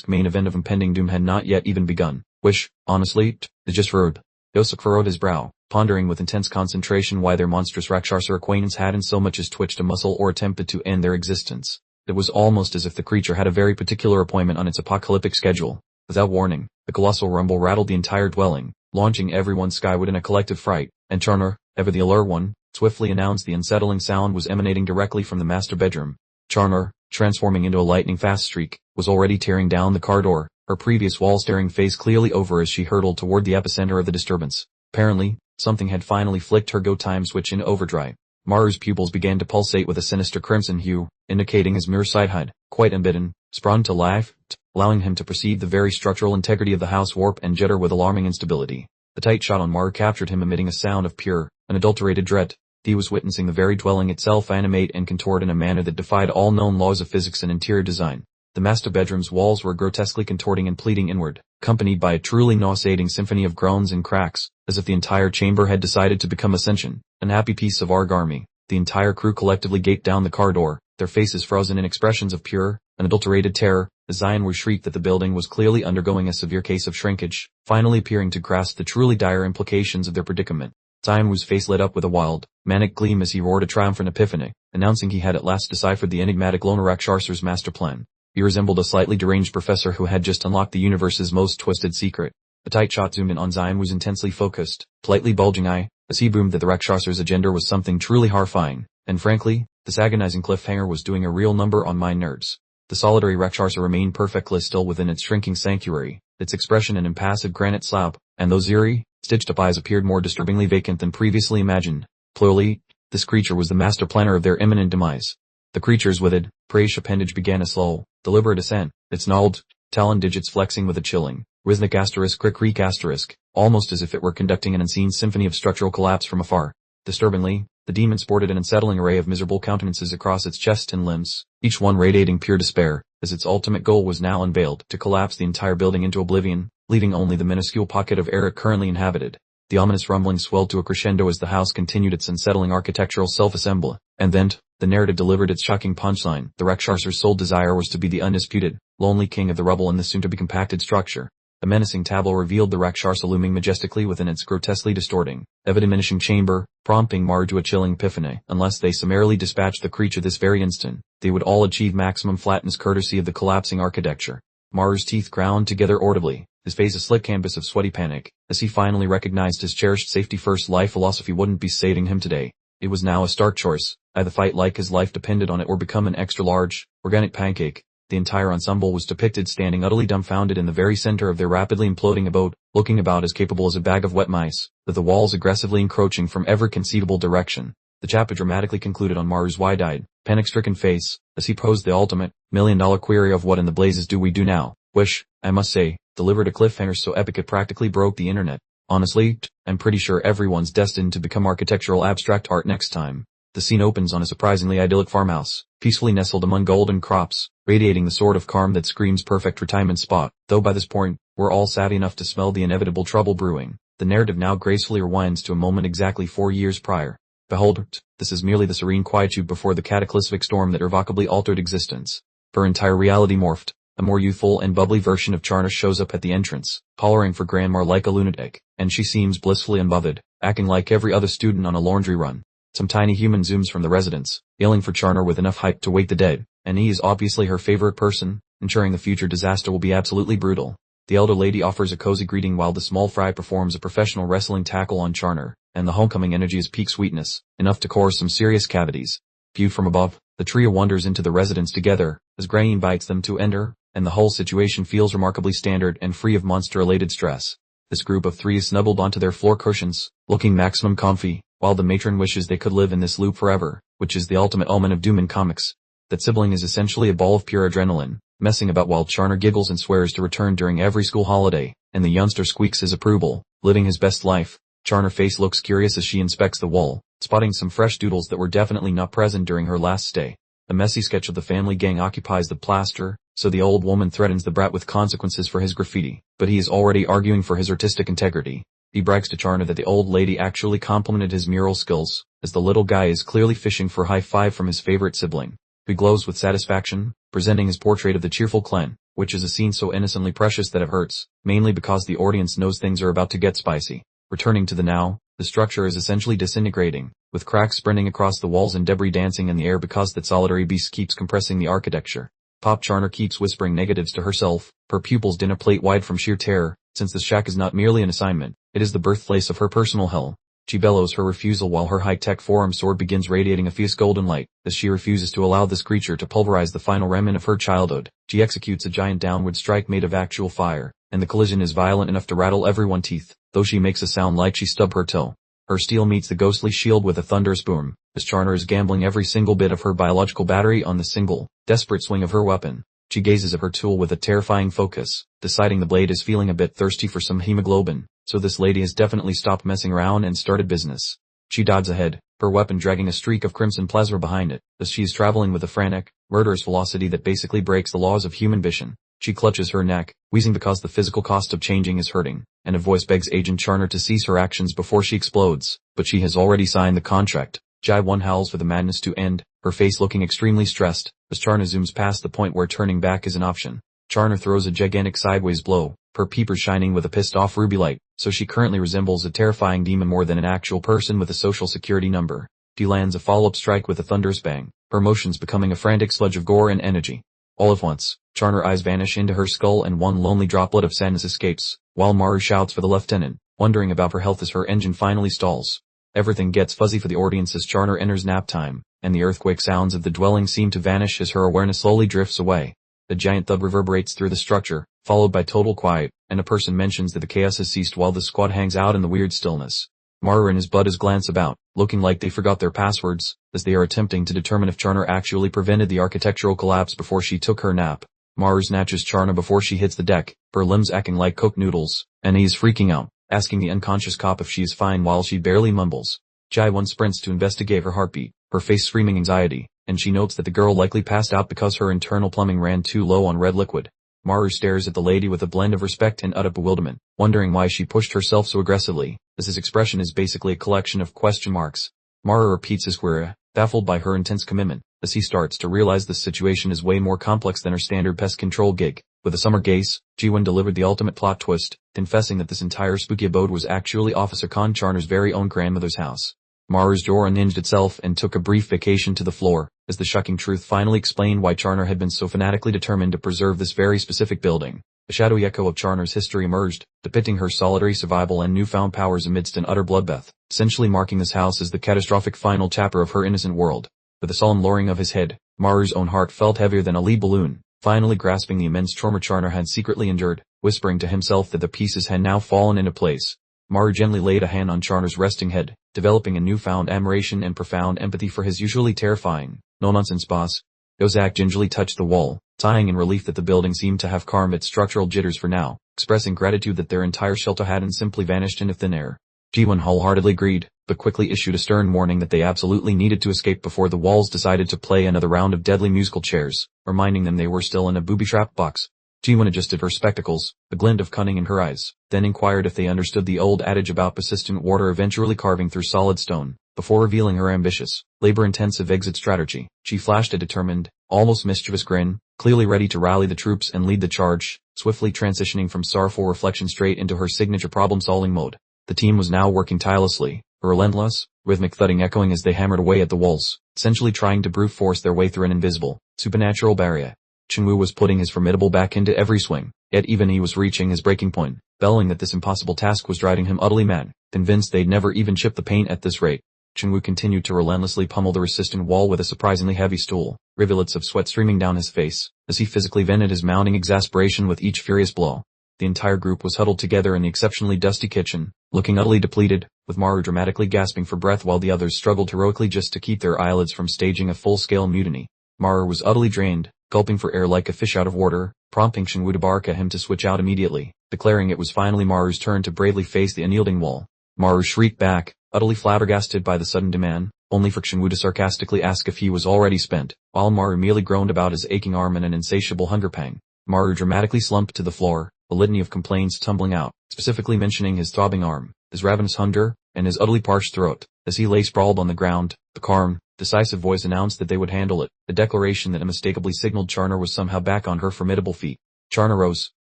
main event of impending doom had not yet even begun, which, honestly, is just rude. Yosef furrowed his brow, pondering with intense concentration why their monstrous Rakshasa acquaintance hadn't so much as twitched a muscle or attempted to end their existence. It was almost as if the creature had a very particular appointment on its apocalyptic schedule. Without warning, the colossal rumble rattled the entire dwelling, launching everyone skyward in a collective fright, and Charner, ever the alert one, swiftly announced the unsettling sound was emanating directly from the master bedroom. Charner, transforming into a lightning-fast streak, was already tearing down the corridor, her previous wall-staring face clearly over as she hurtled toward the epicenter of the disturbance. Apparently, something had finally flicked her go-time switch in overdrive. Maru's pupils began to pulsate with a sinister crimson hue, indicating his mere sight had, quite unbidden, sprung to life, allowing him to perceive the very structural integrity of the house warp and jitter with alarming instability. The tight shot on Maru captured him emitting a sound of pure, unadulterated dread. He was witnessing the very dwelling itself animate and contort in a manner that defied all known laws of physics and interior design. The master bedroom's walls were grotesquely contorting and pleating inward, accompanied by a truly nauseating symphony of groans and cracks, as if the entire chamber had decided to become Ascension, an happy piece of origami. The entire crew collectively gaped down the car door, their faces frozen in expressions of pure, unadulterated terror, as Zion shrieked that the building was clearly undergoing a severe case of shrinkage, finally appearing to grasp the truly dire implications of their predicament. Zion face lit up with a wild, manic gleam as he roared a triumphant epiphany, announcing he had at last deciphered the enigmatic loner Rakshasar's master plan. He resembled a slightly deranged professor who had just unlocked the universe's most twisted secret. A tight shot zoomed in on Zion's intensely focused, politely bulging eye, as he boomed that the Rakshasar's agenda was something truly horrifying, and frankly, this agonizing cliffhanger was doing a real number on my nerves. The solitary Rakshasa remained perfectly still within its shrinking sanctuary, its expression an impassive granite slab, and those eerie, stitched-up eyes appeared more disturbingly vacant than previously imagined. Clearly, this creature was the master planner of their imminent demise. The creature's withered, prayish appendage began a slow, deliberate ascent, its gnarled, talon digits flexing with a chilling, rhythmic **crick **, almost as if it were conducting an unseen symphony of structural collapse from afar. Disturbingly, the demon sported an unsettling array of miserable countenances across its chest and limbs, each one radiating pure despair, as its ultimate goal was now unveiled, to collapse the entire building into oblivion, leaving only the minuscule pocket of air it currently inhabited. The ominous rumbling swelled to a crescendo as the house continued its unsettling architectural self-assembly, and then, the narrative delivered its shocking punchline. The Rakshasar's sole desire was to be the undisputed, lonely king of the rubble in this soon-to-be compacted structure. A menacing tableau revealed the Rakshasa looming majestically within its grotesquely distorting, ever-diminishing chamber, prompting Maru to a chilling epiphany. Unless they summarily dispatched the creature this very instant, they would all achieve maximum flatness courtesy of the collapsing architecture. Maru's teeth ground together audibly, his face a slick canvas of sweaty panic, as he finally recognized his cherished safety-first life philosophy wouldn't be saving him today. It was now a stark choice, either fight like his life depended on it or become an extra-large, organic pancake. The entire ensemble was depicted standing utterly dumbfounded in the very center of their rapidly imploding abode, looking about as capable as a bag of wet mice, with the walls aggressively encroaching from every conceivable direction. The chapter dramatically concluded on Maru's wide-eyed, panic-stricken face, as he posed the ultimate, million-dollar query of what in the blazes do we do now, which, I must say, delivered a cliffhanger so epic it practically broke the internet. Honestly, I'm pretty sure everyone's destined to become architectural abstract art next time. The scene opens on a surprisingly idyllic farmhouse, peacefully nestled among golden crops, radiating the sort of calm that screams perfect retirement spot, though by this point, we're all savvy enough to smell the inevitable trouble brewing. The narrative now gracefully rewinds to a moment exactly 4 years prior. Behold, this is merely the serene quietude before the cataclysmic storm that irrevocably altered existence. Her entire reality morphed. A more youthful and bubbly version of Charna shows up at the entrance, hollering for grandma like a lunatic, and she seems blissfully unbothered, acting like every other student on a laundry run. Some tiny human zooms from the residence, yelling for Charna with enough hype to wake the dead, and he is obviously her favorite person, ensuring the future disaster will be absolutely brutal. The elder lady offers a cozy greeting while the small fry performs a professional wrestling tackle on Charna, and the homecoming energy is peak sweetness, enough to cause some serious cavities. Viewed from above, the trio wanders into the residence together, as Gray invites them to enter, and the whole situation feels remarkably standard and free of monster-related stress. This group of three is snuggled onto their floor cushions, looking maximum comfy, while the matron wishes they could live in this loop forever, which is the ultimate omen of doom in comics. That sibling is essentially a ball of pure adrenaline, messing about while Charna giggles and swears to return during every school holiday, and the youngster squeaks his approval, living his best life. Charna's face looks curious as she inspects the wall, spotting some fresh doodles that were definitely not present during her last stay. A messy sketch of the family gang occupies the plaster, so the old woman threatens the brat with consequences for his graffiti, but he is already arguing for his artistic integrity. He brags to Charna that the old lady actually complimented his mural skills, as the little guy is clearly fishing for a high five from his favorite sibling, who glows with satisfaction, presenting his portrait of the cheerful clan, which is a scene so innocently precious that it hurts, mainly because the audience knows things are about to get spicy. Returning to the now, the structure is essentially disintegrating, with cracks spreading across the walls and debris dancing in the air because that solitary beast keeps compressing the architecture. Pop Charna keeps whispering negatives to herself, her pupils dinner plate wide from sheer terror, since the shack is not merely an assignment, it is the birthplace of her personal hell. She bellows her refusal while her high-tech forearm sword begins radiating a fierce golden light, as she refuses to allow this creature to pulverize the final remnant of her childhood. She executes a giant downward strike made of actual fire, and the collision is violent enough to rattle everyone's teeth, though she makes a sound like she stubbed her toe. Her steel meets the ghostly shield with a thunderous boom, as Charna is gambling every single bit of her biological battery on the single, desperate swing of her weapon. She gazes at her tool with a terrifying focus, deciding the blade is feeling a bit thirsty for some hemoglobin, so this lady has definitely stopped messing around and started business. She dodges ahead, her weapon dragging a streak of crimson plasma behind it, as she is traveling with a frantic, murderous velocity that basically breaks the laws of human vision. She clutches her neck, wheezing because the physical cost of changing is hurting, and a voice begs Agent Charner to cease her actions before she explodes, but she has already signed the contract. Ji-won howls for the madness to end, her face looking extremely stressed, as Charner zooms past the point where turning back is an option. Charner throws a gigantic sideways blow, her peepers shining with a pissed-off ruby light, so she currently resembles a terrifying demon more than an actual person with a social security number. She lands a follow-up strike with a thunderous bang, her motions becoming a frantic sludge of gore and energy. All at once, Charner eyes vanish into her skull and one lonely droplet of sadness escapes, while Maru shouts for the lieutenant, wondering about her health as her engine finally stalls. Everything gets fuzzy for the audience as Charner enters nap time, and the earthquake sounds of the dwelling seem to vanish as her awareness slowly drifts away. A giant thud reverberates through the structure, followed by total quiet, and a person mentions that the chaos has ceased while the squad hangs out in the weird stillness. Maru and his buddies glance about, looking like they forgot their passwords, as they are attempting to determine if Charner actually prevented the architectural collapse before she took her nap. Maru snatches Charner before she hits the deck, her limbs acting like cooked noodles, and he is freaking out, asking the unconscious cop if she is fine while she barely mumbles. Ji-won sprints to investigate her heartbeat, her face screaming anxiety, and she notes that the girl likely passed out because her internal plumbing ran too low on red liquid. Maru stares at the lady with a blend of respect and utter bewilderment, wondering why she pushed herself so aggressively, as his expression is basically a collection of question marks. Maru repeats his query, baffled by her intense commitment, as he starts to realize the situation is way more complex than her standard pest control gig. With a summer gaze, Ji-won delivered the ultimate plot twist, confessing that this entire spooky abode was actually Officer Khan Charner's very own grandmother's house. Maru's jaw unhinged itself and took a brief vacation to the floor, as the shocking truth finally explained why Charner had been so fanatically determined to preserve this very specific building. A shadowy echo of Charner's history emerged, depicting her solitary survival and newfound powers amidst an utter bloodbath, essentially marking this house as the catastrophic final chapter of her innocent world. With a solemn lowering of his head, Maru's own heart felt heavier than a lead balloon, finally grasping the immense trauma Charner had secretly endured, whispering to himself that the pieces had now fallen into place. Maru gently laid a hand on Charner's resting head, developing a newfound admiration and profound empathy for his usually terrifying, no-nonsense boss. Ozak gingerly touched the wall, sighing in relief that the building seemed to have calmed its structural jitters for now, expressing gratitude that their entire shelter hadn't simply vanished into thin air. Ji-won wholeheartedly agreed, but quickly issued a stern warning that they absolutely needed to escape before the walls decided to play another round of deadly musical chairs, reminding them they were still in a booby-trapped box. Ji-won adjusted her spectacles, a glint of cunning in her eyes, then inquired if they understood the old adage about persistent water eventually carving through solid stone. Before revealing her ambitious, labor-intensive exit strategy, she flashed a determined, almost mischievous grin, clearly ready to rally the troops and lead the charge, swiftly transitioning from sorrowful reflection straight into her signature problem-solving mode. The team was now working tirelessly, a relentless, rhythmic thudding echoing as they hammered away at the walls, essentially trying to brute force their way through an invisible, supernatural barrier. Chunwoo was putting his formidable back into every swing, yet even he was reaching his breaking point, bellowing that this impossible task was driving him utterly mad, convinced they'd never even chip the paint at this rate. Chunwoo continued to relentlessly pummel the resistant wall with a surprisingly heavy stool, rivulets of sweat streaming down his face, as he physically vented his mounting exasperation with each furious blow. The entire group was huddled together in the exceptionally dusty kitchen, looking utterly depleted, with Maru dramatically gasping for breath while the others struggled heroically just to keep their eyelids from staging a full-scale mutiny. Maru was utterly drained, gulping for air like a fish out of water, prompting Chunwoo to bark at him to switch out immediately, declaring it was finally Maru's turn to bravely face the unyielding wall. Maru shrieked back, utterly flabbergasted by the sudden demand, only for Chunwoo to sarcastically ask if he was already spent, while Maru merely groaned about his aching arm in an insatiable hunger pang. Maru dramatically slumped to the floor, a litany of complaints tumbling out, specifically mentioning his throbbing arm, his ravenous hunger, and his utterly parched throat. As he lay sprawled on the ground, the calm, decisive voice announced that they would handle it, a declaration that unmistakably signaled Charner was somehow back on her formidable feet. Charner rose,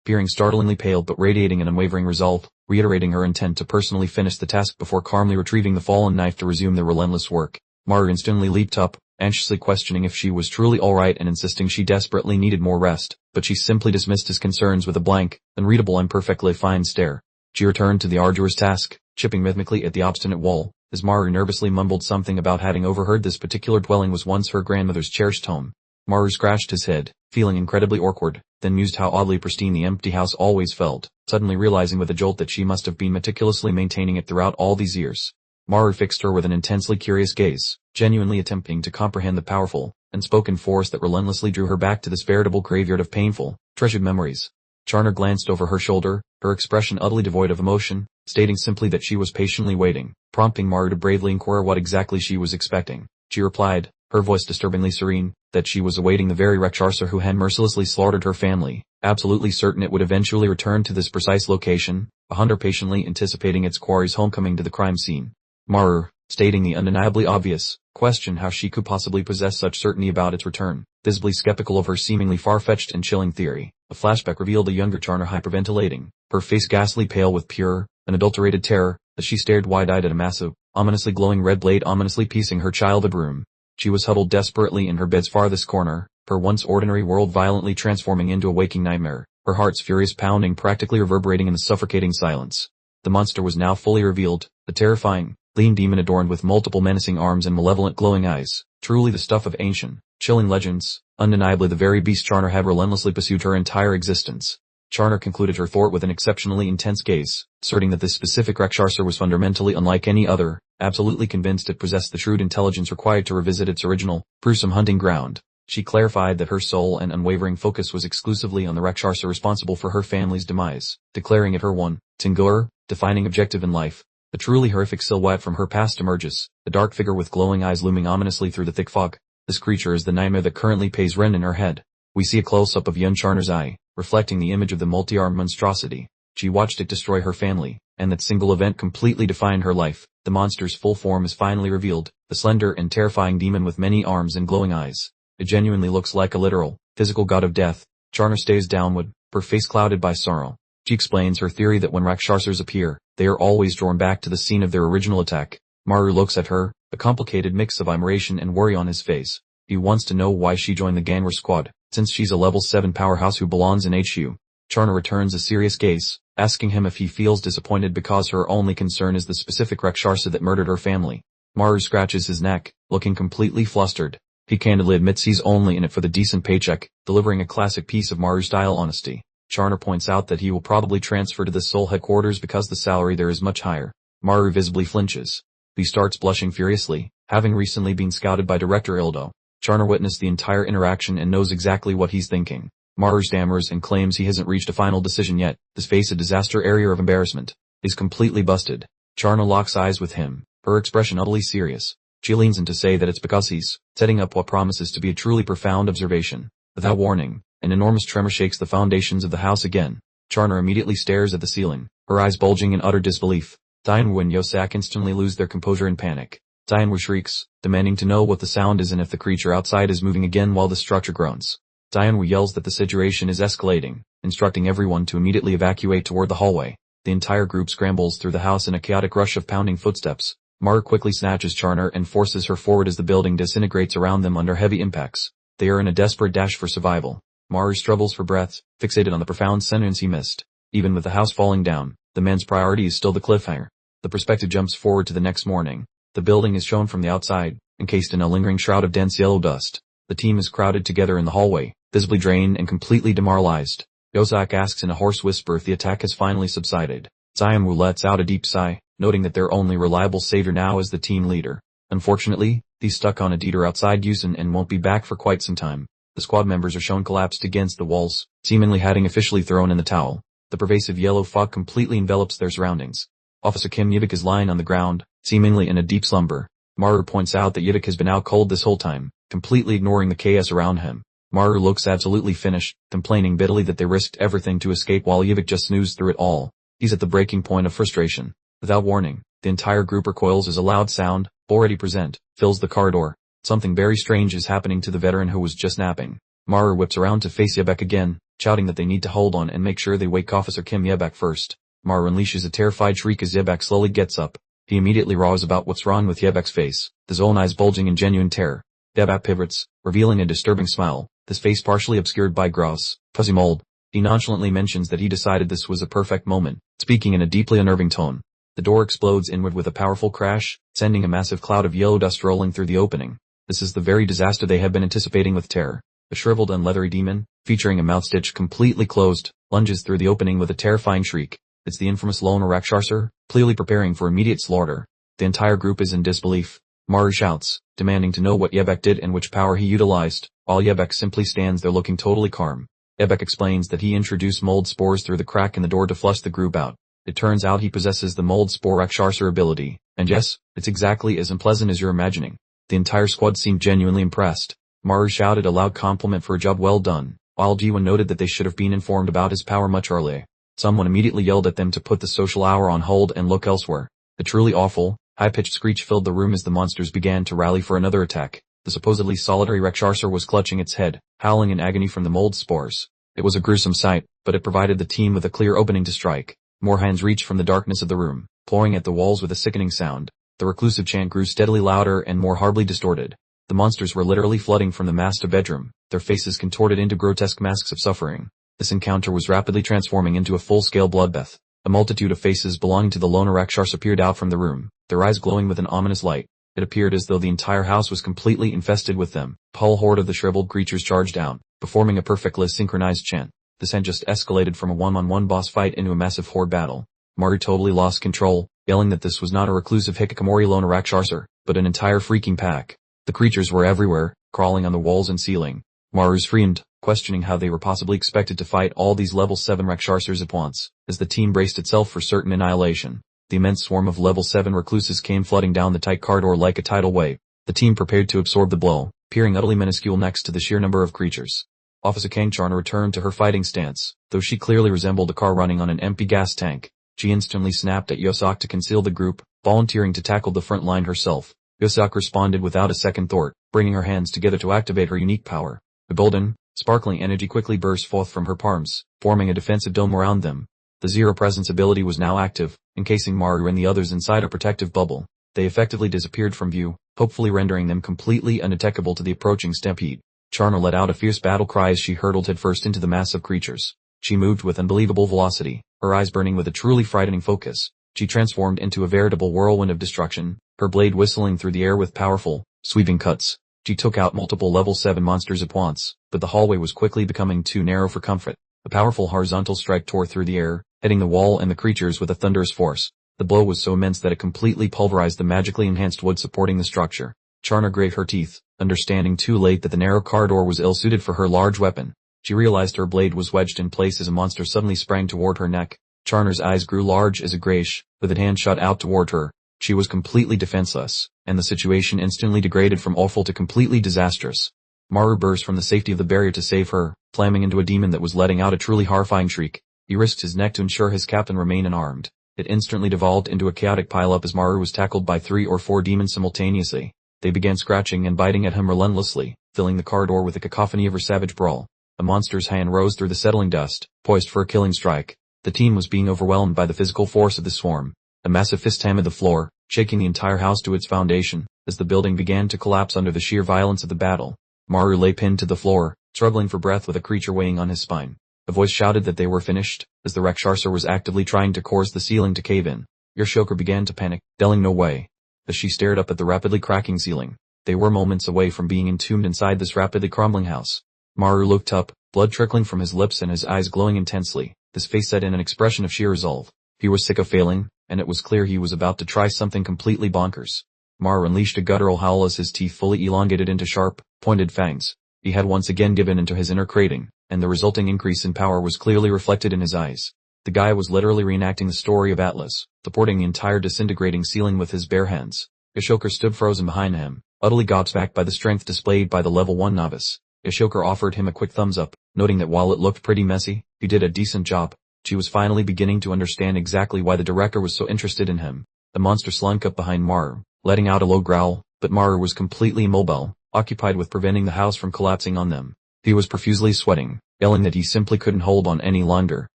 appearing startlingly pale but radiating an unwavering resolve, reiterating her intent to personally finish the task before calmly retrieving the fallen knife to resume their relentless work. Maru instantly leaped up, anxiously questioning if she was truly alright and insisting she desperately needed more rest, but she simply dismissed his concerns with a blank, unreadable and perfectly fine stare. She returned to the arduous task, chipping rhythmically at the obstinate wall, as Maru nervously mumbled something about having overheard this particular dwelling was once her grandmother's cherished home. Maru scratched his head, feeling incredibly awkward, then mused how oddly pristine the empty house always felt, suddenly realizing with a jolt that she must have been meticulously maintaining it throughout all these years. Maru fixed her with an intensely curious gaze, genuinely attempting to comprehend the powerful, unspoken force that relentlessly drew her back to this veritable graveyard of painful, treasured memories. Charner glanced over her shoulder, her expression utterly devoid of emotion, stating simply that she was patiently waiting, prompting Maru to bravely inquire what exactly she was expecting. She replied, her voice disturbingly serene, that she was awaiting the very Rakshasa who had mercilessly slaughtered her family, absolutely certain it would eventually return to this precise location, a hunter patiently anticipating its quarry's homecoming to the crime scene. Maru, stating the undeniably obvious, questioned how she could possibly possess such certainty about its return, visibly skeptical of her seemingly far-fetched and chilling theory. A flashback revealed a younger Charner hyperventilating, her face ghastly pale with pure, unadulterated terror, as she stared wide-eyed at a massive, ominously glowing red blade ominously piecing her childhood room. She was huddled desperately in her bed's farthest corner, her once ordinary world violently transforming into a waking nightmare, her heart's furious pounding practically reverberating in the suffocating silence. The monster was now fully revealed, the terrifying, lean demon adorned with multiple menacing arms and malevolent glowing eyes, truly the stuff of ancient, chilling legends, undeniably the very beast Charner had relentlessly pursued her entire existence. Charner concluded her thought with an exceptionally intense gaze, asserting that this specific Rakshasa was fundamentally unlike any other, absolutely convinced it possessed the shrewd intelligence required to revisit its original, gruesome hunting ground. She clarified that her sole and unwavering focus was exclusively on the Rakshasa responsible for her family's demise, declaring it her one, singular, defining objective in life. A truly horrific silhouette from her past emerges, a dark figure with glowing eyes looming ominously through the thick fog. This creature is the nightmare that currently pays rent in her head. We see a close-up of young Charner's eye, reflecting the image of the multi-armed monstrosity. She watched it destroy her family, and that single event completely defined her life. The monster's full form is finally revealed, the slender and terrifying demon with many arms and glowing eyes. It genuinely looks like a literal, physical god of death. Charner stares downward, her face clouded by sorrow. She explains her theory that when Rakshasas appear, they are always drawn back to the scene of their original attack. Maru looks at her, a complicated mix of admiration and worry on his face. He wants to know why she joined the Ganwar squad, since she's a level 7 powerhouse who belongs in HU. Charner returns a serious gaze, asking him if he feels disappointed because her only concern is the specific Rakshasa that murdered her family. Maru scratches his neck, looking completely flustered. He candidly admits he's only in it for the decent paycheck, delivering a classic piece of Maru-style honesty. Charner points out that he will probably transfer to the Seoul headquarters because the salary there is much higher. Maru visibly flinches. He starts blushing furiously, having recently been scouted by Director Ildo. Charner witnessed the entire interaction and knows exactly what he's thinking. Maru stammers and claims he hasn't reached a final decision yet. His face a disaster area of embarrassment. He's completely busted. Charner locks eyes with him, her expression utterly serious. She leans in to say that it's because he's setting up what promises to be a truly profound observation. Without warning, an enormous tremor shakes the foundations of the house again. Charner immediately stares at the ceiling, her eyes bulging in utter disbelief. Dainwu and Yosak instantly lose their composure in panic. Dainwu shrieks, demanding to know what the sound is and if the creature outside is moving again while the structure groans. Dainwu yells that the situation is escalating, instructing everyone to immediately evacuate toward the hallway. The entire group scrambles through the house in a chaotic rush of pounding footsteps. Maru quickly snatches Charner and forces her forward as the building disintegrates around them under heavy impacts. They are in a desperate dash for survival. Maru struggles for breath, fixated on the profound sentence he missed. Even with the house falling down, the man's priority is still the cliffhanger. The perspective jumps forward to the next morning. The building is shown from the outside, encased in a lingering shroud of dense yellow dust. The team is crowded together in the hallway, visibly drained and completely demoralized. Yosak asks in a hoarse whisper if the attack has finally subsided. Dainwu lets out a deep sigh, noting that their only reliable savior now is the team leader. Unfortunately, he's stuck on a detour outside Yusen and won't be back for quite some time. The squad members are shown collapsed against the walls, seemingly having officially thrown in the towel. The pervasive yellow fog completely envelops their surroundings. Officer Kim Yivik is lying on the ground, seemingly in a deep slumber. Maru points out that Yivik has been out cold this whole time, completely ignoring the chaos around him. Maru looks absolutely finished, complaining bitterly that they risked everything to escape while Yivik just snoozed through it all. He's at the breaking point of frustration. Without warning, the entire group recoils as a loud sound, already present, fills the corridor. Something very strange is happening to the veteran who was just napping. Maru whips around to face Yebek again, shouting that they need to hold on and make sure they wake Officer Kim Yebek first. Maru unleashes a terrified shriek as Yebek slowly gets up. He immediately roars about what's wrong with Yebek's face, his own eyes bulging in genuine terror. Yebek pivots, revealing a disturbing smile, his face partially obscured by gross, fuzzy mold. He nonchalantly mentions that he decided this was a perfect moment, speaking in a deeply unnerving tone. The door explodes inward with a powerful crash, sending a massive cloud of yellow dust rolling through the opening. This is the very disaster they had been anticipating with terror. A shriveled and leathery demon, featuring a mouth stitch completely closed, lunges through the opening with a terrifying shriek. It's the infamous lone Rakshasa, clearly preparing for immediate slaughter. The entire group is in disbelief. Maru shouts, demanding to know what Yebek did and which power he utilized, while Yebek simply stands there looking totally calm. Yebek explains that he introduced mold spores through the crack in the door to flush the group out. It turns out he possesses the mold spore Rakshasa ability, and yes, it's exactly as unpleasant as you're imagining. The entire squad seemed genuinely impressed. Maru shouted a loud compliment for a job well done, while Jiwon noted that they should have been informed about his power much earlier. Someone immediately yelled at them to put the social hour on hold and look elsewhere. A truly awful, high-pitched screech filled the room as the monsters began to rally for another attack. The supposedly solitary Rakshasa was clutching its head, howling in agony from the mold spores. It was a gruesome sight, but it provided the team with a clear opening to strike. More hands reached from the darkness of the room, clawing at the walls with a sickening sound. The reclusive chant grew steadily louder and more horribly distorted. The monsters were literally flooding from the master bedroom, their faces contorted into grotesque masks of suffering. This encounter was rapidly transforming into a full-scale bloodbath. A multitude of faces belonging to the loner Rakshasa peered out from the room, their eyes glowing with an ominous light. It appeared as though the entire house was completely infested with them. The whole horde of the shriveled creatures charged down, performing a perfectly synchronized chant. This had just escalated from a one-on-one boss fight into a massive horde battle. Maru totally lost control, yelling that this was not a reclusive hikikomori loner Rakshasa, but an entire freaking pack. The creatures were everywhere, crawling on the walls and ceiling. Maru screamed, questioning how they were possibly expected to fight all these level 7 Rakshasas at once, as the team braced itself for certain annihilation. The immense swarm of level 7 recluses came flooding down the tight corridor like a tidal wave. The team prepared to absorb the blow, peering utterly minuscule next to the sheer number of creatures. Officer Kangcharna returned to her fighting stance, though she clearly resembled a car running on an empty gas tank. She instantly snapped at Yosak to conceal the group, volunteering to tackle the front line herself. Yosak responded without a second thought, bringing her hands together to activate her unique power. A golden, sparkling energy quickly burst forth from her palms, forming a defensive dome around them. The Zero Presence ability was now active, encasing Maru and the others inside a protective bubble. They effectively disappeared from view, hopefully rendering them completely undetectable to the approaching stampede. Charna let out a fierce battle cry as she hurtled headfirst into the mass of creatures. She moved with unbelievable velocity, her eyes burning with a truly frightening focus. She transformed into a veritable whirlwind of destruction, her blade whistling through the air with powerful, sweeping cuts. She took out multiple level 7 monsters at once, but the hallway was quickly becoming too narrow for comfort. A powerful horizontal strike tore through the air, hitting the wall and the creatures with a thunderous force. The blow was so immense that it completely pulverized the magically enhanced wood supporting the structure. Charna grit her teeth, understanding too late that the narrow corridor was ill-suited for her large weapon. She realized her blade was wedged in place as a monster suddenly sprang toward her neck. Charna's eyes grew large as a grayish, with a hand shot out toward her. She was completely defenseless, and the situation instantly degraded from awful to completely disastrous. Maru burst from the safety of the barrier to save her, slamming into a demon that was letting out a truly horrifying shriek. He risked his neck to ensure his captain remained unarmed. It instantly devolved into a chaotic pile-up as Maru was tackled by 3 or 4 demons simultaneously. They began scratching and biting at him relentlessly, filling the corridor with a cacophony of her savage brawl. A monster's hand rose through the settling dust, poised for a killing strike. The team was being overwhelmed by the physical force of the swarm. A massive fist hammered the floor, shaking the entire house to its foundation, as the building began to collapse under the sheer violence of the battle. Maru lay pinned to the floor, struggling for breath with a creature weighing on his spine. A voice shouted that they were finished, as the Rakshasa was actively trying to coerce the ceiling to cave in. Yoshioka began to panic, yelling no way, as she stared up at the rapidly cracking ceiling. They were moments away from being entombed inside this rapidly crumbling house. Maru looked up, blood trickling from his lips and his eyes glowing intensely. His face set in an expression of sheer resolve. He was sick of failing, and it was clear he was about to try something completely bonkers. Maru unleashed a guttural howl as his teeth fully elongated into sharp, pointed fangs. He had once again given into his inner craving, and the resulting increase in power was clearly reflected in his eyes. The guy was literally reenacting the story of Atlas, supporting the entire disintegrating ceiling with his bare hands. Yoshioka stood frozen behind him, utterly gobsmacked by the strength displayed by the level 1 novice. Yoshioka offered him a quick thumbs up, noting that while it looked pretty messy, he did a decent job. She was finally beginning to understand exactly why the director was so interested in him. The monster slunk up behind Maru, letting out a low growl, but Maru was completely immobile, occupied with preventing the house from collapsing on them. He was profusely sweating, yelling that he simply couldn't hold on any longer.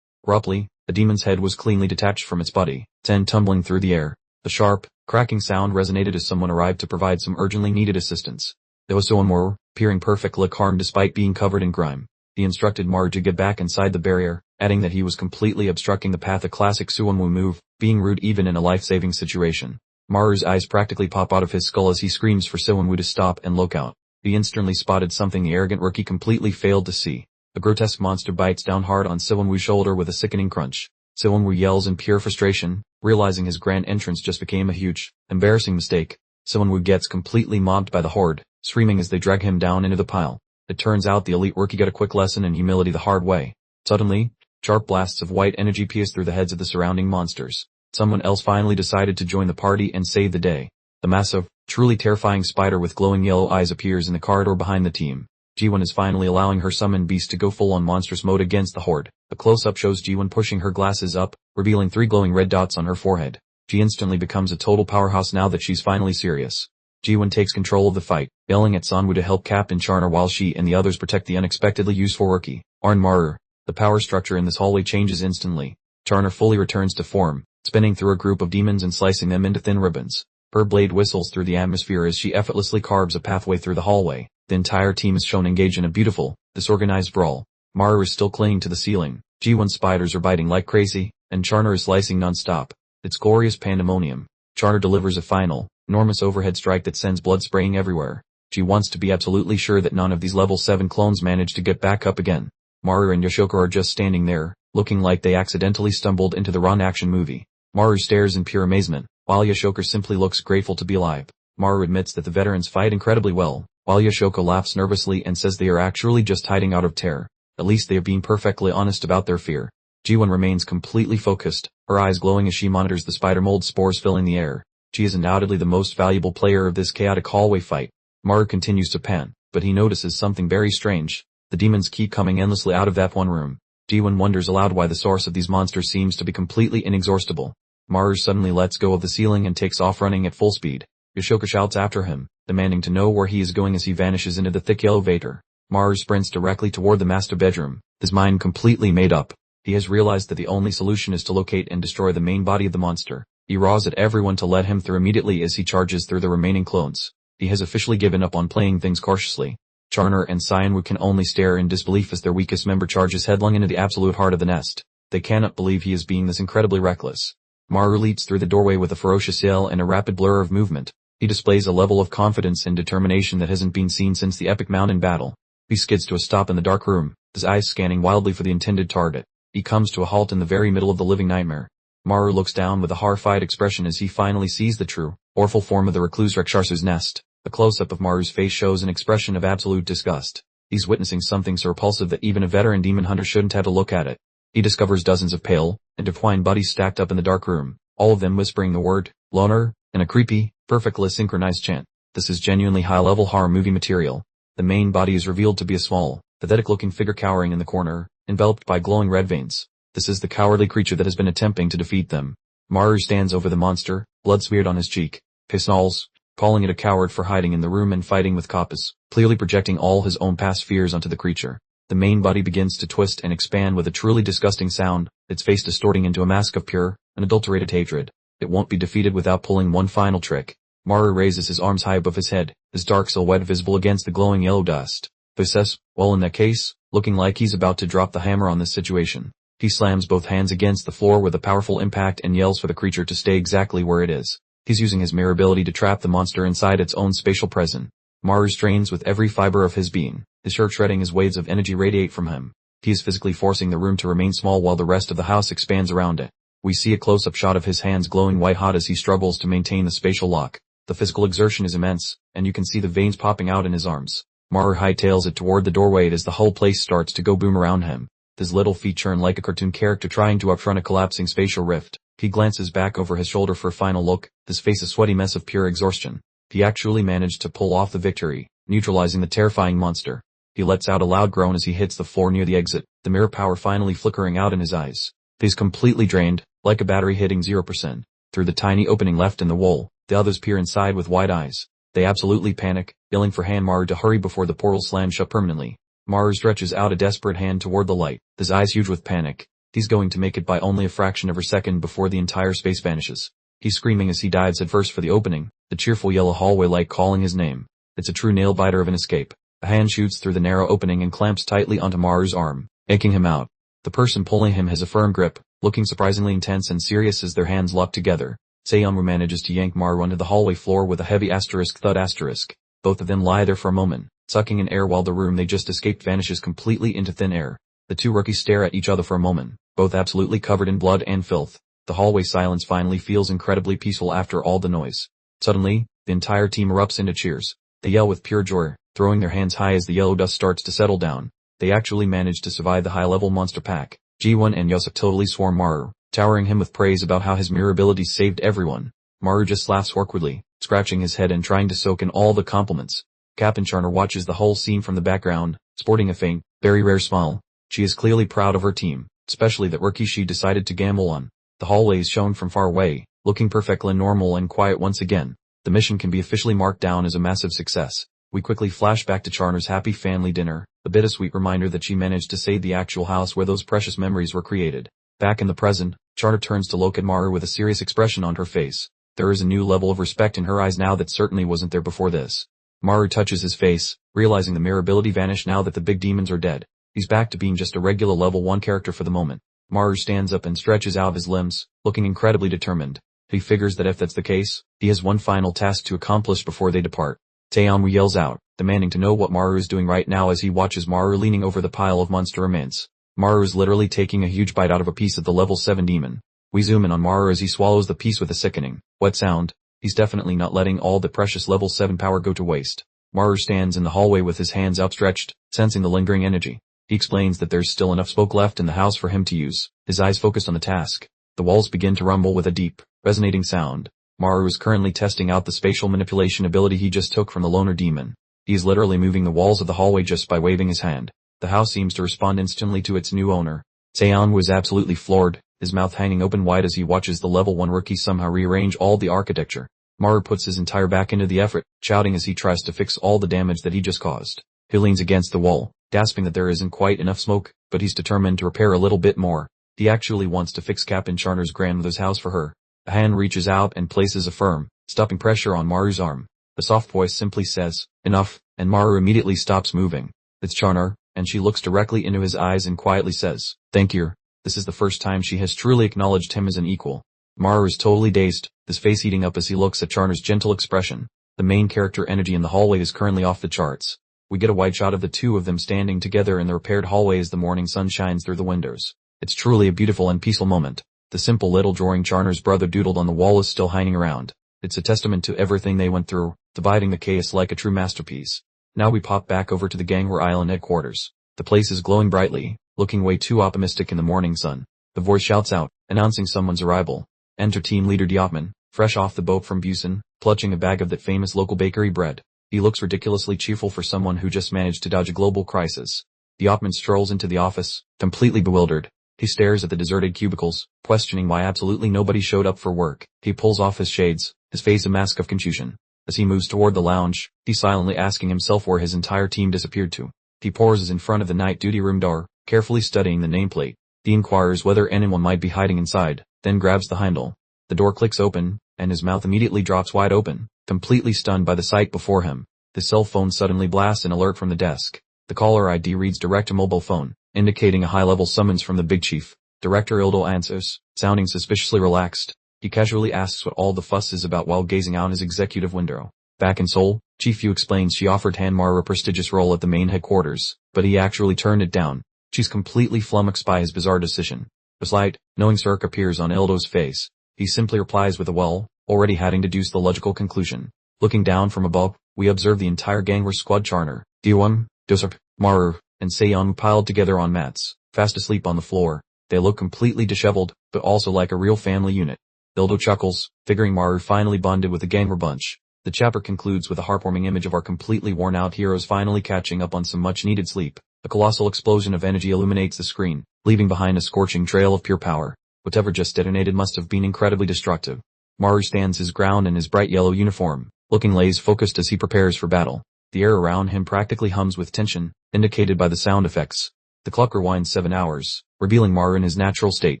Abruptly, the demon's head was cleanly detached from its body, its end tumbling through the air. The sharp, cracking sound resonated as someone arrived to provide some urgently needed assistance. There was someone more, appearing perfectly calm despite being covered in grime. He instructed Maru to get back inside the barrier, adding that he was completely obstructing the path, a classic Suwonwoo move, being rude even in a life-saving situation. Maru's eyes practically pop out of his skull as he screams for Suwonwoo to stop and look out. He instantly spotted something the arrogant rookie completely failed to see. A grotesque monster bites down hard on Suwonwoo's shoulder with a sickening crunch. Suwonwoo yells in pure frustration, realizing his grand entrance just became a huge, embarrassing mistake. Suwonwoo gets completely mobbed by the horde, screaming as they drag him down into the pile. It turns out the elite rookie got a quick lesson in humility the hard way. Suddenly, Sharp blasts of white energy pierce through the heads of the surrounding monsters. Someone else finally decided to join the party and save the day. The massive, truly terrifying spider with glowing yellow eyes appears in the corridor behind the team. Ji-won is finally allowing her summoned beast to go full-on monstrous mode against the horde. A close-up shows Ji-won pushing her glasses up, revealing 3 glowing red dots on her forehead. She instantly becomes a total powerhouse now that she's finally serious. Ji-won takes control of the fight, yelling at Sunwoo to help Captain Charner while she and the others protect the unexpectedly useful rookie, Arnmaru. The power structure in this hallway changes instantly. Charner fully returns to form, spinning through a group of demons and slicing them into thin ribbons. Her blade whistles through the atmosphere as she effortlessly carves a pathway through the hallway. The entire team is shown engaged in a beautiful, disorganized brawl. Maru is still clinging to the ceiling. G1 spiders are biting like crazy, and Charner is slicing non-stop. It's glorious pandemonium. Charner delivers a final, enormous overhead strike that sends blood spraying everywhere. She wants to be absolutely sure that none of these level 7 clones manage to get back up again. Maru and Yoshiko are just standing there, looking like they accidentally stumbled into the wrong action movie. Maru stares in pure amazement, while Yoshiko simply looks grateful to be alive. Maru admits that the veterans fight incredibly well, while Yoshiko laughs nervously and says they are actually just hiding out of terror. At least they are being perfectly honest about their fear. Ji-won remains completely focused, her eyes glowing as she monitors the spider mold spores filling the air. She is undoubtedly the most valuable player of this chaotic hallway fight. Maru continues to pan, but he notices something very strange. The demons keep coming endlessly out of that one room. Ji-won wonders aloud why the source of these monsters seems to be completely inexhaustible. Maru suddenly lets go of the ceiling and takes off running at full speed. Yoshiko shouts after him, demanding to know where he is going as he vanishes into the thick yellow vapor. Maru sprints directly toward the master bedroom, his mind completely made up. He has realized that the only solution is to locate and destroy the main body of the monster. He roars at everyone to let him through immediately as he charges through the remaining clones. He has officially given up on playing things cautiously. Charner and Sunwoo can only stare in disbelief as their weakest member charges headlong into the absolute heart of the nest. They cannot believe he is being this incredibly reckless. Maru leaps through the doorway with a ferocious yell and a rapid blur of movement. He displays a level of confidence and determination that hasn't been seen since the epic mountain battle. He skids to a stop in the dark room, his eyes scanning wildly for the intended target. He comes to a halt in the very middle of the living nightmare. Maru looks down with a horrified expression as he finally sees the true, awful form of the recluse Rakshasu's nest. A close-up of Maru's face shows an expression of absolute disgust. He's witnessing something so repulsive that even a veteran demon hunter shouldn't have to look at it. He discovers dozens of pale, intertwined bodies stacked up in the dark room, all of them whispering the word, loner, in a creepy, perfectly synchronized chant. This is genuinely high-level horror movie material. The main body is revealed to be a small, pathetic-looking figure cowering in the corner, enveloped by glowing red veins. This is the cowardly creature that has been attempting to defeat them. Maru stands over the monster, blood smeared on his cheek. He snarls, calling it a coward for hiding in the room and fighting with Kappas, clearly projecting all his own past fears onto the creature. The main body begins to twist and expand with a truly disgusting sound, its face distorting into a mask of pure, unadulterated hatred. It won't be defeated without pulling one final trick. Maru raises his arms high above his head, his dark silhouette visible against the glowing yellow dust. He says, well in that case, looking like he's about to drop the hammer on this situation. He slams both hands against the floor with a powerful impact and yells for the creature to stay exactly where it is. He's using his mirror ability to trap the monster inside its own spatial prison. Maru strains with every fiber of his being, his shirt shredding as waves of energy radiate from him. He is physically forcing the room to remain small while the rest of the house expands around it. We see a close-up shot of his hands glowing white hot as he struggles to maintain the spatial lock. The physical exertion is immense, and you can see the veins popping out in his arms. Maru hightails it toward the doorway as the whole place starts to go boom around him. His little feet churn like a cartoon character trying to outrun a collapsing spatial rift. He glances back over his shoulder for a final look, his face a sweaty mess of pure exhaustion. He actually managed to pull off the victory, neutralizing the terrifying monster. He lets out a loud groan as he hits the floor near the exit, the mirror power finally flickering out in his eyes. He's completely drained, like a battery hitting 0%. Through the tiny opening left in the wall, the others peer inside with wide eyes. They absolutely panic, yelling for Maru to hurry before the portal slams shut permanently. Maru stretches out a desperate hand toward the light, his eyes huge with panic. He's going to make it by only a fraction of a second before the entire space vanishes. He's screaming as he dives headfirst for the opening, the cheerful yellow hallway light calling his name. It's a true nail-biter of an escape. A hand shoots through the narrow opening and clamps tightly onto Maru's arm, yanking him out. The person pulling him has a firm grip, looking surprisingly intense and serious as their hands lock together. Seonwoo manages to yank Maru onto the hallway floor with a heavy thud. Both of them lie there for a moment, sucking in air while the room they just escaped vanishes completely into thin air. The two rookies stare at each other for a moment, both absolutely covered in blood and filth. The hallway silence finally feels incredibly peaceful after all the noise. Suddenly, the entire team erupts into cheers. They yell with pure joy, throwing their hands high as the yellow dust starts to settle down. They actually managed to survive the high-level monster pack. Ji-won and Yosef totally swarm Maru, towering him with praise about how his mirror abilities saved everyone. Maru just laughs awkwardly, scratching his head and trying to soak in all the compliments. Captain Charner watches the whole scene from the background, sporting a faint, very rare smile. She is clearly proud of her team, especially that rookie she decided to gamble on. The hallways shown from far away, looking perfectly normal and quiet once again. The mission can be officially marked down as a massive success. We quickly flash back to Charner's happy family dinner, a bittersweet reminder that she managed to save the actual house where those precious memories were created. Back in the present, Charner turns to look at Maru with a serious expression on her face. There is a new level of respect in her eyes now that certainly wasn't there before this. Maru touches his face, realizing the mirror ability vanished now that the big demons are dead. He's back to being just a regular level 1 character for the moment. Maru stands up and stretches out his limbs, looking incredibly determined. He figures that if that's the case, he has one final task to accomplish before they depart. Taeyeon yells out, demanding to know what Maru is doing right now as he watches Maru leaning over the pile of monster remains. Maru is literally taking a huge bite out of a piece of the level 7 demon. We zoom in on Maru as he swallows the piece with a sickening, wet sound. He's definitely not letting all the precious level 7 power go to waste. Maru stands in the hallway with his hands outstretched, sensing the lingering energy. He explains that there's still enough smoke left in the house for him to use, his eyes focused on the task. The walls begin to rumble with a deep, resonating sound. Maru is currently testing out the spatial manipulation ability he just took from the loner demon. He is literally moving the walls of the hallway just by waving his hand. The house seems to respond instantly to its new owner. Taeyeon was absolutely floored, his mouth hanging open wide as he watches the level 1 rookie somehow rearrange all the architecture. Maru puts his entire back into the effort, shouting as he tries to fix all the damage that he just caused. He leans against the wall, gasping that there isn't quite enough smoke, but he's determined to repair a little bit more. He actually wants to fix Captain Charner's grandmother's house for her. A hand reaches out and places a firm, stopping pressure on Maru's arm. The soft voice simply says, "Enough," and Maru immediately stops moving. It's Charner, and she looks directly into his eyes and quietly says, "Thank you." This is the first time she has truly acknowledged him as an equal. Maru is totally dazed, his face heating up as he looks at Charner's gentle expression. The main character energy in the hallway is currently off the charts. We get a wide shot of the two of them standing together in the repaired hallway as the morning sun shines through the windows. It's truly a beautiful and peaceful moment. The simple little drawing Charner's brother doodled on the wall is still hanging around. It's a testament to everything they went through, dividing the chaos like a true masterpiece. Now we pop back over to the Ganghwa Island headquarters. The place is glowing brightly, looking way too optimistic in the morning sun. The voice shouts out, announcing someone's arrival. Enter team leader Diopman, fresh off the boat from Busan, clutching a bag of that famous local bakery bread. He looks ridiculously cheerful for someone who just managed to dodge a global crisis. Diopman strolls into the office, completely bewildered. He stares at the deserted cubicles, questioning why absolutely nobody showed up for work. He pulls off his shades, his face a mask of confusion. As he moves toward the lounge, he's silently asking himself where his entire team disappeared to. He pauses in front of the night duty room door, carefully studying the nameplate. He inquires whether anyone might be hiding inside, then grabs the handle. The door clicks open, and his mouth immediately drops wide open, completely stunned by the sight before him. His cell phone suddenly blasts an alert from the desk. The caller ID reads direct to mobile phone, indicating a high-level summons from the big chief. Director Ildo answers, sounding suspiciously relaxed. He casually asks what all the fuss is about while gazing out his executive window. Back in Seoul, Chief Yu explains she offered Han Maru a prestigious role at the main headquarters, but he actually turned it down. She's completely flummoxed by his bizarre decision. A slight, knowing smirk appears on Ildo's face. He simply replies with a well, already having deduced the logical conclusion. Looking down from above, we observe the entire Ganghwa squad Charner, Diwon, Dosuk, Maru, and Seong piled together on mats, fast asleep on the floor. They look completely disheveled, but also like a real family unit. Ildo chuckles, figuring Maru finally bonded with the Ganghwa bunch. The chapter concludes with a heartwarming image of our completely worn-out heroes finally catching up on some much-needed sleep. A colossal explosion of energy illuminates the screen, leaving behind a scorching trail of pure power. Whatever just detonated must have been incredibly destructive. Maru stands his ground in his bright yellow uniform, looking laser-focused as he prepares for battle. The air around him practically hums with tension, indicated by the sound effects. The clock rewinds 7 hours, revealing Maru in his natural state,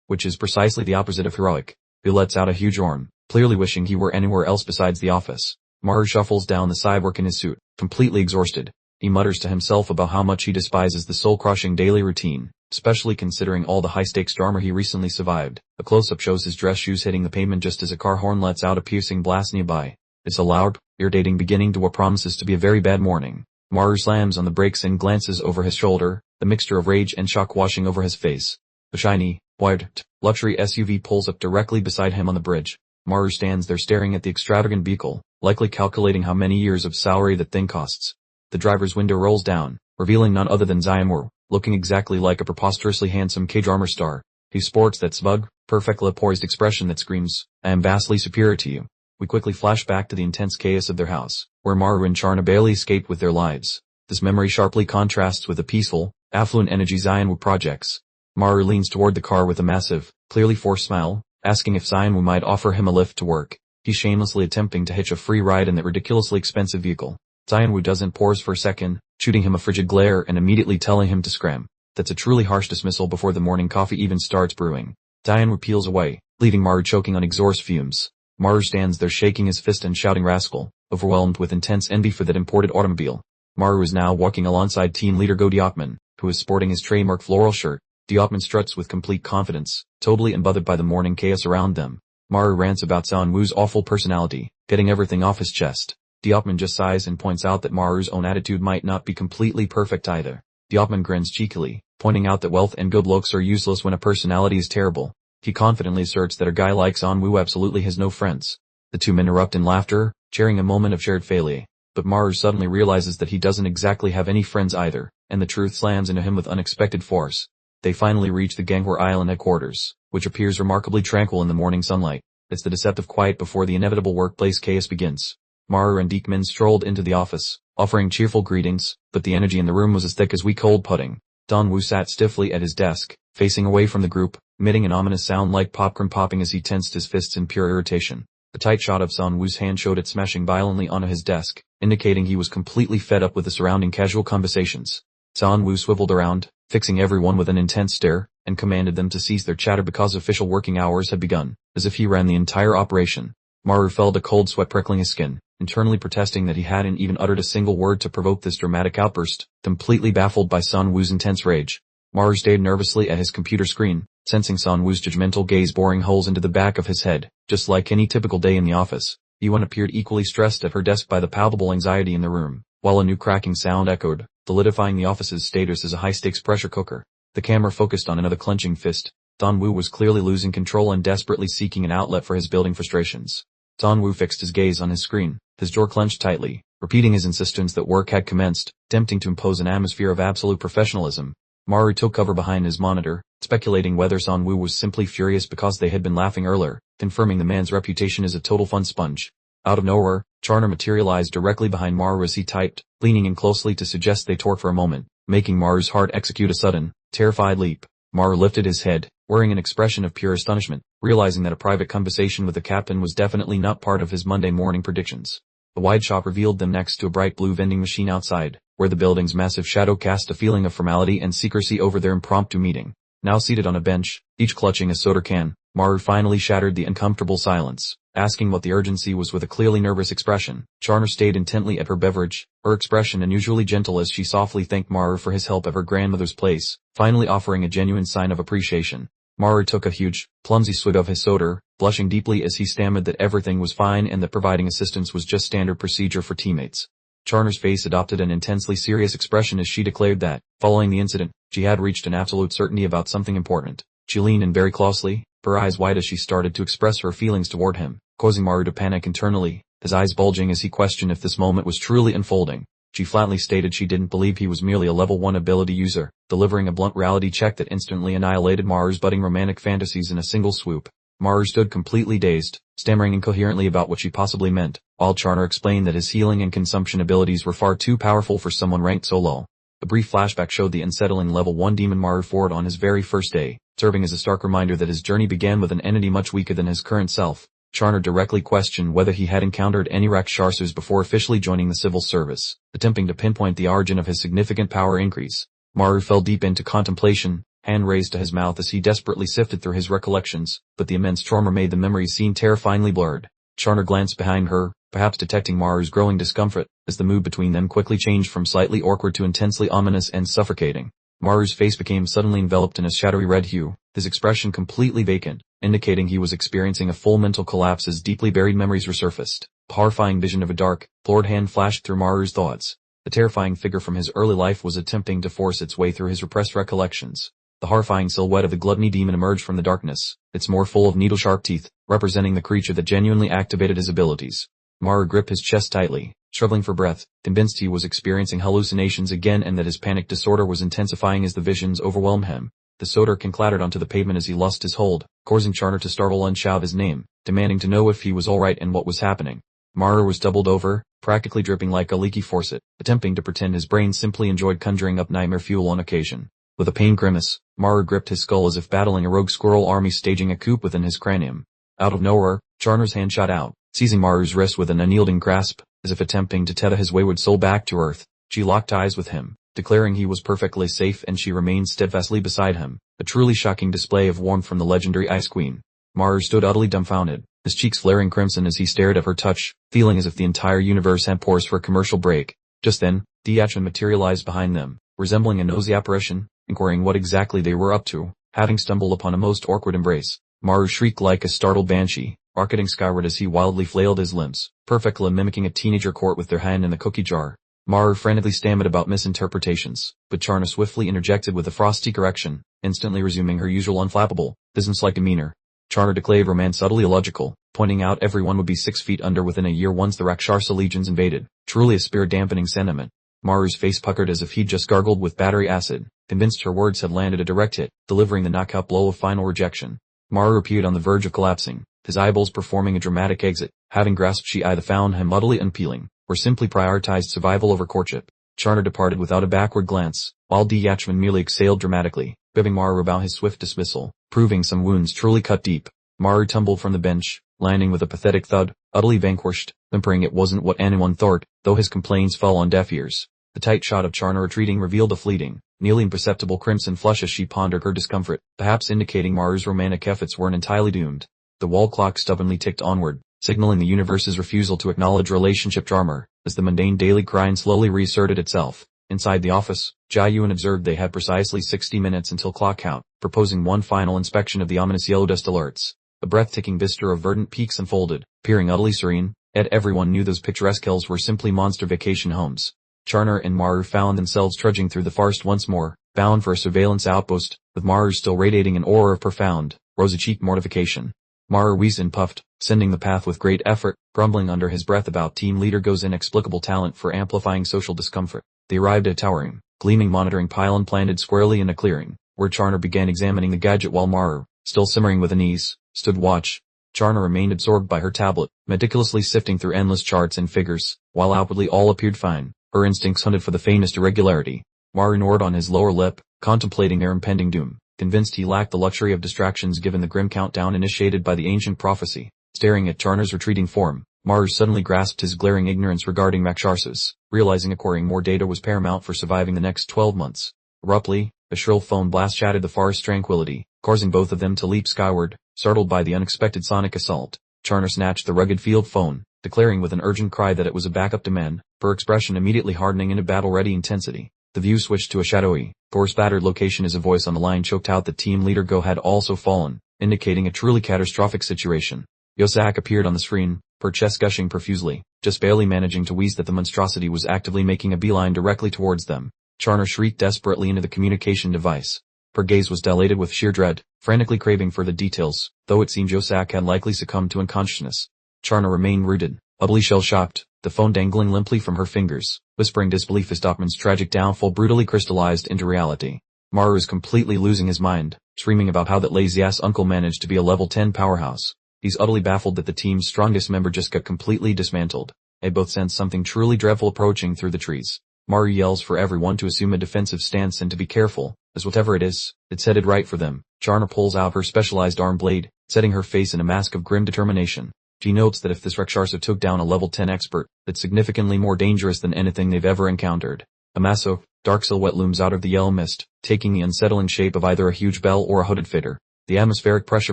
which is precisely the opposite of heroic. He lets out a huge yawn, clearly wishing he were anywhere else besides the office. Maru shuffles down the sidewalk in his suit, completely exhausted. He mutters to himself about how much he despises the soul-crushing daily routine, especially considering all the high-stakes drama he recently survived. A close-up shows his dress shoes hitting the pavement just as a car horn lets out a piercing blast nearby. It's a loud, irritating beginning to what promises to be a very bad morning. Maru slams on the brakes and glances over his shoulder, the mixture of rage and shock washing over his face. The shiny, white, luxury SUV pulls up directly beside him on the bridge. Maru stands there staring at the extravagant vehicle, likely calculating how many years of salary that thing costs. The driver's window rolls down, revealing none other than Zaimuru, looking exactly like a preposterously handsome K-drama star. He sports that smug, perfectly poised expression that screams, "I am vastly superior to you." We quickly flash back to the intense chaos of their house, where Maru and Charna barely escaped with their lives. This memory sharply contrasts with the peaceful, affluent energy Zion projects. Maru leans toward the car with a massive, clearly forced smile, asking if Zion might offer him a lift to work. He's shamelessly attempting to hitch a free ride in that ridiculously expensive vehicle. Zion doesn't pause for a second, shooting him a frigid glare and immediately telling him to scram. That's a truly harsh dismissal before the morning coffee even starts brewing. Zion peels away, leaving Maru choking on exhaust fumes. Maru stands there shaking his fist and shouting rascal, overwhelmed with intense envy for that imported automobile. Maru is now walking alongside team leader Go Diokman, who is sporting his trademark floral shirt. Diokman struts with complete confidence, totally unbothered by the morning chaos around them. Maru rants about Sanwoo's awful personality, getting everything off his chest. Diokman just sighs and points out that Maru's own attitude might not be completely perfect either. Diokman grins cheekily, pointing out that wealth and good looks are useless when a personality is terrible. He confidently asserts that a guy like Sanwoo absolutely has no friends. The two men erupt in laughter, sharing a moment of shared failure. But Maru suddenly realizes that he doesn't exactly have any friends either, and the truth slams into him with unexpected force. They finally reach the Ganghwa Island headquarters, which appears remarkably tranquil in the morning sunlight. It's the deceptive quiet before the inevitable workplace chaos begins. Maru and Diekman strolled into the office, offering cheerful greetings, but the energy in the room was as thick as weak cold pudding. Sanwoo sat stiffly at his desk, facing away from the group, emitting an ominous sound like popcorn popping as he tensed his fists in pure irritation. A tight shot of Sanwoo's hand showed it smashing violently onto his desk, indicating he was completely fed up with the surrounding casual conversations. Sanwoo swiveled around, fixing everyone with an intense stare, and commanded them to cease their chatter because official working hours had begun, as if he ran the entire operation. Maru felt a cold sweat prickling his skin, internally protesting that he hadn't even uttered a single word to provoke this dramatic outburst, completely baffled by Sanwoo's intense rage. Maru stayed nervously at his computer screen, sensing Sanwoo's judgmental gaze boring holes into the back of his head, just like any typical day in the office. Yuan appeared equally stressed at her desk by the palpable anxiety in the room, while a new cracking sound echoed, solidifying the office's status as a high-stakes pressure cooker. The camera focused on another clenching fist. Sanwoo was clearly losing control and desperately seeking an outlet for his building frustrations. Sanwoo fixed his gaze on his screen, his jaw clenched tightly, repeating his insistence that work had commenced, attempting to impose an atmosphere of absolute professionalism. Maru took cover behind his monitor, speculating whether Sanwoo was simply furious because they had been laughing earlier, confirming the man's reputation as a total fun sponge. Out of nowhere, Charner materialized directly behind Maru as he typed, leaning in closely to suggest they talk for a moment, making Maru's heart execute a sudden, terrified leap. Maru lifted his head, wearing an expression of pure astonishment, realizing that a private conversation with the captain was definitely not part of his Monday morning predictions. The wide shot revealed them next to a bright blue vending machine outside, where the building's massive shadow cast a feeling of formality and secrecy over their impromptu meeting. Now seated on a bench, each clutching a soda can, Maru finally shattered the uncomfortable silence, asking what the urgency was with a clearly nervous expression. Charner stayed intently at her beverage, her expression unusually gentle as she softly thanked Maru for his help at her grandmother's place, finally offering a genuine sign of appreciation. Maru took a huge, clumsy swig of his soda, blushing deeply as he stammered that everything was fine and that providing assistance was just standard procedure for teammates. Charner's face adopted an intensely serious expression as she declared that, following the incident, she had reached an absolute certainty about something important. She leaned in very closely, her eyes wide as she started to express her feelings toward him, causing Maru to panic internally, his eyes bulging as he questioned if this moment was truly unfolding. She flatly stated she didn't believe he was merely a level 1 ability user, delivering a blunt reality check that instantly annihilated Maru's budding romantic fantasies in a single swoop. Maru stood completely dazed, stammering incoherently about what she possibly meant, while Charner explained that his healing and consumption abilities were far too powerful for someone ranked so low. A brief flashback showed the unsettling level 1 demon Maru fought on his very first day, serving as a stark reminder that his journey began with an entity much weaker than his current self. Charner directly questioned whether he had encountered any Rakshasas before officially joining the civil service, attempting to pinpoint the origin of his significant power increase. Maru fell deep into contemplation, hand raised to his mouth as he desperately sifted through his recollections, but the immense trauma made the memories seem terrifyingly blurred. Charner glanced behind her, perhaps detecting Maru's growing discomfort, as the mood between them quickly changed from slightly awkward to intensely ominous and suffocating. Maru's face became suddenly enveloped in a shadowy red hue, his expression completely vacant, indicating he was experiencing a full mental collapse as deeply buried memories resurfaced. A horrifying vision of a dark, florid hand flashed through Maru's thoughts. The terrifying figure from his early life was attempting to force its way through his repressed recollections. The horrifying silhouette of the gluttony demon emerged from the darkness, its more full of needle-sharp teeth, representing the creature that genuinely activated his abilities. Maru gripped his chest tightly, struggling for breath, convinced he was experiencing hallucinations again and that his panic disorder was intensifying as the visions overwhelmed him. The soda-can clattered onto the pavement as he lost his hold, causing Charner to startle and shout his name, demanding to know if he was alright and what was happening. Maru was doubled over, practically dripping like a leaky faucet, attempting to pretend his brain simply enjoyed conjuring up nightmare fuel on occasion. With a pain grimace, Maru gripped his skull as if battling a rogue squirrel army staging a coup within his cranium. Out of nowhere, Charner's hand shot out, seizing Maru's wrist with an unyielding grasp, as if attempting to tether his wayward soul back to earth. She locked eyes with him, declaring he was perfectly safe, and she remained steadfastly beside him, a truly shocking display of warmth from the legendary Ice Queen. Maru stood utterly dumbfounded, his cheeks flaring crimson as he stared at her touch, feeling as if the entire universe had paused for a commercial break. Just then, Diachman materialized behind them, resembling a nosy apparition, inquiring what exactly they were up to, having stumbled upon a most awkward embrace. Maru shrieked like a startled banshee, rocketing skyward as he wildly flailed his limbs, perfectly mimicking a teenager caught with their hand in the cookie jar. Maru frantically stammered about misinterpretations, but Charna swiftly interjected with a frosty correction, instantly resuming her usual unflappable, business-like demeanor. Charna declared romance subtly illogical, pointing out everyone would be 6 feet under within a year once the Rakshasa legions invaded, truly a spirit-dampening sentiment. Maru's face puckered as if he'd just gargled with battery acid, convinced her words had landed a direct hit, delivering the knockout blow of final rejection. Maru appeared on the verge of collapsing, his eyeballs performing a dramatic exit, having grasped she either found him utterly unappealing, or simply prioritized survival over courtship. Charner departed without a backward glance, while Diachman merely exhaled dramatically, bibbing Maru about his swift dismissal, proving some wounds truly cut deep. Maru tumbled from the bench, landing with a pathetic thud, utterly vanquished, whimpering it wasn't what anyone thought, though his complaints fell on deaf ears. The tight shot of Charner retreating revealed a fleeting, nearly imperceptible crimson flush as she pondered her discomfort, perhaps indicating Maru's romantic efforts weren't entirely doomed. The wall clock stubbornly ticked onward, signaling the universe's refusal to acknowledge relationship drama, as the mundane daily grind slowly reasserted itself. Inside the office, Jia Yuan observed they had precisely 60 minutes until clock out, proposing one final inspection of the ominous yellow dust alerts. A breathtaking vista of verdant peaks unfolded, appearing utterly serene, yet everyone knew those picturesque hills were simply monster vacation homes. Charner and Maru found themselves trudging through the forest once more, bound for a surveillance outpost, with Maru still radiating an aura of profound, rosy-cheeked mortification. Maru wheezed and puffed, sending the path with great effort, grumbling under his breath about Team Leader Go's inexplicable talent for amplifying social discomfort. They arrived at a towering, gleaming monitoring pylon planted squarely in a clearing, where Charner began examining the gadget while Maru, still simmering with unease, stood watch. Charner remained absorbed by her tablet, meticulously sifting through endless charts and figures, while outwardly all appeared fine. Her instincts hunted for the faintest irregularity. Maru gnawed on his lower lip, contemplating their impending doom, convinced he lacked the luxury of distractions given the grim countdown initiated by the ancient prophecy. Staring at Charner's retreating form, Maru suddenly grasped his glaring ignorance regarding Rakshasas, realizing acquiring more data was paramount for surviving the next 12 months. Abruptly, a shrill phone blast shattered the forest's tranquility, causing both of them to leap skyward, startled by the unexpected sonic assault. Charner snatched the rugged field phone, declaring with an urgent cry that it was a backup demand, her expression immediately hardening into battle-ready intensity. The view switched to a shadowy, gore-spattered location as a voice on the line choked out that Team Leader Go had also fallen, indicating a truly catastrophic situation. Yosak appeared on the screen, her chest gushing profusely, just barely managing to wheeze that the monstrosity was actively making a beeline directly towards them. Charner shrieked desperately into the communication device. Her gaze was dilated with sheer dread, frantically craving further details, though it seemed Yosak had likely succumbed to unconsciousness. Charner remained rooted, utterly shell-shocked, the phone dangling limply from her fingers, whispering disbelief as Dockman's tragic downfall brutally crystallized into reality. Maru was completely losing his mind, screaming about how that lazy-ass uncle managed to be a level 10 powerhouse. He's utterly baffled that the team's strongest member just got completely dismantled. They both sensed something truly dreadful approaching through the trees. Maru yells for everyone to assume a defensive stance and to be careful, as whatever it is, it's headed right for them. Charner pulls out her specialized arm blade, setting her face in a mask of grim determination. She notes that if this Rakshasa took down a level 10 expert, that's significantly more dangerous than anything they've ever encountered. A massive, dark silhouette looms out of the yellow mist, taking the unsettling shape of either a huge bell or a hooded figure. The atmospheric pressure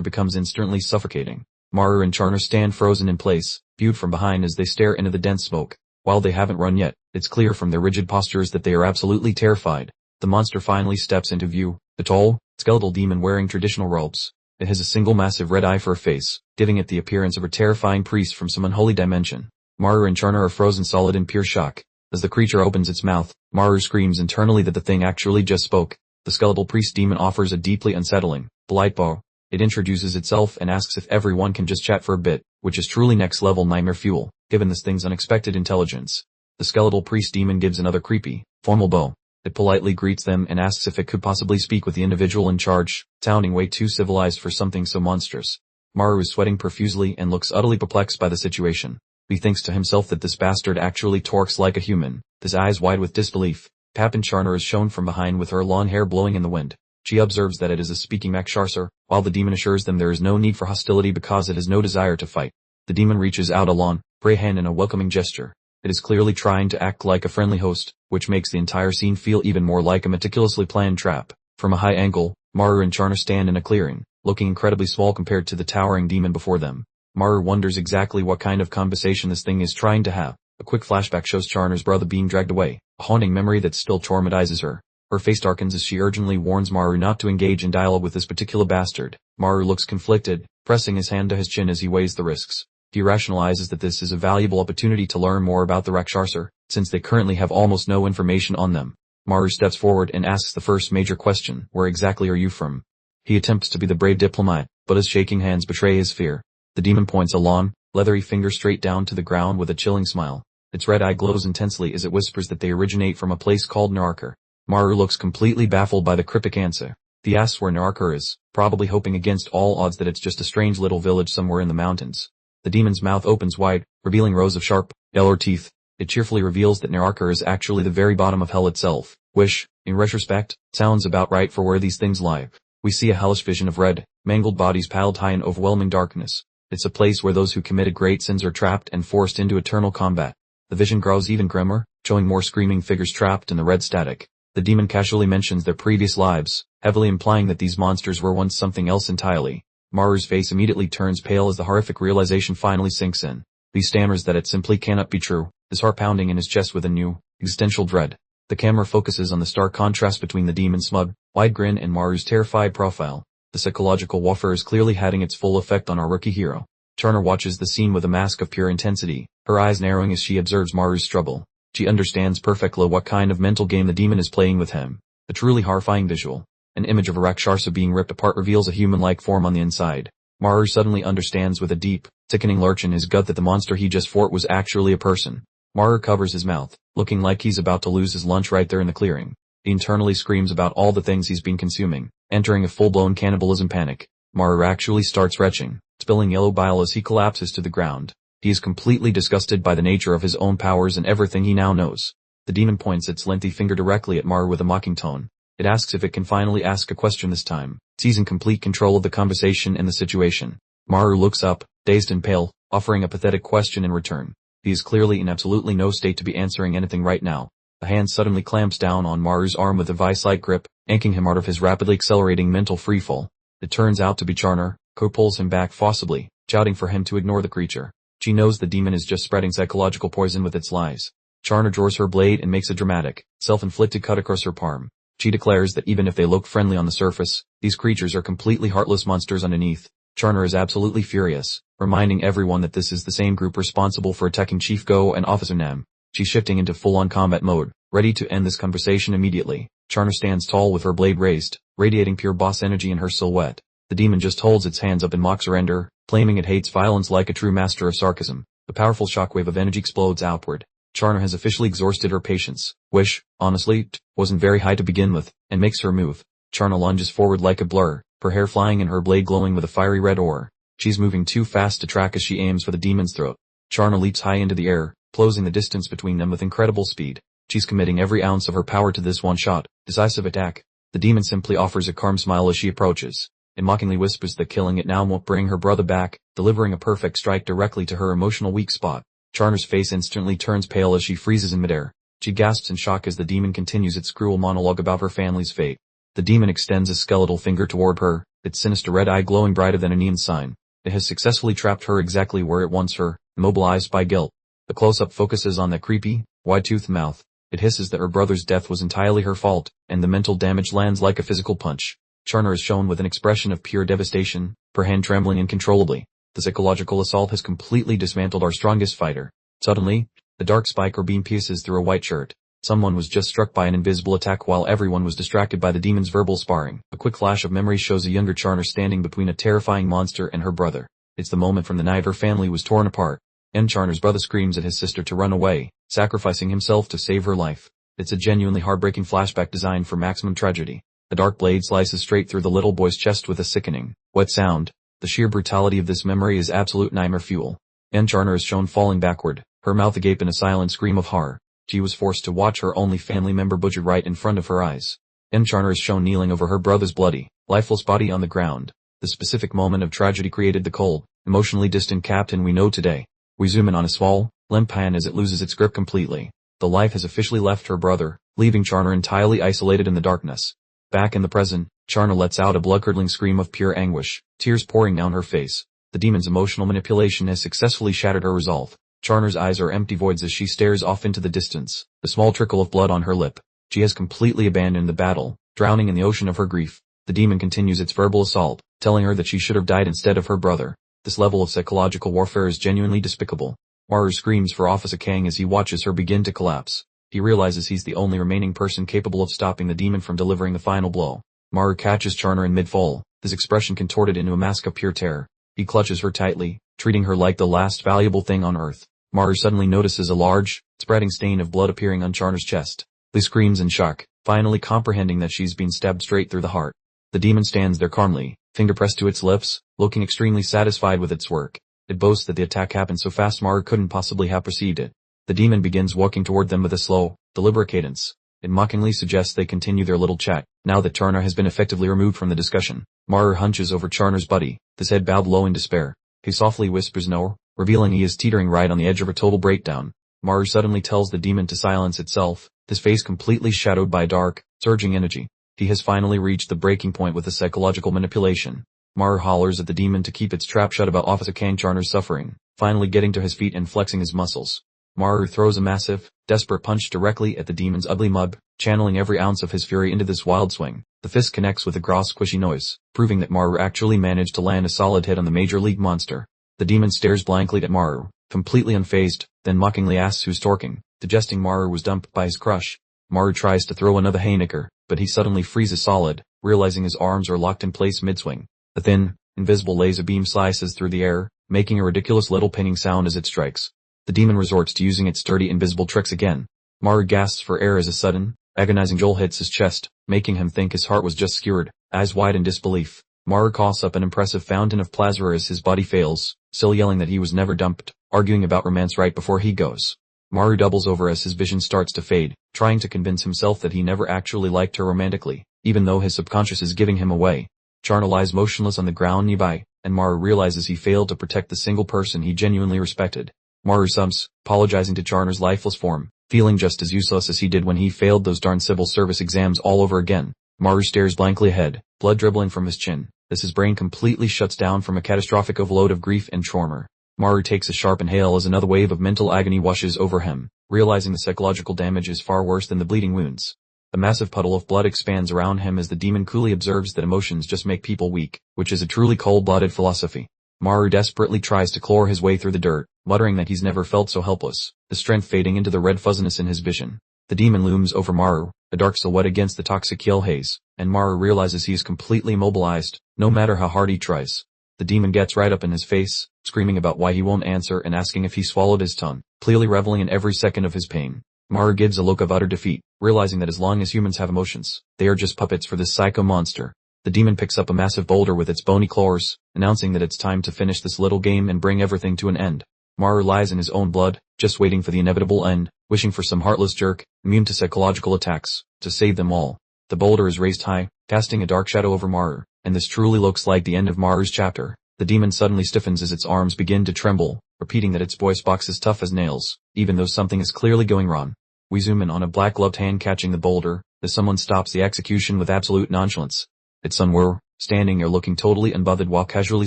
becomes instantly suffocating. Maru and Charner stand frozen in place, viewed from behind as they stare into the dense smoke. While they haven't run yet, it's clear from their rigid postures that they are absolutely terrified. The monster finally steps into view, a tall, skeletal demon wearing traditional robes. It has a single massive red eye for a face, giving it the appearance of a terrifying priest from some unholy dimension. Maru and Charner are frozen solid in pure shock. As the creature opens its mouth, Maru screams internally that the thing actually just spoke. The skeletal priest demon offers a deeply unsettling, polite bow. It introduces itself and asks if everyone can just chat for a bit, which is truly next level nightmare fuel. given this thing's unexpected intelligence. The skeletal priest demon gives another creepy, formal bow. It politely greets them and asks if it could possibly speak with the individual in charge, sounding way too civilized for something so monstrous. Maru is sweating profusely and looks utterly perplexed by the situation. He thinks to himself that this bastard actually talks like a human, his eyes wide with disbelief. Papin Charner is shown from behind with her long hair blowing in the wind. She observes that it is a speaking Maksharser, while the demon assures them there is no need for hostility because it has no desire to fight. The demon reaches out a long, gray hand in a welcoming gesture. It is clearly trying to act like a friendly host, which makes the entire scene feel even more like a meticulously planned trap. From a high angle, Maru and Charner stand in a clearing, looking incredibly small compared to the towering demon before them. Maru wonders exactly what kind of conversation this thing is trying to have. A quick flashback shows Charner's brother being dragged away, a haunting memory that still traumatizes her. Her face darkens as she urgently warns Maru not to engage in dialogue with this particular bastard. Maru looks conflicted, pressing his hand to his chin as he weighs the risks. He rationalizes that this is a valuable opportunity to learn more about the Rakshasa, since they currently have almost no information on them. Maru steps forward and asks the first major question, where exactly are you from? He attempts to be the brave diplomat, but his shaking hands betray his fear. The demon points a long, leathery finger straight down to the ground with a chilling smile. Its red eye glows intensely as it whispers that they originate from a place called Narkar. Maru looks completely baffled by the cryptic answer. He asks where Narkar is, probably hoping against all odds that it's just a strange little village somewhere in the mountains. The demon's mouth opens wide, revealing rows of sharp, yellow teeth. It cheerfully reveals that Narkar is actually the very bottom of hell itself, which, in retrospect, sounds about right for where these things lie. We see a hellish vision of red, mangled bodies piled high in overwhelming darkness. It's a place where those who committed great sins are trapped and forced into eternal combat. The vision grows even grimmer, showing more screaming figures trapped in the red static. The demon casually mentions their previous lives, heavily implying that these monsters were once something else entirely. Maru's face immediately turns pale as the horrific realization finally sinks in. He stammers that it simply cannot be true, his heart pounding in his chest with a new, existential dread. The camera focuses on the stark contrast between the demon's smug, wide grin and Maru's terrified profile. The psychological warfare is clearly having its full effect on our rookie hero. Charner watches the scene with a mask of pure intensity, her eyes narrowing as she observes Maru's struggle. She understands perfectly what kind of mental game the demon is playing with him. A truly horrifying visual. An image of a Rakshasa being ripped apart reveals a human-like form on the inside. Maru suddenly understands with a deep, sickening lurch in his gut that the monster he just fought was actually a person. Maru covers his mouth, looking like he's about to lose his lunch right there in the clearing. He internally screams about all the things he's been consuming, entering a full-blown cannibalism panic. Maru actually starts retching, spilling yellow bile as he collapses to the ground. He is completely disgusted by the nature of his own powers and everything he now knows. The demon points its lengthy finger directly at Maru with a mocking tone. It asks if it can finally ask a question this time. He's in complete control of the conversation and the situation. Maru looks up, dazed and pale, offering a pathetic question in return. He is clearly in absolutely no state to be answering anything right now. A hand suddenly clamps down on Maru's arm with a vice-like grip, yanking him out of his rapidly accelerating mental freefall. It turns out to be Charner, who pulls him back forcibly, shouting for him to ignore the creature. She knows the demon is just spreading psychological poison with its lies. Charner draws her blade and makes a dramatic, self-inflicted cut across her palm. She declares that even if they look friendly on the surface, these creatures are completely heartless monsters underneath. Charner is absolutely furious, reminding everyone that this is the same group responsible for attacking Chief Go and Officer Nam. She's shifting into full-on combat mode, ready to end this conversation immediately. Charner stands tall with her blade raised, radiating pure boss energy in her silhouette. The demon just holds its hands up in mock surrender, claiming it hates violence like a true master of sarcasm. A powerful shockwave of energy explodes outward. Charner has officially exhausted her patience, which, honestly, wasn't very high to begin with, and makes her move. Charner lunges forward like a blur, her hair flying and her blade glowing with a fiery red ore. She's moving too fast to track as she aims for the demon's throat. Charner leaps high into the air, closing the distance between them with incredible speed. She's committing every ounce of her power to this one-shot, decisive attack. The demon simply offers a calm smile as she approaches. It mockingly whispers that killing it now won't bring her brother back, delivering a perfect strike directly to her emotional weak spot. Charner's face instantly turns pale as she freezes in midair. She gasps in shock as the demon continues its cruel monologue about her family's fate. The demon extends a skeletal finger toward her, its sinister red eye glowing brighter than a neon sign. It has successfully trapped her exactly where it wants her, immobilized by guilt. The close-up focuses on that creepy, wide-toothed mouth. It hisses that her brother's death was entirely her fault, and the mental damage lands like a physical punch. Charner is shown with an expression of pure devastation, her hand trembling uncontrollably. The psychological assault has completely dismantled our strongest fighter. Suddenly, the dark spike or beam pierces through a white shirt. Someone was just struck by an invisible attack while everyone was distracted by the demon's verbal sparring. A quick flash of memory shows a younger Charner standing between a terrifying monster and her brother. It's the moment from the night her family was torn apart. Charner's brother screams at his sister to run away, sacrificing himself to save her life. It's a genuinely heartbreaking flashback designed for maximum tragedy. The dark blade slices straight through the little boy's chest with a sickening, wet sound. The sheer brutality of this memory is absolute nightmare fuel. Charner is shown falling backward, her mouth agape in a silent scream of horror. She was forced to watch her only family member butchered right in front of her eyes. Charner is shown kneeling over her brother's bloody, lifeless body on the ground. The specific moment of tragedy created the cold, emotionally distant captain we know today. We zoom in on his fall, limp hand as it loses its grip completely. The life has officially left her brother, leaving Charner entirely isolated in the darkness. Back in the present, Charner lets out a blood-curdling scream of pure anguish, tears pouring down her face. The demon's emotional manipulation has successfully shattered her resolve. Charner's eyes are empty voids as she stares off into the distance, a small trickle of blood on her lip. She has completely abandoned the battle, drowning in the ocean of her grief. The demon continues its verbal assault, telling her that she should have died instead of her brother. This level of psychological warfare is genuinely despicable. Maru screams for Officer Kang as he watches her begin to collapse. He realizes he's the only remaining person capable of stopping the demon from delivering the final blow. Maru catches Charner in mid-fall, his expression contorted into a mask of pure terror. He clutches her tightly, treating her like the last valuable thing on earth. Maru suddenly notices a large, spreading stain of blood appearing on Charner's chest. He screams in shock, finally comprehending that she's been stabbed straight through the heart. The demon stands there calmly, finger pressed to its lips, looking extremely satisfied with its work. It boasts that the attack happened so fast Maru couldn't possibly have perceived it. The demon begins walking toward them with a slow, deliberate cadence. It mockingly suggests they continue their little chat, now that Charner has been effectively removed from the discussion. Maru hunches over Charner's body, his head bowed low in despair. He softly whispers no, revealing he is teetering right on the edge of a total breakdown. Maru suddenly tells the demon to silence itself, his face completely shadowed by dark, surging energy. He has finally reached the breaking point with the psychological manipulation. Maru hollers at the demon to keep its trap shut about Officer Kang Charner's suffering, finally getting to his feet and flexing his muscles. Maru throws a massive, desperate punch directly at the demon's ugly mug, channeling every ounce of his fury into this wild swing. The fist connects with a gross squishy noise, proving that Maru actually managed to land a solid hit on the Major League monster. The demon stares blankly at Maru, completely unfazed, then mockingly asks who's talking, suggesting Maru was dumped by his crush. Maru tries to throw another haymaker, but he suddenly freezes solid, realizing his arms are locked in place mid-swing. A thin, invisible laser beam slices through the air, making a ridiculous little pinging sound as it strikes. The demon resorts to using its sturdy invisible tricks again. Maru gasps for air as a sudden, agonizing jolt hits his chest, making him think his heart was just skewered, eyes wide in disbelief. Maru coughs up an impressive fountain of plasma as his body fails, still yelling that he was never dumped, arguing about romance right before he goes. Maru doubles over as his vision starts to fade, trying to convince himself that he never actually liked her romantically, even though his subconscious is giving him away. Charner lies motionless on the ground nearby, and Maru realizes he failed to protect the single person he genuinely respected. Maru subs, apologizing to Charner's lifeless form, feeling just as useless as he did when he failed those darn civil service exams all over again. Maru stares blankly ahead, blood dribbling from his chin, as his brain completely shuts down from a catastrophic overload of grief and trauma. Maru takes a sharp inhale as another wave of mental agony washes over him, realizing the psychological damage is far worse than the bleeding wounds. A massive puddle of blood expands around him as the demon coolly observes that emotions just make people weak, which is a truly cold-blooded philosophy. Maru desperately tries to claw his way through the dirt, muttering that he's never felt so helpless, the strength fading into the red fuzziness in his vision. The demon looms over Maru, a dark silhouette against the toxic yell haze, and Maru realizes he is completely immobilized, no matter how hard he tries. The demon gets right up in his face, screaming about why he won't answer and asking if he swallowed his tongue, clearly reveling in every second of his pain. Maru gives a look of utter defeat, realizing that as long as humans have emotions, they are just puppets for this psycho monster. The demon picks up a massive boulder with its bony claws, announcing that it's time to finish this little game and bring everything to an end. Maru lies in his own blood, just waiting for the inevitable end, wishing for some heartless jerk, immune to psychological attacks, to save them all. The boulder is raised high, casting a dark shadow over Maru, and this truly looks like the end of Maru's chapter. The demon suddenly stiffens as its arms begin to tremble, repeating that its voice box is tough as nails, even though something is clearly going wrong. We zoom in on a black-gloved hand catching the boulder, as someone stops the execution with absolute nonchalance. It's Sunwoo, standing there looking totally unbothered while casually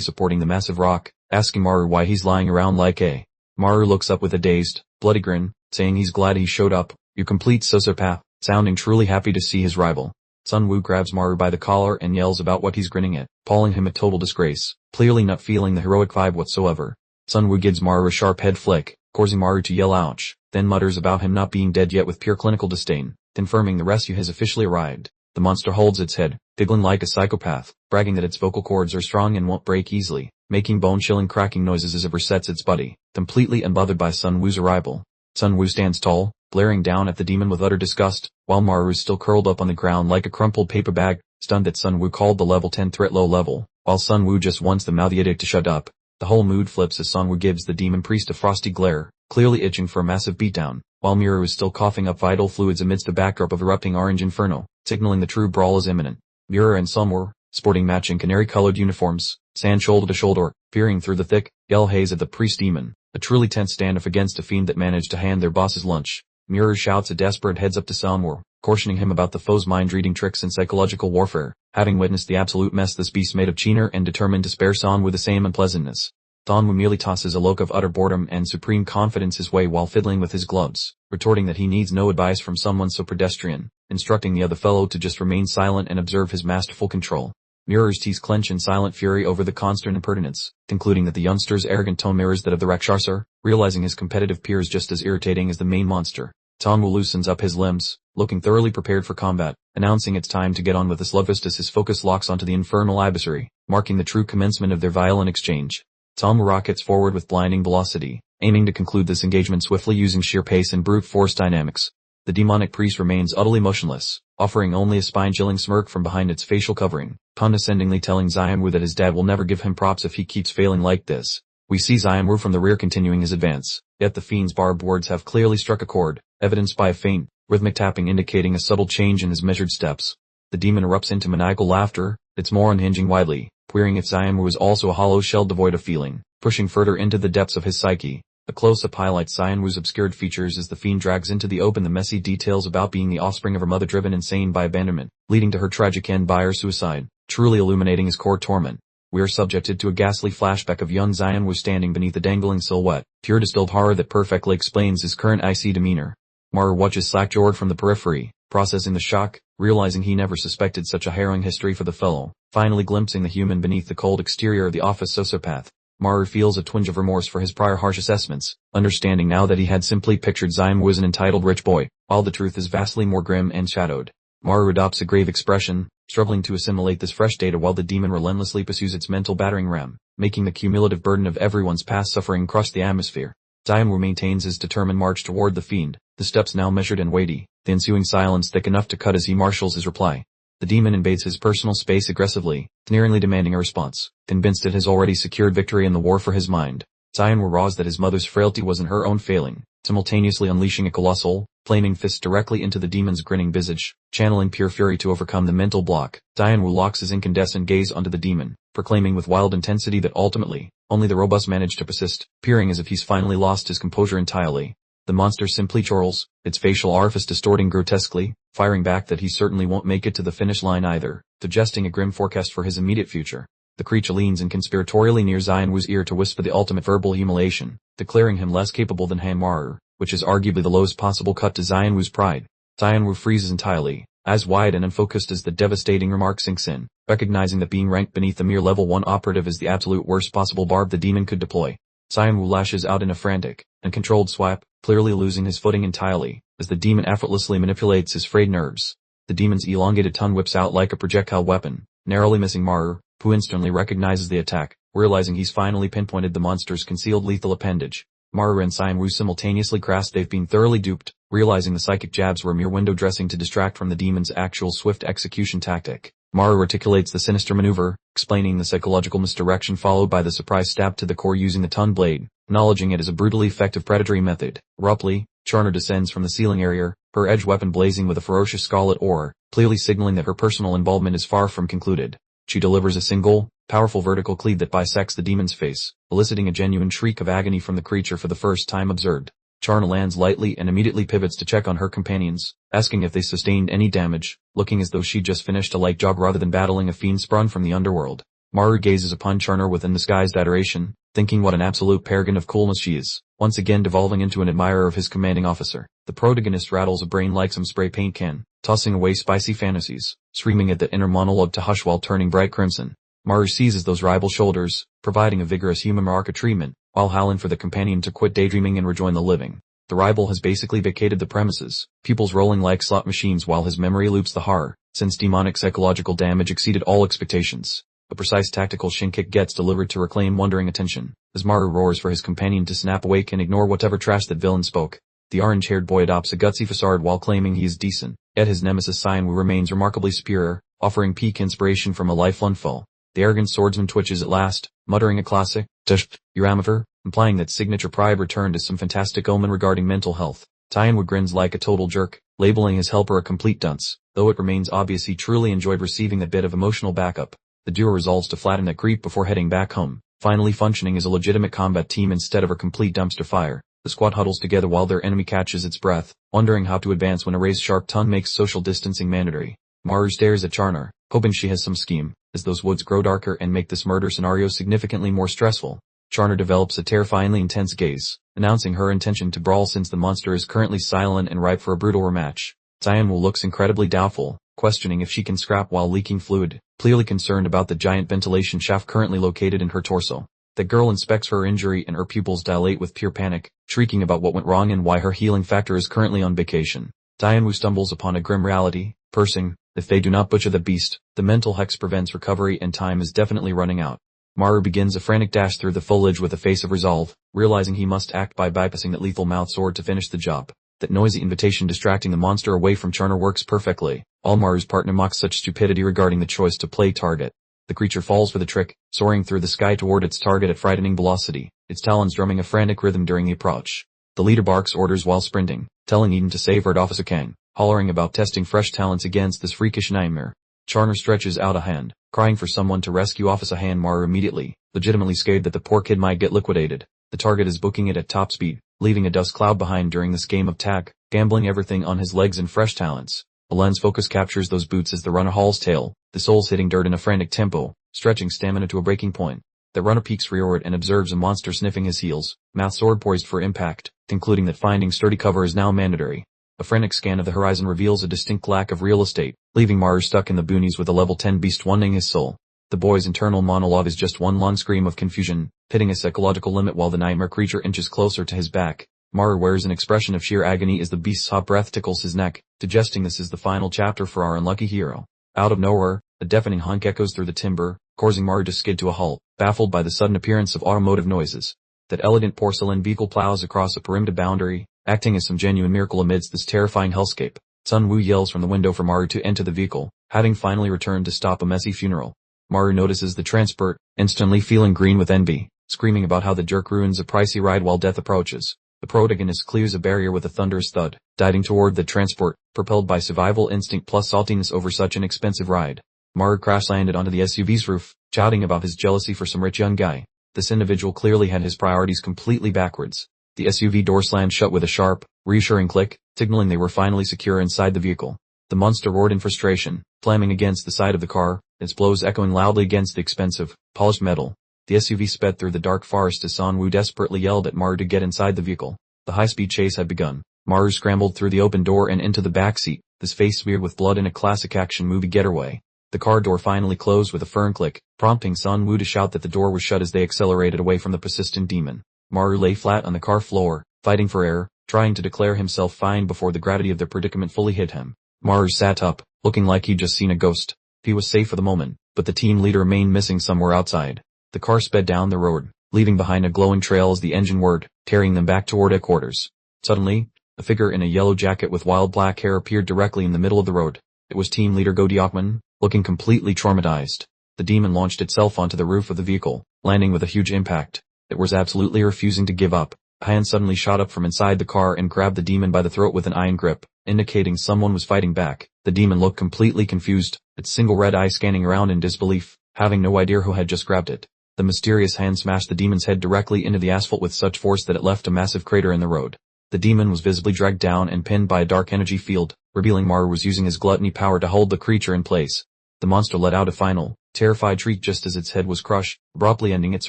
supporting the massive rock, asking Maru why he's lying around like a. Maru looks up with a dazed, bloody grin, saying he's glad he showed up, you complete sociopath, sounding truly happy to see his rival. Sunwoo grabs Maru by the collar and yells about what he's grinning at, calling him a total disgrace, clearly not feeling the heroic vibe whatsoever. Sunwoo gives Maru a sharp head flick, causing Maru to yell ouch, then mutters about him not being dead yet with pure clinical disdain, confirming the rescue has officially arrived. The monster holds its head, giggling like a psychopath, bragging that its vocal cords are strong and won't break easily, making bone-chilling cracking noises as it resets its body. completely unbothered by Sun Wu's arrival. Sun Wu stands tall, glaring down at the demon with utter disgust, while Maru is still curled up on the ground like a crumpled paper bag, stunned that Sun Wu called the level 10 threat low level, while Sun Wu just wants the mouthy idiot to shut up. The whole mood flips as Sun Wu gives the demon priest a frosty glare, clearly itching for a massive beatdown, while Miru is still coughing up vital fluids amidst a backdrop of erupting orange inferno, signaling the true brawl is imminent. Miru and Sun Wu, sporting matching canary-colored uniforms, stand shoulder to shoulder, peering through the thick, yellow haze at the priest demon, a truly tense standoff against a fiend that managed to hand their bosses lunch. Miru shouts a desperate heads up to Sun Wu, cautioning him about the foe's mind-reading tricks and psychological warfare, having witnessed the absolute mess this beast made of Chiner and determined to spare Sun Wu the same unpleasantness. Sun Wu merely tosses a look of utter boredom and supreme confidence his way while fiddling with his gloves, retorting that he needs no advice from someone so pedestrian, instructing the other fellow to just remain silent and observe his masterful control. Miru's teeth clench in silent fury over the constant impertinence, concluding that the youngster's arrogant tone mirrors that of the Rakshasa, realizing his competitive peer is just as irritating as the main monster. Sun Wu loosens up his limbs, looking thoroughly prepared for combat, announcing it's time to get on with the slugfest as his focus locks onto the infernal adversary, marking the true commencement of their violent exchange. Sun Wu rockets forward with blinding velocity, aiming to conclude this engagement swiftly using sheer pace and brute force dynamics. The demonic priest remains utterly motionless, offering only a spine-chilling smirk from behind its facial covering, condescendingly telling Sun Wu that his dad will never give him props if he keeps failing like this. We see Sun Wu from the rear continuing his advance, yet the fiend's barbed words have clearly struck a chord, evidenced by a faint, rhythmic tapping indicating a subtle change in his measured steps. The demon erupts into maniacal laughter, its more unhinging widely, querying if Sun Wu is also a hollow shell devoid of feeling, pushing further into the depths of his psyche. A close-up highlights Sun Wu's obscured features as the fiend drags into the open the messy details about being the offspring of her mother driven insane by abandonment, leading to her tragic end by her suicide, truly illuminating his core torment. We are subjected to a ghastly flashback of young Sun Wu standing beneath a dangling silhouette, pure distilled horror that perfectly explains his current icy demeanor. Maru watches slack-jawed from the periphery, processing the shock, realizing he never suspected such a harrowing history for the fellow, finally glimpsing the human beneath the cold exterior of the office sociopath. Maru feels a twinge of remorse for his prior harsh assessments, understanding now that he had simply pictured Sun Wu as an entitled rich boy, while the truth is vastly more grim and shadowed. Maru adopts a grave expression, struggling to assimilate this fresh data while the demon relentlessly pursues its mental battering ram, making the cumulative burden of everyone's past suffering crush the atmosphere. Sun Wu maintains his determined march toward the fiend, the steps now measured and weighty, the ensuing silence thick enough to cut as he marshals his reply. The demon invades his personal space aggressively, sneeringly demanding a response, convinced it has already secured victory in the war for his mind. Sun Wu raws that his mother's frailty wasn't her own failing, simultaneously unleashing a colossal, flaming fist directly into the demon's grinning visage, channeling pure fury to overcome the mental block. Sun Wu locks his incandescent gaze onto the demon, proclaiming with wild intensity that ultimately, only the robust manage to persist, peering as if he's finally lost his composure entirely. The monster simply chortles, its facial orifice distorting grotesquely, firing back that he certainly won't make it to the finish line either, suggesting a grim forecast for his immediate future. The creature leans in conspiratorially near Sun Wu's ear to whisper the ultimate verbal humiliation, declaring him less capable than Maru, which is arguably the lowest possible cut to Sun Wu's pride. Sun Wu freezes entirely, as wide and unfocused as the devastating remark sinks in, recognizing that being ranked beneath the mere level 1 operative is the absolute worst possible barb the demon could deploy. Sun Wu lashes out in a frantic, uncontrolled swipe, clearly losing his footing entirely, as the demon effortlessly manipulates his frayed nerves. The demon's elongated tongue whips out like a projectile weapon, narrowly missing Maru, who instantly recognizes the attack, realizing he's finally pinpointed the monster's concealed lethal appendage. Maru and Sun Wu simultaneously grasp they've been thoroughly duped, realizing the psychic jabs were mere window dressing to distract from the demon's actual swift execution tactic. Maru articulates the sinister maneuver, explaining the psychological misdirection followed by the surprise stab to the core using the tongue blade, acknowledging it as a brutally effective predatory method. Abruptly, Charner descends from the ceiling area, her edge weapon blazing with a ferocious scarlet ore, clearly signaling that her personal involvement is far from concluded. She delivers a single, powerful vertical cleave that bisects the demon's face, eliciting a genuine shriek of agony from the creature for the first time observed. Charna lands lightly and immediately pivots to check on her companions, asking if they sustained any damage, looking as though she'd just finished a light jog rather than battling a fiend sprung from the underworld. Maru gazes upon Charna with undisguised adoration, thinking what an absolute paragon of coolness she is, once again devolving into an admirer of his commanding officer. The protagonist rattles a brain like some spray paint can, tossing away spicy fantasies, screaming at the inner monologue to hush while turning bright crimson. Maru seizes those rival shoulders, providing a vigorous human mark of treatment, while howling for the companion to quit daydreaming and rejoin the living. The rival has basically vacated the premises, pupils rolling like slot machines while his memory loops the horror, since demonic psychological damage exceeded all expectations. A precise tactical shin kick gets delivered to reclaim wondering attention, as Maru roars for his companion to snap awake and ignore whatever trash that villain spoke. The orange-haired boy adopts a gutsy facade while claiming he is decent, yet his nemesis Cyanwu remains remarkably superior, offering peak inspiration from a lifelong foe. The arrogant swordsman twitches at last, muttering a classic, "Tush, Uramifer," implying that signature pride returned as some fantastic omen regarding mental health. Cyanwu grins like a total jerk, labeling his helper a complete dunce, though it remains obvious he truly enjoyed receiving that bit of emotional backup. The duo resolves to flatten that creep before heading back home, finally functioning as a legitimate combat team instead of a complete dumpster fire. The squad huddles together while their enemy catches its breath, wondering how to advance when a razor-sharp tongue makes social distancing mandatory. Maru stares at Charner, hoping she has some scheme, as those woods grow darker and make this murder scenario significantly more stressful. Charner develops a terrifyingly intense gaze, announcing her intention to brawl since the monster is currently silent and ripe for a brutal rematch. Cyanwu looks incredibly doubtful, questioning if she can scrap while leaking fluid, clearly concerned about the giant ventilation shaft currently located in her torso. The girl inspects her injury and her pupils dilate with pure panic, shrieking about what went wrong and why her healing factor is currently on vacation. Cyanwu stumbles upon a grim reality, cursing, if they do not butcher the beast, the mental hex prevents recovery and time is definitely running out. Maru begins a frantic dash through the foliage with a face of resolve, realizing he must act by bypassing that lethal mouth sword to finish the job. That noisy invitation distracting the monster away from Charner works perfectly. All Maru's partner mocks such stupidity regarding the choice to play target. The creature falls for the trick, soaring through the sky toward its target at frightening velocity, its talons drumming a frantic rhythm during the approach. The leader barks orders while sprinting, telling Eden to save her at Officer Kang, hollering about testing fresh talents against this freakish nightmare. Charner stretches out a hand, crying for someone to rescue Officer Han Maru immediately, legitimately scared that the poor kid might get liquidated. The target is booking it at top speed, leaving a dust cloud behind during this game of tag, gambling everything on his legs and fresh talents. A lens focus captures those boots as the runner hauls tail, the soles hitting dirt in a frantic tempo, stretching stamina to a breaking point. The runner peeks forward and observes a monster sniffing his heels, mouth sword poised for impact, concluding that finding sturdy cover is now mandatory. A frantic scan of the horizon reveals a distinct lack of real estate, leaving Maru stuck in the boonies with a level 10 beast wanting his soul. The boy's internal monologue is just one long scream of confusion, hitting a psychological limit while the nightmare creature inches closer to his back. Maru wears an expression of sheer agony as the beast's hot breath tickles his neck, suggesting this is the final chapter for our unlucky hero. Out of nowhere, a deafening honk echoes through the timber, causing Maru to skid to a halt, baffled by the sudden appearance of automotive noises. That elegant porcelain vehicle plows across a perimeter boundary, acting as some genuine miracle amidst this terrifying hellscape. Sun Wu yells from the window for Maru to enter the vehicle, having finally returned to stop a messy funeral. Maru notices the transport, instantly feeling green with envy, screaming about how the jerk ruins a pricey ride while death approaches. The protagonist clears a barrier with a thunderous thud, diving toward the transport, propelled by survival instinct plus saltiness over such an expensive ride. Maru crash-landed onto the SUV's roof, shouting about his jealousy for some rich young guy. This individual clearly had his priorities completely backwards. The SUV door slammed shut with a sharp, reassuring click, signaling they were finally secure inside the vehicle. The monster roared in frustration, slamming against the side of the car, its blows echoing loudly against the expensive, polished metal. The SUV sped through the dark forest as San Wu desperately yelled at Maru to get inside the vehicle. The high-speed chase had begun. Maru scrambled through the open door and into the back seat, his face smeared with blood in a classic action movie getaway. The car door finally closed with a firm click, prompting San Wu to shout that the door was shut as they accelerated away from the persistent demon. Maru lay flat on the car floor, fighting for air, trying to declare himself fine before the gravity of their predicament fully hit him. Maru sat up, looking like he'd just seen a ghost. He was safe for the moment, but the team leader remained missing somewhere outside. The car sped down the road, leaving behind a glowing trail as the engine whirred, carrying them back toward headquarters. Suddenly, a figure in a yellow jacket with wild black hair appeared directly in the middle of the road. It was team leader Go Deokman, looking completely traumatized. The demon launched itself onto the roof of the vehicle, landing with a huge impact. It was absolutely refusing to give up. A hand suddenly shot up from inside the car and grabbed the demon by the throat with an iron grip, indicating someone was fighting back. The demon looked completely confused, its single red eye scanning around in disbelief, having no idea who had just grabbed it. The mysterious hand smashed the demon's head directly into the asphalt with such force that it left a massive crater in the road. The demon was visibly dragged down and pinned by a dark energy field, revealing Maru was using his gluttony power to hold the creature in place. The monster let out a final, terrified shriek just as its head was crushed, abruptly ending its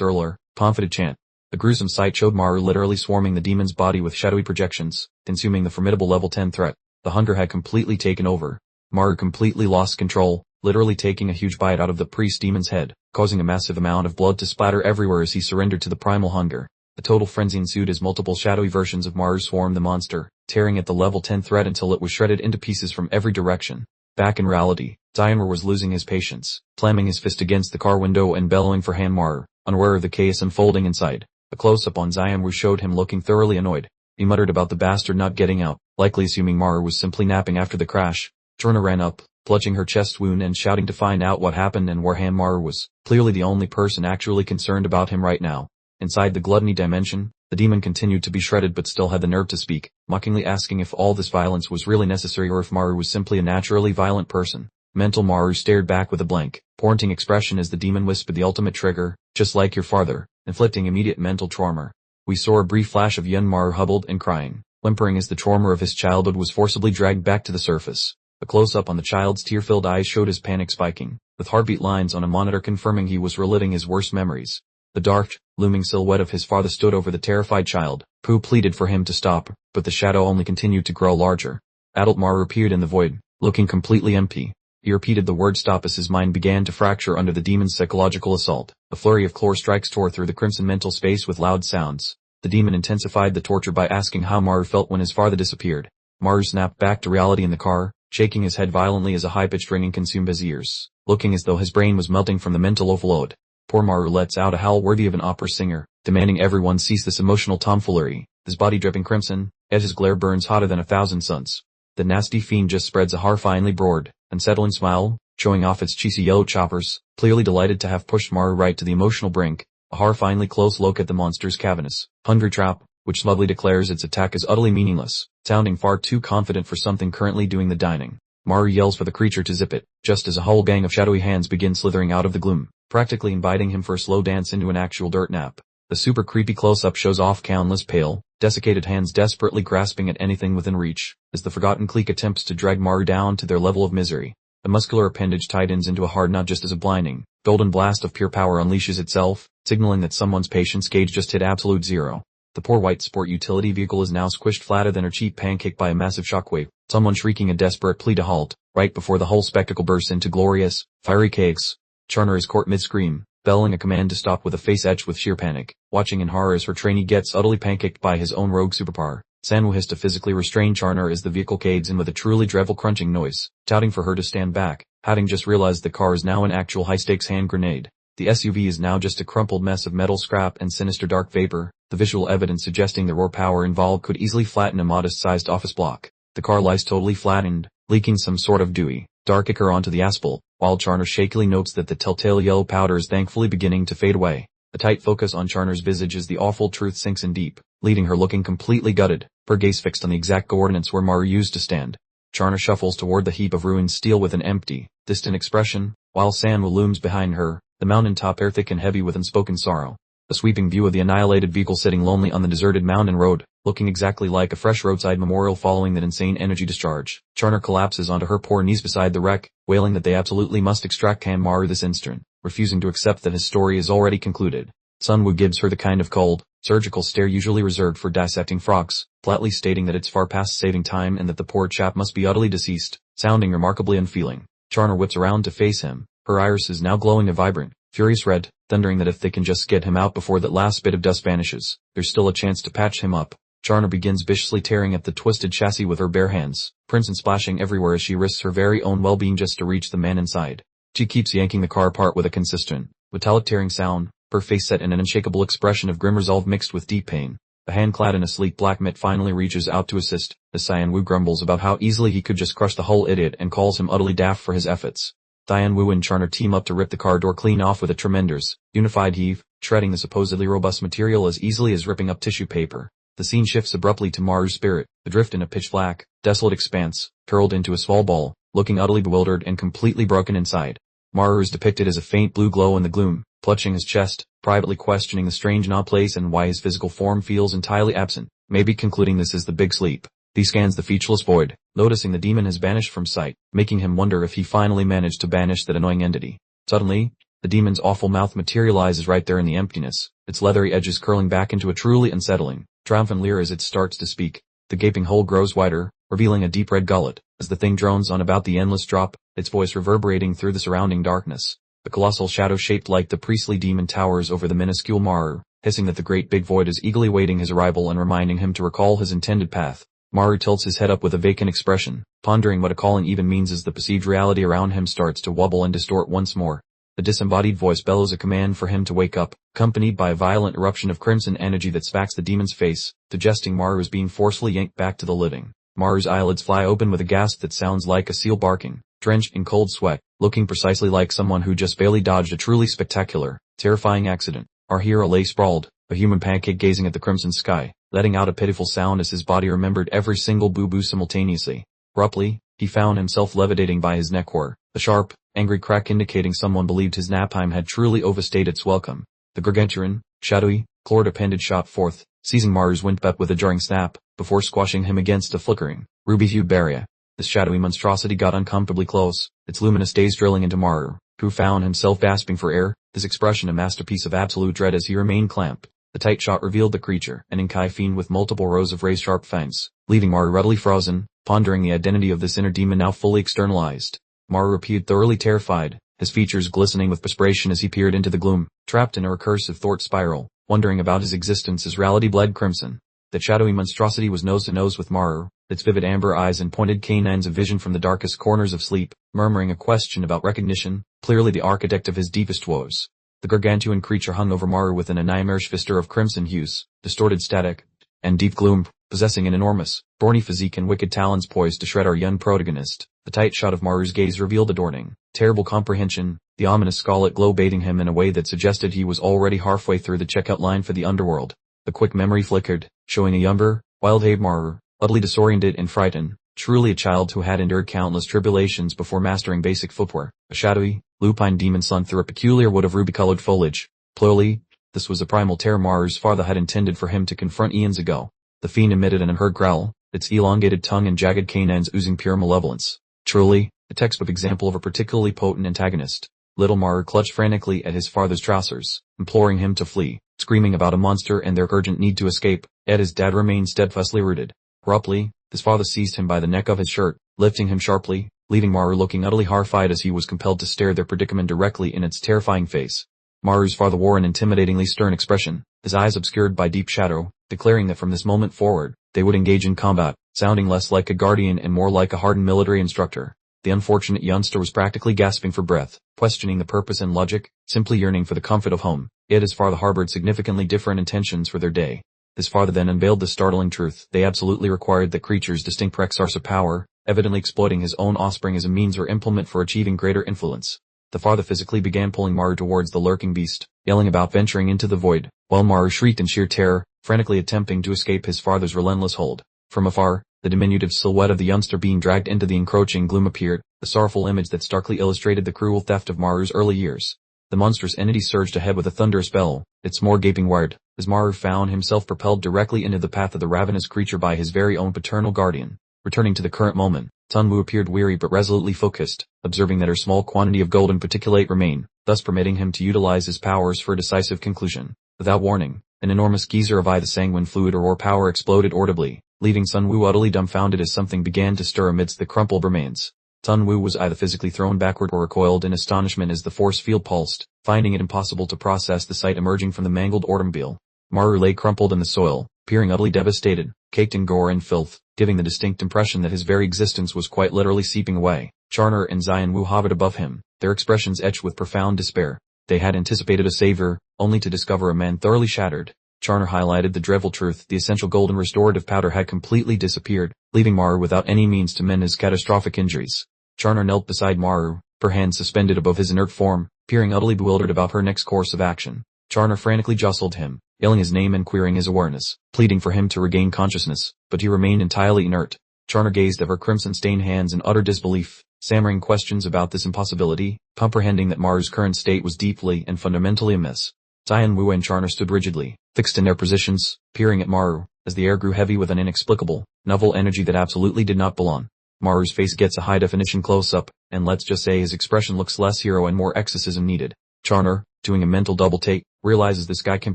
earlier, confident chant. The gruesome sight showed Maru literally swarming the demon's body with shadowy projections, consuming the formidable level 10 threat. The hunger had completely taken over. Maru completely lost control, literally taking a huge bite out of the priest demon's head, causing a massive amount of blood to splatter everywhere as he surrendered to the primal hunger. A total frenzy ensued as multiple shadowy versions of Maru swarmed the monster, tearing at the level 10 threat until it was shredded into pieces from every direction. Back in reality, Dronzer was losing his patience, slamming his fist against the car window and bellowing for Hanwha, unaware of the chaos unfolding inside. A close-up on Dronzer showed him looking thoroughly annoyed. He muttered about the bastard not getting out, likely assuming Manhwa was simply napping after the crash. Dronzer ran up, clutching her chest wound and shouting to find out what happened and where Manhwa was, clearly the only person actually concerned about him right now. Inside the gluttony dimension, the demon continued to be shredded but still had the nerve to speak, mockingly asking if all this violence was really necessary or if Manhwa was simply a naturally violent person. Mental Manhwa stared back with a blank, pointing expression as the demon whispered the ultimate trigger, just like your father, inflicting immediate mental trauma. We saw a brief flash of young Manhwa huddled and crying, whimpering as the trauma of his childhood was forcibly dragged back to the surface. A close-up on the child's tear-filled eyes showed his panic spiking, with heartbeat lines on a monitor confirming he was reliving his worst memories. The dark, looming silhouette of his father stood over the terrified child, who pleaded for him to stop, but the shadow only continued to grow larger. Adult Manhwa appeared in the void, looking completely empty. He repeated the word stop as his mind began to fracture under the demon's psychological assault. A flurry of claw strikes tore through the crimson mental space with loud sounds. The demon intensified the torture by asking how Manhwa felt when his father disappeared. Manhwa snapped back to reality in the car, shaking his head violently as a high-pitched ringing consumed his ears, looking as though his brain was melting from the mental overload. Poor Manhwa lets out a howl worthy of an opera singer, demanding everyone cease this emotional tomfoolery. His body dripping crimson, as his glare burns hotter than 1,000 suns. The nasty fiend just spreads a horrifyingly broad, unsettling smile, showing off its cheesy yellow choppers, clearly delighted to have pushed Manhwa right to the emotional brink. A horrifyingly close look at the monster's cavernous, hungry trap, which smugly declares its attack is utterly meaningless, sounding far too confident for something currently doing the dining. Manhwa yells for the creature to zip it, just as a whole gang of shadowy hands begin slithering out of the gloom, practically inviting him for a slow dance into an actual dirt nap. The super creepy close-up shows off countless pale, desiccated hands desperately grasping at anything within reach, as the forgotten clique attempts to drag Manhwa down to their level of misery. The muscular appendage tightens into a hard knot just as a blinding, golden blast of pure power unleashes itself, signaling that someone's patience gauge just hit absolute zero. The poor white sport utility vehicle is now squished flatter than a cheap pancake by a massive shockwave, someone shrieking a desperate plea to halt, right before the whole spectacle bursts into glorious, fiery chaos. Dronzer is caught mid-scream, bellowing a command to stop with a face etched with sheer panic, watching in horror as her trainee gets utterly pancaked by his own rogue superpower. Manhwa has to physically restrain Dronzer as the vehicle cades in with a truly dreadful crunching noise, touting for her to stand back, having just realized the car is now an actual high-stakes hand grenade. The SUV is now just a crumpled mess of metal scrap and sinister dark vapor, the visual evidence suggesting the raw power involved could easily flatten a modest-sized office block. The car lies totally flattened, leaking some sort of dewy, dark ichor onto the asphalt, while Dronzer shakily notes that the telltale yellow powder is thankfully beginning to fade away. A tight focus on Dronzer's visage as the awful truth sinks in deep, leaving her looking completely gutted, her gaze fixed on the exact coordinates where Manhwa used to stand. Dronzer shuffles toward the heap of ruined steel with an empty, distant expression, while Manhwa looms behind her, the mountain-top air thick and heavy with unspoken sorrow. A sweeping view of the annihilated vehicle sitting lonely on the deserted mountain road, looking exactly like a fresh roadside memorial following that insane energy discharge. Dronzer collapses onto her poor knees beside the wreck, wailing that they absolutely must extract Manhwa this instant, refusing to accept that his story is already concluded. Manhwa gives her the kind of cold, surgical stare usually reserved for dissecting frogs, flatly stating that it's far past saving time and that the poor chap must be utterly deceased, sounding remarkably unfeeling. Dronzer whips around to face him, her iris is now glowing a vibrant, furious red, thundering that if they can just get him out before that last bit of dust vanishes, there's still a chance to patch him up. Dronzer begins viciously tearing at the twisted chassis with her bare hands, crimson splashing everywhere as she risks her very own well-being just to reach the man inside. She keeps yanking the car apart with a consistent, metallic tearing sound, her face set in an unshakable expression of grim resolve mixed with deep pain. A hand clad in a sleek black mitt finally reaches out to assist, as Manhwa grumbles about how easily he could just crush the whole idiot and calls him utterly daft for his efforts. Manhwa and Dronzer team up to rip the car door clean off with a tremendous, unified heave, shredding the supposedly robust material as easily as ripping up tissue paper. The scene shifts abruptly to Manhwa's spirit, adrift in a pitch-black, desolate expanse, curled into a small ball, looking utterly bewildered and completely broken inside. Manhwa is depicted as a faint blue glow in the gloom, clutching his chest, privately questioning the strange odd place and why his physical form feels entirely absent, maybe concluding this is the big sleep. He scans the featureless void, noticing the demon has vanished from sight, making him wonder if he finally managed to banish that annoying entity. Suddenly, the demon's awful mouth materializes right there in the emptiness, its leathery edges curling back into a truly unsettling, triumphant leer as it starts to speak. The gaping hole grows wider, revealing a deep red gullet, as the thing drones on about the endless drop, its voice reverberating through the surrounding darkness. The colossal shadow shaped like the priestly demon towers over the minuscule Manhwa, hissing that the great big void is eagerly waiting his arrival and reminding him to recall his intended path. Maru tilts his head up with a vacant expression, pondering what a calling even means as the perceived reality around him starts to wobble and distort once more. The disembodied voice bellows a command for him to wake up, accompanied by a violent eruption of crimson energy that smacks the demon's face, suggesting Maru is being forcefully yanked back to the living. Maru's eyelids fly open with a gasp that sounds like a seal barking, drenched in cold sweat, looking precisely like someone who just barely dodged a truly spectacular, terrifying accident. Our hero lay sprawled, a human pancake gazing at the crimson sky, letting out a pitiful sound as his body remembered every single boo-boo simultaneously. Abruptly, he found himself levitating by his neck where, a sharp, angry crack indicating someone believed his naptime had truly overstayed its welcome. The gargantuan, shadowy, clawed appendage shot forth, seizing Maru's windpipe with a jarring snap, before squashing him against a flickering, ruby-hued barrier. This shadowy monstrosity got uncomfortably close, its luminous gaze drilling into Maru, who found himself gasping for air, his expression a masterpiece of absolute dread as he remained clamped. The tight shot revealed the creature, an inkai fiend with multiple rows of razor-sharp fangs, leaving Maru readily frozen, pondering the identity of this inner demon now fully externalized. Maru appeared thoroughly terrified, his features glistening with perspiration as he peered into the gloom, trapped in a recursive thought spiral, wondering about his existence as reality bled crimson. The shadowy monstrosity was nose to nose with Maru, its vivid amber eyes and pointed canines of vision from the darkest corners of sleep, murmuring a question about recognition, clearly the architect of his deepest woes. The gargantuan creature hung over Maru within a nightmarish vista of crimson hues, distorted static, and deep gloom, possessing an enormous, brawny physique and wicked talons poised to shred our young protagonist. The tight shot of Maru's gaze revealed a dawning, terrible comprehension, the ominous scarlet glow bathing him in a way that suggested he was already halfway through the checkout line for the underworld. The quick memory flickered, showing a younger, wild-eyed Maru, utterly disoriented and frightened, truly a child who had endured countless tribulations before mastering basic footwear. A shadowy, lupine demon slunk through a peculiar wood of ruby-colored foliage. Plurally, this was the primal terror Maru's father had intended for him to confront eons ago. The fiend emitted an unheard growl, its elongated tongue and jagged canines oozing pure malevolence. Truly, a textbook example of a particularly potent antagonist. Little Maru clutched frantically at his father's trousers, imploring him to flee, screaming about a monster and their urgent need to escape, yet his dad remained steadfastly rooted. Abruptly, his father seized him by the neck of his shirt, lifting him sharply, leaving Maru looking utterly horrified as he was compelled to stare their predicament directly in its terrifying face. Maru's father wore an intimidatingly stern expression, his eyes obscured by deep shadow, declaring that from this moment forward, they would engage in combat, sounding less like a guardian and more like a hardened military instructor. The unfortunate youngster was practically gasping for breath, questioning the purpose and logic, simply yearning for the comfort of home. Yet his father harbored significantly different intentions for their day. His father then unveiled the startling truth: they absolutely required that creatures distinct per source of power, evidently exploiting his own offspring as a means or implement for achieving greater influence. The father physically began pulling Maru towards the lurking beast, yelling about venturing into the void, while Maru shrieked in sheer terror, frantically attempting to escape his father's relentless hold. From afar, the diminutive silhouette of the youngster being dragged into the encroaching gloom appeared, a sorrowful image that starkly illustrated the cruel theft of Maru's early years. The monstrous entity surged ahead with a thunderous bell, its maw gaping wide, as Maru found himself propelled directly into the path of the ravenous creature by his very own paternal guardian. Returning to the current moment, Tunwu appeared weary but resolutely focused, observing that her small quantity of golden particulate remained, thus permitting him to utilize his powers for a decisive conclusion. Without warning, an enormous geyser of either sanguine fluid or power exploded audibly, leaving Sunwoo utterly dumbfounded as something began to stir amidst the crumpled remains. Sunwoo was either physically thrown backward or recoiled in astonishment as the force field pulsed, finding it impossible to process the sight emerging from the mangled automobile. Maru lay crumpled in the soil, appearing utterly devastated, caked in gore and filth, giving the distinct impression that his very existence was quite literally seeping away. Charner and Zion Wu hovered above him, their expressions etched with profound despair. They had anticipated a savior, only to discover a man thoroughly shattered. Charner highlighted the dreadful truth: the essential golden restorative powder had completely disappeared, leaving Maru without any means to mend his catastrophic injuries. Charner knelt beside Maru, her hands suspended above his inert form, peering utterly bewildered about her next course of action. Charner frantically jostled him, yelling his name and querying his awareness, pleading for him to regain consciousness, but he remained entirely inert. Charner gazed at her crimson-stained hands in utter disbelief, stammering questions about this impossibility, comprehending that Maru's current state was deeply and fundamentally amiss. Zion Wu and Charner stood rigidly, fixed in their positions, peering at Maru, as the air grew heavy with an inexplicable, novel energy that absolutely did not belong. Maru's face gets a high-definition close-up, and let's just say his expression looks less hero and more exorcism needed. Charner, doing a mental double-take, realizes this guy can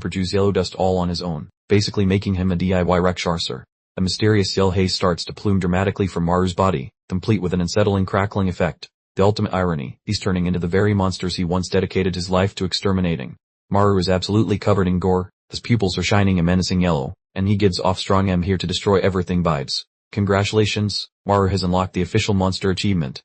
produce yellow dust all on his own, basically making him a DIY Rakshasa. A mysterious yellow haze starts to plume dramatically from Maru's body, complete with an unsettling crackling effect. The ultimate irony: he's turning into the very monsters he once dedicated his life to exterminating. Maru is absolutely covered in gore, his pupils are shining a menacing yellow, and he gives off strong "I'm here to destroy everything" vibes. Congratulations, Maru has unlocked the official monster achievement.